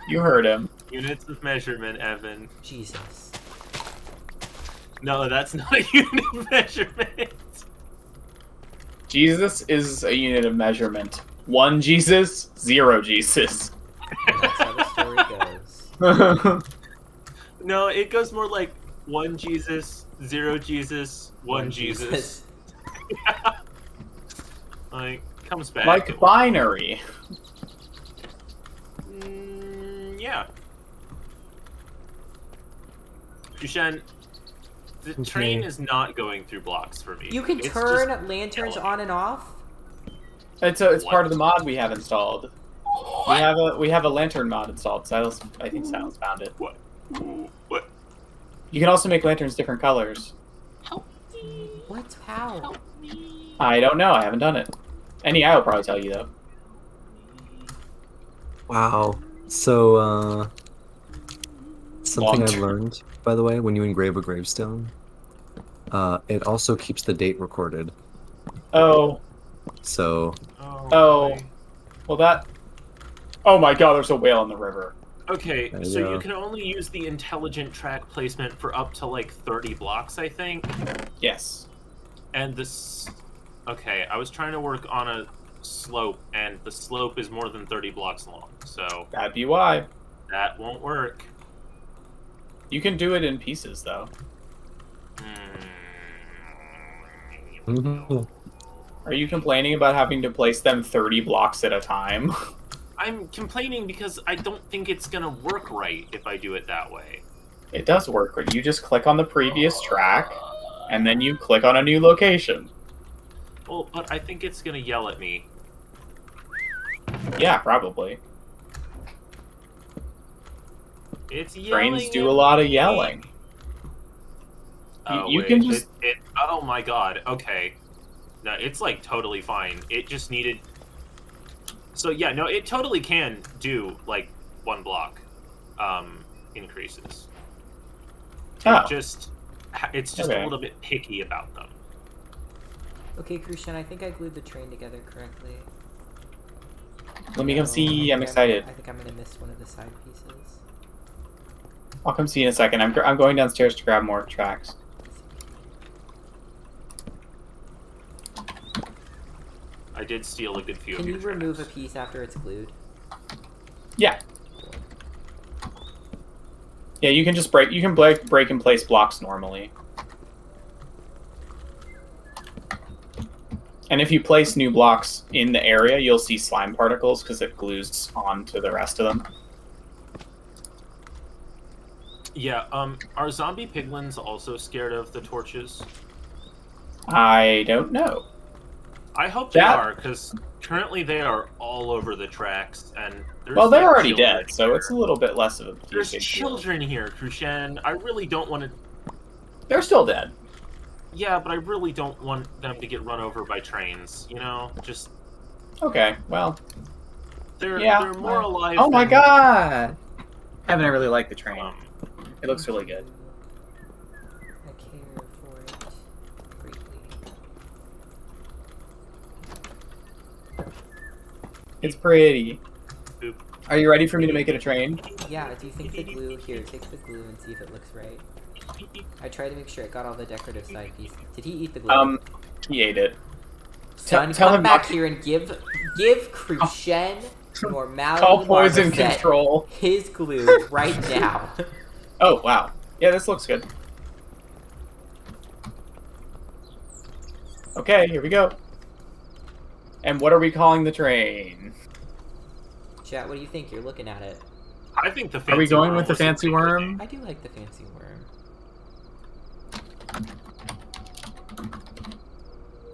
You heard him. Units of measurement, Evan. Jesus. No, that's not a unit of measurement. Jesus is a unit of measurement. 1 Jesus, 0 Jesus. And that's how the story goes. No, it goes more like 1 Jesus, 0 Jesus, 1 Jesus. Like, comes back. Like binary. Yeah. Dushan, the train is not going through blocks for me. You can It's turn just lanterns yelling. on and off. It's What? part of the mod we have installed. We have a lantern mod installed. Silas, I think Silas found it. What? What? You can also make lanterns different colors. Help me. What? How? Help me. I don't know. I haven't done it. NEI will probably tell you though. wow. So, something I Long-term. learned, by the way, when you engrave a gravestone, it also keeps the date recorded. Oh, So, Oh. boy. well that. Oh my God! There's a whale in the river. Okay, I so know. you can only use the intelligent track placement for up to like 30 blocks, I think. Yes. And this. Okay, I was trying to work on a slope, and the slope is more than 30 blocks long, so That'd be why. that won't work. You can do it in pieces though. mhm. Are you complaining about having to place them 30 blocks at a time? I'm complaining because I don't think it's gonna work right if I do it that way. It does work, but you just click on the previous track, and then you click on a new location. Well, but I think it's gonna yell at me. Yeah, probably. It's yelling. Trains do at a lot of me. yelling. Oh, You wait, can just- oh my god. Okay. No, it's like totally fine. It just needed. So yeah, no, it totally can do like 1 block increases. Oh. It's just Okay. a little bit picky about them. Okay, Krushan, I think I glued the train together correctly. Let me come see. I'm I excited. think I'm gonna miss one of the side pieces. I'll come see you in a second. I'm going downstairs to grab more tracks. I did steal a good few Can of you your remove a tracks. piece after it's glued? Yeah. Yeah, you can just break. You can break and place blocks normally. And if you place new blocks in the area, you'll see slime particles because it glues onto the rest of them. Yeah, are zombie piglins also scared of the torches? I don't know. I hope they That- are, because currently they are all over the tracks, and there's Well, they're like, already children dead, so here. it's a little bit less of a There's big deal. children here, Krushan. I really don't want to They're still dead. Yeah, but I really don't want them to get run over by trains. You know, just Okay, well, they're yeah. they're more alive. Oh my than, god! Evan, I really like the train. Um, It looks really good. I care for it greatly. It's pretty. Boop. Are you ready for me to make it a train? Yeah, do you think the glue... Here, take the glue and see if it looks right. I tried to make sure it got all the decorative side pieces. Did he eat the glue? He ate it. Son, tell come him back not to- here and give Crucian normality Call poison Marmoset control. his glue right now. Oh, wow. Yeah, this looks good. Okay, here we go. And what are we calling the train? Chat, what do you think? You're looking at it. I think the fancy Are we going worm with the was a fancy pretty good worm? name. I do like the fancy worm.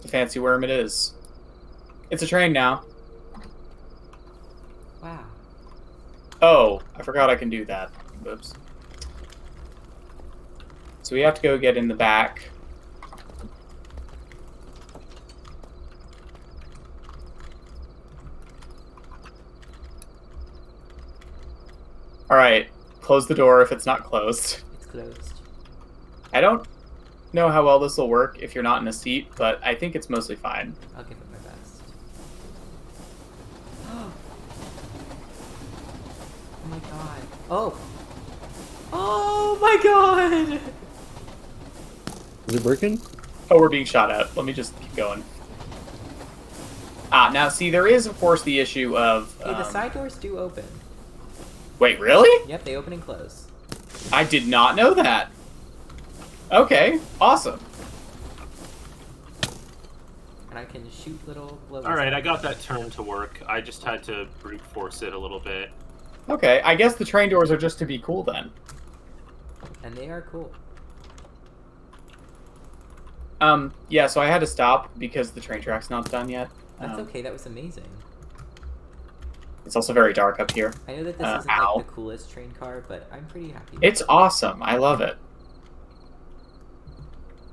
The fancy worm it is. It's a train now. Wow. Oh, I forgot I can do that. Whoops. So we have to go get in the back. Alright, close the door if it's not closed. It's closed. I don't know how well this will work if you're not in a seat, but I think it's mostly fine. I'll give it my best. Oh my god. Oh! Oh my god! Is it working? Oh, we're being shot at. Let me just keep going. Ah, now see, there is, of course, the issue of... Hey, the side doors do open. Wait, really? Yep, they open and close. I did not know that. Okay, awesome. And I can shoot little blows. Alright, I got that turn to work. I just had to brute force it a little bit. Okay, I guess the train doors are just to be cool then. And they are cool. Yeah, so I had to stop because the train track's not done yet. That's okay, that was amazing. It's also very dark up here. I know that this isn't ow. like the coolest train car, but I'm pretty happy with It's it. awesome. I love it.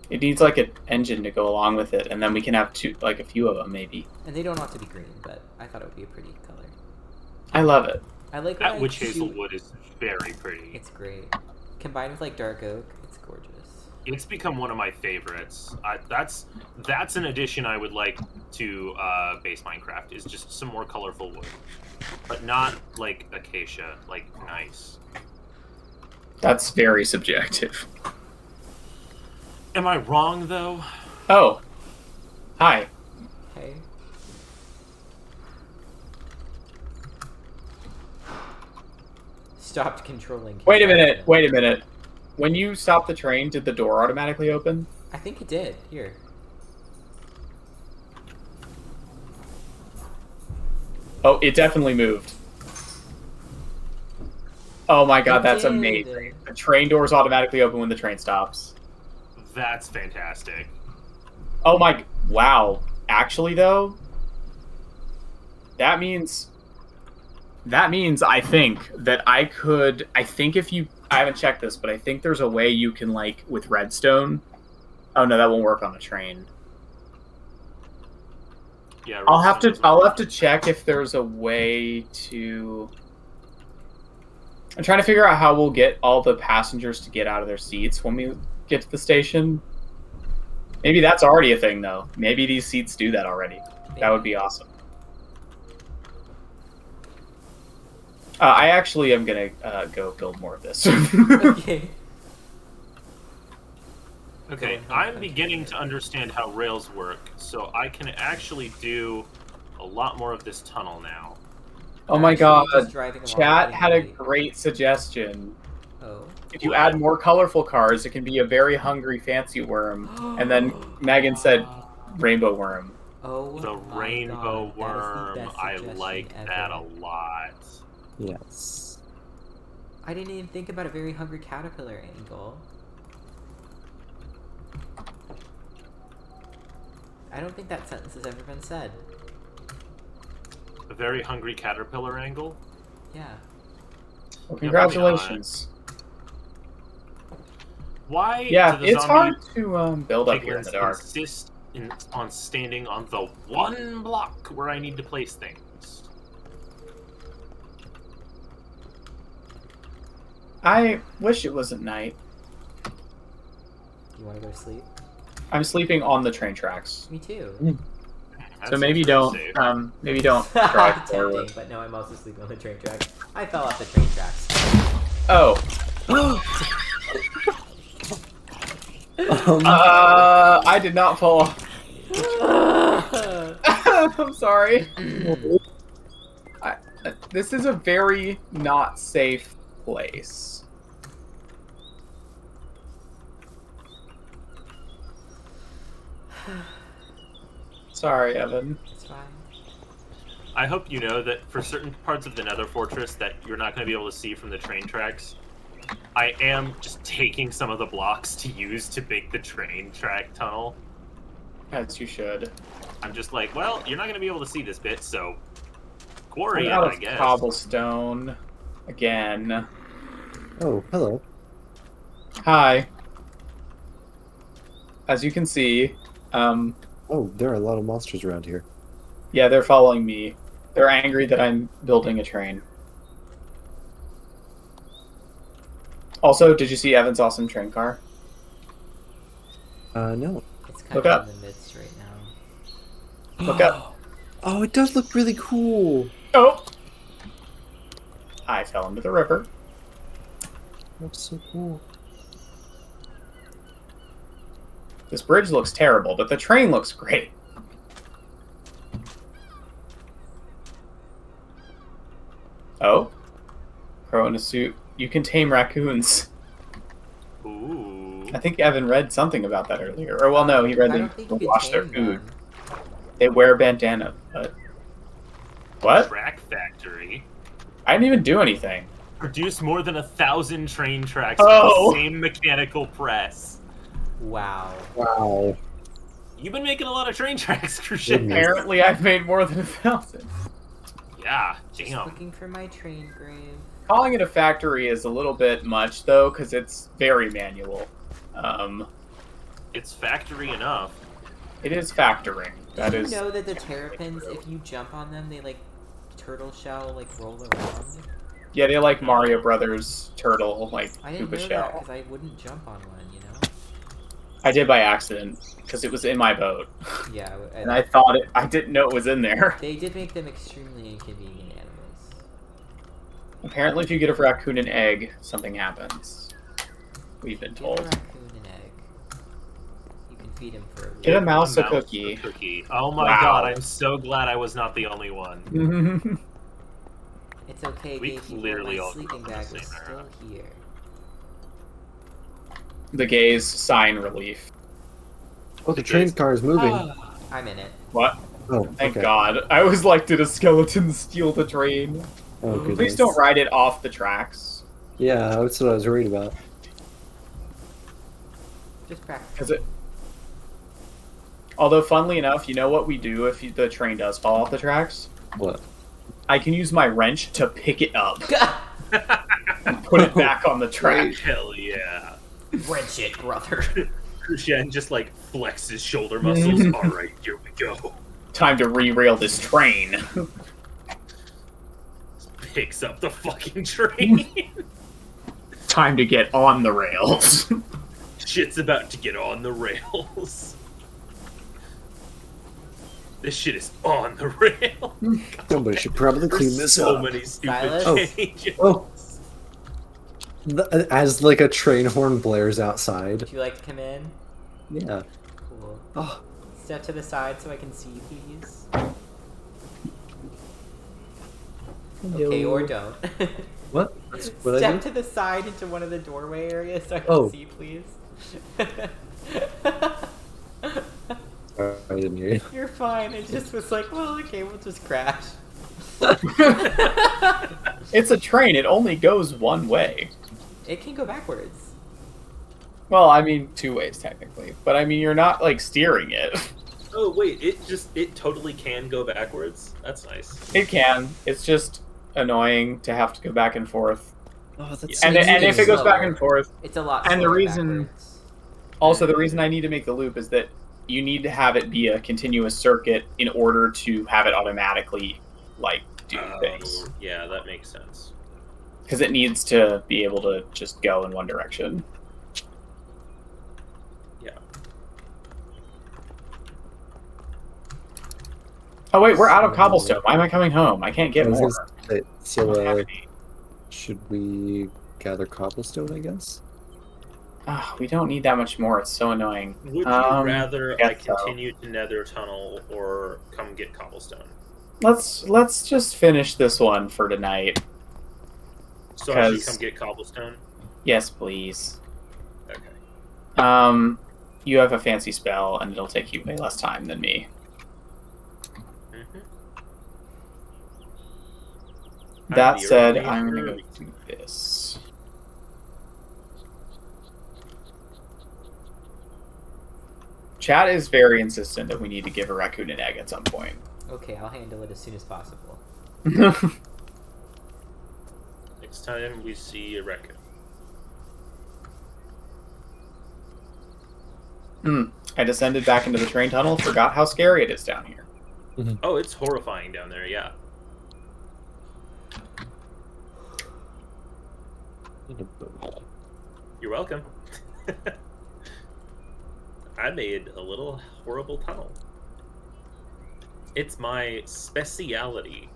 It needs like an engine to go along with it, and then we can have a few of them maybe. And they don't have to be green, but I thought it would be a pretty color. I love it. I like when That I witch shoot... hazelwood is very pretty. It's great. Combined with like dark oak, it's gorgeous. It's become one of my favorites. That's an addition I would like to base Minecraft, is just some more colorful wood. But not like acacia, like nice. That's very subjective. Am I wrong though? Oh. Hi. Okay. Stopped controlling. Wait a minute. When you stopped the train, did the door automatically open? I think it did. Here. Oh, it definitely moved. Oh my god, It that's did. amazing. The train doors automatically open when the train stops. That's fantastic. Oh my... Wow. Actually, though, that means I think that I think if you... I haven't checked this, but I think there's a way you can, like, with redstone... Oh, no, that won't work on a train. Yeah. I'll have redstone to check if there's a way to... I'm trying to figure out how we'll get all the passengers to get out of their seats when we get to the station. Maybe that's already a thing, though. Maybe these seats do that already. That would be awesome. I actually am going to go build more of this. Okay. Okay, I'm beginning to understand how rails work, so I can actually do a lot more of this tunnel now. Oh my Actually, god. just driving along Chat had a really- great suggestion. Oh. If you add more colorful cars, it can be a very hungry fancy worm. And then Megan said rainbow worm. Oh. The my rainbow God, that is the worm, best I suggestion like ever. that a lot. Yes. I didn't even think about a very hungry caterpillar angle. I don't think that sentence has ever been said. A very hungry caterpillar angle? Yeah. Well, congratulations. Why Yeah, do the it's hard zombie to build up here in piglins the dark. insist on standing on the one block where I need to place things? I wish it wasn't night. You want to go to sleep? I'm sleeping on the train tracks. Me too. That So maybe seems pretty don't, safe. maybe don't drive Tempting, forward. but no, I'm also sleeping on the train tracks. I fell off the train tracks. Oh, Um, I did not fall off. I'm sorry. This is a very not safe place. Sorry, Evan. It's fine. I hope you know that for certain parts of the Nether Fortress that you're not going to be able to see from the train tracks, I am just taking some of the blocks to use to make the train track tunnel. As you should. I'm just like, well, you're not going to be able to see this bit, so I'm quarry it, out I of guess. cobblestone again. oh, hello. Hi. As you can see, Oh, there are a lot of monsters around here. yeah, they're following me. They're angry that I'm building a train. Also, did you see Evan's awesome train car? No. It's kind Look of up. in the midst right now. Look up. Oh, it does look really cool. Oh! I fell into the river. That's so cool. This bridge looks terrible, but the train looks great. Oh? Crow in a suit. You can tame raccoons. Ooh. I think Evan read something about that earlier. Or, well, no, he read I they don't think you could wash their tame food. them. They wear a bandana, but... What? Track factory. I didn't even do anything. Produce more than 1,000 train tracks Oh. with the same mechanical press. Wow. Wow. You've been making a lot of train tracks, Crucian. Goodness. Apparently, I've made more than 1,000. Yeah, Just damn. looking for my train grave. Calling it a factory is a little bit much, though, because it's very manual. It's factory enough. It is factoring. That Did is. you know that the terrapins, if you jump on them, they like turtle shell like roll around? Yeah, they like Mario Brothers turtle, like I didn't Koopa know that shell. because I wouldn't jump on one, you know? I did by accident because it was in my boat, Yeah, and I thought it. I didn't know it was in there. they did make them extremely inconvenient animals. Apparently, if you get a raccoon an egg, something happens. We've been Give a told. raccoon an egg. You can feed him for a week. Get a mouse a Mouse cookie. cookie. Oh my Wow. god, I'm so glad I was not the only one. It's okay, We Gabe. clearly My all sleeping grew up in bag the was same still era. here. The gays sign relief. Oh, the train car is moving. I'm in it. What? Oh, Thank okay. God. I was like, did a skeleton steal the train? Oh, goodness. Please don't ride it off the tracks. Yeah, that's what I was worried about. Just practice. Because it. Although, funnily enough, you know what we do if the train does fall off the tracks? What? I can use my wrench to pick it up and put it back on the track. Hell yeah. Wrench it, brother. Crucian just like flexes shoulder muscles. Alright, here we go. Time to re-rail this train. Picks up the fucking train. Time to get on the rails. Shit's about to get on the rails. This shit is on the rail. Somebody should probably clean There's this so up. many Silas? stupid changes. Oh. As like a train horn blares outside. Would you like to come in? Yeah. Cool. Oh, Step to the side so I can see you, please. Okay, or don't. what? What I Step do? to the side into one of the doorway areas so I can Oh. see, please. I didn't hear you. You're fine. I just was like, well, okay, we'll just crash. It's a train. It only goes one way. It can go backwards. Well, I mean, two ways technically. But I mean, you're not like steering it. Oh wait, it totally can go backwards. That's nice. It can. It's just annoying to have to go back and forth. Oh, that's Yeah. so And if it goes back and Slower. forth, It's a lot and the slower reason- backwards. also the reason I need to make the loop is that you need to have it be a continuous circuit in order to have it automatically like do things. Yeah, that makes sense. Because it needs to be able to just go in one direction. Yeah. Oh wait, we're out of cobblestone. Why am I coming home? I can't get I was more. gonna say, I don't have so, any. should we gather cobblestone, I guess? We don't need that much more. It's so annoying. Would you rather I I guess so. continue to nether tunnel or come get cobblestone? Let's just finish this one for tonight. So I should 'Cause- come get cobblestone? Yes, please. Okay. You have a fancy spell, and it'll take you way less time than me. Mhm. That the said, early I'm gonna go early. do this. Chat is very insistent that we need to give a raccoon an egg at some point. Okay, I'll handle it as soon as possible. Next time we see a raccoon. I descended back into the train tunnel, forgot how scary it is down here. Oh, it's horrifying down there, yeah. You're welcome. I made a little horrible tunnel. It's my speciality.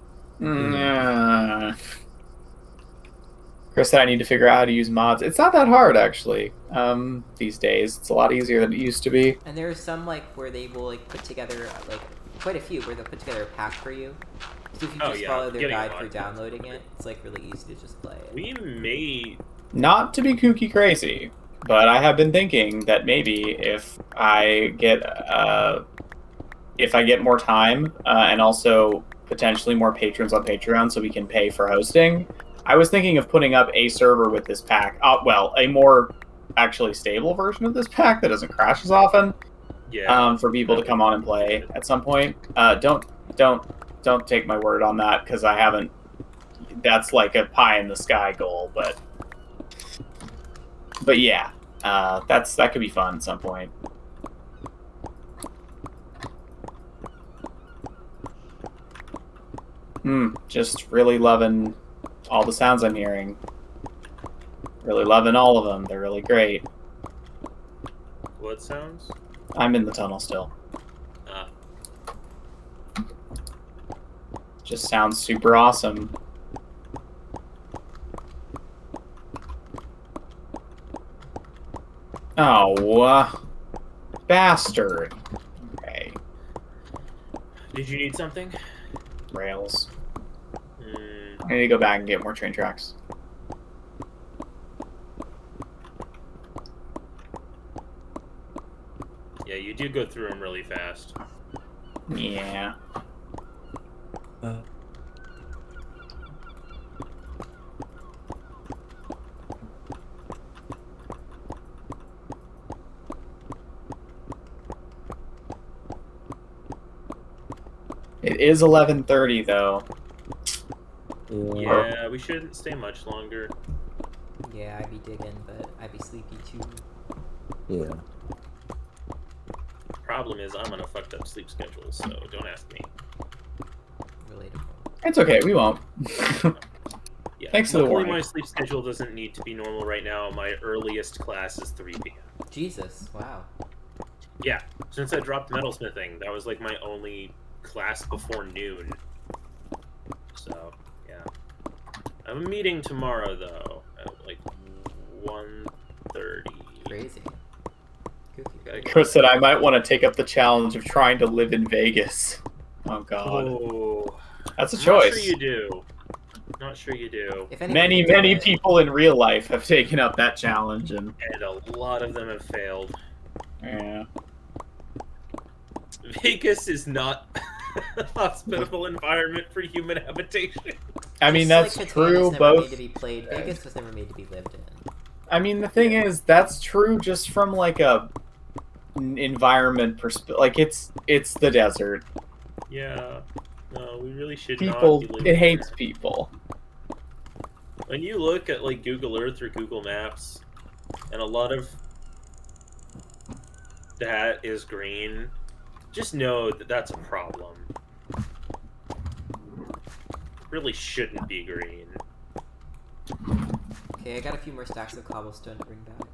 Chris said I need to figure out how to use mods. It's not that hard, actually. These days, it's a lot easier than it used to be. And there are some like where they will like put together like quite a few where they'll put together a pack for you. So if you Oh, just yeah, follow their getting a guide lot. for downloading it, it's like really easy to just play it. We may. Not to be kooky crazy, but I have been thinking that maybe if I get more time and also potentially more patrons on Patreon, so we can pay for hosting. I was thinking of putting up a server with this pack. Well, a more actually stable version of this pack that doesn't crash as often. Yeah. For people to come on and play at some point. Don't take my word on that because I haven't. That's like a pie in the sky goal, but yeah, that could be fun at some point. Just really loving all the sounds I'm hearing. Really loving all of them. They're really great. What sounds? I'm in the tunnel still. Just sounds super awesome. Oh, bastard. Okay, Did you need something? rails. Mm, I need to go back and get more train tracks. yeah, you do go through them really fast. Yeah. It is 11:30 though. Yeah, we shouldn't stay much longer. Yeah, I'd be digging, but I'd be sleepy too. Yeah. Problem is, I'm on a fucked up sleep schedule, so don't ask me. Relatable. It's okay, we won't. Yeah, Thanks for the luckily warning. my sleep schedule doesn't need to be normal right now. My earliest class is 3 p.m. Jesus, wow. Yeah, since I dropped metalsmithing, that was like my only class before noon. So, yeah. I have a meeting tomorrow, though, at like 1:30. Crazy. Kooky. Chris said I might want to take up the challenge of trying to live in Vegas. Oh god. Oh, That's a I'm choice. Not sure you do. Not sure you do. If anyone Many, can do many it- people in real life have taken up that challenge, and And a lot of them have failed. yeah. Vegas is not a hospitable environment for human habitation. I mean, Just that's like Catan true was never both. made to be played. Vegas was never made to be lived in. I mean, the thing is, that's true just from like a environment perspective. Like it's the desert. Yeah. No, we really should People, not be living it hates there. people. When you look at like Google Earth or Google Maps, and a lot of that is green, just know that that's a problem. Really shouldn't be green. Okay, I got a few more stacks of cobblestone to bring back.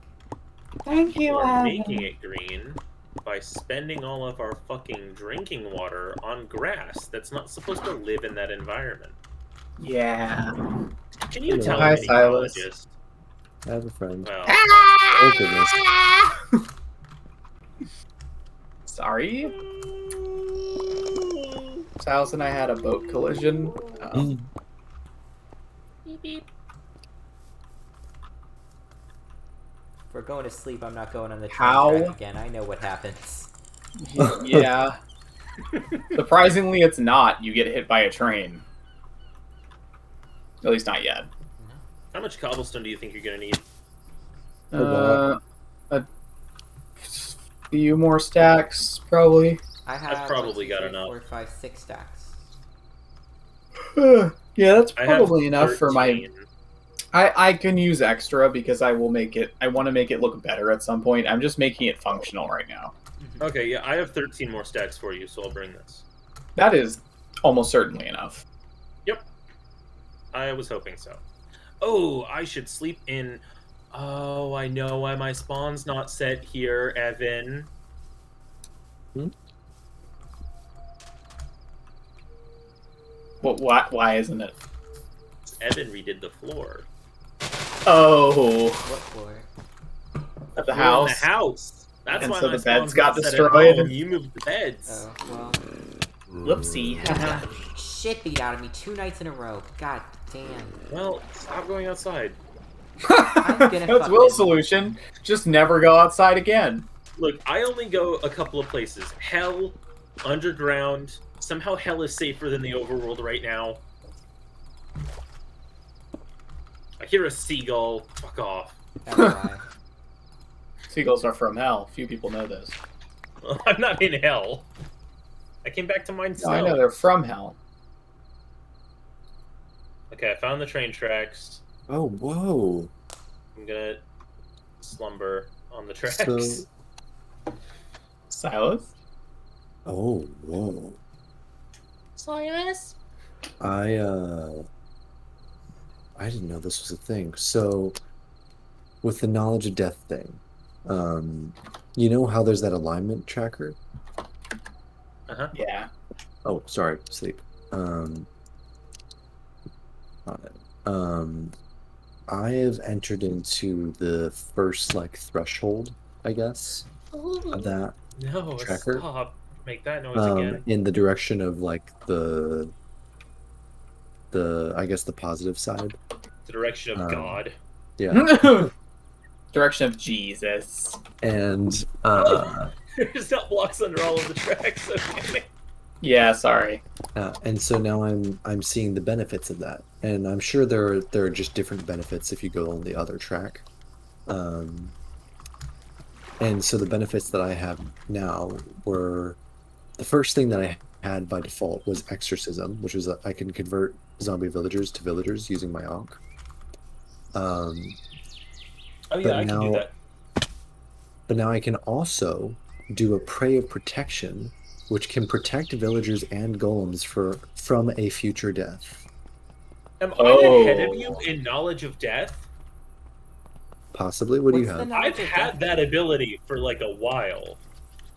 Thank you, We're Evan. making it green by spending all of our fucking drinking water on grass that's not supposed to live in that environment. Yeah. Can you tell Hi, an Silas. ecologist? I have a friend. Well, Oh goodness. Sorry. Silas and I had a boat collision. Beep beep. If we're going to sleep, I'm not going on the train How? track again. I know what happens. Yeah. Surprisingly, it's not. You get hit by a train. At least not yet. how much cobblestone do you think you're gonna need? A few more stacks, probably. I have probably 1, 2, got 3, enough. 4, 5, 6 stacks. Yeah, that's I have probably enough for my. 13. I can use extra because I will make it. I want to make it look better at some point. I'm just making it functional right now. Okay, yeah, I have 13 more stacks for you, so I'll bring this. That is almost certainly enough. I was hoping so. Oh, I should sleep in. Oh, I know why my spawn's not set here, Evan. What? Why isn't it? Evan redid the floor. Oh, What floor? at the Floor in house. the house. That's And why so my the beds spawn's got not set at destroyed. home. You moved the beds. Oh, well. Whoopsie. Shit beat out of me 2 nights in a row. God damn. Well, stop going outside. gonna That's fucking- Will's solution. Just never go outside again. Look, I only go a couple of places. Hell, underground. Somehow hell is safer than the overworld right now. I hear a seagull. Fuck off. That's why. Seagulls are from hell. Few people know this. I'm not in hell. I came back to mine No, snow. I know they're from hell. Okay, I found the train tracks. Oh whoa. I'm gonna slumber on the tracks. So Silas? oh whoa. Silas? I didn't know this was a thing. So with the knowledge of death thing, you know how there's that alignment tracker? Yeah. Oh, sorry, sleep. I have entered into the first like threshold, I guess, of that No, tracker. stop. Make that noise again. in the direction of like the I guess the positive side. The direction of God. Yeah. Direction of Jesus. And There's not blocks under all of the tracks. Okay. Yeah, sorry. and so now I'm seeing the benefits of that, and I'm sure there are just different benefits if you go on the other track. And so the benefits that I have now were the first thing that I had by default was exorcism, which is I can convert zombie villagers to villagers using my Ankh. Oh But yeah, I can do now- that. But now I can also do a Prey of Protection, which can protect villagers and golems from a future death. Am Oh. I ahead of you in knowledge of death? Possibly. What do you What's the have? knowledge I've of had death? that ability for like a while.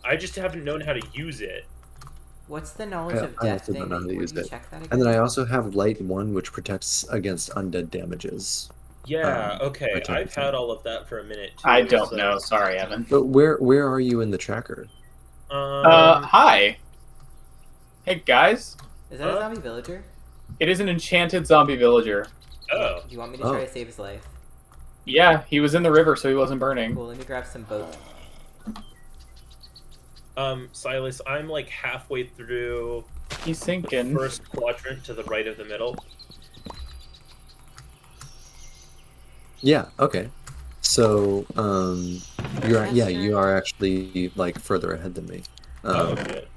I just haven't known how to use it. What's the knowledge I of also death don't thing? know how to Would use you it. check that again? And then I also have Light 1, which protects against undead damages. Yeah, okay. I checked I've it had out. all of that for a minute too. I don't so- know. Sorry, Evan. But where are you in the tracker? Hi. Hey, guys. Is that a Huh? zombie villager? It is an enchanted zombie villager. Oh. Do you want me to Oh. try to save his life? Yeah, he was in the river, so he wasn't burning. Cool, let me grab some boat. Silas, I'm like halfway through He's the sinking. first quadrant to the right of the middle. Yeah, okay. So, you are actually like further ahead than me. Oh, good.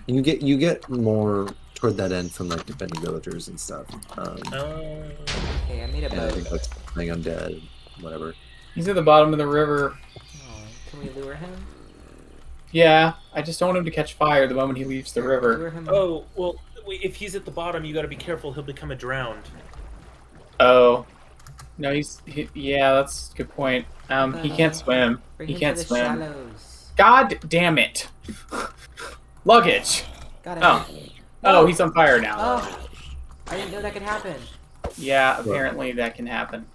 You get more toward that end from like defending villagers and stuff. Okay, I made a And I boat. think like playing undead, whatever. He's at the bottom of the river. Oh, can we lure him? Yeah, I just don't want him to catch fire the moment he leaves the Lure river. him. Oh, well, if he's at the bottom, you gotta be careful. He'll become a drowned. Oh. No, yeah, that's a good point. He can't swim. Bring He him can't to the swim. shallows. God damn it. Luggage. Got it. Oh. Oh, he's on fire now. Oh, I didn't know that could happen. Yeah, apparently that can happen.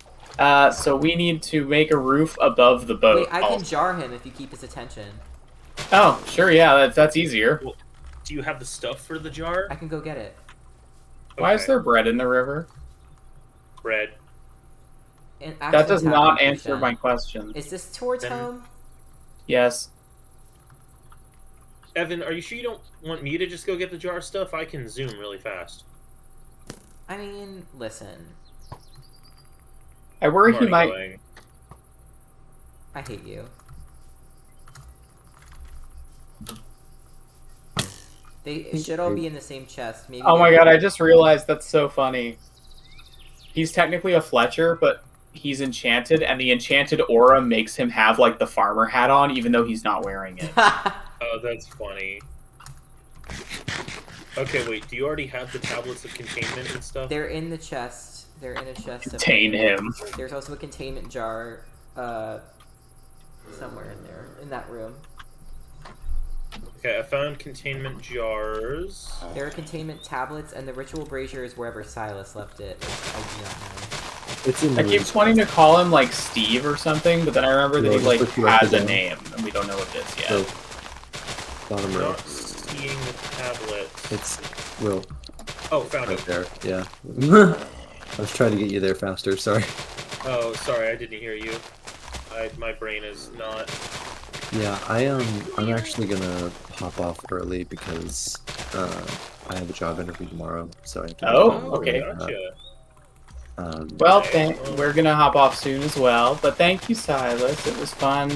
So we need to make a roof above the boat. Wait, I can jar him if you keep his attention. Oh, sure, yeah, that's easier. Well, do you have the stuff for the jar? I can go get it. Why is Okay. there bread in the river? Bread? And That does not answer Percent. my question. Is this towards Then- home? Yes. Evan, are you sure you don't want me to just go get the jar stuff? I can zoom really fast. I mean, listen. I worry I'm he already might. going. I hate you. They should all be in the same chest. Maybe. Oh my god, I just realized that's so funny. He's technically a Fletcher, but he's enchanted, and the enchanted aura makes him have like the farmer hat on, even though he's not wearing it. Oh, that's funny. Okay, wait, do you already have the tablets of containment and stuff? They're in the chest. They're in a chest. Contain him. There's also a containment jar, somewhere in there, in that room. Okay, I found containment jars. There are containment tablets, and the ritual brazier is wherever Silas left it. I do not know. It's in I the keep wanting to call him like Steve or something, but then I remember that Yeah, he like just look you up has a again. name, and we don't know what it is yet. so, bottom row. Not seeing the tablet. It's Will Oh, found right it. there. Yeah. I was trying to get you there faster. Sorry. Oh, sorry, I didn't hear you. My brain is not. Yeah, I'm actually gonna pop off early because I have a job interview tomorrow, so I have to Oh, get okay. Gotcha. Well, Okay. we're gonna hop off soon as well. But thank you, Silas. It was fun,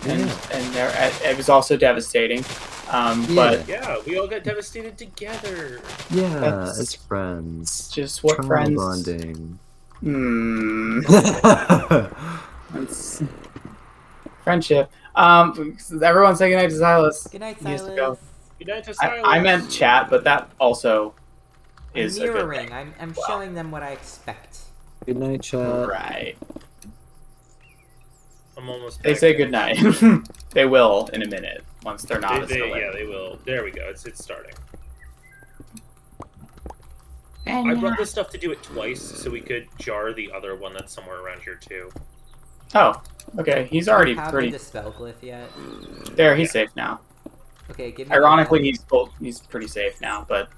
and it was also devastating. But Yeah, we all got devastated together. yeah, That's- as friends. just what Child friends? bonding. Hmm. It's friendship. Everyone say goodnight to Silas. Good night, He has to Silas. go. Good night to Silas. I meant chat, but that also I'm is a good mirroring. thing. I'm showing them what I expect. Good night, chat. Right. I'm almost. They back say now. goodnight. They will in a minute once they're not as delayed. Yeah, they will. There we go. It's starting. And I brought this stuff to do it twice, so we could jar the other one that's somewhere around here too. Oh, okay. He's already Have pretty the spell glyph yet? there. He's safe now. Okay, give me. Ironically, he's pretty safe now, but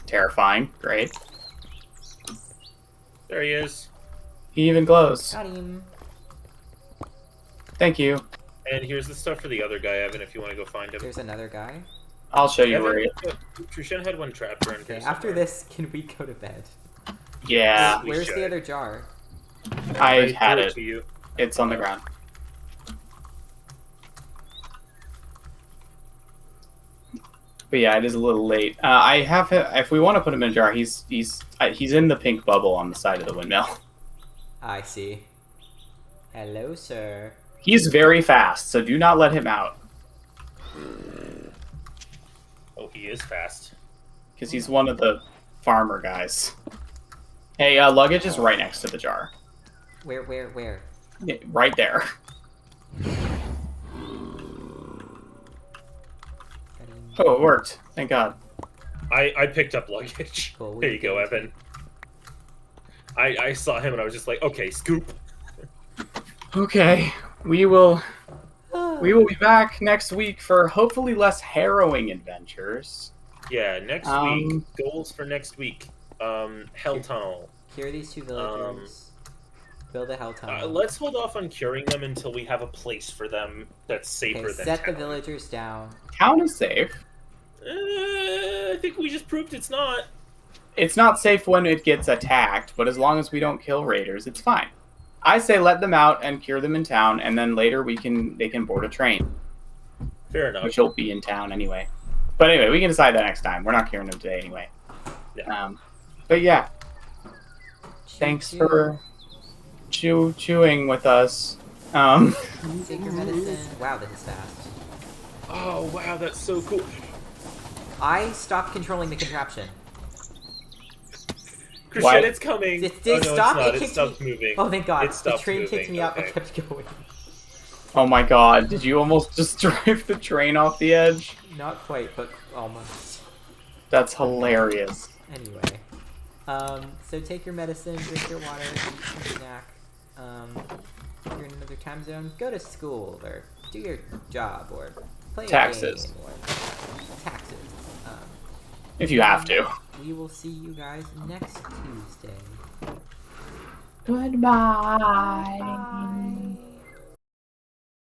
terrifying. Great. There he is. He even glows. Got him. Thank you. And here's the stuff for the other guy, Evan, if you want to go find him. There's another guy. I'll show you where he Evan, Trushan had one trapped around Okay, here after somewhere. this, can we go to bed? Yeah, We Where's should. the other jar? I had threw it. to you. It's on the ground. But yeah, it is a little late. I have if we want to put him in a jar, he's in the pink bubble on the side of the windmill. I see. Hello, sir. He's very fast, so do not let him out Oh, he is fast. because he's one of the farmer guys. Hey, luggage is right next to the jar. Where? Yeah, right there. Got him. Oh, it worked. Thank God. I picked up luggage. Cool, we There you go, did. Evan. I saw him and I was just like, okay, scoop. Okay, we will be back next week for hopefully less harrowing adventures. Yeah, next week. Goals for next week. Hell Tunnel. Cure these two villagers. Build a hell tunnel. Let's hold off on curing them until we have a place for them that's safer Okay, than set the town. villagers down. Town is safe. I think we just proved it's not. It's not safe when it gets attacked, but as long as we don't kill raiders, it's fine. I say let them out and cure them in town, and then later they can board a train. Fair enough. which he'll be in town anyway. But anyway, we can decide that next time. We're not hearing him today anyway. Yeah. But yeah, Chew, thanks chew. for chewing with us. Take your medicine. Wow, that is fast. Oh wow, that's so cool. I stopped controlling the contraption. Christian, What? it's coming. It Oh, did no, stop. it's not. It It kicked stopped me. moving. Oh, thank God. It The stopped train moving. kicked me up. I Okay. kept going. Oh my god, did you almost just drive the train off the edge? Not quite, but almost. That's hilarious. Anyway, so take your medicine, drink your water, eat some snack. If you're in another time zone, go to school or do your job or play Taxes. a game or taxes. If you have to. We will see you guys next Tuesday. Goodbye. Bye.